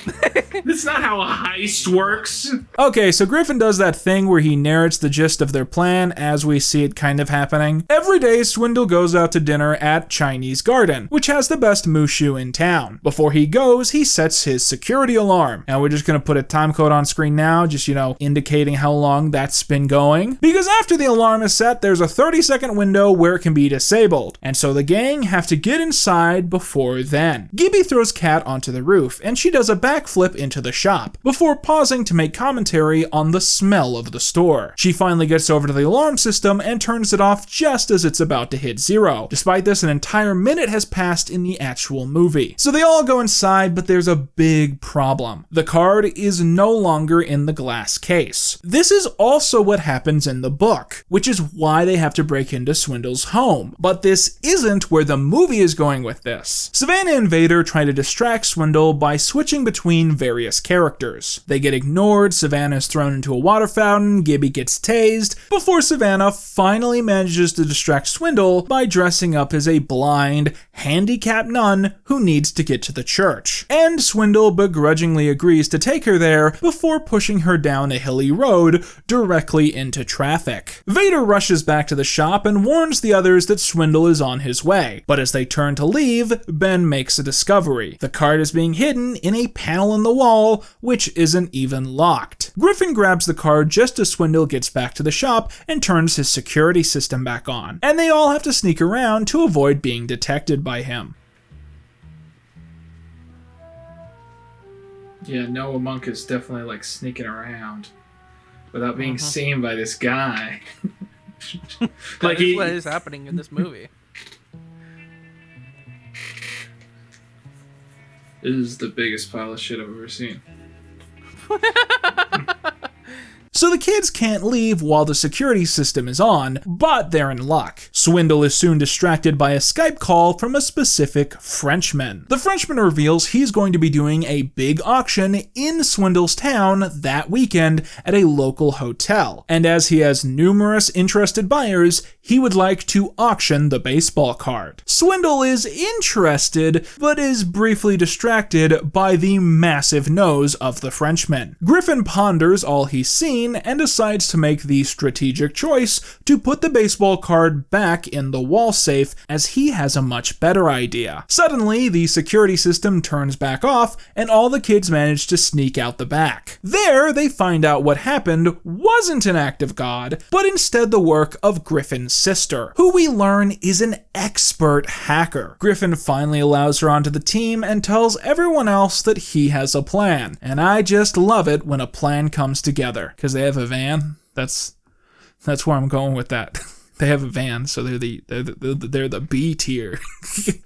That's not how a heist works. Okay, so Griffin does that thing where he narrates the gist of their plan as we see it kind of happening. Every day, Swindle goes out to dinner at Chinese Garden, which has the best mushu in town. Before he goes, he sets his security alarm. And we're just gonna put a time code on screen now, just, indicating how long that's been going. Because after the alarm is set, there's a 30-second window where it can be disabled. And so the gang have to get inside before then. Gibby throws Kat onto the roof, and she does a backflip into the shop, before pausing to make commentary on the smell of the store. She finally gets over to the alarm system and turns it off just as it's about to hit 0. Despite this, an entire minute has passed in the actual movie. So they all go inside, but there's a big problem. The card is no longer in the glass case. This is also what happens in the book, which is why they have to break into Swindle's home. But this isn't where the movie is going with this. Savannah and Vader try to distract Swindle by switching between various characters. They get ignored, Savannah is thrown into a water fountain, Gibby gets tased, before Savannah finally manages to distract Swindle by dressing up as a blind, handicapped nun who needs to get to the church. And Swindle begrudgingly agrees to take her there before pushing her down a hilly road directly into traffic. Vader rushes back to the shop and warns the others that Swindle is on his way, but as they turn to leave, Ben makes a discovery. The card is being hidden in a panel in the wall, which isn't even locked. Griffin grabs the card just as Swindle gets back to the shop and turns his security system back on, and they all have to sneak around to avoid being detected by him. Yeah, Noah Monk is definitely sneaking around without being seen by this guy. What is happening in this movie. This is the biggest pile of shit I've ever seen. So the kids can't leave while the security system is on, but they're in luck. Swindle is soon distracted by a Skype call from a specific Frenchman. The Frenchman reveals he's going to be doing a big auction in Swindle's town that weekend at a local hotel. And as he has numerous interested buyers, he would like to auction the baseball card. Swindle is interested, but is briefly distracted by the massive nose of the Frenchman. Griffin ponders all he's seen and decides to make the strategic choice to put the baseball card back in the wall safe, as he has a much better idea. Suddenly, the security system turns back off and all the kids manage to sneak out the back. There, they find out what happened wasn't an act of God, but instead the work of Griffin's sister, who we learn is an expert hacker. Griffin finally allows her onto the team and tells everyone else that he has a plan. And I just love it when a plan comes together, because they have a van. That's where I'm going with that. They have a van, so they're the B tier.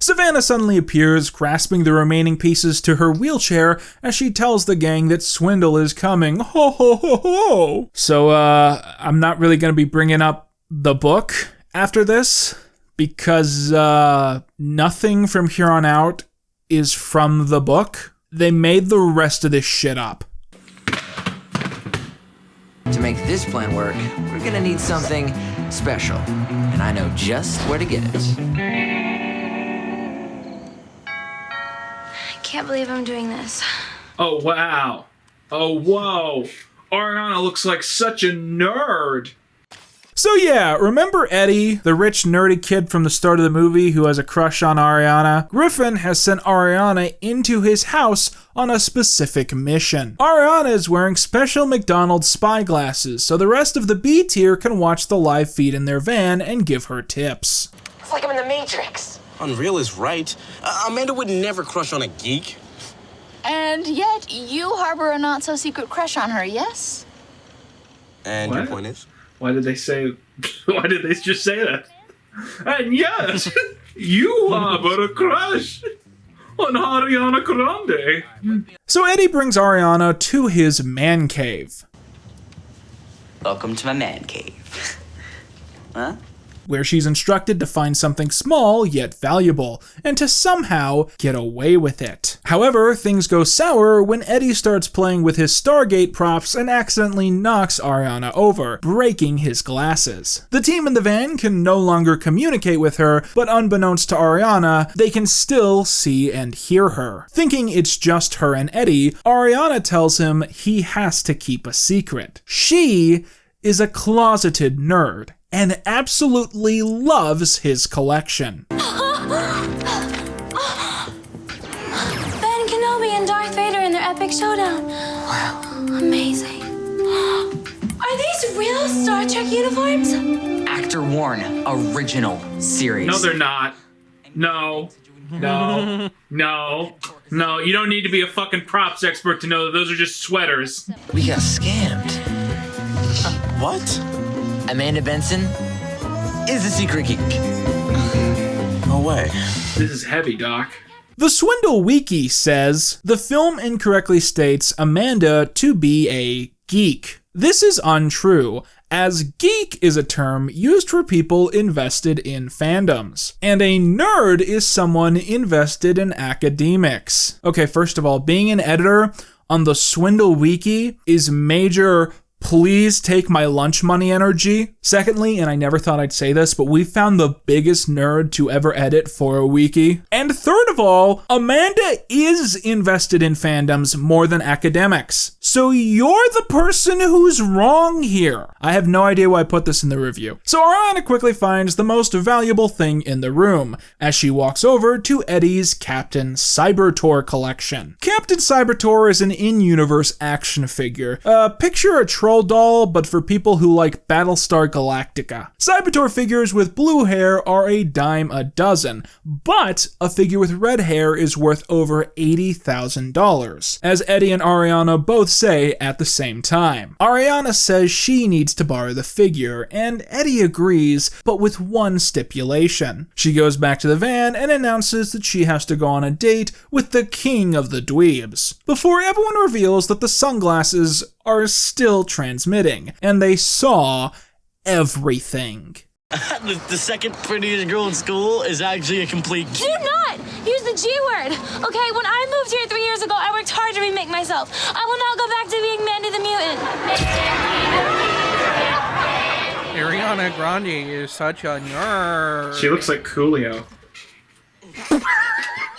Savannah suddenly appears, grasping the remaining pieces to her wheelchair as she tells the gang that Swindle is coming. Ho ho ho ho! So I'm not really gonna be bringing up the book after this, because nothing from here on out is from the book. They made the rest of this shit up. To make this plan work, we're gonna need something special, and I know just where to get it. can't believe I'm doing this. Oh, wow. Oh, whoa. Ariana looks like such a nerd. So yeah, remember Eddie, the rich nerdy kid from the start of the movie who has a crush on Ariana? Griffin has sent Ariana into his house on a specific mission. Ariana is wearing special McDonald's spy glasses, so the rest of the B tier can watch the live feed in their van and give her tips. It's like I'm in the Matrix. Unreal is right. Amanda would never crush on a geek. And yet, you harbor a not-so-secret crush on her, yes? And What? your point is? Why did they just say that? And yes, you harbor a crush on Ariana Grande. So Eddie brings Ariana to his man cave. Welcome to my man cave. Huh? Where she's instructed to find something small yet valuable, and to somehow get away with it. However, things go sour when Eddie starts playing with his Stargate props and accidentally knocks Ariana over, breaking his glasses. The team in the van can no longer communicate with her, but unbeknownst to Ariana, they can still see and hear her. Thinking it's just her and Eddie, Ariana tells him he has to keep a secret. She is a closeted nerd and absolutely loves his collection. Ben Kenobi and Darth Vader in their epic showdown. Wow. Amazing. Are these real Star Trek uniforms? Actor worn, original series. No, they're not. No. No. No. No. You don't need to be a fucking props expert to know that those are just sweaters. We got scammed. What? Amanda Benson is a secret geek. No way. This is heavy, Doc. The Swindle Wiki says, the film incorrectly states Amanda to be a geek. This is untrue, as geek is a term used for people invested in fandoms, and a nerd is someone invested in academics. Okay, first of all, being an editor on the Swindle Wiki is major please take my lunch money energy. Secondly, and I never thought I'd say this, but we found the biggest nerd to ever edit for a wiki. And third of all, Amanda is invested in fandoms more than academics. So you're the person who's wrong here. I have no idea why I put this in the review. So Ariana quickly finds the most valuable thing in the room as she walks over to Eddie's Captain Cybertor collection. Captain Cybertor is an in-universe action figure. Picture a troll doll, but for people who like Battlestar Galactica. Cybertor figures with blue hair are a dime a dozen, but a figure with red hair is worth over $80,000, as Eddie and Ariana both say at the same time. Ariana says she needs to borrow the figure, and Eddie agrees, but with one stipulation. She goes back to the van and announces that she has to go on a date with the king of the dweebs, before everyone reveals that the sunglasses are still transmitting, and they saw everything. The second prettiest girl in school is actually a complete Do not use the G word. Okay, when I moved here 3 years ago, I worked hard to remake myself. I will not go back to being Mandy the Mutant. Ariana Grande is such a nerd. She looks like Coolio.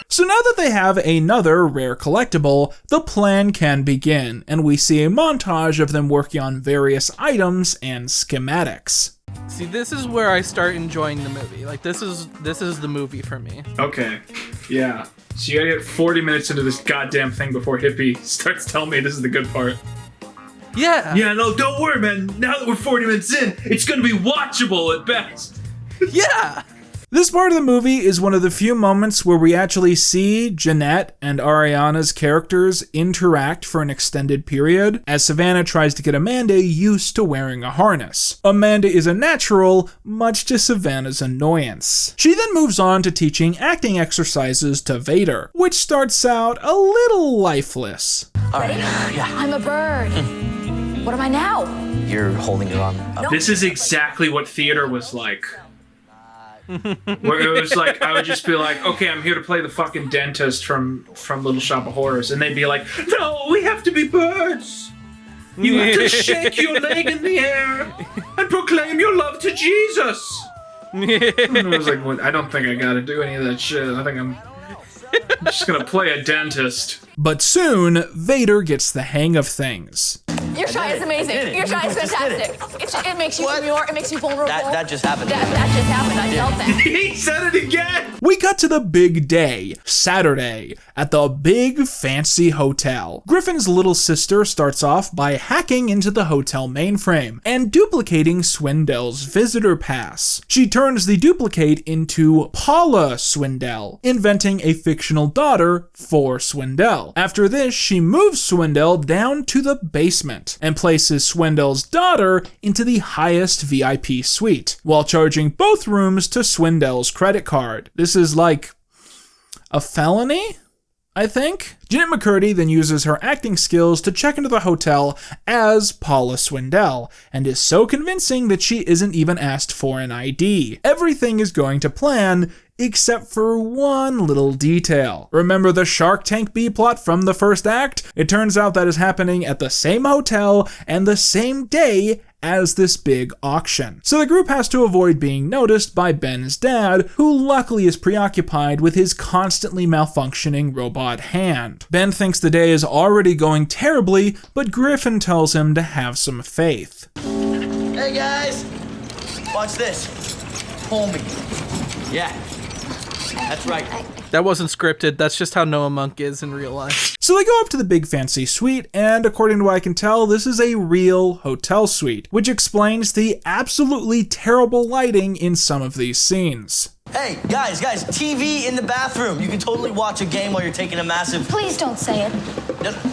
So now that they have another rare collectible, the plan can begin, and we see a montage of them working on various items and schematics. See, this is where I start enjoying the movie. Like, this is the movie for me. Okay. Yeah. So you gotta get 40 minutes into this goddamn thing before Hippie starts telling me this is the good part. Yeah. Yeah, no, don't worry, man. Now that we're 40 minutes in, it's gonna be watchable at best. Yeah. This part of the movie is one of the few moments where we actually see Jeanette and Ariana's characters interact for an extended period, as Savannah tries to get Amanda used to wearing a harness. Amanda is a natural, much to Savannah's annoyance. She then moves on to teaching acting exercises to Vader, which starts out a little lifeless. All right, yeah. I'm a bird. What am I now? You're holding your arm up. This is exactly what theater was like. Where it was like, I would just be like, okay, I'm here to play the fucking dentist from Little Shop of Horrors. And they'd be like, no, we have to be birds. You have to shake your leg in the air and proclaim your love to Jesus. And I was like, well, I don't think I gotta do any of that shit. I think I'm Just gonna play a dentist. But soon, Vader gets the hang of things. Your shot is amazing. Your shot is fantastic. It makes you demure. It makes you vulnerable. That just happened. That just happened. I felt that. He said it again. We cut to the big day, Saturday, at the big fancy hotel. Griffin's little sister starts off by hacking into the hotel mainframe and duplicating Swindell's visitor pass. She turns the duplicate into Paula Swindell, inventing a fictional daughter for Swindell. After this, she moves Swindell down to the basement and places Swindell's daughter into the highest VIP suite, while charging both rooms to Swindell's credit card. This is like a felony, I think. Janet McCurdy then uses her acting skills to check into the hotel as Paula Swindell, and is so convincing that she isn't even asked for an ID. Everything is going to plan, except for one little detail. Remember the Shark Tank B-plot from the first act? It turns out that is happening at the same hotel and the same day as this big auction. So the group has to avoid being noticed by Ben's dad, who luckily is preoccupied with his constantly malfunctioning robot hand. Ben thinks the day is already going terribly, but Griffin tells him to have some faith. Hey guys, watch this. Pull me. Yeah, that's right. That wasn't scripted. That's just how Noah Monk is in real life. So they go up to the big fancy suite, and according to what I can tell, this is a real hotel suite, which explains the absolutely terrible lighting in some of these scenes. Hey, guys, TV in the bathroom. You can totally watch a game while you're taking a massive... Please don't say it.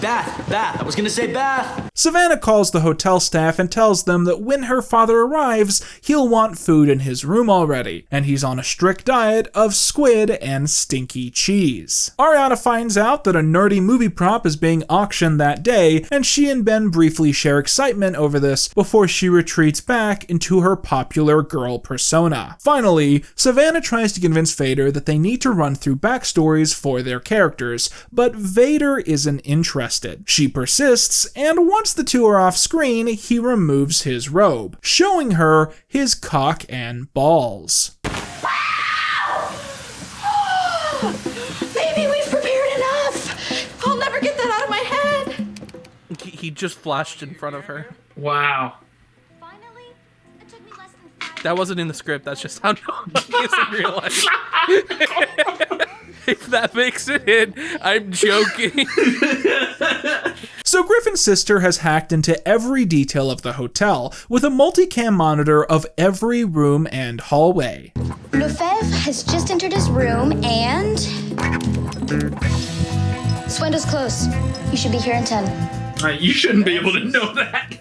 Bath. I was gonna say bath. Savannah calls the hotel staff and tells them that when her father arrives, he'll want food in his room already, and he's on a strict diet of squid and stinky cheese. Ariana finds out that a nerdy movie prop is being auctioned that day, and she and Ben briefly share excitement over this before she retreats back into her popular girl persona. Finally, Savannah tries to convince Vader that they need to run through backstories for their characters, but Vader isn't interested. She persists, and once the two are off screen, he removes his robe, showing her his cock and balls. Maybe we've prepared enough. I'll never get that out of my head. He just flashed in front of her. Wow. That wasn't in the script. That's just how Noah Monk is in real life. If that makes it in, I'm joking. So Griffin's sister has hacked into every detail of the hotel with a multicam monitor of every room and hallway. Lefebvre has just entered his room and... Swindell's close. You should be here in 10. You shouldn't be able to know that.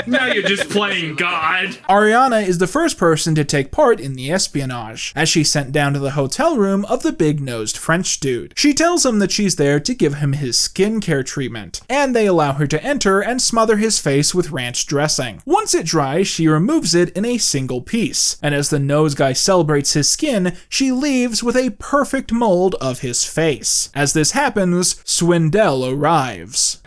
Now you're just playing God. Ariana is the first person to take part in the espionage, as she's sent down to the hotel room of the big-nosed French dude. She tells him that she's there to give him his skincare treatment, and they allow her to enter and smother his face with ranch dressing. Once it dries, she removes it in a single piece, and as the nose guy celebrates his skin, she leaves with a perfect mold of his face. As this happens, Swindell arrives.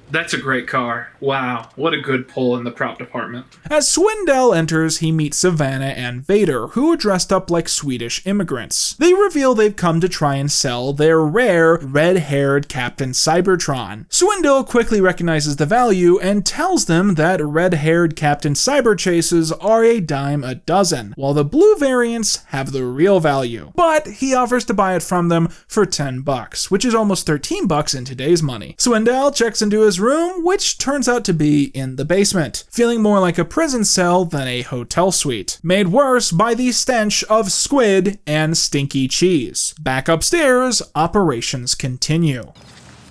That's a great car. Wow, what a good pull in the prop department. As Swindell enters, he meets Savannah and Vader, who are dressed up like Swedish immigrants. They reveal they've come to try and sell their rare, red-haired Captain Cybertron. Swindell quickly recognizes the value and tells them that red-haired Captain Cyberchases are a dime a dozen, while the blue variants have the real value. But he offers to buy it from them for $10, which is almost $13 in today's money. Swindell checks into his room, which turns out to be in the basement, feeling more like a prison cell than a hotel suite, made worse by the stench of squid and stinky cheese. Back upstairs, operations continue.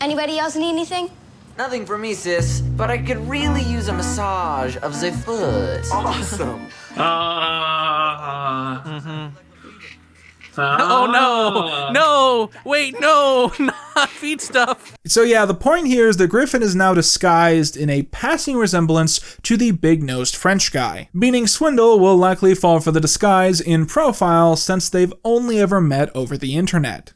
Anybody else need anything? Nothing for me, sis, but I could really use a massage of the foot. Awesome. Oh no! Wait, no! Not feet stuff! So yeah, the point here is that Griffin is now disguised in a passing resemblance to the big-nosed French guy, meaning Swindell will likely fall for the disguise in profile since they've only ever met over the internet.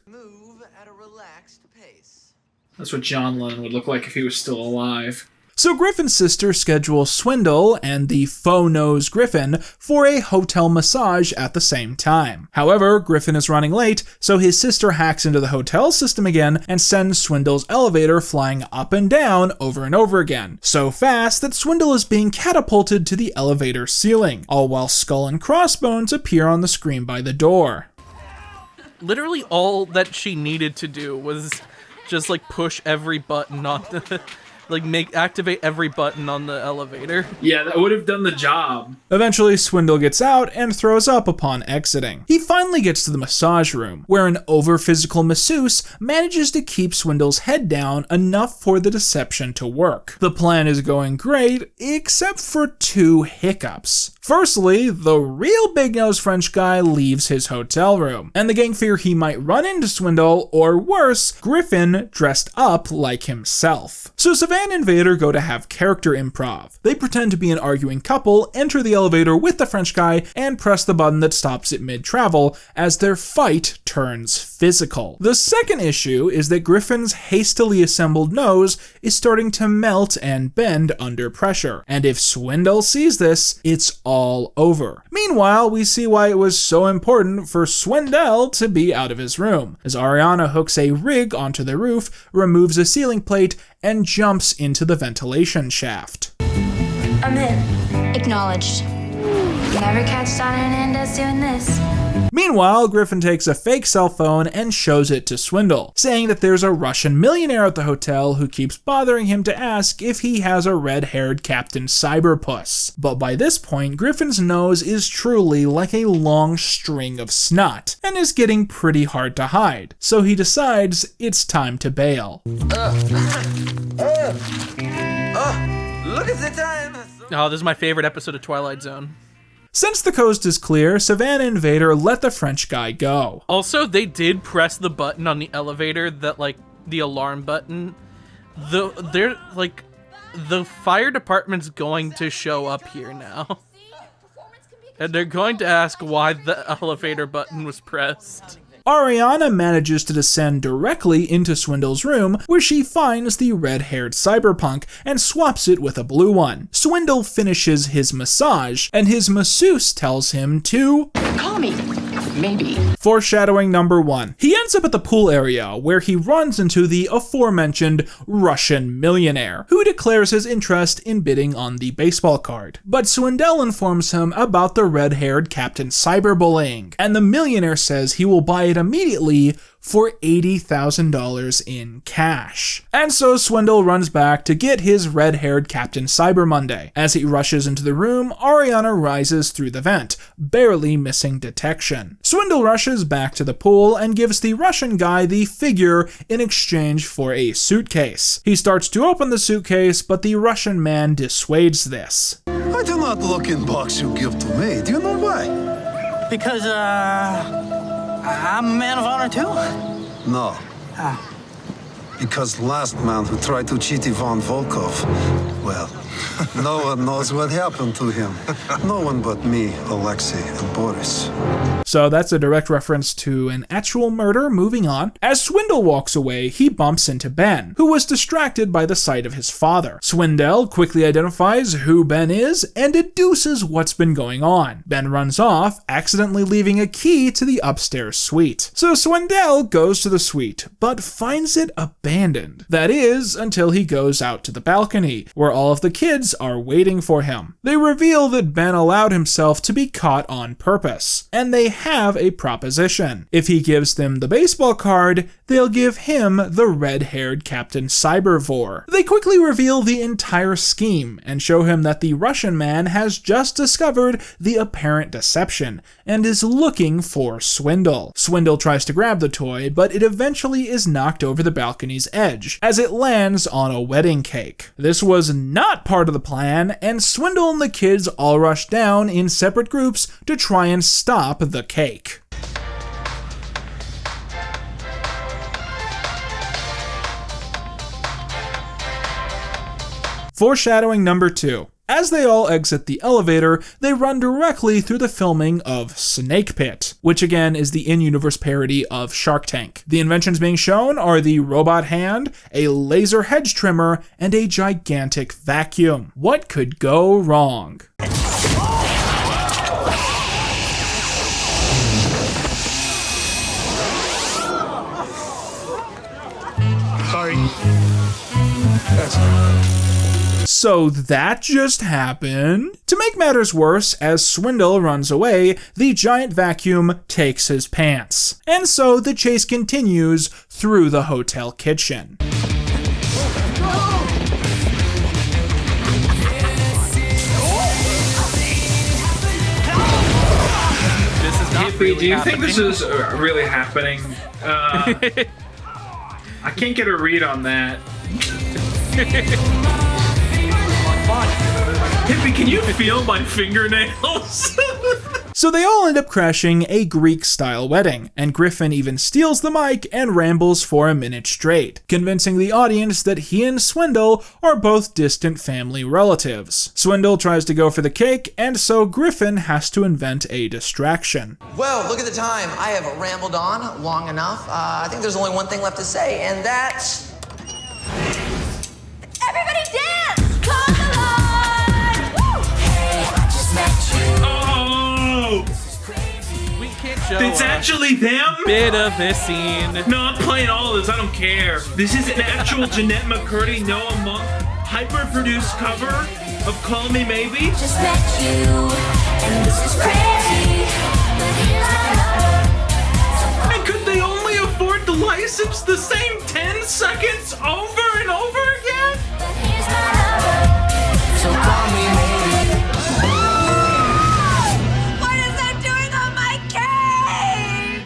That's what John Lennon would look like if he was still alive. So Griffin's sister schedules Swindle and the faux-nosed Griffin for a hotel massage at the same time. However, Griffin is running late, so his sister hacks into the hotel system again and sends Swindle's elevator flying up and down over and over again, so fast that Swindle is being catapulted to the elevator ceiling, all while Skull and Crossbones appear on the screen by the door. Literally all that she needed to do was just like push every button on the activate every button on the elevator. Yeah, that would have done the job. Eventually, Swindle gets out and throws up upon exiting. He finally gets to the massage room, where an over-physical masseuse manages to keep Swindle's head down enough for the deception to work. The plan is going great, except for 2 hiccups. Firstly, the real big-nosed French guy leaves his hotel room, and the gang fear he might run into Swindle, or worse, Griffin dressed up like himself. So Savannah and Vader go to have character improv. They pretend to be an arguing couple, enter the elevator with the French guy, and press the button that stops it mid-travel as their fight turns physical. The second issue is that Griffin's hastily assembled nose is starting to melt and bend under pressure, and if Swindle sees this, it's all over. Meanwhile, we see why it was so important for Swindle to be out of his room, as Ariana hooks a rig onto the roof, removes a ceiling plate, and jumps into the ventilation shaft. I'm in. Acknowledged. Never catch Donna Hernandez doing this. Meanwhile, Griffin takes a fake cell phone and shows it to Swindle, saying that there's a Russian millionaire at the hotel who keeps bothering him to ask if he has a red-haired Captain Cyberpuss. But by this point, Griffin's nose is truly like a long string of snot, and is getting pretty hard to hide, so he decides it's time to bail. Look at the time! Oh, this is my favorite episode of Twilight Zone. Since the coast is clear, Savannah and Vader let the French guy go. Also, they did press the button on the elevator that, like, the alarm button. The fire department's going to show up here now. And they're going to ask why the elevator button was pressed. Ariana manages to descend directly into Swindle's room, where she finds the red-haired cyberpunk and swaps it with a blue one. Swindle finishes his massage, and his masseuse tells him to Call me. Maybe. Foreshadowing number 1. He ends up at the pool area, where he runs into the aforementioned Russian millionaire, who declares his interest in bidding on the baseball card. But Swindle informs him about the red-haired Captain Cyberbullying, and the millionaire says he will buy it immediately for $80,000 in cash. And so Swindle runs back to get his red-haired Captain Cyber Monday. As he rushes into the room, Ariana rises through the vent, barely missing detection. Swindle rushes back to the pool and gives the Russian guy the figure in exchange for a suitcase. He starts to open the suitcase, but the Russian man dissuades this. I do not look in box you give to me. Do you know why? Because, I'm a man of honor too? No. Because last man who tried to cheat Ivan Volkov, well, no one knows what happened to him. No one but me, Alexei, and Boris. So that's a direct reference to an actual murder. Moving on. As Swindle walks away, he bumps into Ben, who was distracted by the sight of his father. Swindle quickly identifies who Ben is and deduces what's been going on. Ben runs off, accidentally leaving a key to the upstairs suite. So Swindle goes to the suite, but finds it abandoned. That is, until he goes out to the balcony, where all of the kids are waiting for him. They reveal that Ben allowed himself to be caught on purpose, and they have a proposition. If he gives them the baseball card, they'll give him the red-haired Captain Cybervor. They quickly reveal the entire scheme and show him that the Russian man has just discovered the apparent deception and is looking for Swindle. Swindle tries to grab the toy, but it eventually is knocked over the balcony's edge as it lands on a wedding cake. This was not part of the plan, and Swindle and the kids all rush down in separate groups to try and stop the cake. Foreshadowing number 2. As they all exit the elevator, they run directly through the filming of Snake Pit, which again is the in-universe parody of Shark Tank. The inventions being shown are the robot hand, a laser hedge trimmer, and a gigantic vacuum. What could go wrong? Sorry. So that just happened. To make matters worse, as Swindle runs away, the giant vacuum takes his pants. And so the chase continues through the hotel kitchen. Hippie, do you think this is really happening? I can't get a read on that. Hippie, can you feel my fingernails? So they all end up crashing a Greek-style wedding, and Griffin even steals the mic and rambles for a minute straight, convincing the audience that he and Swindle are both distant family relatives. Swindle tries to go for the cake, and so Griffin has to invent a distraction. Well, look at the time. I have rambled on long enough. I think there's only one thing left to say, and that's... Everybody dance! Come alive! Woo! Hey, I just met you. Oh! We can't show It's actually them? Bit of this scene. No, I'm playing all of this. I don't care. This is an actual Jeanette McCurdy, Noah Monk, hyper-produced cover of Call Me Maybe. Just met you, and this is crazy. And could they only afford to license the same 10 seconds over and over again? So call me maybe. What is that doing on my cake?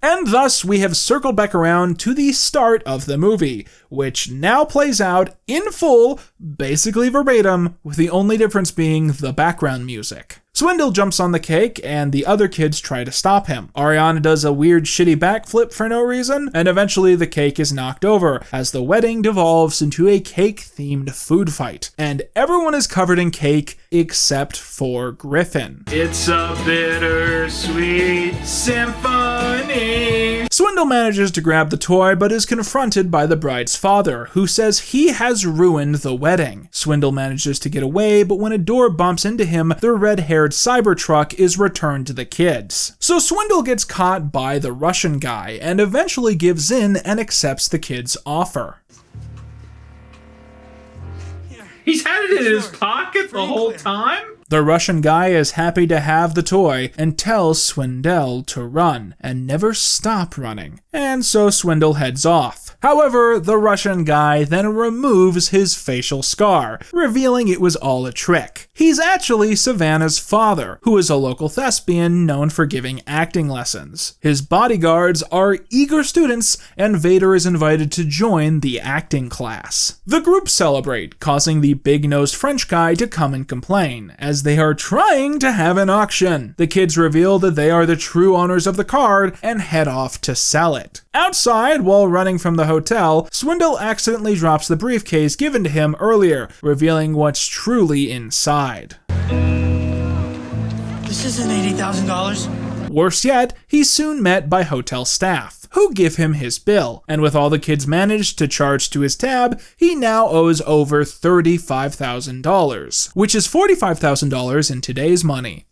And thus we have circled back around to the start of the movie, which now plays out in full, basically verbatim, with the only difference being the background music. Swindle jumps on the cake, and the other kids try to stop him. Ariana does a weird shitty backflip for no reason, and eventually the cake is knocked over, as the wedding devolves into a cake-themed food fight. And everyone is covered in cake, except for Griffin. It's a bittersweet symphony. Swindle manages to grab the toy, but is confronted by the bride's father, who says he has ruined the wedding. Swindle manages to get away, but when a door bumps into him, the red-haired Cybertruck is returned to the kids. So Swindle gets caught by the Russian guy, and eventually gives in and accepts the kids' offer. He's had it in his pocket the whole time? The Russian guy is happy to have the toy and tells Swindle to run and never stop running. And so Swindle heads off. However, the Russian guy then removes his facial scar, revealing it was all a trick. He's actually Savannah's father, who is a local thespian known for giving acting lessons. His bodyguards are eager students, and Vader is invited to join the acting class. The group celebrate, causing the big-nosed French guy to come and complain, as they are trying to have an auction. The kids reveal that they are the true owners of the card and head off to sell it. Outside, while running from the hotel, Swindle accidentally drops the briefcase given to him earlier, revealing what's truly inside. This isn't $80,000. Worse yet, he's soon met by hotel staff, who give him his bill, and with all the kids managed to charge to his tab, he now owes over $35,000, which is $45,000 in today's money.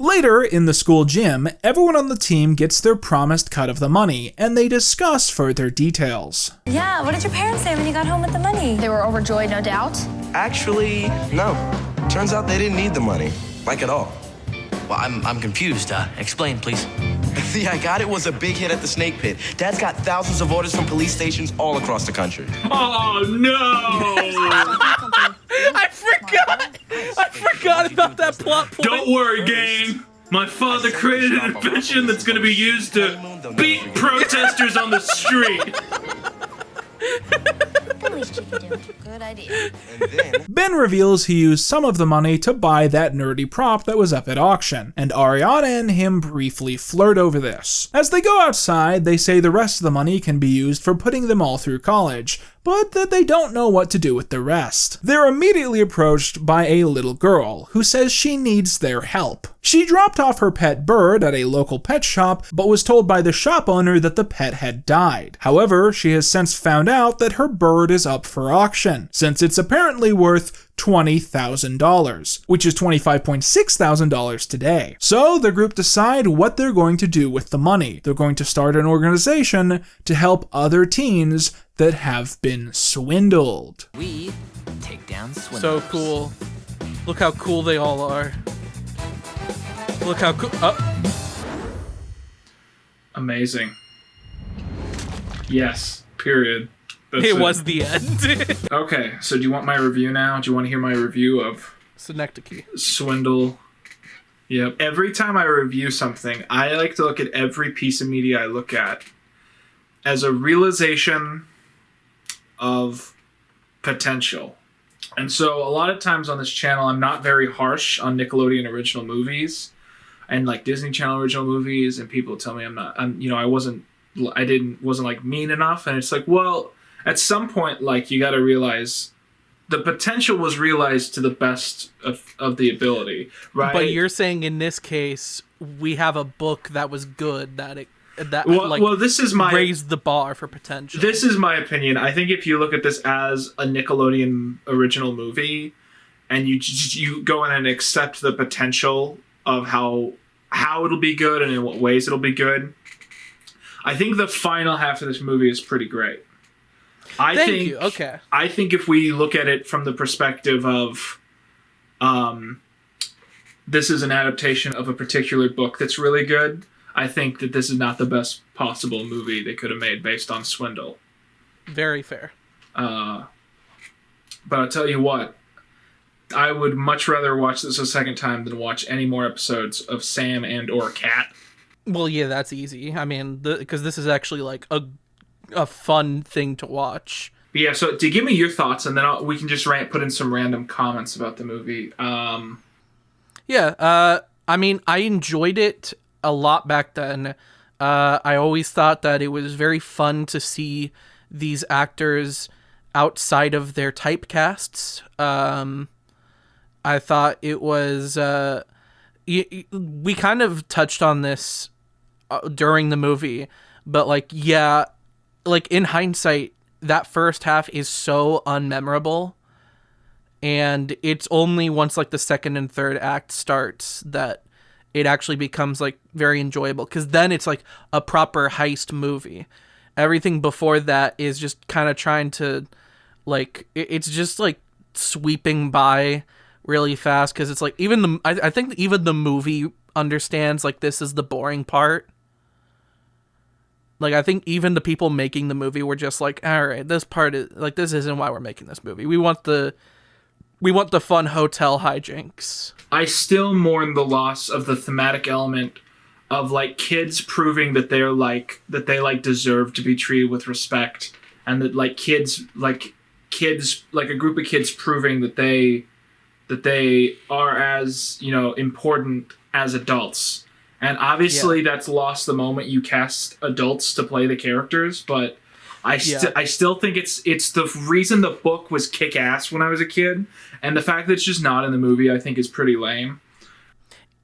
Later, in the school gym, everyone on the team gets their promised cut of the money, and they discuss further details. Yeah, what did your parents say when you got home with the money? They were overjoyed, no doubt. Actually, no. Turns out they didn't need the money. Like at all. Well, I'm confused. Explain, please. The I Got It was a big hit at the Snake Pit. Dad's got thousands of orders from police stations all across the country. Oh, no! I forgot about that plot point. Don't worry, gang. My father created an invention that's going to be used to beat protesters on the street. Good idea. Ben reveals he used some of the money to buy that nerdy prop that was up at auction, and Ariana and him briefly flirt over this. As they go outside, they say the rest of the money can be used for putting them all through college, but that they don't know what to do with the rest. They're immediately approached by a little girl who says she needs their help. She dropped off her pet bird at a local pet shop, but was told by the shop owner that the pet had died. However, she has since found out that her bird is up for auction, since it's apparently worth $20,000, which is $25,600 today. So the group decide what they're going to do with the money. They're going to start an organization to help other teens that have been swindled. We take down swindlers. So cool. Look how cool they all are. Look how cool. Amazing. Yes. Period. That's It was the end. Okay, so do you want my review now? Do you want to hear my review of Synecdoche? Swindle? Yep. Every time I review something, I like to look at every piece of media I look at as a realization of potential. And so a lot of times on this channel, I'm not very harsh on Nickelodeon original movies and like Disney Channel original movies, and people tell me I wasn't like mean enough, and it's like, well, at some point, like, you got to realize the potential was realized to the best of the ability, right? But you're saying in this case, we have a book that was good, this is my raised the bar for potential. This is my opinion. I think if you look at this as a Nickelodeon original movie, and you go in and accept the potential of how it'll be good and in what ways it'll be good, I think the final half of this movie is pretty great. Thank you. Okay. I think if we look at it from the perspective of, this is an adaptation of a particular book that's really good, I think that this is not the best possible movie they could have made based on Swindle. Very fair. But I'll tell you what, I would much rather watch this a second time than watch any more episodes of Sam and or Cat. Well, yeah, that's easy. I mean, because this is actually like a fun thing to watch. But yeah, so to give me your thoughts, and then we can just put in some random comments about the movie. I mean, I enjoyed it a lot back then. I always thought that it was very fun to see these actors outside of their typecasts. I thought it was... we kind of touched on this during the movie, but in hindsight, that first half is so unmemorable, and it's only once like the second and third act starts that it actually becomes like very enjoyable, because then it's like a proper heist movie. Everything before that is just kind of trying to it's just like sweeping by really fast, because it's like I think even the movie understands like this is the boring part. Like, I think even the people making the movie were just like, all right, this part is like, this isn't why we're making this movie. We want the fun hotel hijinks. I still mourn the loss of the thematic element of like kids proving that they deserve to be treated with respect, and that a group of kids proving that they are as, important as adults. And obviously that's lost the moment you cast adults to play the characters, but I still think it's the reason the book was kick-ass when I was a kid, and the fact that it's just not in the movie I think is pretty lame.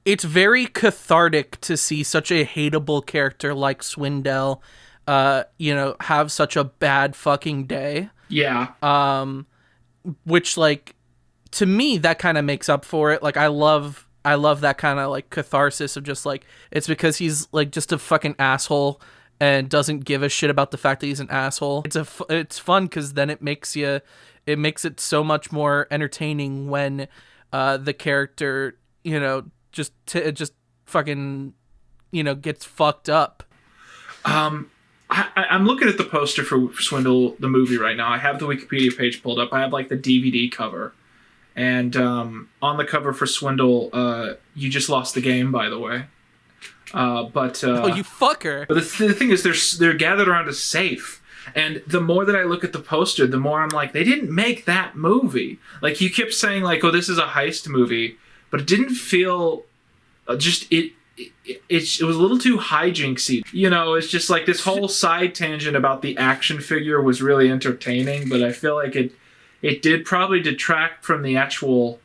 It's very cathartic to see such a hateable character like Swindell have such a bad fucking day. Yeah. Which, like, to me, that kind of makes up for it. Like, I love that kind of like catharsis of just like, it's because he's like just a fucking asshole and doesn't give a shit about the fact that he's an asshole. It's fun because then it makes it so much more entertaining when the character just fucking gets fucked up. I'm looking at the poster for Swindle the movie right now. I have the Wikipedia page pulled up. I have like the DVD cover. And on the cover for Swindle, you just lost the game, by the way. Oh, you fucker! But the thing is, they're gathered around a safe, and the more that I look at the poster, the more I'm like, they didn't make that movie. Like, you kept saying like, oh, this is a heist movie, but it didn't feel. It it was a little too hijinksy. You know, it's just like this whole side tangent about the action figure was really entertaining, but I feel like it did probably detract from the actual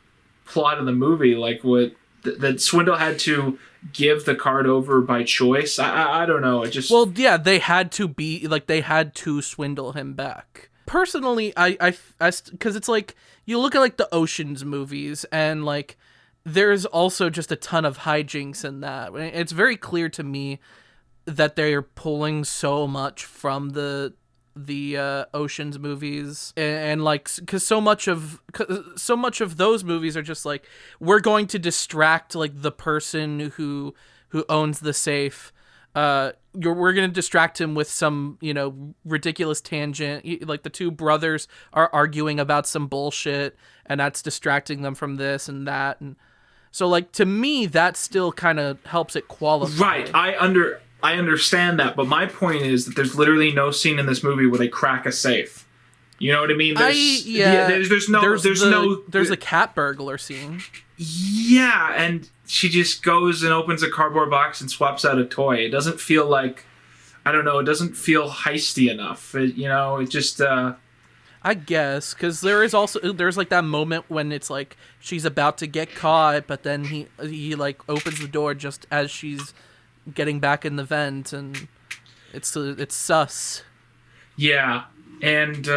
plot of the movie, like what that Swindle had to give the card over by choice. I don't know. It just they had to swindle him back. Personally, I because it's like you look at like the Ocean's movies and like there's also just a ton of hijinks in that. It's very clear to me that they're pulling so much from the Ocean's movies and like because so much of those movies are just like we're going to distract like the person who owns the safe. We're going to distract him with some, you know, ridiculous tangent. Like the two brothers are arguing about some bullshit and that's distracting them from this and that. And so like, to me, that still kind of helps it qualify. Right. I understand that, but my point is that there's literally no scene in this movie where they crack a safe. You know what I mean? There's a cat burglar scene. Yeah, and she just goes and opens a cardboard box and swaps out a toy. It doesn't feel like, I don't know, it doesn't feel heisty enough. It just... I guess, because there's like that moment when it's like she's about to get caught, but then he like opens the door just as she's getting back in the vent, and it's sus. Yeah, and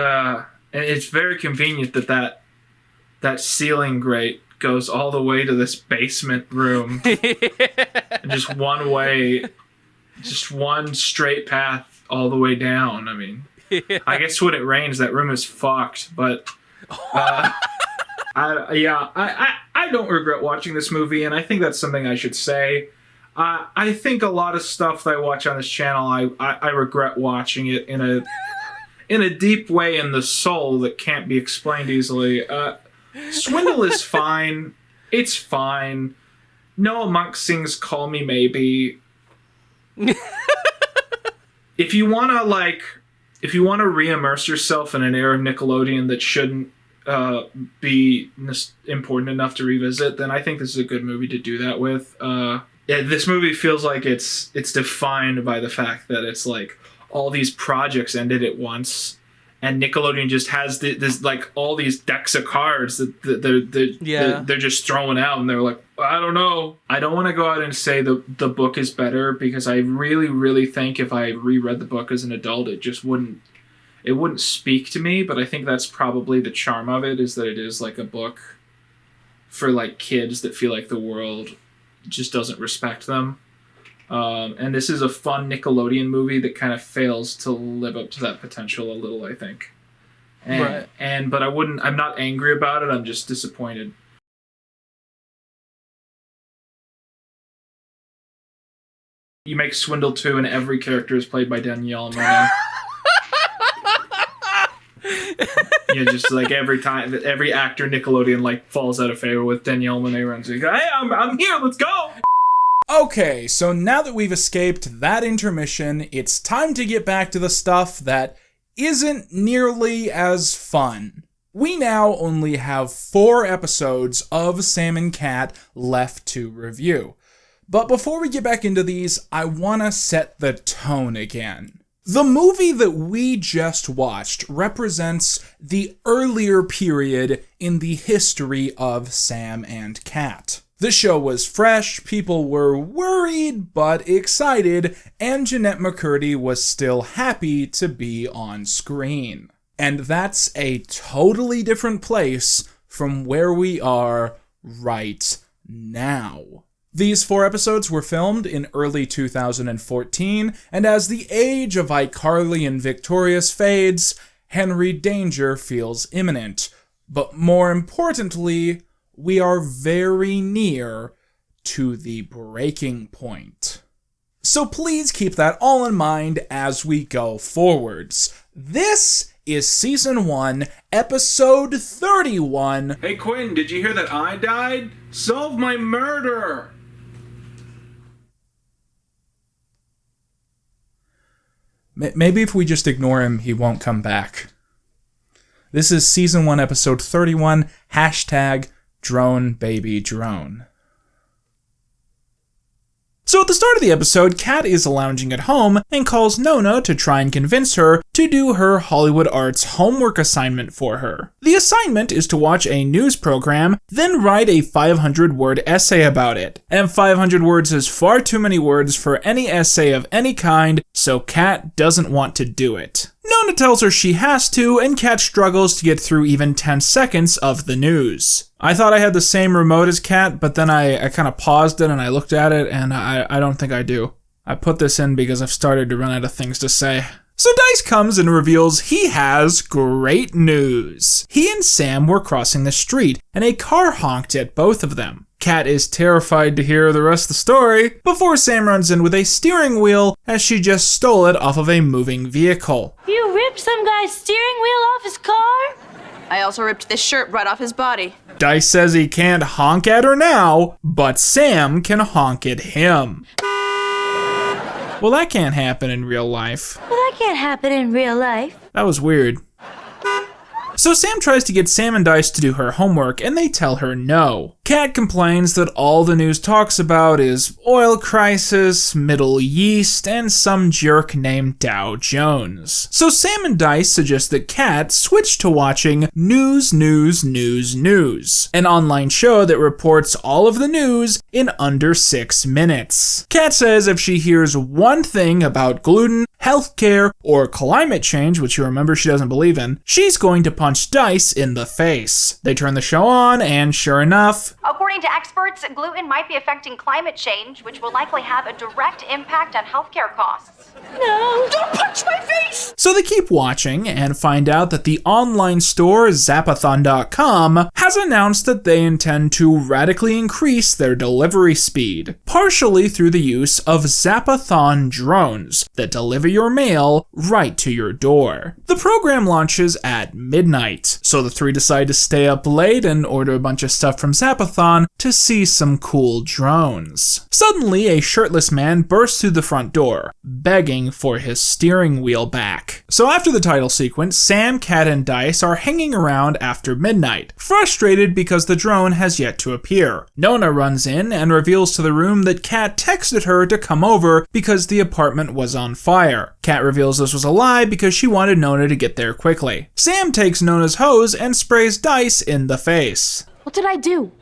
it's very convenient that ceiling grate goes all the way to this basement room. Just one way, just one straight path all the way down. I mean, I guess when it rains, that room is fucked. But I don't regret watching this movie, and I think that's something I should say. I think a lot of stuff that I watch on this channel, I regret watching it in a deep way in the soul that can't be explained easily. Swindle is fine. It's fine. Noah Monk sings "Call Me Maybe." If you want to re-immerse yourself in an era of Nickelodeon that shouldn't be important enough to revisit, then I think this is a good movie to do that with. This movie feels like it's defined by the fact that it's like all these projects ended at once, and Nickelodeon just has this like all these decks of cards that they're just throwing out, and they're like, I don't know. I don't want to go out and say the book is better, because I really, really think if I reread the book as an adult, it wouldn't speak to me. But I think that's probably the charm of it, is that it is like a book for like kids that feel like the world just doesn't respect them. And this is a fun Nickelodeon movie that kind of fails to live up to that potential a little, I think. But I'm not angry about it. I'm just disappointed. You make Swindle 2 and every character is played by Danielle Monáe. Just like every time, every actor Nickelodeon like falls out of favor with, Danielle Monáe runs and goes, hey, I'm here, let's go! Okay, so now that we've escaped that intermission, it's time to get back to the stuff that isn't nearly as fun. We now only have 4 episodes of Sam and Cat left to review. But before we get back into these, I want to set the tone again. The movie that we just watched represents the earlier period in the history of Sam and Cat. The show was fresh, people were worried but excited, and Jeanette McCurdy was still happy to be on screen. And that's a totally different place from where we are right now. These 4 episodes were filmed in early 2014, and as the age of iCarly and Victorious fades, Henry Danger feels imminent. But more importantly, we are very near to the breaking point. So please keep that all in mind as we go forwards. This is Season 1, Episode 31. Hey Quinn, did you hear that I died? Solve my murder! Maybe if we just ignore him, he won't come back. This is Season 1, Episode 31, #DroneBabyDrone. So at the start of the episode, Kat is lounging at home and calls Nona to try and convince her to do her Hollywood Arts homework assignment for her. The assignment is to watch a news program, then write a 500-word essay about it. And 500 words is far too many words for any essay of any kind, so Kat doesn't want to do it. Nona tells her she has to, and Kat struggles to get through even 10 seconds of the news. I thought I had the same remote as Kat, but then I kind of paused it and I looked at it, and I don't think I do. I put this in because I've started to run out of things to say. So Dice comes and reveals he has great news. He and Sam were crossing the street, and a car honked at both of them. Kat is terrified to hear the rest of the story before Sam runs in with a steering wheel as she just stole it off of a moving vehicle. You ripped some guy's steering wheel off his car? I also ripped this shirt right off his body. Dice says he can't honk at her now, but Sam can honk at him. Well, that can't happen in real life. Well, that can't happen in real life. That was weird. So Sam tries to get Sam and Dice to do her homework, and they tell her no. Kat complains that all the news talks about is oil crisis, Middle Yeast, and some jerk named Dow Jones. So Sam and Dice suggest that Kat switch to watching News, an online show that reports all of the news in under 6 minutes. Kat says if she hears one thing about gluten, healthcare, or climate change, which you remember she doesn't believe in, she's going to punch Dice in the face. They turn the show on, and sure enough, According to experts, gluten might be affecting climate change, which will likely have a direct impact on healthcare costs. No! Don't punch my face! So they keep watching and find out that the online store Zapathon.com has announced that they intend to radically increase their delivery speed, partially through the use of Zapathon drones that deliver your mail right to your door. The program launches at midnight, so the three decide to stay up late and order a bunch of stuff from Zapathon to see some cool drones. Suddenly, a shirtless man bursts through the front door, begging for his steering wheel back. So after the title sequence, Sam, Kat, and Dice are hanging around after midnight, frustrated because the drone has yet to appear. Nona runs in and reveals to the room that Kat texted her to come over because the apartment was on fire. Kat reveals this was a lie because she wanted Nona to get there quickly. Sam takes Nona's hose and sprays Dice in the face. What did I do?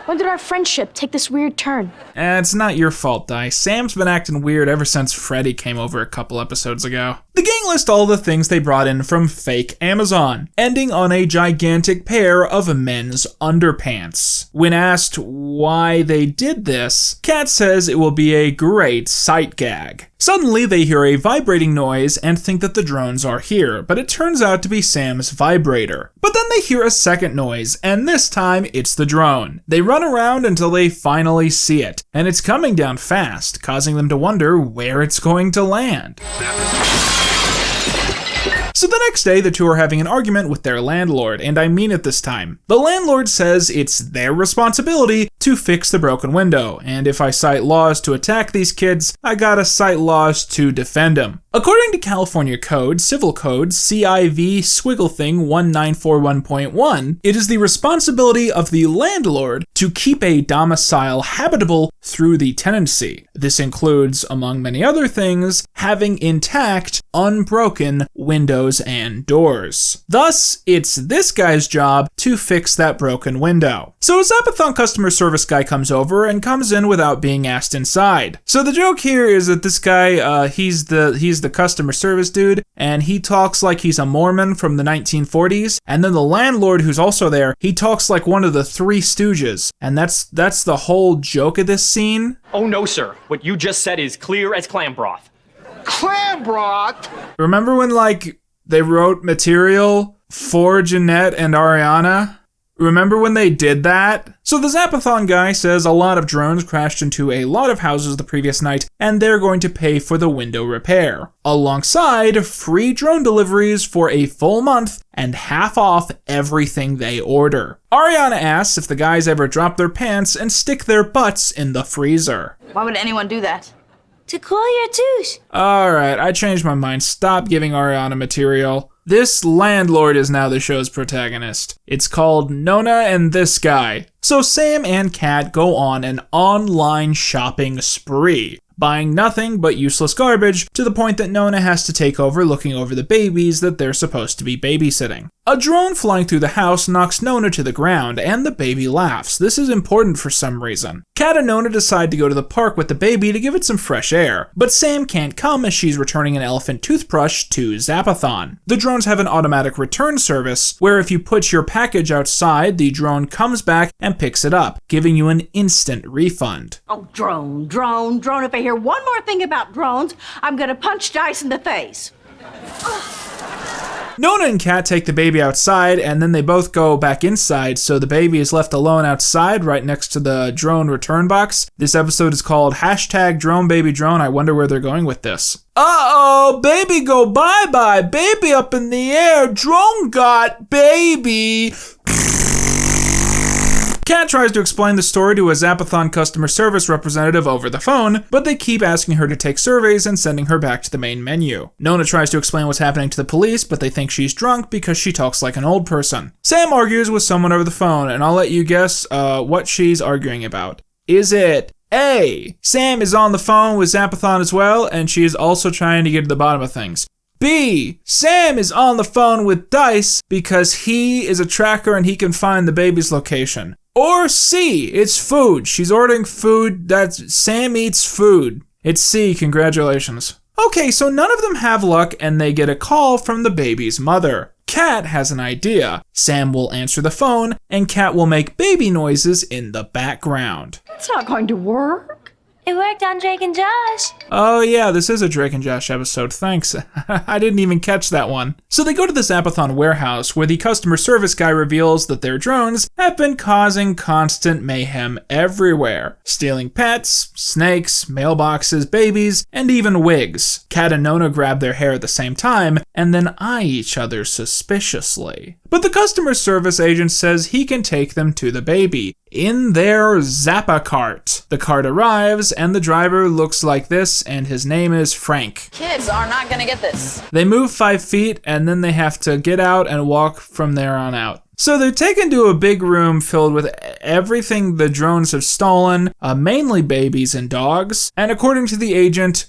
When did our friendship take this weird turn? It's not your fault, Dice. Sam's been acting weird ever since Freddy came over a couple episodes ago. The gang list all the things they brought in from fake Amazon, ending on a gigantic pair of men's underpants. When asked why they did this, Kat says it will be a great sight gag. Suddenly, they hear a vibrating noise and think that the drones are here, but it turns out to be Sam's vibrator. But then they hear a second noise, and this time it's the drone. They run around until they finally see it, and it's coming down fast, causing them to wonder where it's going to land. So the next day, the two are having an argument with their landlord, and I mean it this time. The landlord says it's their responsibility to fix the broken window, and if I cite laws to attack these kids, I gotta cite laws to defend them. According to California Code, Civil Code CIV Swiggle Thing 1941.1, it is the responsibility of the landlord to keep a domicile habitable through the tenancy. This includes, among many other things, having intact, unbroken windows and doors. Thus, it's this guy's job to fix that broken window. So a Zapathon customer service guy comes over and comes in without being asked inside. So the joke here is that this guy, he's the customer service dude, and he talks like he's a Mormon from the 1940s, and then the landlord who's also there, he talks like one of the Three Stooges, and that's the whole joke of this scene. Oh no, sir. What you just said is clear as clam broth. Clam broth? Remember when, like, they wrote material for Jeanette and Ariana? Remember when they did that? So the Zapathon guy says a lot of drones crashed into a lot of houses the previous night, and they're going to pay for the window repair, alongside free drone deliveries for a full month and half off everything they order. Ariana asks if the guys ever drop their pants and stick their butts in the freezer. Why would anyone do that? To cool your douche. Alright, I changed my mind. Stop giving Ariana material. This landlord is now the show's protagonist. It's called Nona and This Guy. So Sam and Kat go on an online shopping spree, buying nothing but useless garbage to the point that Nona has to take over looking over the babies that they're supposed to be babysitting. A drone flying through the house knocks Nona to the ground, and the baby laughs. This is important for some reason. Kat and Nona decide to go to the park with the baby to give it some fresh air, but Sam can't come as she's returning an elephant toothbrush to Zapathon. The drones have an automatic return service, where if you put your package outside, the drone comes back and picks it up, giving you an instant refund. Oh, drone. If I hear one more thing about drones, I'm gonna punch Dice in the face. Nona and Kat take the baby outside, and then they both go back inside, so the baby is left alone outside right next to the drone return box. This episode is called #DroneBabyDrone. I wonder where they're going with this. Uh-oh, baby go bye-bye, baby up in the air, drone got baby. Kat tries to explain the story to a Zapathon customer service representative over the phone, but they keep asking her to take surveys and sending her back to the main menu. Nona tries to explain what's happening to the police, but they think she's drunk because she talks like an old person. Sam argues with someone over the phone, and I'll let you guess what she's arguing about. Is it A, Sam is on the phone with Zapathon as well, and she is also trying to get to the bottom of things? B, Sam is on the phone with Dice because he is a tracker and he can find the baby's location? Or C, it's food. She's ordering food. That's Sam eats food. It's C, congratulations. Okay, so none of them have luck and they get a call from the baby's mother. Kat has an idea. Sam will answer the phone and Kat will make baby noises in the background. It's not going to work. It worked on Drake and Josh. Oh yeah, this is a Drake and Josh episode, thanks. I didn't even catch that one. So they go to the Zapathon warehouse where the customer service guy reveals that their drones have been causing constant mayhem everywhere. Stealing pets, snakes, mailboxes, babies, and even wigs. Kat and Nona grab their hair at the same time and then eye each other suspiciously. But the customer service agent says he can take them to the baby in their Zappa cart. The cart arrives and the driver looks like this and his name is Frank. Kids are not gonna get this. They move 5 feet and then they have to get out and walk from there on out. So they're taken to a big room filled with everything the drones have stolen, mainly babies and dogs, and according to the agent,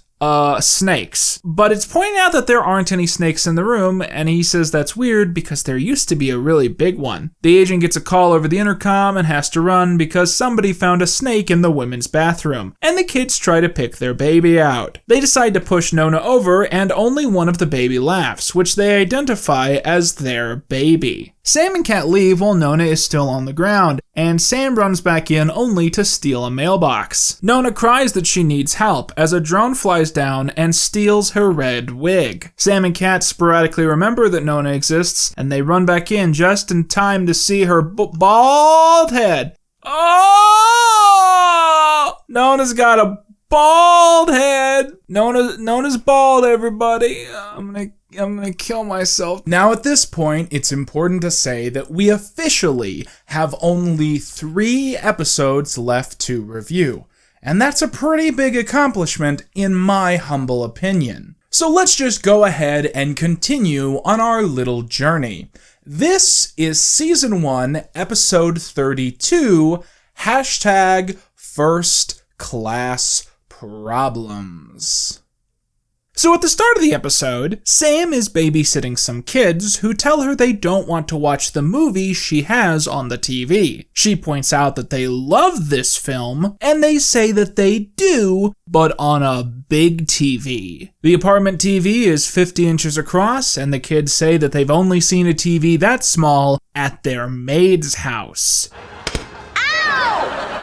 snakes. But it's pointing out that there aren't any snakes in the room, and he says that's weird because there used to be a really big one. The agent gets a call over the intercom and has to run because somebody found a snake in the women's bathroom, and the kids try to pick their baby out. They decide to push Nona over, and only one of the baby laughs, which they identify as their baby. Sam and Kat leave while Nona is still on the ground, and Sam runs back in only to steal a mailbox. Nona cries that she needs help as a drone flies down and steals her red wig. Sam and Kat sporadically remember that Nona exists, and they run back in just in time to see her bald head. Oh! Nona's got a bald head. Nona's bald, everybody. I'm gonna kill myself. Now at this point, it's important to say that we officially have only 3 episodes left to review. And that's a pretty big accomplishment in my humble opinion. So let's just go ahead and continue on our little journey. This is Season 1, Episode 32, #First Class Problems. So at the start of the episode, Sam is babysitting some kids who tell her they don't want to watch the movie she has on the TV. She points out that they love this film, and they say that they do, but on a big TV. The apartment TV is 50 inches across, and the kids say that they've only seen a TV that small at their maid's house.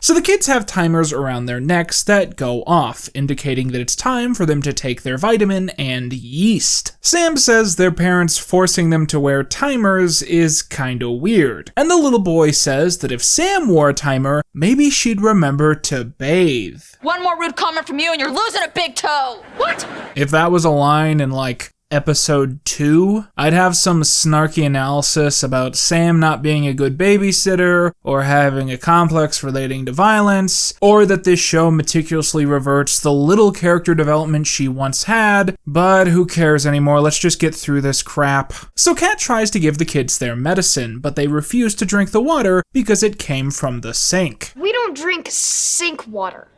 So the kids have timers around their necks that go off, indicating that it's time for them to take their vitamin and yeast. Sam says their parents forcing them to wear timers is kinda weird. And the little boy says that if Sam wore a timer, maybe she'd remember to bathe. One more rude comment from you and you're losing a big toe. What? If that was a line in like episode 2, I'd have some snarky analysis about Sam not being a good babysitter, or having a complex relating to violence, or that this show meticulously reverts the little character development she once had, but who cares anymore, let's just get through this crap. So Kat tries to give the kids their medicine, but they refuse to drink the water because it came from the sink. We don't drink sink water.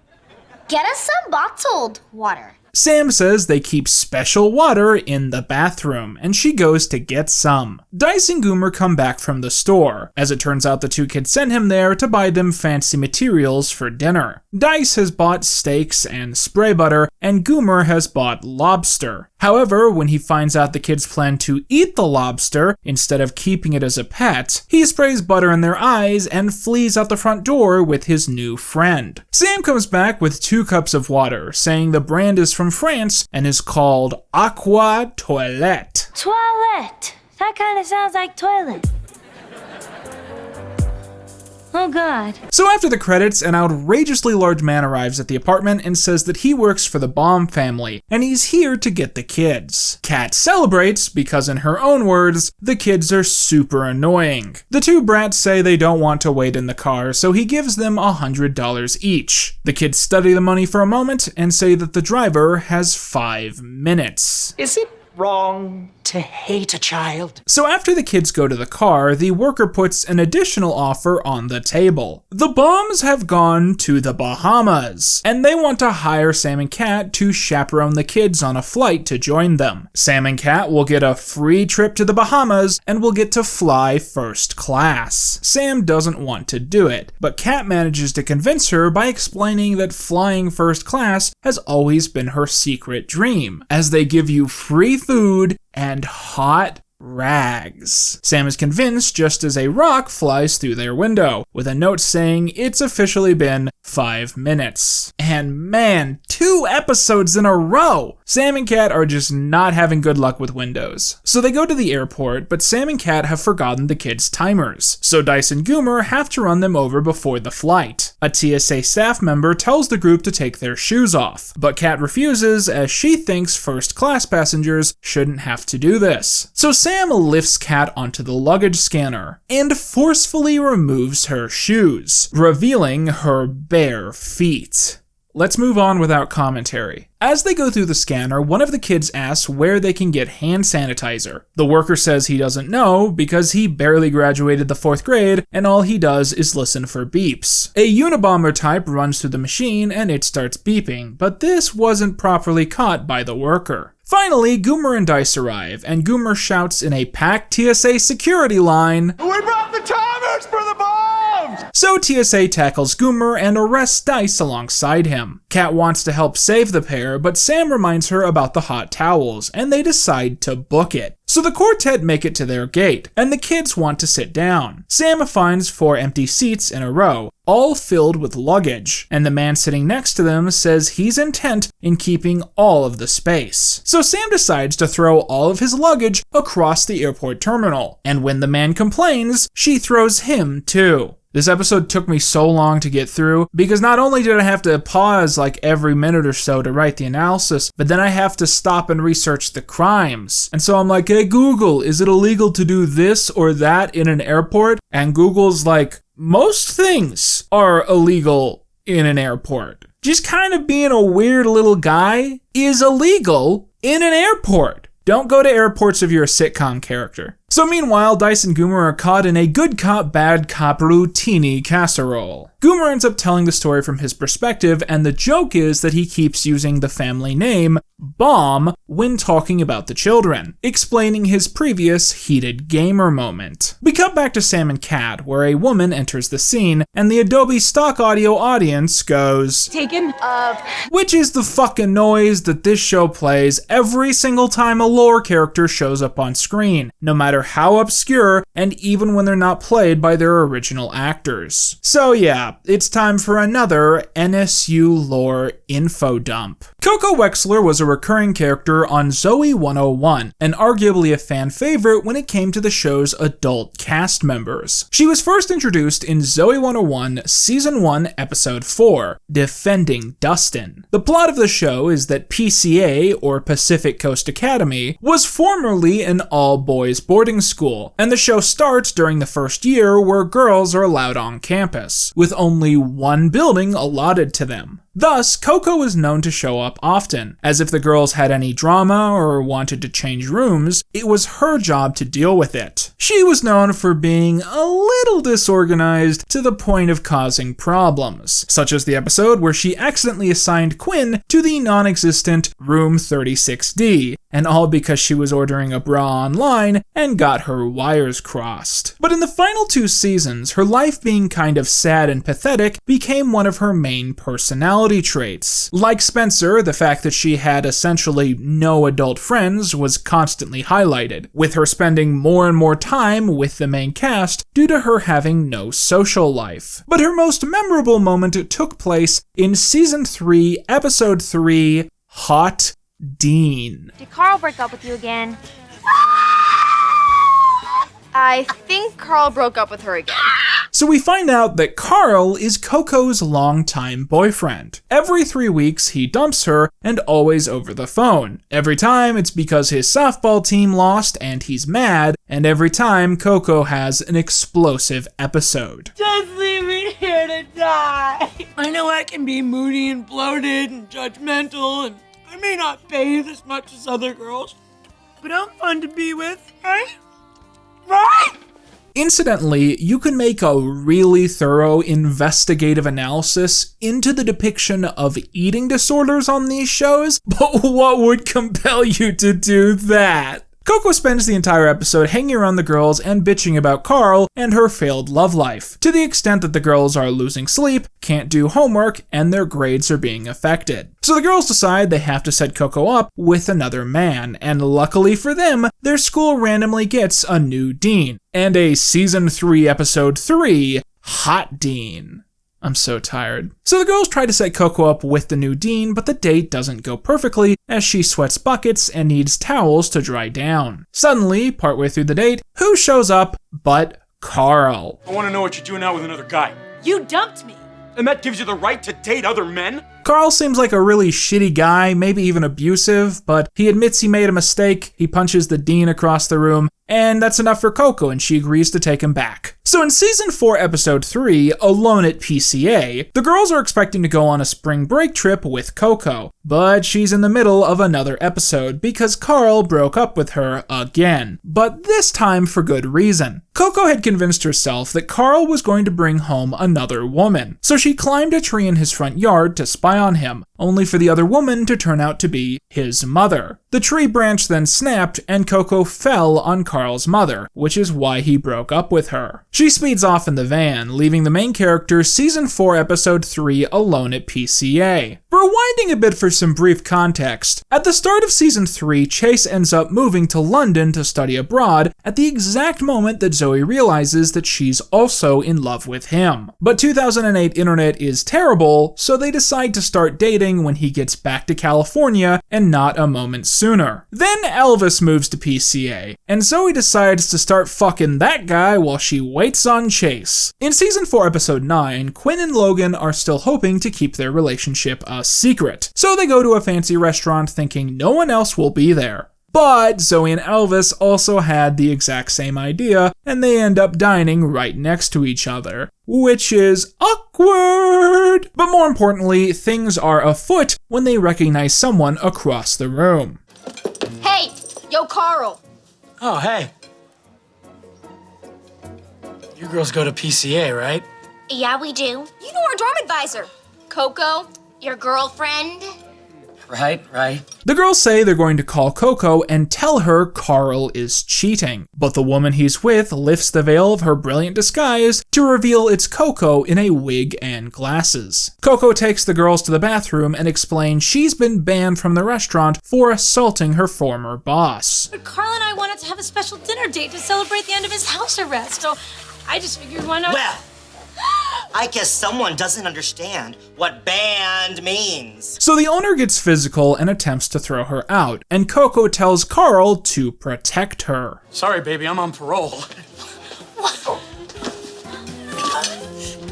Get us some bottled water. Sam says they keep special water in the bathroom, and she goes to get some. Dice and Goomer come back from the store. As it turns out, the two kids sent him there to buy them fancy materials for dinner. Dice has bought steaks and spray butter, and Goomer has bought lobster. However, when he finds out the kids plan to eat the lobster instead of keeping it as a pet, he sprays butter in their eyes and flees out the front door with his new friend. Sam comes back with 2 cups of water, saying the brand is from France and is called Aqua Toilette. Toilette. That kind of sounds like toilet. Oh God. So after the credits, an outrageously large man arrives at the apartment and says that he works for the Baum family, and he's here to get the kids. Kat celebrates because, in her own words, the kids are super annoying. The 2 brats say they don't want to wait in the car, so he gives them $100 each. The kids study the money for a moment and say that the driver has 5 minutes. Is it wrong to hate a child? So after the kids go to the car, the worker puts an additional offer on the table. The Baums have gone to the Bahamas, and they want to hire Sam and Kat to chaperone the kids on a flight to join them. Sam and Kat will get a free trip to the Bahamas and will get to fly first class. Sam doesn't want to do it, but Kat manages to convince her by explaining that flying first class has always been her secret dream, as they give you free food and hot rags. Sam is convinced just as a rock flies through their window, with a note saying it's officially been 5 minutes. And man, 2 episodes in a row! Sam and Kat are just not having good luck with windows. So they go to the airport, but Sam and Kat have forgotten the kids' timers, so Dice and Goomer have to run them over before the flight. A TSA staff member tells the group to take their shoes off, but Kat refuses as she thinks first class passengers shouldn't have to do this. So Sam lifts Kat onto the luggage scanner and forcefully removes her shoes, revealing her bare feet. Let's move on without commentary. As they go through the scanner, one of the kids asks where they can get hand sanitizer. The worker says he doesn't know because he barely graduated the 4th grade and all he does is listen for beeps. A Unabomber type runs through the machine and it starts beeping, but this wasn't properly caught by the worker. Finally, Goomer and Dice arrive, and Goomer shouts in a packed TSA security line, "We brought the timers for the bombs!" So TSA tackles Goomer and arrests Dice alongside him. Kat wants to help save the pair, but Sam reminds her about the hot towels, and they decide to book it. So the quartet make it to their gate, and the kids want to sit down. Sam finds 4 empty seats in a row, all filled with luggage, and the man sitting next to them says he's intent in keeping all of the space. So Sam decides to throw all of his luggage across the airport terminal, and when the man complains, she throws him too. This episode took me so long to get through because not only did I have to pause like every minute or so to write the analysis, but then I have to stop and research the crimes. And so I'm like, hey Google, is it illegal to do this or that in an airport? And Google's like, most things are illegal in an airport. Just kind of being a weird little guy is illegal in an airport. Don't go to airports if you're a sitcom character. So meanwhile, Dice and Goomer are caught in a good cop, bad cop routine casserole. Goomer ends up telling the story from his perspective, and the joke is that he keeps using the family name Baum when talking about the children, explaining his previous heated gamer moment. We cut back to Sam and Kat, where a woman enters the scene, and the Adobe stock audio audience goes, "Taken up," which is the fucking noise that this show plays every single time a lore character shows up on screen, no matter matter how obscure, and even when they're not played by their original actors. So yeah, it's time for another NSU lore info dump. Coco Wexler was a recurring character on Zoey 101, and arguably a fan favorite when it came to the show's adult cast members. She was first introduced in Zoey 101 Season 1, Episode 4, Defending Dustin. The plot of the show is that PCA, or Pacific Coast Academy, was formerly an all-boys boarding school, and the show starts during the first year where girls are allowed on campus, with only one building allotted to them. Thus, Coco was known to show up often, as if the girls had any drama or wanted to change rooms, it was her job to deal with it. She was known for being a little disorganized to the point of causing problems, such as the episode where she accidentally assigned Quinn to the non-existent Room 36D, and all because she was ordering a bra online and got her wires crossed. But in the final 2 seasons, her life being kind of sad and pathetic became one of her main personality traits. Like Spencer, the fact that she had essentially no adult friends was constantly highlighted, with her spending more and more time with the main cast due to her having no social life. But her most memorable moment took place in Season 3, Episode 3, Hot Dean. Did Carl break up with you again? I think Carl broke up with her again. So we find out that Carl is Coco's longtime boyfriend. Every 3 weeks, he dumps her, and always over the phone. Every time, it's because his softball team lost and he's mad, and every time, Coco has an explosive episode. Just leave me here to die. I know I can be moody and bloated and judgmental, and I may not bathe as much as other girls, but I'm fun to be with, right? Right? Incidentally, you can make a really thorough investigative analysis into the depiction of eating disorders on these shows, but what would compel you to do that? Coco spends the entire episode hanging around the girls and bitching about Carl and her failed love life, to the extent that the girls are losing sleep, can't do homework, and their grades are being affected. So the girls decide they have to set Coco up with another man, and luckily for them, their school randomly gets a new dean, and a Season 3, Episode 3, Hot Dean. I'm so tired. So the girls try to set Coco up with the new dean, but the date doesn't go perfectly as she sweats buckets and needs towels to dry down. Suddenly, partway through the date, who shows up but Carl? I want to know what you're doing out with another guy. You dumped me. And that gives you the right to date other men? Carl seems like a really shitty guy, maybe even abusive, but he admits he made a mistake, he punches the dean across the room, and that's enough for Coco, and she agrees to take him back. So in Season 4, Episode 3, Alone at PCA, the girls are expecting to go on a spring break trip with Coco, but she's in the middle of another episode because Carl broke up with her again, but this time for good reason. Coco had convinced herself that Carl was going to bring home another woman, so she climbed a tree in his front yard to spy on him, only for the other woman to turn out to be his mother. The tree branch then snapped and Coco fell on Carl's mother, which is why he broke up with her. She speeds off in the van, leaving the main character Season 4, Episode 3 alone at PCA. Rewinding a bit for some brief context, at the start of Season 3, Chase ends up moving to London to study abroad at the exact moment that Zoey realizes that she's also in love with him. But 2008 internet is terrible, so they decide to start dating when he gets back to California and not a moment sooner. Then Elvis moves to PCA, and Zoey decides to start fucking that guy while she waits on Chase. In Season 4, Episode 9, Quinn and Logan are still hoping to keep their relationship a secret, so they go to a fancy restaurant thinking no one else will be there. But Zoey and Elvis also had the exact same idea, and they end up dining right next to each other, which is awkward. But more importantly, things are afoot when they recognize someone across the room. Hey, yo, Carl. Oh, hey. You girls go to PCA, right? Yeah, we do. You know our dorm advisor. Coco, your girlfriend. Right. The girls say they're going to call Coco and tell her Carl is cheating, but the woman he's with lifts the veil of her brilliant disguise to reveal it's Coco in a wig and glasses. Coco takes the girls to the bathroom and explains she's been banned from the restaurant for assaulting her former boss. But Carl and I wanted to have a special dinner date to celebrate the end of his house arrest, so I just figured why not? Well, I guess someone doesn't understand what banned means. So the owner gets physical and attempts to throw her out, and Coco tells Carl to protect her. Sorry, baby, I'm on parole.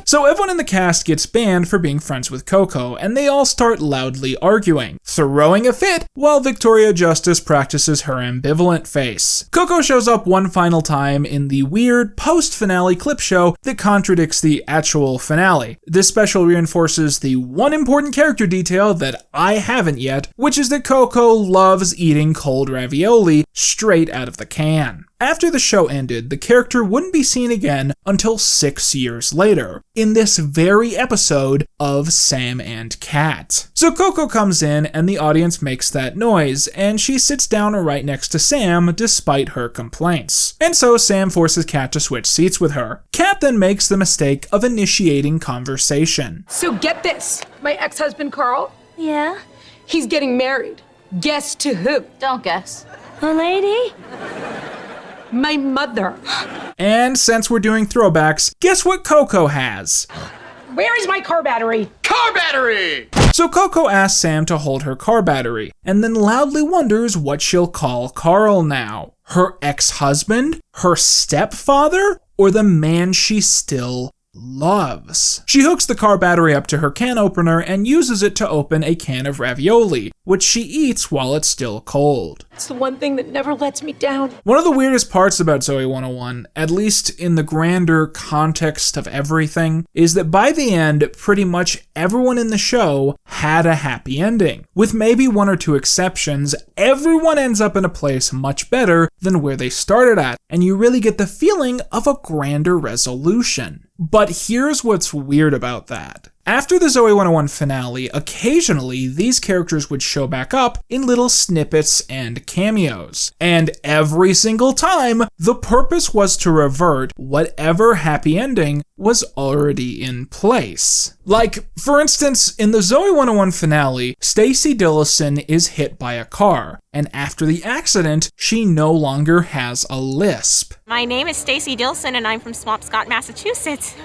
So everyone in the cast gets banned for being friends with Coco, and they all start loudly arguing, throwing a fit while Victoria Justice practices her ambivalent face. Coco shows up one final time in the weird post-finale clip show that contradicts the actual finale. This special reinforces the one important character detail that I haven't yet, which is that Coco loves eating cold ravioli straight out of the can. After the show ended, the character wouldn't be seen again until 6 years later, in this very episode of Sam and Cat. So Coco comes in and the audience makes that noise, and she sits down right next to Sam despite her complaints. And so Sam forces Cat to switch seats with her. Cat then makes the mistake of initiating conversation. So get this. My ex-husband, Carl? Yeah? He's getting married. Guess to who? Don't guess. A lady? My mother. And since we're doing throwbacks, guess what Coco has? Where is my car battery? Car battery! So Coco asks Sam to hold her car battery, and then loudly wonders what she'll call Carl now. Her ex-husband? Her stepfather? Or the man she still loves? She hooks the car battery up to her can opener and uses it to open a can of ravioli, which she eats while it's still cold. It's the one thing that never lets me down. One of the weirdest parts about Zoe 101, at least in the grander context of everything, is that by the end, pretty much everyone in the show had a happy ending. With maybe one or two exceptions, everyone ends up in a place much better than where they started at, and you really get the feeling of a grander resolution. But here's what's weird about that. After the Zoe 101 finale, occasionally these characters would show back up in little snippets and cameos. And every single time, the purpose was to revert whatever happy ending was already in place. Like, for instance, in the Zoe 101 finale, Stacy Dillison is hit by a car, and after the accident, she no longer has a lisp. My name is Stacy Dillson, and I'm from Swampscott, Massachusetts.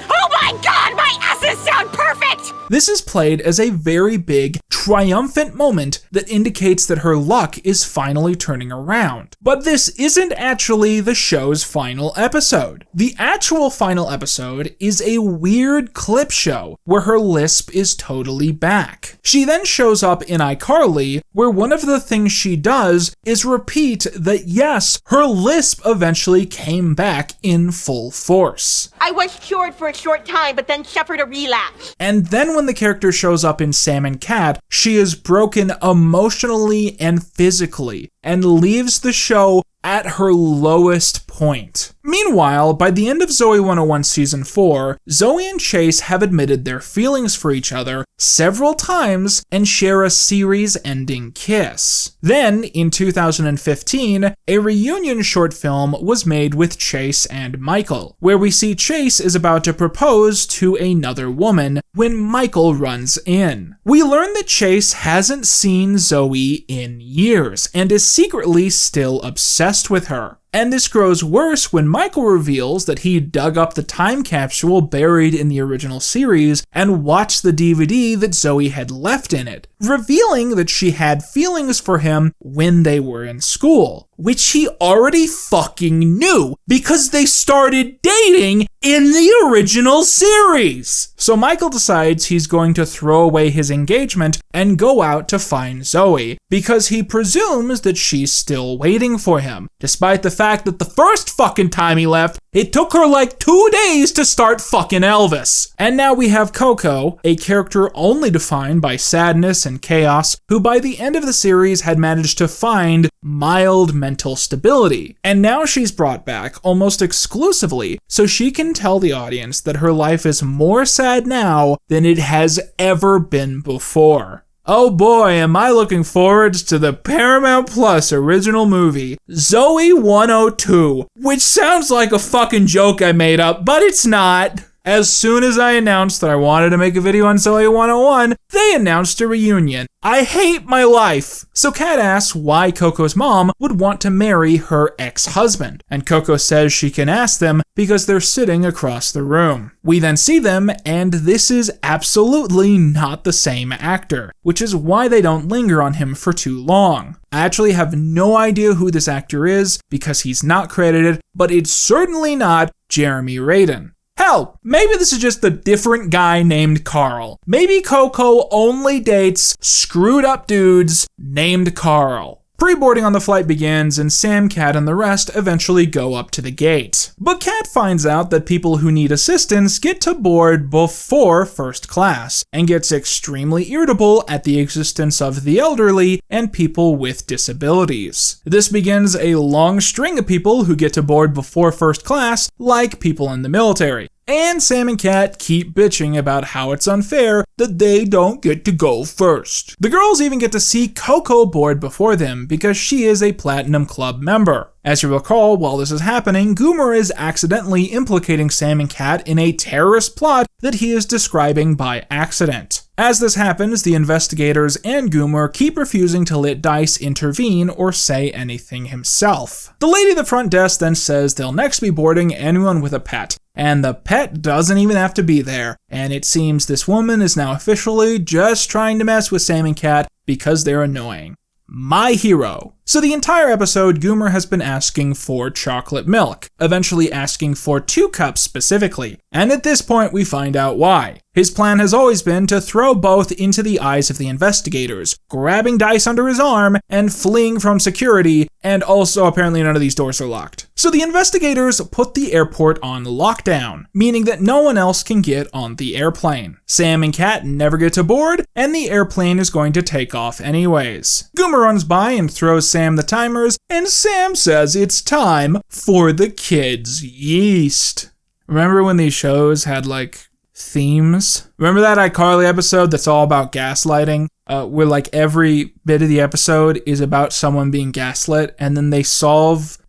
Oh my god, my S's sound perfect! This is played as a very big, triumphant moment that indicates that her luck is finally turning around. But this isn't actually the show's final episode. The actual final episode is a weird clip show where her lisp is totally back. She then shows up in iCarly, where one of the things she does is repeat that yes, her lisp eventually came back in full force. I was cured for a short time, but then suffered a relapse. And then when the character shows up in Sam and Cat, she is broken emotionally and physically, and leaves the show at her lowest point. Meanwhile, by the end of Zoe 101 Season 4, Zoe and Chase have admitted their feelings for each other several times and share a series-ending kiss. Then, in 2015, a reunion short film was made with Chase and Michael, where we see Chase is about to propose to another woman when Michael runs in. We learn that Chase hasn't seen Zoe in years and is secretly still obsessed with her. And this grows worse when Michael reveals that he dug up the time capsule buried in the original series and watched the DVD that Zoe had left in it, revealing that she had feelings for him when they were in school, which he already fucking knew because they started dating in the original series. So Michael decides he's going to throw away his engagement and go out to find Zoe because he presumes that she's still waiting for him, despite the fact that the first fucking time he left, It took her like 2 days to start fucking Elvis. And now we have Coco, a character only defined by sadness and chaos, who by the end of the series had managed to find mild mental stability. And now she's brought back almost exclusively so she can tell the audience that her life is more sad now than it has ever been before. Oh boy, am I looking forward to the Paramount Plus original movie, Zoe 102, which sounds like a fucking joke I made up, but it's not. As soon as I announced that I wanted to make a video on Zoe 101, they announced a reunion. I hate my life. So Kat asks why Coco's mom would want to marry her ex-husband, and Coco says she can ask them because they're sitting across the room. We then see them, and this is absolutely not the same actor, which is why they don't linger on him for too long. I actually have no idea who this actor is because he's not credited, but it's certainly not Jeremy Radin. Hell, maybe this is just a different guy named Carl. Maybe Coco only dates screwed up dudes named Carl. Pre-boarding on the flight begins, and Sam, Kat, and the rest eventually go up to the gate. But Kat finds out that people who need assistance get to board before first class, and gets extremely irritable at the existence of the elderly and people with disabilities. This begins a long string of people who get to board before first class, like people in the military. And Sam and Kat keep bitching about how it's unfair that they don't get to go first. The girls even get to see Coco board before them because she is a Platinum Club member. As you recall, while this is happening, Goomer is accidentally implicating Sam and Kat in a terrorist plot that he is describing by accident. As this happens, the investigators and Goomer keep refusing to let Dice intervene or say anything himself. The lady at the front desk then says they'll next be boarding anyone with a pet, and the pet doesn't even have to be there, and it seems this woman is now officially just trying to mess with Sam and Kat because they're annoying. My hero. So the entire episode, Goomer has been asking for chocolate milk, eventually asking for 2 cups specifically, and at this point we find out why. His plan has always been to throw both into the eyes of the investigators, grabbing Dice under his arm and fleeing from security, and also apparently none of these doors are locked. So the investigators put the airport on lockdown, meaning that no one else can get on the airplane. Sam and Kat never get to board, and the airplane is going to take off anyways. Goomer runs by and throws Sam the timers, and Sam says it's time for the kids' yeast. Remember when these shows had like themes? Remember that iCarly episode that's all about gaslighting? Where like every bit of the episode is about someone being gaslit, and then they solve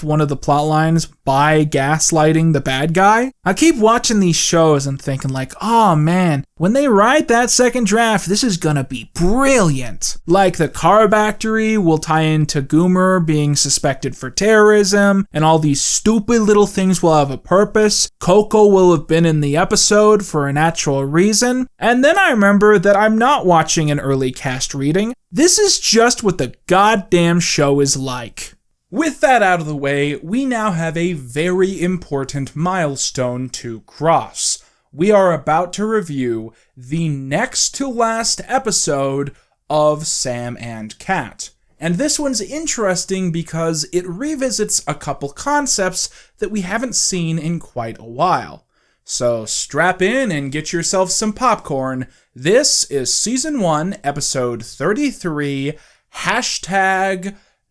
one of the plot lines by gaslighting the bad guy. I keep watching these shows and thinking like, oh man, when they write that second draft, this is gonna be brilliant. Like the Carbactory will tie into Goomer being suspected for terrorism, and all these stupid little things will have a purpose. Coco will have been in the episode for an actual reason. And then I remember that I'm not watching an early cast reading. This is just what the goddamn show is like. With that out of the way, we now have a very important milestone to cross. We are about to review the next to last episode of Sam and Kat. And this one's interesting because it revisits a couple concepts that we haven't seen in quite a while. So strap in and get yourself some popcorn. This is Season 1, Episode 33,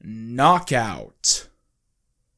#Knockout.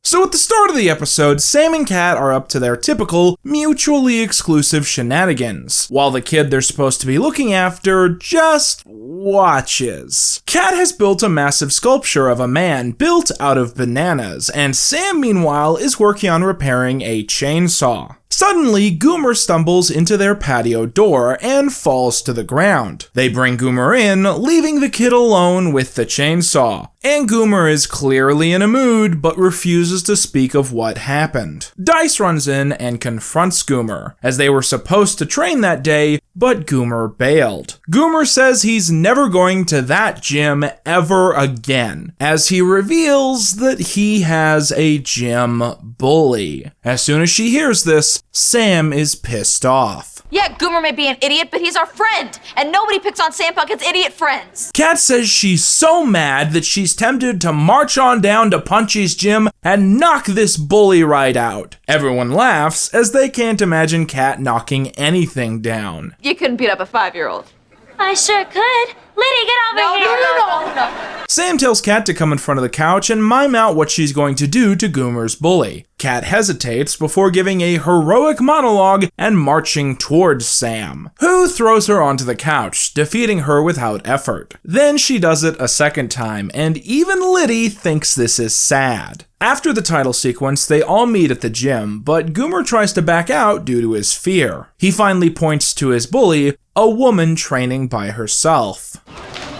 So at the start of the episode, Sam and Kat are up to their typical, mutually exclusive shenanigans, while the kid they're supposed to be looking after just watches. Kat has built a massive sculpture of a man built out of bananas, and Sam, meanwhile, is working on repairing a chainsaw. Suddenly, Goomer stumbles into their patio door and falls to the ground. They bring Goomer in, leaving the kid alone with the chainsaw. And Goomer is clearly in a mood, but refuses to speak of what happened. Dice runs in and confronts Goomer, as they were supposed to train that day, but Goomer bailed. Goomer says he's never going to that gym ever again, as he reveals that he has a gym bully. As soon as she hears this, Sam is pissed off. Yeah, Goomer may be an idiot, but he's our friend, and nobody picks on Sam Puckett's idiot friends. Kat says she's so mad that she's tempted to march on down to Punchy's gym and knock this bully right out. Everyone laughs as they can't imagine Kat knocking anything down. You couldn't beat up a 5-year-old. I sure could. Liddy, get over here. No. Sam tells Kat to come in front of the couch and mime out what she's going to do to Goomer's bully. Kat hesitates before giving a heroic monologue and marching towards Sam, who throws her onto the couch, defeating her without effort. Then she does it a second time, and even Liddy thinks this is sad. After the title sequence, they all meet at the gym, but Goomer tries to back out due to his fear. He finally points to his bully, a woman training by herself.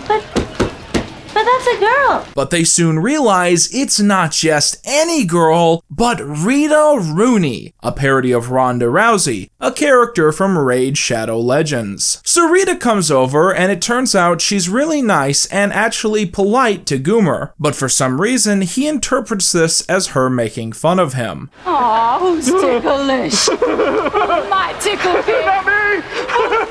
But that's a girl. But they soon realize it's not just any girl, but Rita Rooney, a parody of Ronda Rousey, a character from Raid Shadow Legends. So Rita comes over, and it turns out she's really nice and actually polite to Goomer, but for some reason he interprets this as her making fun of him. Aw, who's ticklish? My tickle bear. Not me.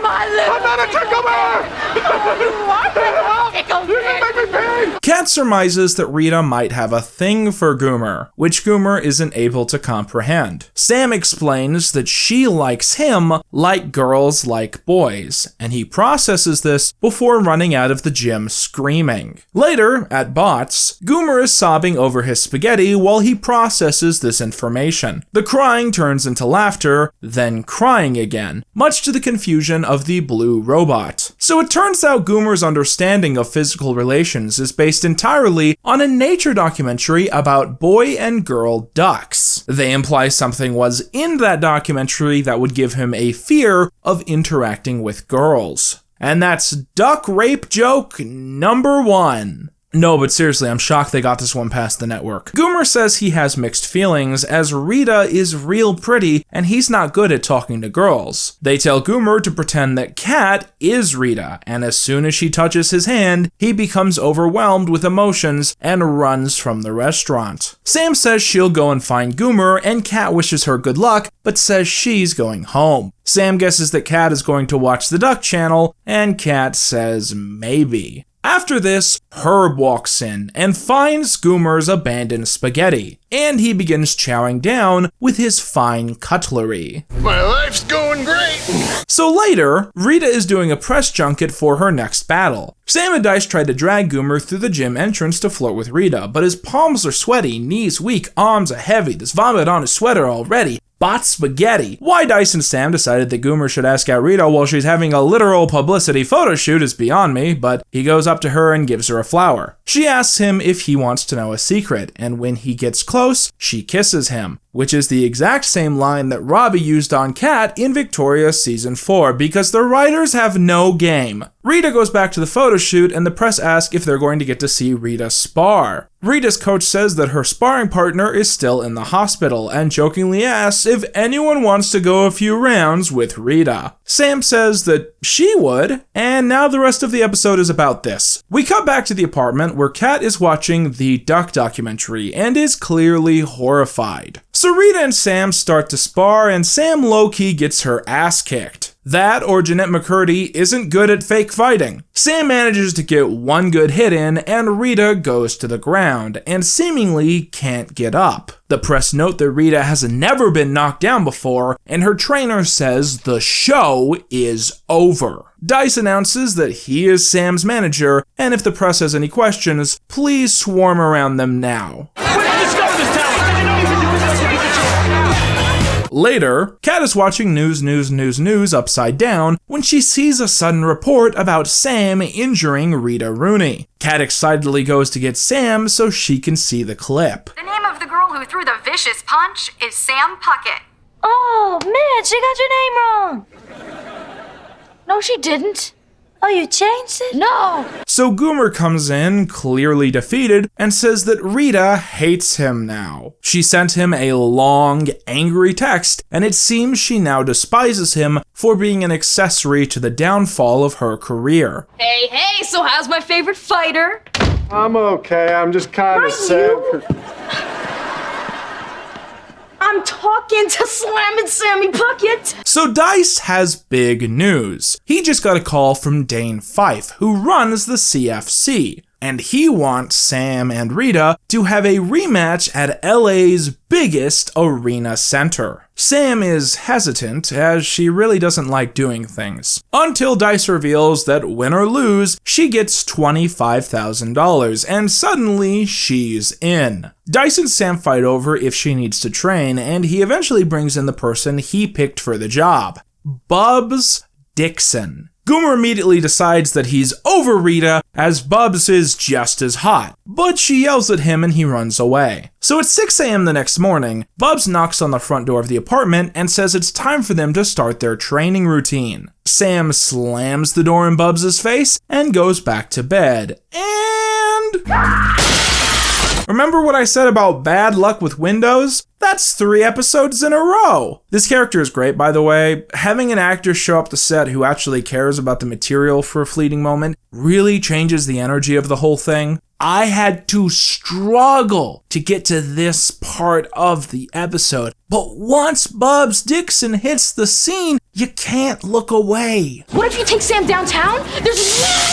My little. I'm not a tickle bear. Oh, you are a tickle bear. Kat surmises that Rita might have a thing for Goomer, which Goomer isn't able to comprehend. Sam explains that she likes him like girls like boys, and he processes this before running out of the gym screaming. Later, at Bots, Goomer is sobbing over his spaghetti while he processes this information. The crying turns into laughter, then crying again, much to the confusion of the blue robot. So it turns out Goomer's understanding of physical relations is based entirely on a nature documentary about boy and girl ducks. They imply something was in that documentary that would give him a fear of interacting with girls. And that's duck rape joke number 1. No, but seriously, I'm shocked they got this one past the network. Goomer says he has mixed feelings as Rita is real pretty and he's not good at talking to girls. They tell Goomer to pretend that Kat is Rita, and as soon as she touches his hand, he becomes overwhelmed with emotions and runs from the restaurant. Sam says she'll go and find Goomer, and Kat wishes her good luck, but says she's going home. Sam guesses that Kat is going to watch the Duck Channel, and Kat says maybe. After this, Herb walks in and finds Goomer's abandoned spaghetti, and he begins chowing down with his fine cutlery. My life's going great! So later, Rita is doing a press junket for her next battle. Sam and Dice tried to drag Goomer through the gym entrance to flirt with Rita, but his palms are sweaty, knees weak, arms are heavy, there's vomit on his sweater already. Bot spaghetti. Why Dice and Sam decided that Goomer should ask out Rita while she's having a literal publicity photo shoot is beyond me, but he goes up to her and gives her a flower. She asks him if he wants to know a secret, and when he gets close, she kisses him, which is the exact same line that Robbie used on Kat in Victoria Season 4 because the writers have no game. Rita goes back to the photo shoot and the press ask if they're going to get to see Rita spar. Rita's coach says that her sparring partner is still in the hospital and jokingly asks if anyone wants to go a few rounds with Rita. Sam says that she would, and now the rest of the episode is about this. We cut back to the apartment where Kat is watching the Duck documentary and is clearly horrified. So Rita and Sam start to spar and Sam low-key gets her ass kicked. That or Jeanette McCurdy isn't good at fake fighting. Sam manages to get one good hit in and Rita goes to the ground and seemingly can't get up. The press note that Rita has never been knocked down before and her trainer says the show is over. Dice announces that he is Sam's manager and if the press has any questions, please swarm around them now. Later, Kat is watching news upside down when she sees a sudden report about Sam injuring Rita Rooney. Kat excitedly goes to get Sam so she can see the clip. The name of the girl who threw the vicious punch is Sam Puckett. Oh, man, she got your name wrong. No, she didn't. Oh, you changed it? No. So Goomer comes in, clearly defeated, and says that Rita hates him now. She sent him a long, angry text, and it seems she now despises him for being an accessory to the downfall of her career. Hey, so how's my favorite fighter? I'm okay, I'm just kind of sad. I'm talking to Slammin' Sammy Puckett. So Dice has big news. He just got a call from Dane Fife, who runs the CFC. and he wants Sam and Rita to have a rematch at LA's biggest arena center. Sam is hesitant, as she really doesn't like doing things, until Dice reveals that win or lose, she gets $25,000, and suddenly she's in. Dice and Sam fight over if she needs to train, and he eventually brings in the person he picked for the job, Bubs Dixon. Goomer immediately decides that he's over Rita, as Bubs is just as hot, but she yells at him and he runs away. So at 6 a.m. the next morning, Bubs knocks on the front door of the apartment and says it's time for them to start their training routine. Sam slams the door in Bubs' face and goes back to bed. And... remember what I said about bad luck with Windows? That's 3 episodes in a row. This character is great, by the way. Having an actor show up to set who actually cares about the material for a fleeting moment really changes the energy of the whole thing. I had to struggle to get to this part of the episode, but once Bubs Dixon hits the scene, you can't look away. What if you take Sam downtown?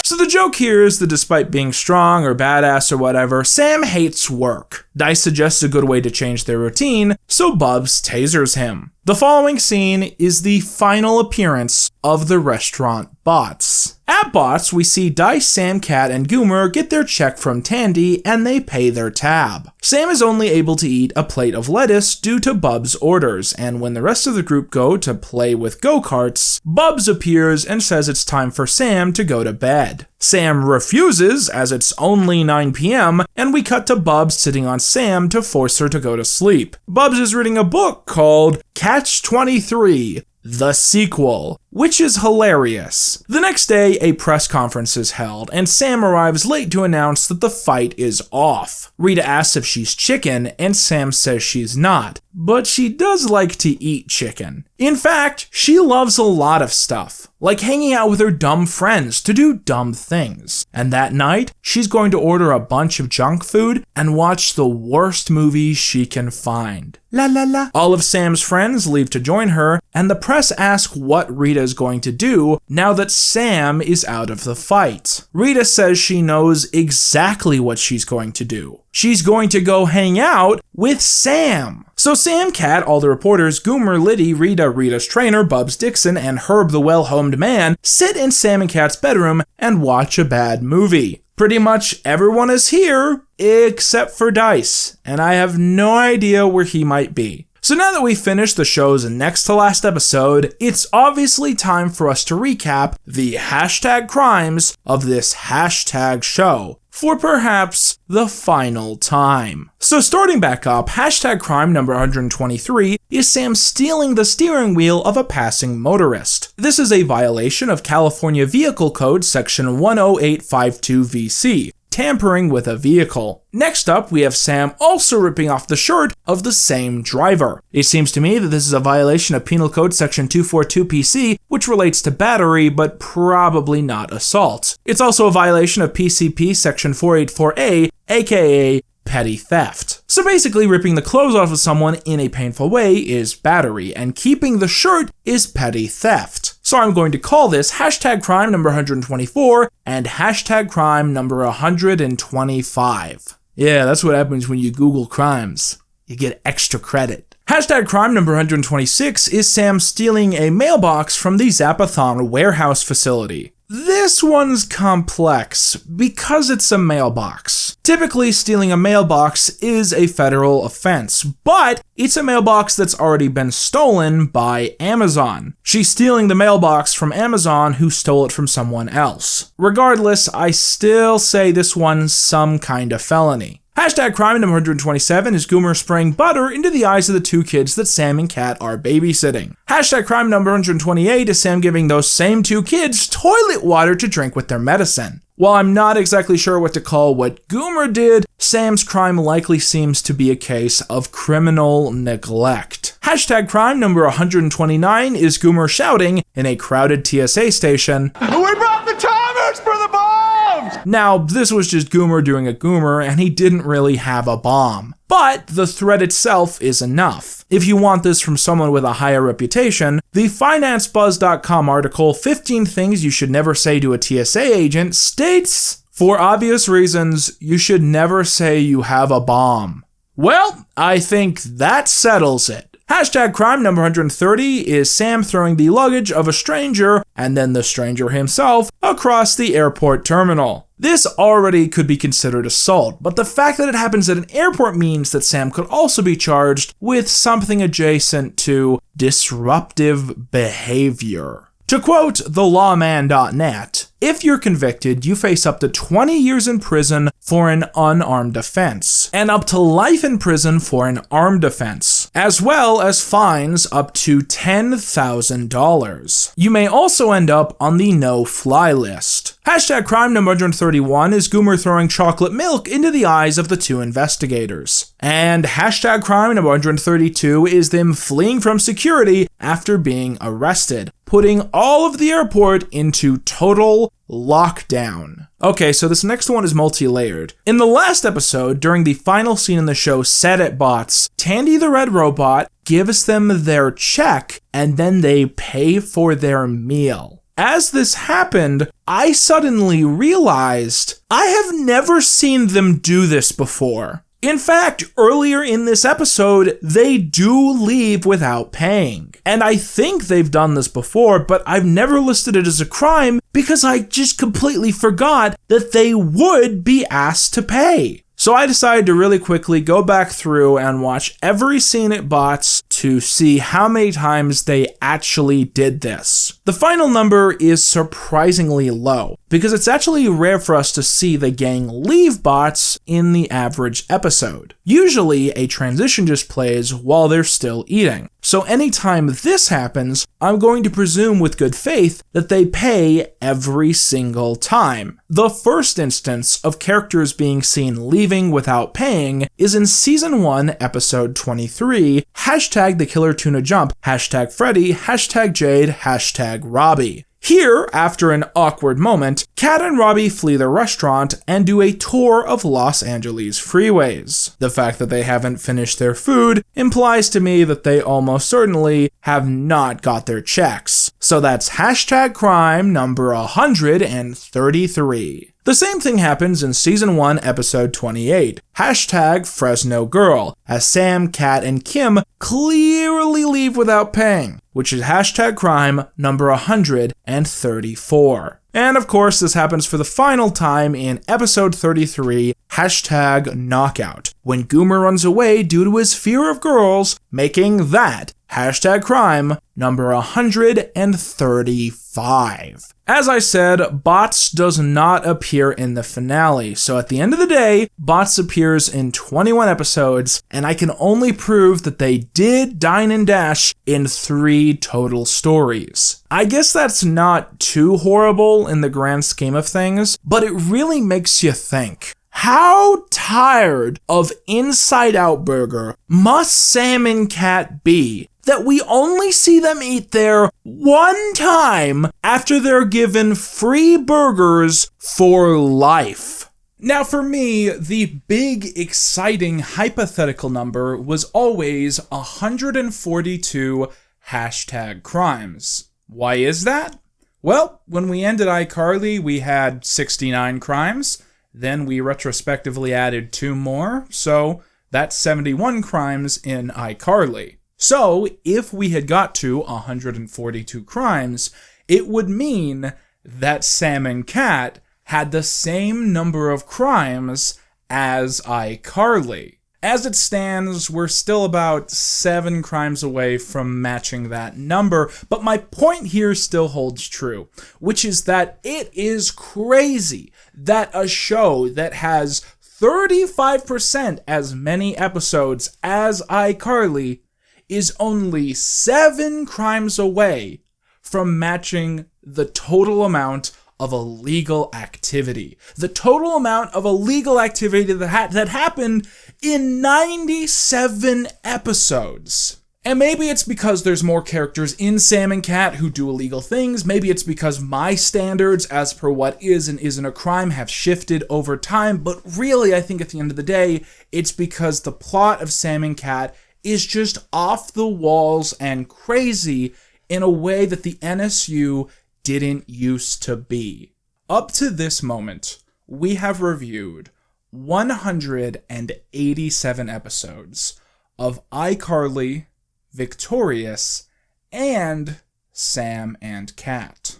So the joke here is that despite being strong or badass or whatever, Sam hates work. Dice suggests a good way to change their routine, so Bubs tasers him. The following scene is the final appearance of the restaurant Bots. At Bots, we see Dice, Sam, Cat, and Goomer get their check from Tandy and they pay their tab. Sam is only able to eat a plate of lettuce due to Bubs' orders, and when the rest of the group go to play with go-karts, Bubs appears and says it's time for Sam to go to bed. Sam refuses, as it's only 9 p.m., and we cut to Bubs sitting on Sam to force her to go to sleep. Bubs is reading a book called Catch-23, the sequel, which is hilarious. The next day, a press conference is held, and Sam arrives late to announce that the fight is off. Rita asks if she's chicken, and Sam says she's not, but she does like to eat chicken. In fact, she loves a lot of stuff, like hanging out with her dumb friends to do dumb things. And that night, she's going to order a bunch of junk food and watch the worst movies she can find. La la la. All of Sam's friends leave to join her, and the press ask what Rita is going to do now that Sam is out of the fight. Rita says she knows exactly what she's going to do. She's going to go hang out with Sam. So Sam, Cat, all the reporters, Goomer, Liddy, Rita, Rita's trainer, Bubs Dixon, and Herb the well-homed man sit in Sam and Cat's bedroom and watch a bad movie. Pretty much everyone is here except for Dice, and I have no idea where he might be. So now that we've finished the show's next to last episode, it's obviously time for us to recap the hashtag crimes of this hashtag show for perhaps the final time. So starting back up, hashtag crime number 123 is Sam stealing the steering wheel of a passing motorist. This is a violation of California Vehicle Code section 10852 VC. Tampering with a vehicle. Next up, we have Sam also ripping off the shirt of the same driver. It seems to me that this is a violation of Penal Code Section 242 PC, which relates to battery, but probably not assault. It's also a violation of PCP Section 484A, aka petty theft. So basically, ripping the clothes off of someone in a painful way is battery, and keeping the shirt is petty theft. So I'm going to call this hashtag crime number 124 and hashtag crime number 125. Yeah, that's what happens when you Google crimes. You get extra credit. Hashtag crime number 126 is Sam stealing a mailbox from the Zapathon warehouse facility. This one's complex because it's a mailbox. Typically, stealing a mailbox is a federal offense, but it's a mailbox that's already been stolen by Amazon. She's stealing the mailbox from Amazon, who stole it from someone else. Regardless, I still say this one's some kind of felony. Hashtag crime number 127 is Goomer spraying butter into the eyes of the 2 kids that Sam and Cat are babysitting. Hashtag crime number 128 is Sam giving those same 2 kids toilet water to drink with their medicine. While I'm not exactly sure what to call what Goomer did, Sam's crime likely seems to be a case of criminal neglect. Hashtag crime number 129 is Goomer shouting in a crowded TSA station, "We brought the timers for the bombs!" Now, this was just Goomer doing a Goomer, and he didn't really have a bomb. But the threat itself is enough. If you want this from someone with a higher reputation, the FinanceBuzz.com article 15 Things You Should Never Say to a TSA Agent states, For obvious reasons, you should never say you have a bomb. Well, I think that settles it. Hashtag crime number 130 is Sam throwing the luggage of a stranger, and then the stranger himself, across the airport terminal. This already could be considered assault, but the fact that it happens at an airport means that Sam could also be charged with something adjacent to disruptive behavior. To quote thelawman.net, if you're convicted, you face up to 20 years in prison for an unarmed offense, and up to life in prison for an armed offense, as well as fines up to $10,000. You may also end up on the no-fly list. Hashtag crime number 131 is Goomer throwing chocolate milk into the eyes of the two investigators. And hashtag crime number 132 is them fleeing from security after being arrested, putting all of the airport into total lockdown. Okay, so this next one is multi-layered. In the last episode, during the final scene in the show Set It Bots, Tandy the Red Robot gives them their check and then they pay for their meal. As this happened, I suddenly realized I have never seen them do this before. In fact, earlier in this episode, they do leave without paying. And I think they've done this before, but I've never listed it as a crime because I just completely forgot that they would be asked to pay. So I decided to really quickly go back through and watch every scene at Bots to see how many times they actually did this. The final number is surprisingly low, because it's actually rare for us to see the gang leave Bots in the average episode. Usually, a transition just plays while they're still eating. So anytime this happens, I'm going to presume with good faith that they pay every single time. The first instance of characters being seen leaving without paying is in Season 1, Episode 23, hashtag the Killer Tuna Jump, hashtag Freddy, hashtag Jade, hashtag Robbie. Here, after an awkward moment, Kat and Robbie flee the restaurant and do a tour of Los Angeles freeways. The fact that they haven't finished their food implies to me that they almost certainly have not got their checks. So that's hashtag crime number 133. The same thing happens in Season 1, Episode 28, hashtag Fresno Girl, as Sam, Kat, and Kim clearly leave without paying, which is hashtag crime number 134. And of course, this happens for the final time in Episode 33, hashtag Knockout, when Goomer runs away due to his fear of girls, making that hashtag crime number 135. As I said, Bots does not appear in the finale, so at the end of the day, Bots appears in 21 episodes, and I can only prove that they did dine and dash in 3 total stories. I guess that's not too horrible in the grand scheme of things, but it really makes you think. How tired of Inside Out Burger must Sam and Kat be that we only see them eat there one time after they're given free burgers for life? Now for me, the big, exciting, hypothetical number was always 142 hashtag crimes. Why is that? Well, when we ended iCarly, we had 69 crimes. Then we retrospectively added 2 more, so that's 71 crimes in iCarly. So, if we had got to 142 crimes, it would mean that Sam and Kat had the same number of crimes as iCarly. As it stands, we're still about 7 crimes away from matching that number, but my point here still holds true, which is that it is crazy that a show that has 35% as many episodes as iCarly is only 7 crimes away from matching the total amount of illegal activity. The total amount of illegal activity that happened in 97 episodes. And maybe it's because there's more characters in Sam and Kat who do illegal things. Maybe it's because my standards as per what is and isn't a crime have shifted over time. But really, I think at the end of the day, it's because the plot of Sam and Kat is just off the walls and crazy in a way that the NSU didn't used to be. Up to this moment, we have reviewed 187 episodes of iCarly, Victorious, and Sam and Cat.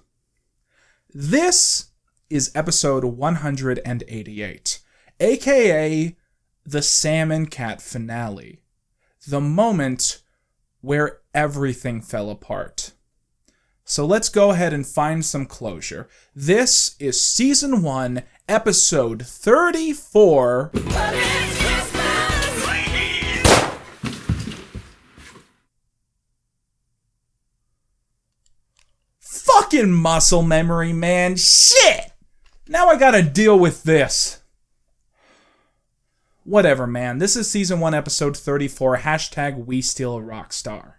This is episode 188, aka the Sam and Cat finale, the moment where everything fell apart. So let's go ahead and find some closure. This is Season 1, Episode 34. Fucking muscle memory, man. Shit! Now I gotta deal with this. Whatever, man. This is Season 1, Episode 34, hashtag We Steal a Rockstar.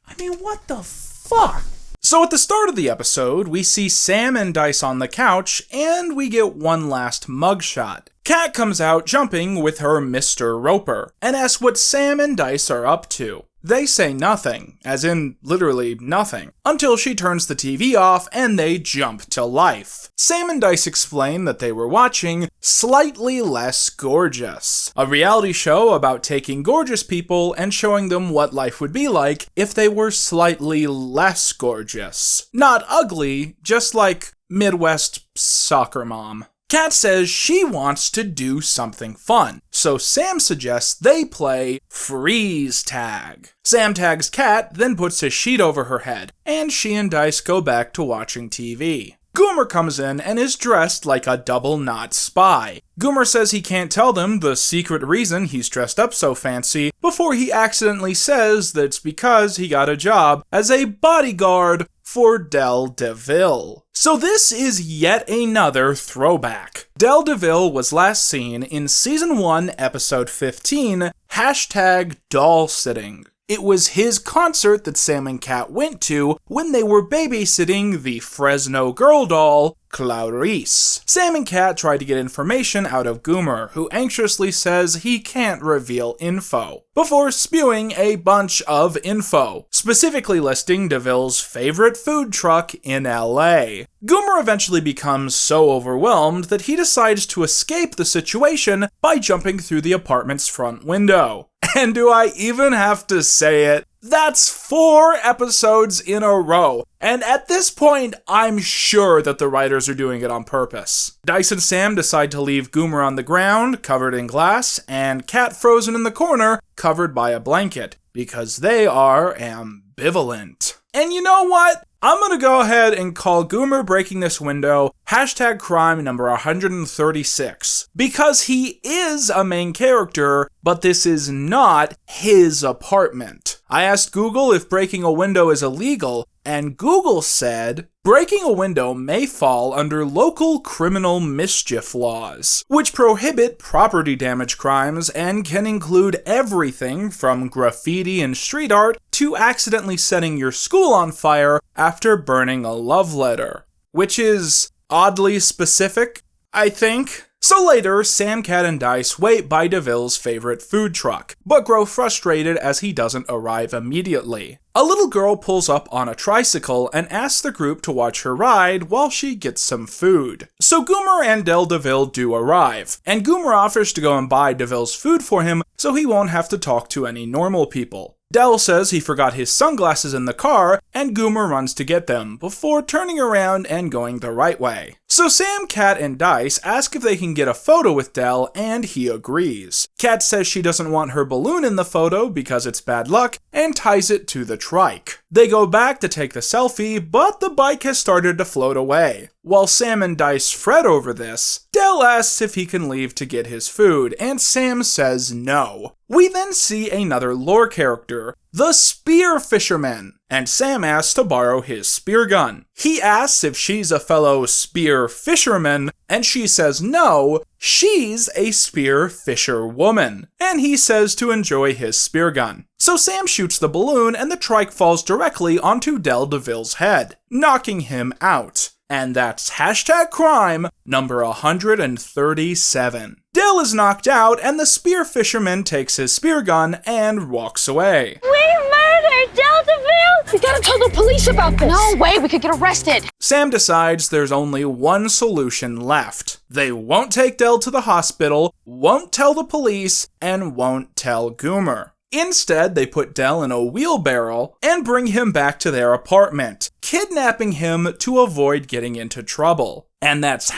I mean, what the fuck? So at the start of the episode, we see Sam and Dice on the couch, and we get one last mugshot. Kat comes out jumping with her Mr. Roper, and asks what Sam and Dice are up to. They say nothing, as in literally nothing, until she turns the TV off and they jump to life. Sam and Dice explain that they were watching Slightly Less Gorgeous, a reality show about taking gorgeous people and showing them what life would be like if they were slightly less gorgeous. Not ugly, just like Midwest soccer mom. Kat says she wants to do something fun, so Sam suggests they play freeze tag. Sam tags Kat, then puts a sheet over her head, and she and Dice go back to watching TV. Goomer comes in and is dressed like a double-knot spy. Goomer says he can't tell them the secret reason he's dressed up so fancy before he accidentally says that it's because he got a job as a bodyguard for Dell DeVille. So this is yet another throwback. Dell DeVille was last seen in Season 1, Episode 15, hashtag doll sitting. It was his concert that Sam and Kat went to when they were babysitting the Fresno girl doll, Clarice. Sam and Kat tried to get information out of Goomer, who anxiously says he can't reveal info, before spewing a bunch of info, specifically listing DeVille's favorite food truck in LA. Goomer eventually becomes so overwhelmed that he decides to escape the situation by jumping through the apartment's front window. And do I even have to say it? That's 4 episodes in a row, and at this point, I'm sure that the writers are doing it on purpose. Dice and Sam decide to leave Goomer on the ground, covered in glass, and Kat frozen in the corner, covered by a blanket, because they are ambivalent. And you know what? I'm gonna go ahead and call Goomer breaking this window hashtag crime number 136. Because he is a main character, but this is not his apartment. I asked Google if breaking a window is illegal, and Google said, breaking a window may fall under local criminal mischief laws, which prohibit property damage crimes and can include everything from graffiti and street art to accidentally setting your school on fire after burning a love letter. Which is oddly specific, I think. So later, Sam, Kat, and Dice wait by DeVille's favorite food truck, but grow frustrated as he doesn't arrive immediately. A little girl pulls up on a tricycle and asks the group to watch her ride while she gets some food. So Goomer and Dell DeVille do arrive, and Goomer offers to go and buy DeVille's food for him so he won't have to talk to any normal people. Dell says he forgot his sunglasses in the car, and Goomer runs to get them, before turning around and going the right way. So Sam, Kat, and Dice ask if they can get a photo with Dell, and he agrees. Kat says she doesn't want her balloon in the photo because it's bad luck, and ties it to the trike. They go back to take the selfie, but the bike has started to float away. While Sam and Dice fret over this, Dell asks if he can leave to get his food, and Sam says no. We then see another lore character, the Spear Fisherman, and Sam asks to borrow his spear gun. He asks if she's a fellow spear fisherman, and she says no, she's a spear fisher woman, and he says to enjoy his spear gun. So Sam shoots the balloon, and the trike falls directly onto Dell DeVille's head, knocking him out. And that's hashtag crime number 137. Dell is knocked out, and the spear fisherman takes his spear gun and walks away. We murdered Del DeVille! We gotta tell the police about this. No way, we could get arrested. Sam decides there's only one solution left. They won't take Del to the hospital, won't tell the police, and won't tell Goomer. Instead, they put Del in a wheelbarrow and bring him back to their apartment, kidnapping him to avoid getting into trouble. And that's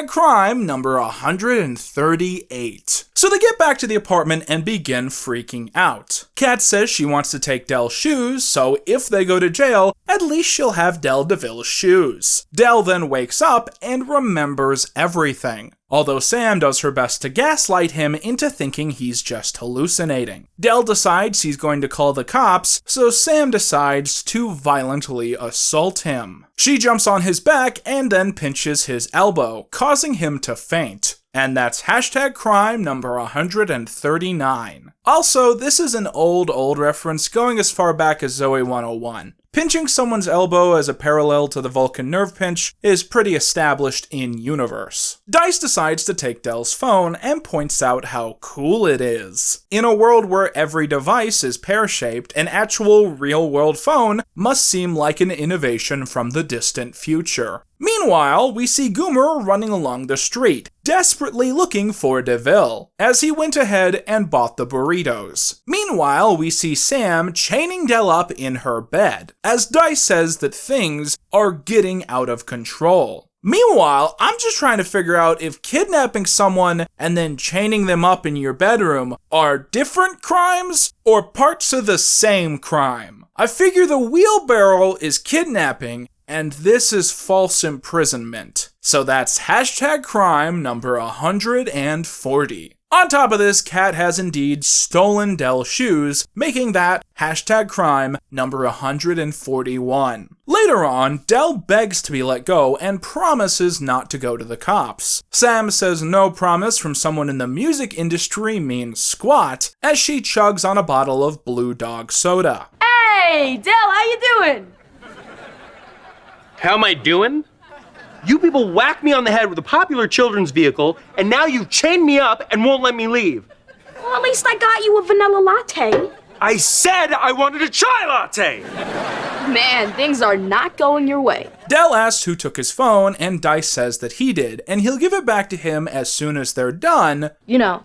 #crime number 138. So they get back to the apartment and begin freaking out. Kat says she wants to take Del's shoes, so if they go to jail, at least she'll have Del DeVille's shoes. Del then wakes up and remembers everything, although Sam does her best to gaslight him into thinking he's just hallucinating. Del decides he's going to call the cops, so Sam decides to violently assault him. She jumps on his back and then pinches his elbow, causing him to faint. And that's #crime number 139. Also, this is an old reference going as far back as Zoe 101. Pinching someone's elbow as a parallel to the Vulcan nerve pinch is pretty established in universe. Dice decides to take Del's phone and points out how cool it is. In a world where every device is pear-shaped, an actual real-world phone must seem like an innovation from the distant future. Meanwhile, we see Goomer running along the street, desperately looking for DeVille, as he went ahead and bought the burritos. Meanwhile, we see Sam chaining Del up in her bed, as Dice says that things are getting out of control. Meanwhile, I'm just trying to figure out if kidnapping someone and then chaining them up in your bedroom are different crimes or parts of the same crime. I figure the wheelbarrow is kidnapping, and this is false imprisonment. So that's #crime number 140. On top of this, Kat has indeed stolen Del's shoes, making that #crime number 141. Later on, Del begs to be let go and promises not to go to the cops. Sam says no promise from someone in the music industry means squat, as she chugs on a bottle of Blue Dog soda. Hey, Del, how you doing? How am I doing? You people whacked me on the head with a popular children's vehicle, and now you've chained me up and won't let me leave. Well, at least I got you a vanilla latte. I said I wanted a chai latte! Man, things are not going your way. Del asks who took his phone, and Dice says that he did, and he'll give it back to him as soon as they're done. You know,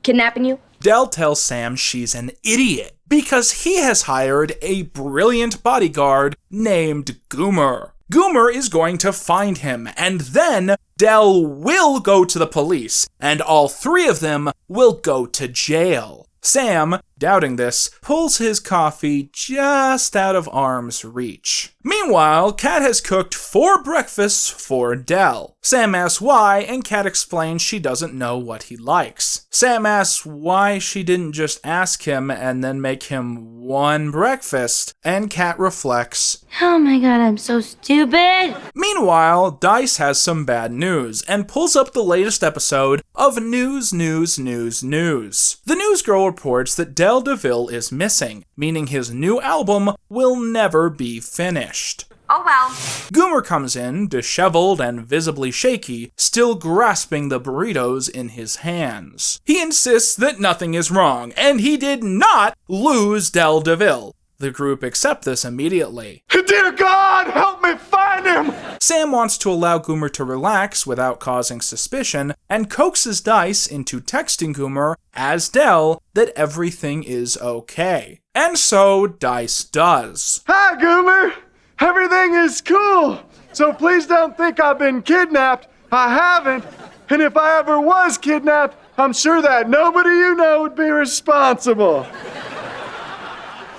kidnapping you? Del tells Sam she's an idiot, because he has hired a brilliant bodyguard named Goomer. Goomer is going to find him, and then Del will go to the police, and all three of them will go to jail. Sam, doubting this, pulls his coffee just out of arm's reach. Meanwhile, Kat has cooked 4 breakfasts for Del. Sam asks why, and Kat explains she doesn't know what he likes. Sam asks why she didn't just ask him and then make him 1 breakfast, and Kat reflects, Oh my god, I'm so stupid! Meanwhile, Dice has some bad news and pulls up the latest episode of News. The news girl reports that Del DeVille is missing, meaning his new album will never be finished. Oh well. Goomer comes in, disheveled and visibly shaky, still grasping the burritos in his hands. He insists that nothing is wrong, and he did not lose Del DeVille. The group accept this immediately. Dear God, help me find him! Sam wants to allow Goomer to relax without causing suspicion, and coaxes Dice into texting Goomer, as Del, that everything is okay. And so Dice does. Hi, Goomer! Everything is cool, so please don't think I've been kidnapped. I haven't, and if I ever was kidnapped, I'm sure that nobody you know would be responsible.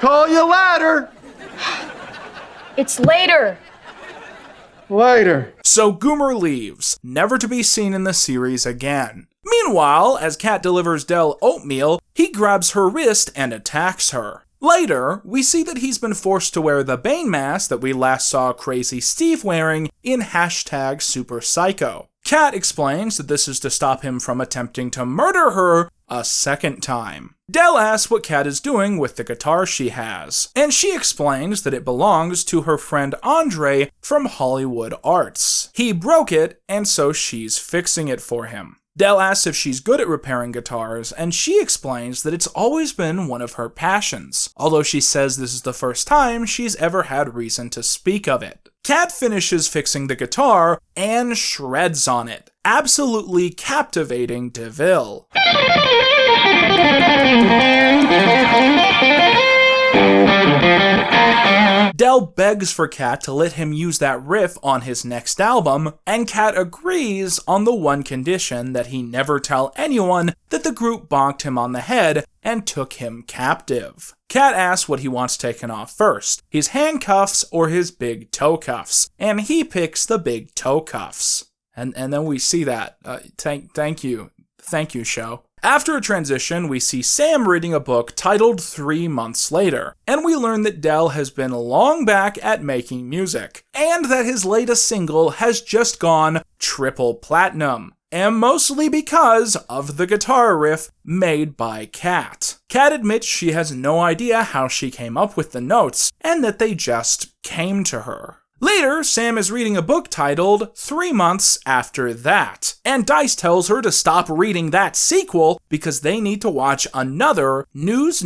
Call you later. It's later. Later. So Goomer leaves, never to be seen in the series again. Meanwhile, as Kat delivers Del oatmeal, he grabs her wrist and attacks her. Later, we see that he's been forced to wear the Bane mask that we last saw Crazy Steve wearing in #Super Psycho. Kat explains that this is to stop him from attempting to murder her a second time. Del asks what Kat is doing with the guitar she has, and she explains that it belongs to her friend Andre from Hollywood Arts. He broke it, and so she's fixing it for him. Del asks if she's good at repairing guitars, and she explains that it's always been one of her passions, although she says this is the first time she's ever had reason to speak of it. Kat finishes fixing the guitar and shreds on it, absolutely captivating DeVille. Del begs for Kat to let him use that riff on his next album, and Kat agrees on the one condition that he never tell anyone that the group bonked him on the head and took him captive. Kat asks what he wants taken off first, his handcuffs or his big toe cuffs, and he picks the big toe cuffs. And then we see that. Thank you, show. After a transition, we see Sam reading a book titled 3 Months Later, and we learn that Del has been long back at making music, and that his latest single has just gone triple platinum, and mostly because of the guitar riff made by Kat. Kat admits she has no idea how she came up with the notes, and that they just came to her. Later, Sam is reading a book titled 3 Months After That, and Dice tells her to stop reading that sequel because they need to watch another news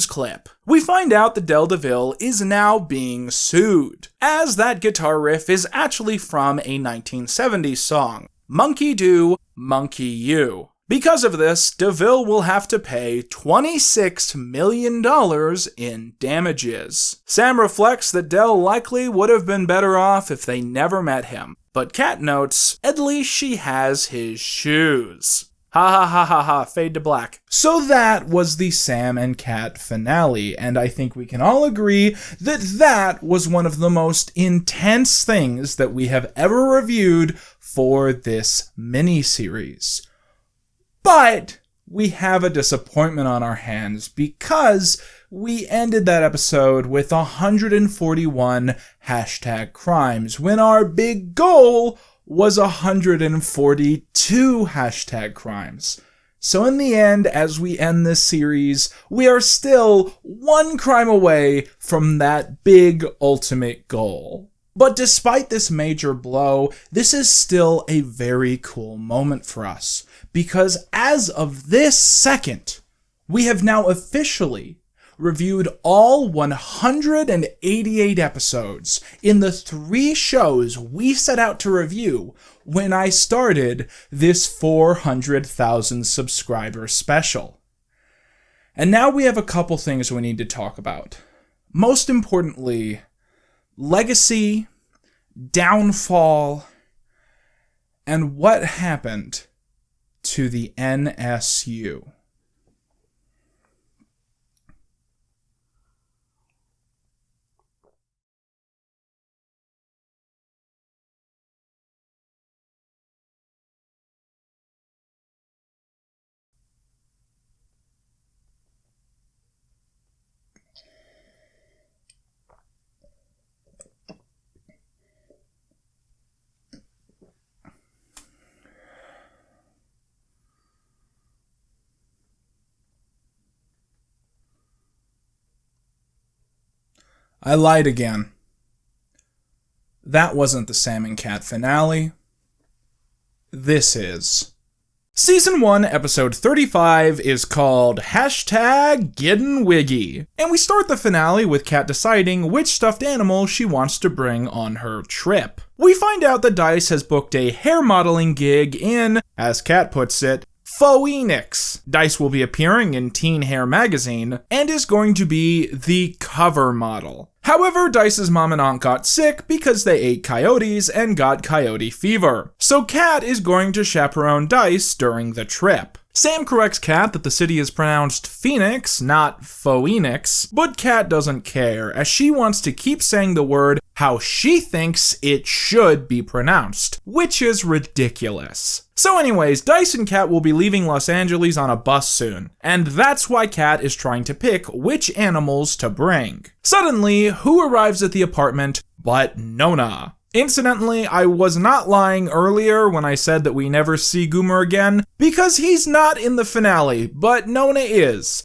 clip. We find out that Del DeVille is now being sued, as that guitar riff is actually from a 1970s song, Monkey Do, Monkey You. Because of this, DeVille will have to pay $26 million in damages. Sam reflects that Del likely would have been better off if they never met him, but Kat notes, at least she has his shoes. Ha ha ha ha ha, fade to black. So that was the Sam and Kat finale, and I think we can all agree that that was one of the most intense things that we have ever reviewed for this mini-series. But we have a disappointment on our hands because we ended that episode with 141 #crimes when our big goal was 142 #crimes. So in the end, as we end this series, we are still one crime away from that big ultimate goal. But despite this major blow, this is still a very cool moment for us, because as of this second, we have now officially reviewed all 188 episodes in the 3 shows we set out to review when I started this 400,000 subscriber special. And now we have a couple things we need to talk about. Most importantly, legacy, downfall, and what happened to the NSU. I lied again. That wasn't the Sam and Kat finale. This is. Season 1, episode 35 is called #GettinWiggy. And we start the finale with Kat deciding which stuffed animal she wants to bring on her trip. We find out that Dice has booked a hair modeling gig in, as Kat puts it, Phoenix. Dice will be appearing in Teen Hair magazine and is going to be the cover model. However, Dice's mom and aunt got sick because they ate coyotes and got coyote fever. So Kat is going to chaperone Dice during the trip. Sam corrects Kat that the city is pronounced Phoenix, not Phoenix, but Kat doesn't care, as she wants to keep saying the word how she thinks it should be pronounced, which is ridiculous. So anyways, Dice and Kat will be leaving Los Angeles on a bus soon, and that's why Kat is trying to pick which animals to bring. Suddenly, who arrives at the apartment but Nona? Incidentally, I was not lying earlier when I said that we never see Goomer again, because he's not in the finale, but Nona is.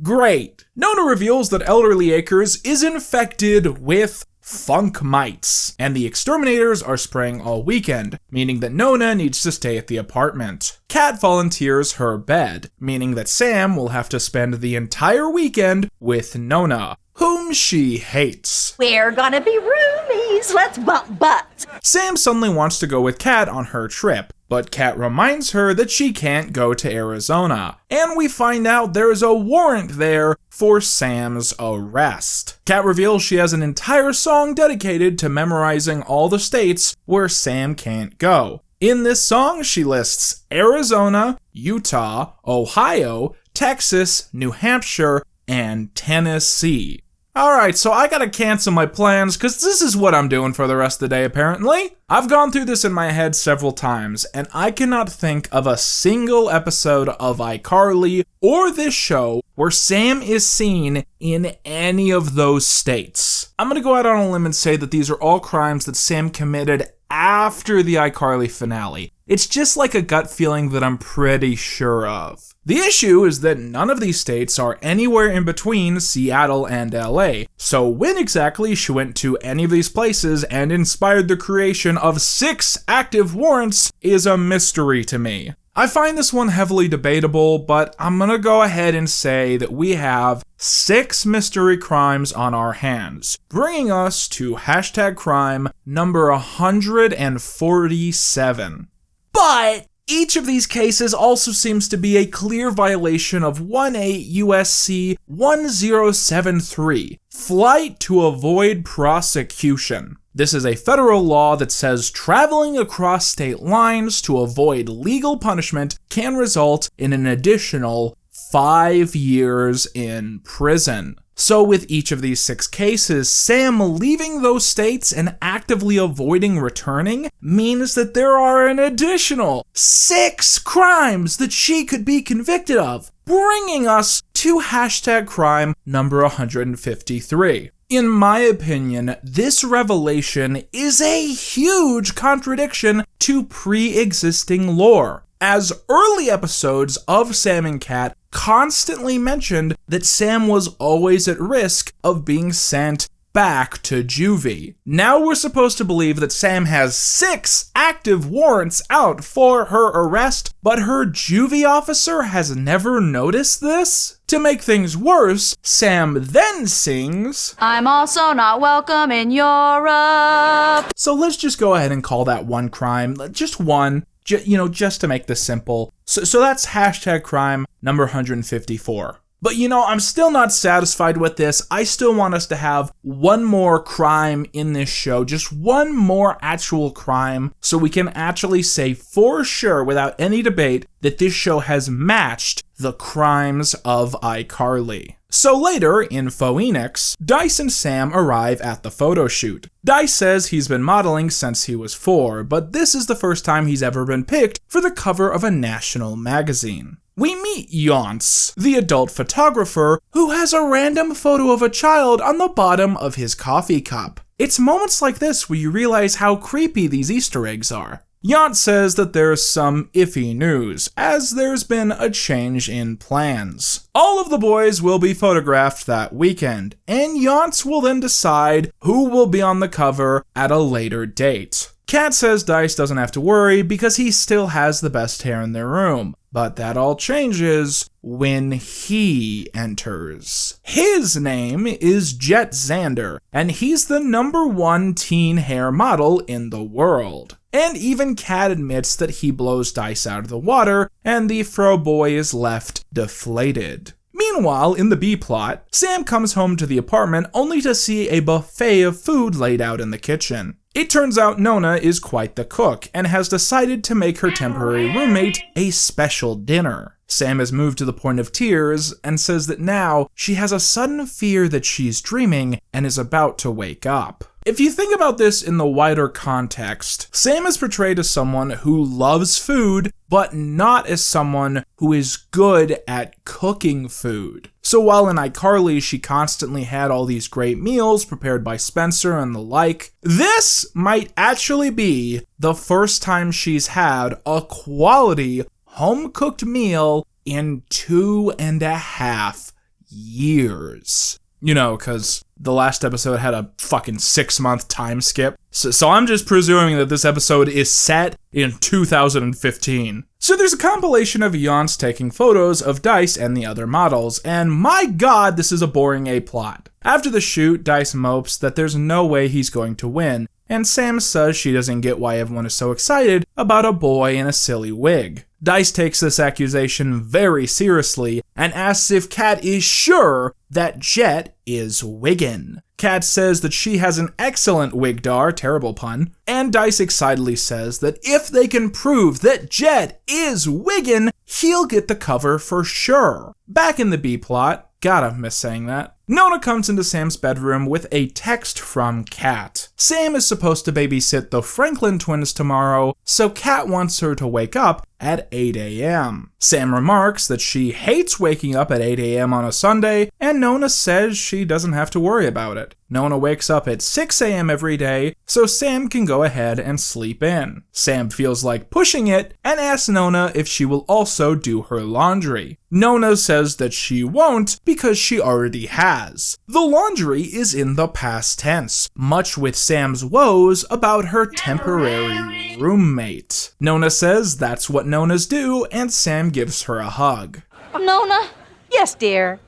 Great. Nona reveals that Elderly Acres is infected with funk mites, and the exterminators are spraying all weekend, meaning that Nona needs to stay at the apartment. Kat volunteers her bed, meaning that Sam will have to spend the entire weekend with Nona, whom she hates. We're gonna be roomies. Let's bump butts. Sam suddenly wants to go with Kat on her trip, but Kat reminds her that she can't go to Arizona, and we find out there's a warrant there for Sam's arrest. Kat reveals she has an entire song dedicated to memorizing all the states where Sam can't go. In this song, she lists Arizona, Utah, Ohio, Texas, New Hampshire, and Tennessee. Alright, so I gotta cancel my plans because this is what I'm doing for the rest of the day apparently. I've gone through this in my head several times, and I cannot think of a single episode of iCarly or this show where Sam is seen in any of those states. I'm gonna go out on a limb and say that these are all crimes that Sam committed after the iCarly finale. It's just like a gut feeling that I'm pretty sure of. The issue is that none of these states are anywhere in between Seattle and LA, so when exactly she went to any of these places and inspired the creation of 6 active warrants is a mystery to me. I find this one heavily debatable, but I'm gonna go ahead and say that we have 6 mystery crimes on our hands, bringing us to hashtag crime number 147. But each of these cases also seems to be a clear violation of 18 U.S.C. 1073, flight to avoid prosecution. This is a federal law that says traveling across state lines to avoid legal punishment can result in an additional 5 years in prison. So with each of these 6 cases, Sam leaving those states and actively avoiding returning means that there are an additional 6 crimes that she could be convicted of, bringing us to hashtag crime number 153. In my opinion, this revelation is a huge contradiction to pre-existing lore, as early episodes of Sam and Kat constantly mentioned that Sam was always at risk of being sent back to juvie. Now we're supposed to believe that Sam has 6 active warrants out for her arrest, but her juvie officer has never noticed this? To make things worse, Sam then sings, I'm also not welcome in Europe. So let's just go ahead and call that one crime, just one. Just to make this simple. So that's hashtag crime number 154. But I'm still not satisfied with this. I still want us to have one more crime in this show, just one more actual crime, so we can actually say for sure, without any debate, that this show has matched the crimes of iCarly. So later, in Phoenix, Dice and Sam arrive at the photo shoot. Dice says he's been modeling since he was 4, but this is the first time he's ever been picked for the cover of a national magazine. We meet Yance, the adult photographer, who has a random photo of a child on the bottom of his coffee cup. It's moments like this where you realize how creepy these Easter eggs are. Yance says that there's some iffy news, as there's been a change in plans. All of the boys will be photographed that weekend, and Yance will then decide who will be on the cover at a later date. Kat says Dice doesn't have to worry because he still has the best hair in their room, but that all changes when he enters. His name is Jet Xander, and he's the #1 teen hair model in the world. And even Kat admits that he blows Dice out of the water, and the fro boy is left deflated. Meanwhile, in the B-plot, Sam comes home to the apartment only to see a buffet of food laid out in the kitchen. It turns out Nona is quite the cook and has decided to make her temporary roommate a special dinner. Sam is moved to the point of tears and says that now she has a sudden fear that she's dreaming and is about to wake up. If you think about this in the wider context, Sam is portrayed as someone who loves food, but not as someone who is good at cooking food. So while in iCarly she constantly had all these great meals prepared by Spencer and the like, this might actually be the first time she's had a quality home-cooked meal in 2.5 years. You know, because the last episode had a fucking 6-month time skip. So I'm just presuming that this episode is set in 2015. So there's a compilation of Yonce taking photos of Dice and the other models, and my god, this is a boring A-plot. After the shoot, Dice mopes that there's no way he's going to win, and Sam says she doesn't get why everyone is so excited about a boy in a silly wig. Dice takes this accusation very seriously and asks if Kat is sure that Jet is wiggin'. Kat says that she has an excellent wigdar, terrible pun, and Dice excitedly says that if they can prove that Jet is wiggin', he'll get the cover for sure. Back in the B-plot, gotta miss saying that, Nona comes into Sam's bedroom with a text from Kat. Sam is supposed to babysit the Franklin twins tomorrow, so Kat wants her to wake up at 8 a.m. Sam remarks that she hates waking up at 8 a.m. on a Sunday, and Nona says she doesn't have to worry about it. Nona wakes up at 6 a.m. every day, so Sam can go ahead and sleep in. Sam feels like pushing it and asks Nona if she will also do her laundry. Nona says that she won't because she already has. The laundry is in the past tense, much with Sam's woes about her temporary roommate. Nona says that's what Nonas do, and Sam gives her a hug. Nona? Yes, dear.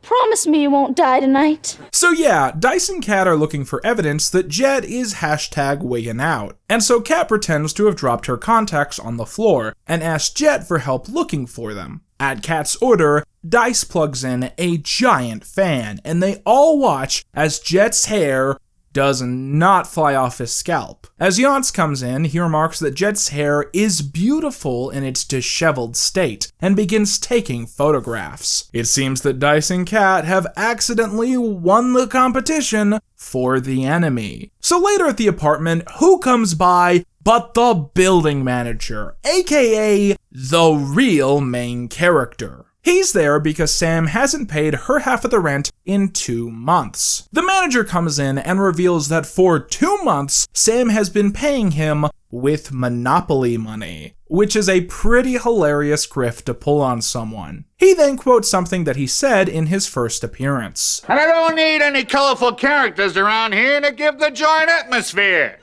Promise me you won't die tonight. So yeah, Dice and Kat are looking for evidence that Jet is #wiggin' out. And so Kat pretends to have dropped her contacts on the floor and asks Jet for help looking for them. At Kat's order, Dice plugs in a giant fan, and they all watch as Jet's hair does not fly off his scalp. As Yonce comes in, he remarks that Jet's hair is beautiful in its disheveled state, and begins taking photographs. It seems that Dice and Kat have accidentally won the competition for the enemy. So later at the apartment, who comes by but the building manager, aka the real main character. He's there because Sam hasn't paid her half of the rent in 2 months. The manager comes in and reveals that for 2 months, Sam has been paying him with Monopoly money, which is a pretty hilarious grift to pull on someone. He then quotes something that he said in his first appearance. And I don't need any colorful characters around here to give the joint atmosphere.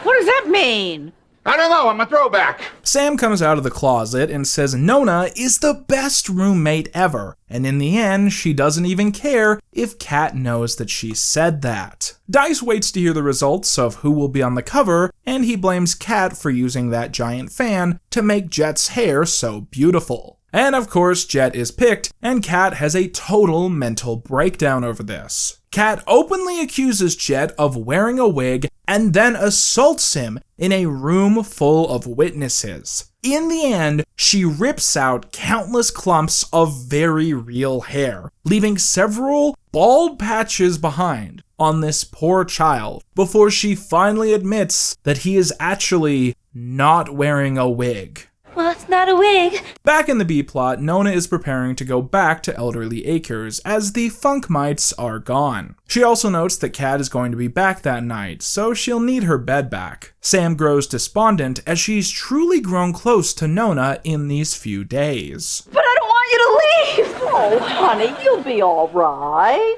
What does that mean? I don't know, I'm a throwback. Sam comes out of the closet and says Nona is the best roommate ever, and in the end, she doesn't even care if Kat knows that she said that. Dice waits to hear the results of who will be on the cover, and he blames Kat for using that giant fan to make Jet's hair so beautiful. And of course, Jet is picked, and Kat has a total mental breakdown over this. Kat openly accuses Jet of wearing a wig and then assaults him in a room full of witnesses. In the end, she rips out countless clumps of very real hair, leaving several bald patches behind on this poor child before she finally admits that he is actually not wearing a wig. Well, it's not a wig. Back in the B-plot, Nona is preparing to go back to Elderly Acres as the funk mites are gone. She also notes that Kat is going to be back that night, so she'll need her bed back. Sam grows despondent as she's truly grown close to Nona in these few days. But I don't want you to leave. Oh, honey, you'll be all right.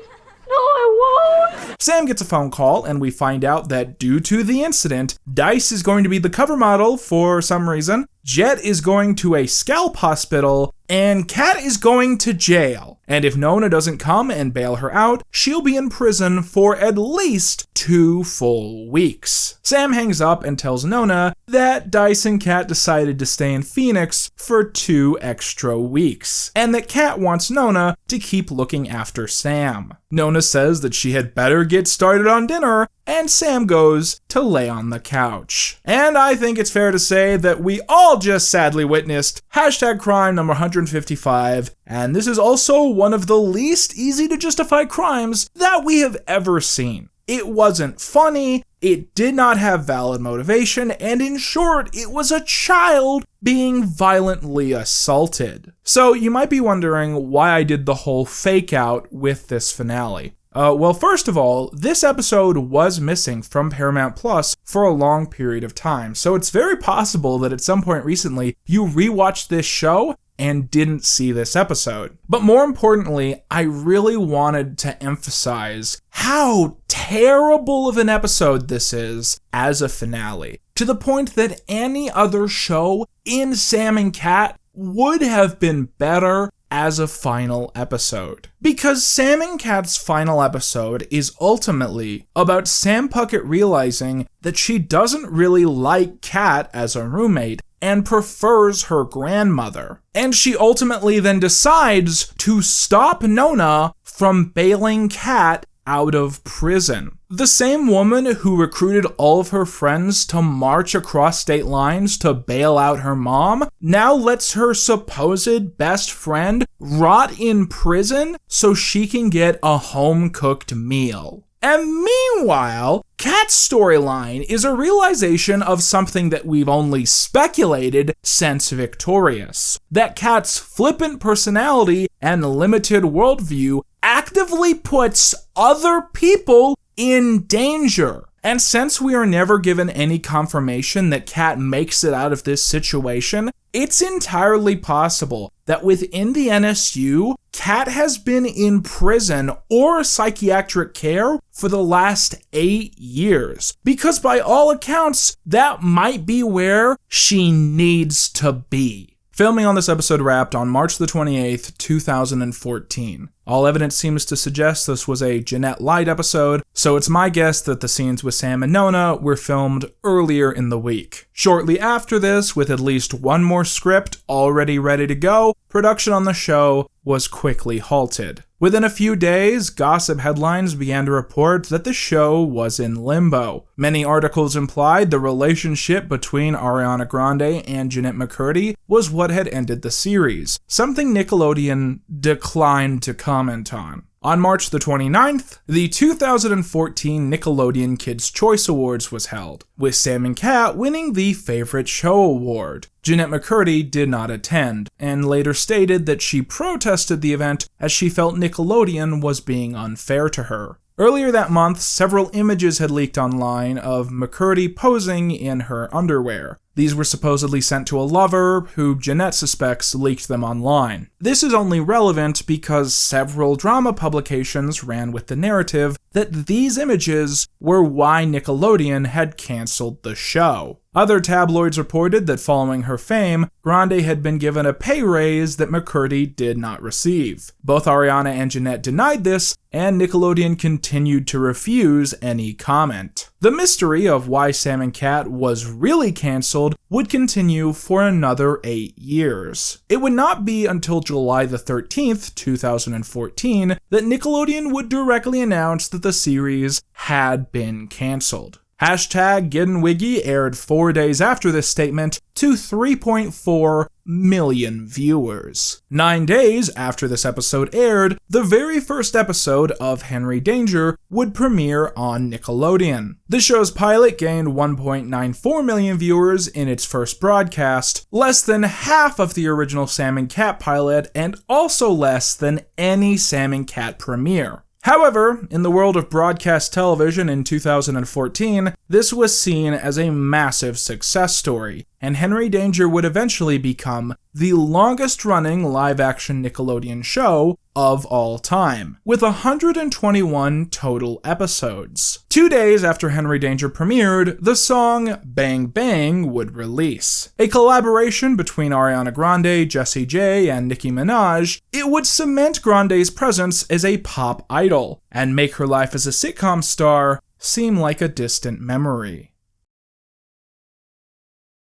No, I won't. Sam gets a phone call, and we find out that due to the incident, Dice is going to be the cover model for some reason, Jet is going to a scalp hospital, and Kat is going to jail. And if Nona doesn't come and bail her out, she'll be in prison for at least 2 full weeks. Sam hangs up and tells Nona that Dice and Kat decided to stay in Phoenix for 2 extra weeks, and that Kat wants Nona to keep looking after Sam. Nona says that she had better get started on dinner, and Sam goes to lay on the couch. And I think it's fair to say that we all just sadly witnessed #crime number 155, and this is also one of the least easy to justify crimes that we have ever seen. It wasn't funny, it did not have valid motivation, and in short, it was a child being violently assaulted. So you might be wondering why I did the whole fake out with this finale. Well, first of all, this episode was missing from Paramount Plus for a long period of time, so it's very possible that at some point recently you rewatched this show and didn't see this episode. But more importantly, I really wanted to emphasize how terrible of an episode this is as a finale, to the point that any other show in Sam and Cat would have been better as a final episode. Because Sam and Cat's final episode is ultimately about Sam Puckett realizing that she doesn't really like Cat as a roommate and prefers her grandmother. And she ultimately then decides to stop Nona from bailing Cat out of prison. The same woman who recruited all of her friends to march across state lines to bail out her mom now lets her supposed best friend rot in prison so she can get a home-cooked meal. And meanwhile, Cat's storyline is a realization of something that we've only speculated since Victorious. That Cat's flippant personality and limited worldview actively puts other people in danger. And since we are never given any confirmation that Cat makes it out of this situation, it's entirely possible that within the NSU, Cat has been in prison or psychiatric care for the last 8 years. Because by all accounts, that might be where she needs to be. Filming on this episode wrapped on March the 28th, 2014. All evidence seems to suggest this was a Jeanette Light episode, so it's my guess that the scenes with Sam and Nona were filmed earlier in the week. Shortly after this, with at least one more script already ready to go, production on the show was quickly halted. Within a few days, gossip headlines began to report that the show was in limbo. Many articles implied the relationship between Ariana Grande and Jennette McCurdy was what had ended the series, something Nickelodeon declined to comment on. On March the 29th, the 2014 Nickelodeon Kids' Choice Awards was held, with Sam and Cat winning the Favorite Show Award. Jennette McCurdy did not attend, and later stated that she protested the event as she felt Nickelodeon was being unfair to her. Earlier that month, several images had leaked online of McCurdy posing in her underwear. These were supposedly sent to a lover, who Jennette suspects leaked them online. This is only relevant because several drama publications ran with the narrative that these images were why Nickelodeon had canceled the show. Other tabloids reported that following her fame, Grande had been given a pay raise that McCurdy did not receive. Both Ariana and Jennette denied this, and Nickelodeon continued to refuse any comment. The mystery of why Sam and Cat was really canceled would continue for another 8 years. It would not be until July the 13th, 2014, that Nickelodeon would directly announce that the series had been canceled. Hashtag Gettin' Wiggy aired 4 days after this statement to 3.4 million viewers. 9 days after this episode aired, the very first episode of Henry Danger would premiere on Nickelodeon. The show's pilot gained 1.94 million viewers in its first broadcast, less than half of the original Sam and Cat pilot, and also less than any Sam and Cat premiere. However, in the world of broadcast television in 2014, this was seen as a massive success story, and Henry Danger would eventually become the longest-running live-action Nickelodeon show of all time, with 121 total episodes. 2 days after Henry Danger premiered, the song Bang Bang would release. A collaboration between Ariana Grande, Jessie J, and Nicki Minaj, it would cement Grande's presence as a pop idol, and make her life as a sitcom star seem like a distant memory.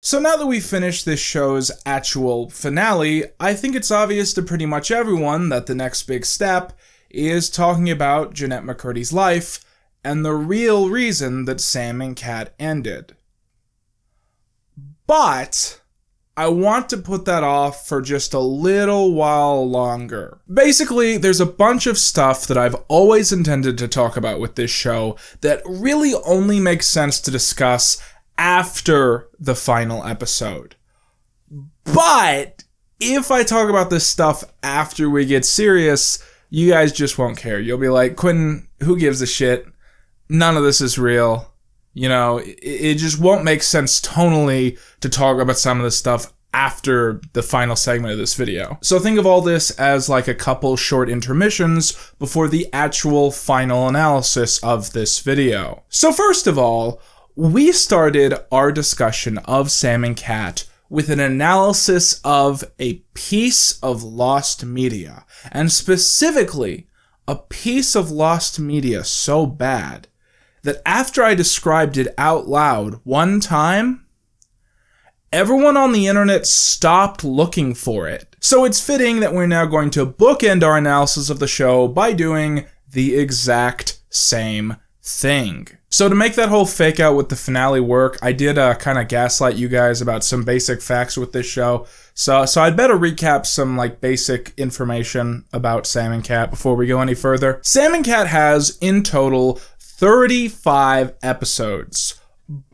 So now that we've finished this show's actual finale, I think it's obvious to pretty much everyone that the next big step is talking about Jennette McCurdy's life and the real reason that Sam and Cat ended. But I want to put that off for just a little while longer. Basically, there's a bunch of stuff that I've always intended to talk about with this show that really only makes sense to discuss after the final episode. But if I talk about this stuff after we get serious, you guys just won't care. You'll be like, Quentin, who gives a shit? None of this is real. You know, it just won't make sense tonally to talk about some of this stuff after the final segment of this video. So think of all this as like a couple short intermissions before the actual final analysis of this video. So first of all, we started our discussion of Sam and Cat with an analysis of a piece of lost media, and specifically a piece of lost media so bad that after I described it out loud one time, everyone on the internet stopped looking for it. So it's fitting that we're now going to bookend our analysis of the show by doing the exact same thing. So to make that whole fake out with the finale work, I did kind of gaslight you guys about some basic facts with this show. So I'd better recap some like basic information about Sam and Cat before we go any further. Sam and Cat has in total 35 episodes,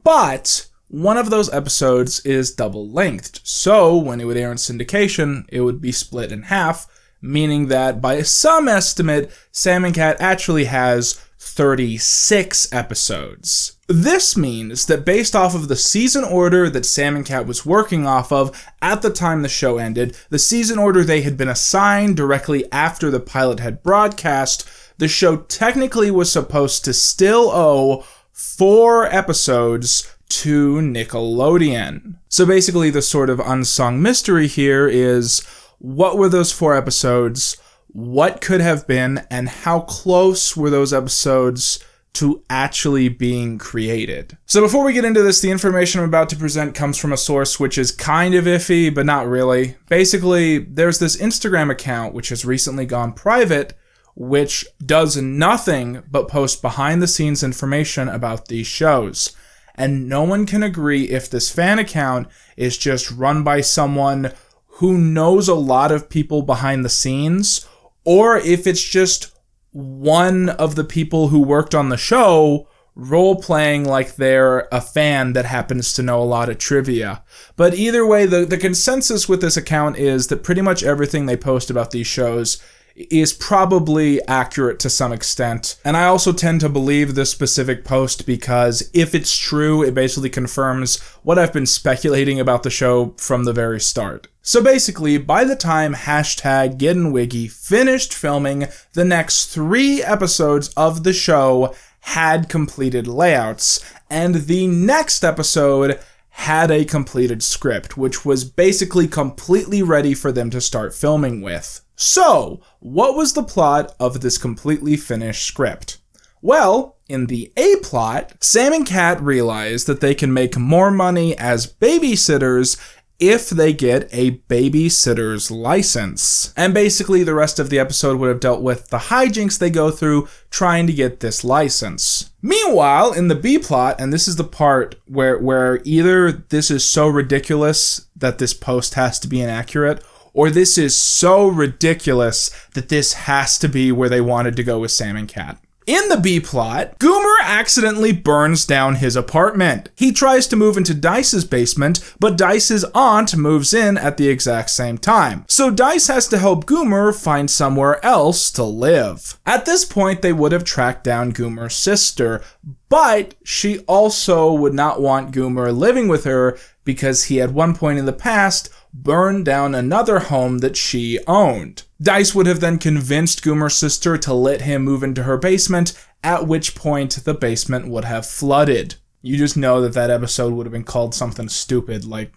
but one of those episodes is double-lengthed. So when it would air in syndication, it would be split in half, meaning that by some estimate, Sam and Cat actually has 36 episodes. This means that based off of the season order that Sam and Cat was working off of at the time the show ended, the season order they had been assigned directly after the pilot had broadcast, the show technically was supposed to still owe 4 episodes to Nickelodeon. So basically the sort of unsung mystery here is, what were those 4 episodes? What could have been, and how close were those episodes to actually being created? So before we get into this, the information I'm about to present comes from a source which is kind of iffy, but not really. Basically, there's this Instagram account which has recently gone private, which does nothing but post behind-the-scenes information about these shows. And no one can agree if this fan account is just run by someone who knows a lot of people behind the scenes, or if it's just one of the people who worked on the show role-playing like they're a fan that happens to know a lot of trivia. But either way, the consensus with this account is that pretty much everything they post about these shows is probably accurate to some extent. And I also tend to believe this specific post because if it's true, it basically confirms what I've been speculating about the show from the very start. So basically, by the time #GettinWiggy finished filming, the next 3 episodes of the show had completed layouts, and the next episode had a completed script, which was basically completely ready for them to start filming with. So, what was the plot of this completely finished script? Well, in the A plot, Sam and Cat realize that they can make more money as babysitters if they get a babysitter's license. And basically the rest of the episode would have dealt with the hijinks they go through trying to get this license. Meanwhile, in the B plot, and this is the part where either this is so ridiculous that this post has to be inaccurate, or this is so ridiculous that this has to be where they wanted to go with Sam and Cat. In the B plot, Goomer accidentally burns down his apartment. He tries to move into Dice's basement, but Dice's aunt moves in at the exact same time. So Dice has to help Goomer find somewhere else to live. At this point, they would have tracked down Goomer's sister, but she also would not want Goomer living with her because he at one point in the past burned down another home that she owned. Dice would have then convinced Goomer's sister to let him move into her basement, at which point the basement would have flooded. You just know that episode would have been called something stupid like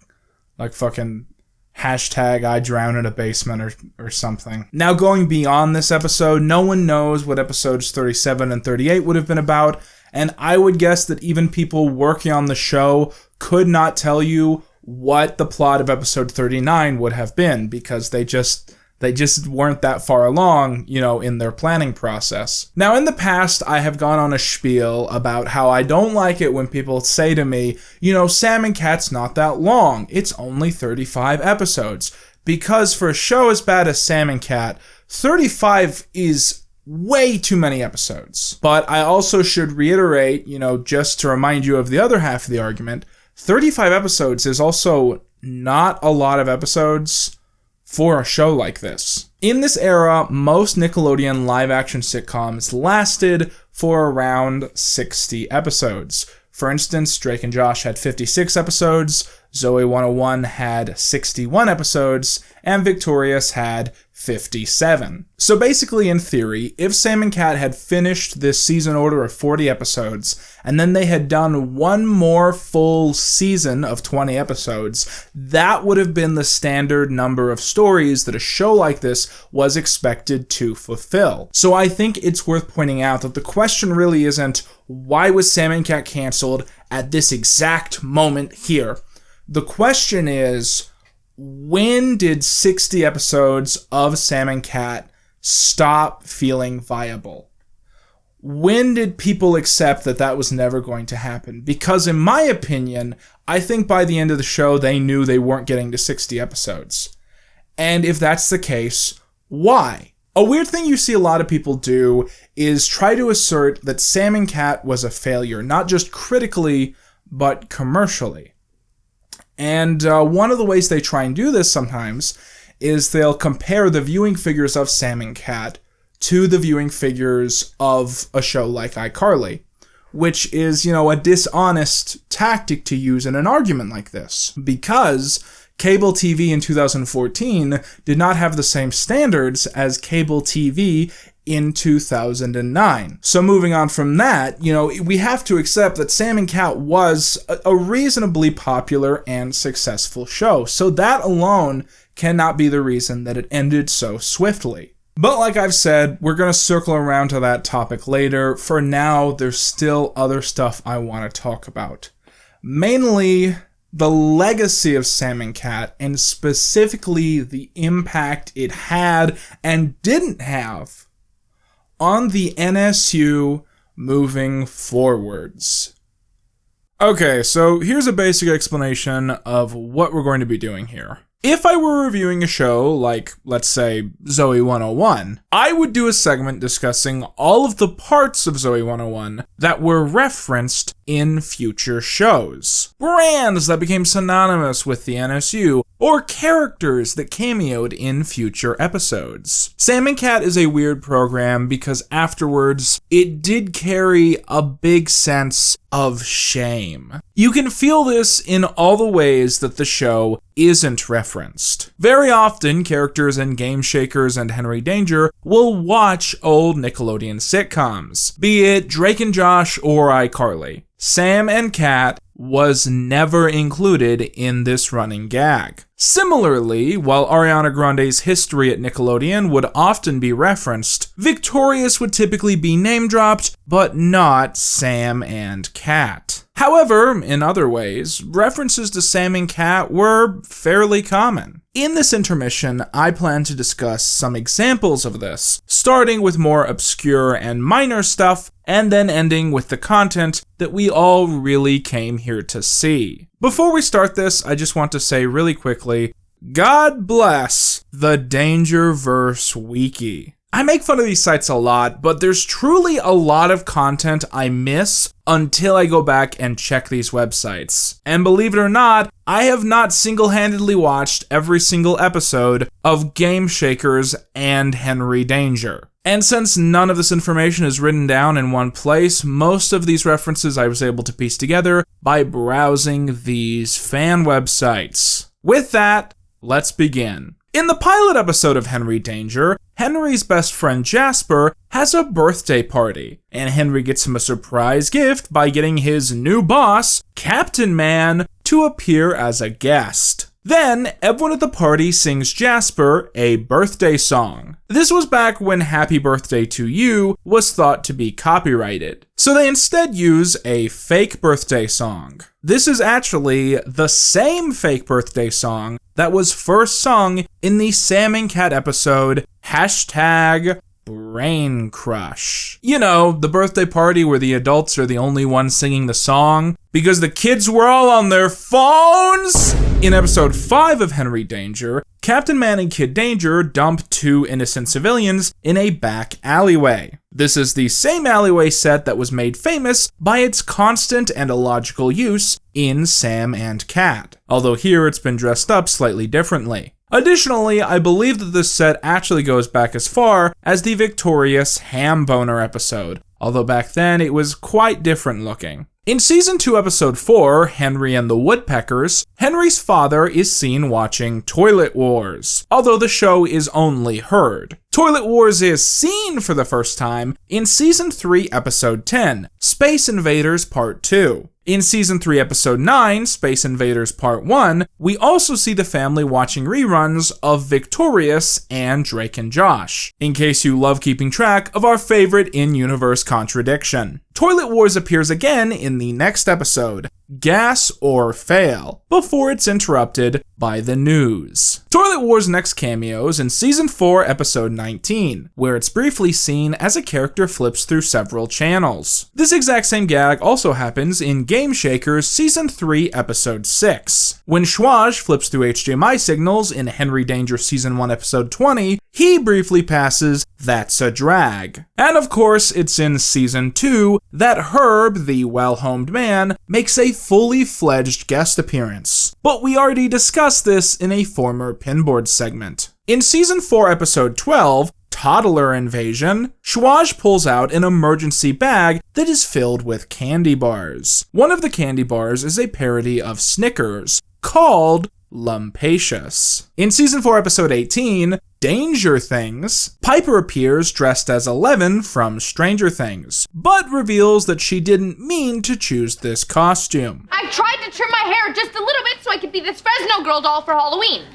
fucking #I drown in a basement or something. Now going beyond this episode, no one knows what episodes 37 and 38 would have been about, and I would guess that even people working on the show could not tell you what the plot of episode 39 would have been because they just weren't that far along, in their planning process. Now, in the past, I have gone on a spiel about how I don't like it when people say to me, Sam and Cat's not that long. It's only 35 episodes. Because for a show as bad as Sam and Cat, 35 is way too many episodes. But I also should reiterate, just to remind you of the other half of the argument, 35 episodes is also not a lot of episodes for a show like this. In this era, most Nickelodeon live-action sitcoms lasted for around 60 episodes. For instance, Drake and Josh had 56 episodes, Zoey 101 had 61 episodes, and Victorious had 57. So basically, in theory, if Sam and Cat had finished this season order of 40 episodes, and then they had done one more full season of 20 episodes, that would have been the standard number of stories that a show like this was expected to fulfill. So I think it's worth pointing out that the question really isn't, why was Sam and Cat canceled at this exact moment here? The question is, when did 60 episodes of Sam and Cat stop feeling viable? When did people accept that that was never going to happen? Because in my opinion, I think by the end of the show, they knew they weren't getting to 60 episodes. And if that's the case, why? A weird thing you see a lot of people do is try to assert that Sam and Cat was a failure, not just critically, but commercially. And one of the ways they try and do this sometimes is they'll compare the viewing figures of Sam and Cat to the viewing figures of a show like iCarly, which is, a dishonest tactic to use in an argument like this, because cable TV in 2014 did not have the same standards as cable TV in 2009. So moving on from that, we have to accept that Sam and Cat was a reasonably popular and successful show. So that alone cannot be the reason that it ended so swiftly. But like I've said, we're going to circle around to that topic later. For now, there's still other stuff I want to talk about. Mainly the legacy of Sam and Cat, and specifically the impact it had and didn't have on the NSU moving forwards. Okay, so here's a basic explanation of what we're going to be doing here. If I were reviewing a show like, let's say, Zoey 101, I would do a segment discussing all of the parts of Zoey 101 that were referenced in future shows. Brands that became synonymous with the NSU, or characters that cameoed in future episodes. Sam and Cat is a weird program because afterwards, it did carry a big sense of shame. You can feel this in all the ways that the show isn't referenced. Very often, characters in Game Shakers and Henry Danger will watch old Nickelodeon sitcoms, be it Drake and Josh or iCarly. Sam and Cat was never included in this running gag. Similarly, while Ariana Grande's history at Nickelodeon would often be referenced, Victorious would typically be name-dropped, but not Sam and Cat. However, in other ways, references to Sam and Cat were fairly common. In this intermission, I plan to discuss some examples of this, starting with more obscure and minor stuff, and then ending with the content that we all really came here to see. Before we start this, I just want to say really quickly, God bless the Dangerverse Wiki. I make fun of these sites a lot, but there's truly a lot of content I miss until I go back and check these websites. And believe it or not, I have not single-handedly watched every single episode of Game Shakers and Henry Danger. And since none of this information is written down in one place, most of these references I was able to piece together by browsing these fan websites. With that, let's begin. In the pilot episode of Henry Danger, Henry's best friend Jasper has a birthday party, and Henry gets him a surprise gift by getting his new boss, Captain Man, to appear as a guest. Then, everyone at the party sings Jasper a birthday song. This was back when Happy Birthday to You was thought to be copyrighted. So they instead use a fake birthday song. This is actually the same fake birthday song that was first sung in the Sam and Cat episode, #Brain Crush. You know, the birthday party where the adults are the only ones singing the song because the kids were all on their phones. In episode 5 of Henry Danger, Captain Man and Kid Danger dump 2 innocent civilians in a back alleyway. This is the same alleyway set that was made famous by its constant and illogical use in Sam and Cat, although here it's been dressed up slightly differently. Additionally, I believe that this set actually goes back as far as the Victorious Ham Boner episode, although back then it was quite different looking. In Season 2, Episode 4, Henry and the Woodpeckers, Henry's father is seen watching Toilet Wars, although the show is only heard. Toilet Wars is seen for the first time in Season 3, Episode 10, Space Invaders Part 2. In Season 3, Episode 9, Space Invaders Part 1, we also see the family watching reruns of Victorious and Drake and Josh, in case you love keeping track of our favorite in-universe contradiction. Toilet Wars appears again in the next episode, Gas or Fail, before it's interrupted by the news. Toilet Wars next cameos in Season 4, Episode 19, where it's briefly seen as a character flips through several channels. This exact same gag also happens in Game Shakers Season 3, Episode 6. When Schwaj flips through HDMI signals in Henry Danger Season 1, Episode 20, he briefly passes That's a Drag. And of course, it's in Season 2 that Herb, the well-homed man, makes a fully fledged guest appearance. But we already discussed this in a former Pinboard segment. In Season 4, Episode 12, Toddler Invasion, Schwaj pulls out an emergency bag that is filled with candy bars. One of the candy bars is a parody of Snickers, called Lumpacious. In Season 4, Episode 18, Danger Things, Piper appears dressed as Eleven from Stranger Things, but reveals that she didn't mean to choose this costume. I tried to trim my hair just a little bit so I could be this Fresno girl doll for Halloween.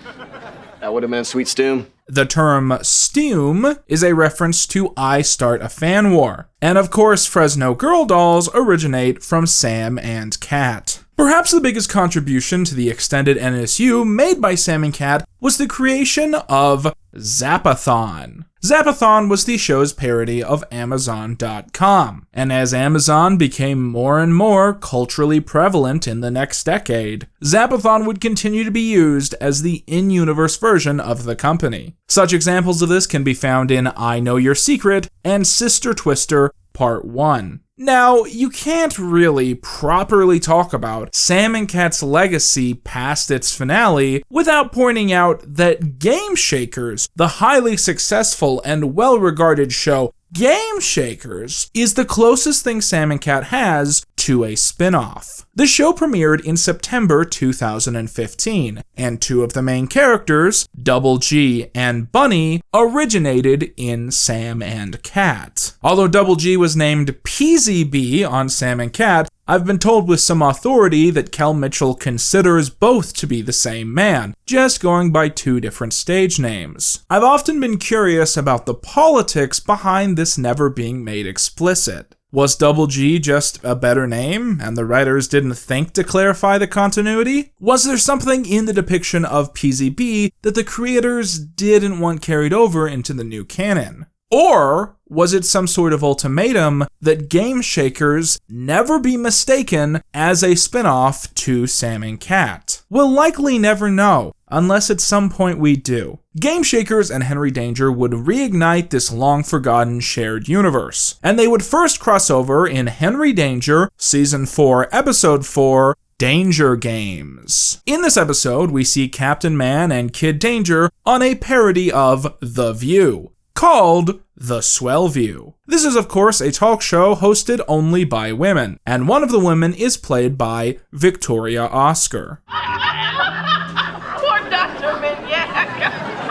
That would have been Sweet Stoom. The term Stoom is a reference to I Start a Fan War. And of course, Fresno girl dolls originate from Sam and Cat. Perhaps the biggest contribution to the extended NSU made by Sam and Cat was the creation of Zapathon. Zapathon was the show's parody of Amazon.com, and as Amazon became more and more culturally prevalent in the next decade, Zapathon would continue to be used as the in-universe version of the company. Such examples of this can be found in I Know Your Secret and Sister Twister Part 1. Now, you can't really properly talk about Sam and Cat's legacy past its finale without pointing out that Game Shakers, the highly successful and well-regarded show Game Shakers, is the closest thing Sam and Cat has to a spin-off. The show premiered in September 2015, and two of the main characters, Double G and Bunny, originated in Sam and Cat. Although Double G was named PZB on Sam and Cat, I've been told with some authority that Kel Mitchell considers both to be the same man, just going by two different stage names. I've often been curious about the politics behind this never being made explicit. Was Double G just a better name, and the writers didn't think to clarify the continuity? Was there something in the depiction of PZB that the creators didn't want carried over into the new canon? Or was it some sort of ultimatum that Game Shakers never be mistaken as a spin-off to Sam and Cat? We'll likely never know, unless at some point we do. Game Shakers and Henry Danger would reignite this long-forgotten shared universe, and they would first cross over in Henry Danger, Season 4, Episode 4, Danger Games. In this episode, we see Captain Man and Kid Danger on a parody of The View, called The Swell View. This is, of course, a talk show hosted only by women, and one of the women is played by Victoria Oscar. Poor Dr. Minyak.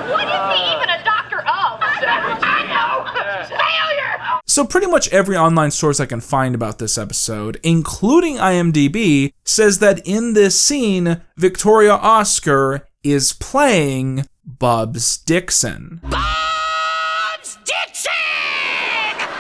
What is he even a doctor of? I know. Failure. So pretty much every online source I can find about this episode, including IMDb, says that in this scene, Victoria Oscar is playing Bubs Dixon.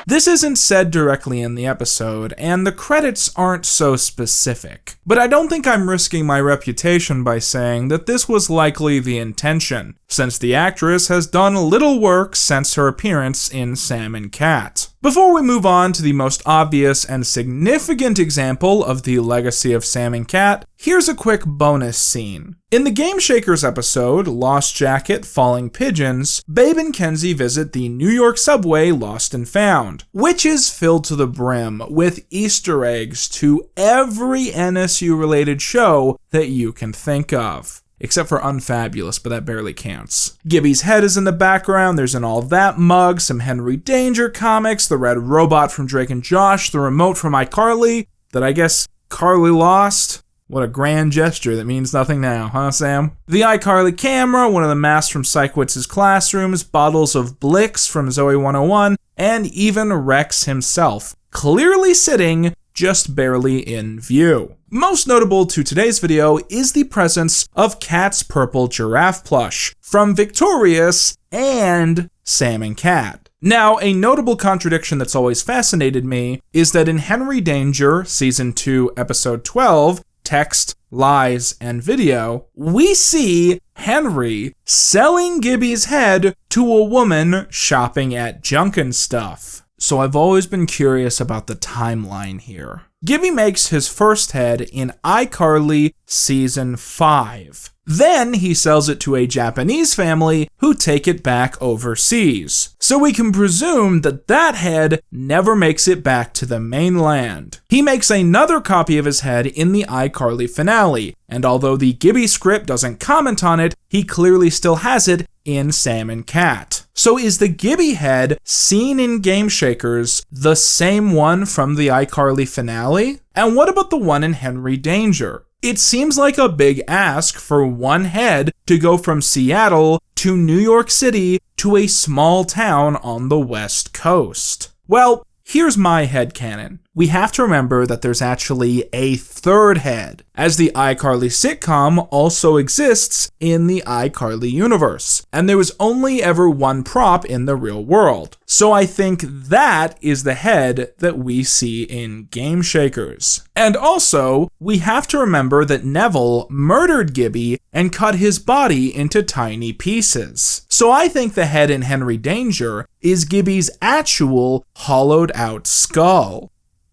This isn't said directly in the episode, and the credits aren't so specific. But I don't think I'm risking my reputation by saying that this was likely the intention, since the actress has done little work since her appearance in Sam and Cat. Before we move on to the most obvious and significant example of the legacy of Sam and Cat, here's a quick bonus scene. In the Game Shakers episode, Lost Jacket, Falling Pigeons, Babe and Kenzie visit the New York subway Lost and Found, which is filled to the brim with Easter eggs to every NSU-related show that you can think of. Except for Unfabulous, but that barely counts. Gibby's head is in the background, there's an All That mug, some Henry Danger comics, the red robot from Drake and Josh, the remote from iCarly, that I guess Carly lost. What a grand gesture that means nothing now, huh, Sam? The iCarly camera, one of the masks from Sykewitz's classrooms, bottles of Blix from Zoe 101, and even Rex himself, clearly sitting just barely in view. Most notable to today's video is the presence of Kat's purple giraffe plush from Victorious and Sam and Cat. Now, a notable contradiction that's always fascinated me is that in Henry Danger, Season 2, Episode 12, Text, Lies, and Video, we see Henry selling Gibby's head to a woman shopping at Junkin' Stuff. So I've always been curious about the timeline here. Gibby makes his first head in iCarly Season 5. Then he sells it to a Japanese family who take it back overseas. So we can presume that that head never makes it back to the mainland. He makes another copy of his head in the iCarly finale, and although the Gibby script doesn't comment on it, he clearly still has it in Sam and Cat. So is the Gibby head seen in Game Shakers the same one from the iCarly finale? And what about the one in Henry Danger? It seems like a big ask for one head to go from Seattle to New York City to a small town on the West Coast. Well, here's my headcanon. We have to remember that there's actually a third head, as the iCarly sitcom also exists in the iCarly universe, and there was only ever one prop in the real world. So I think that is the head that we see in Game Shakers. And also, we have to remember that Neville murdered Gibby and cut his body into tiny pieces. So I think the head in Henry Danger is Gibby's actual hollowed out skull.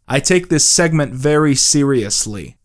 I take this segment very seriously.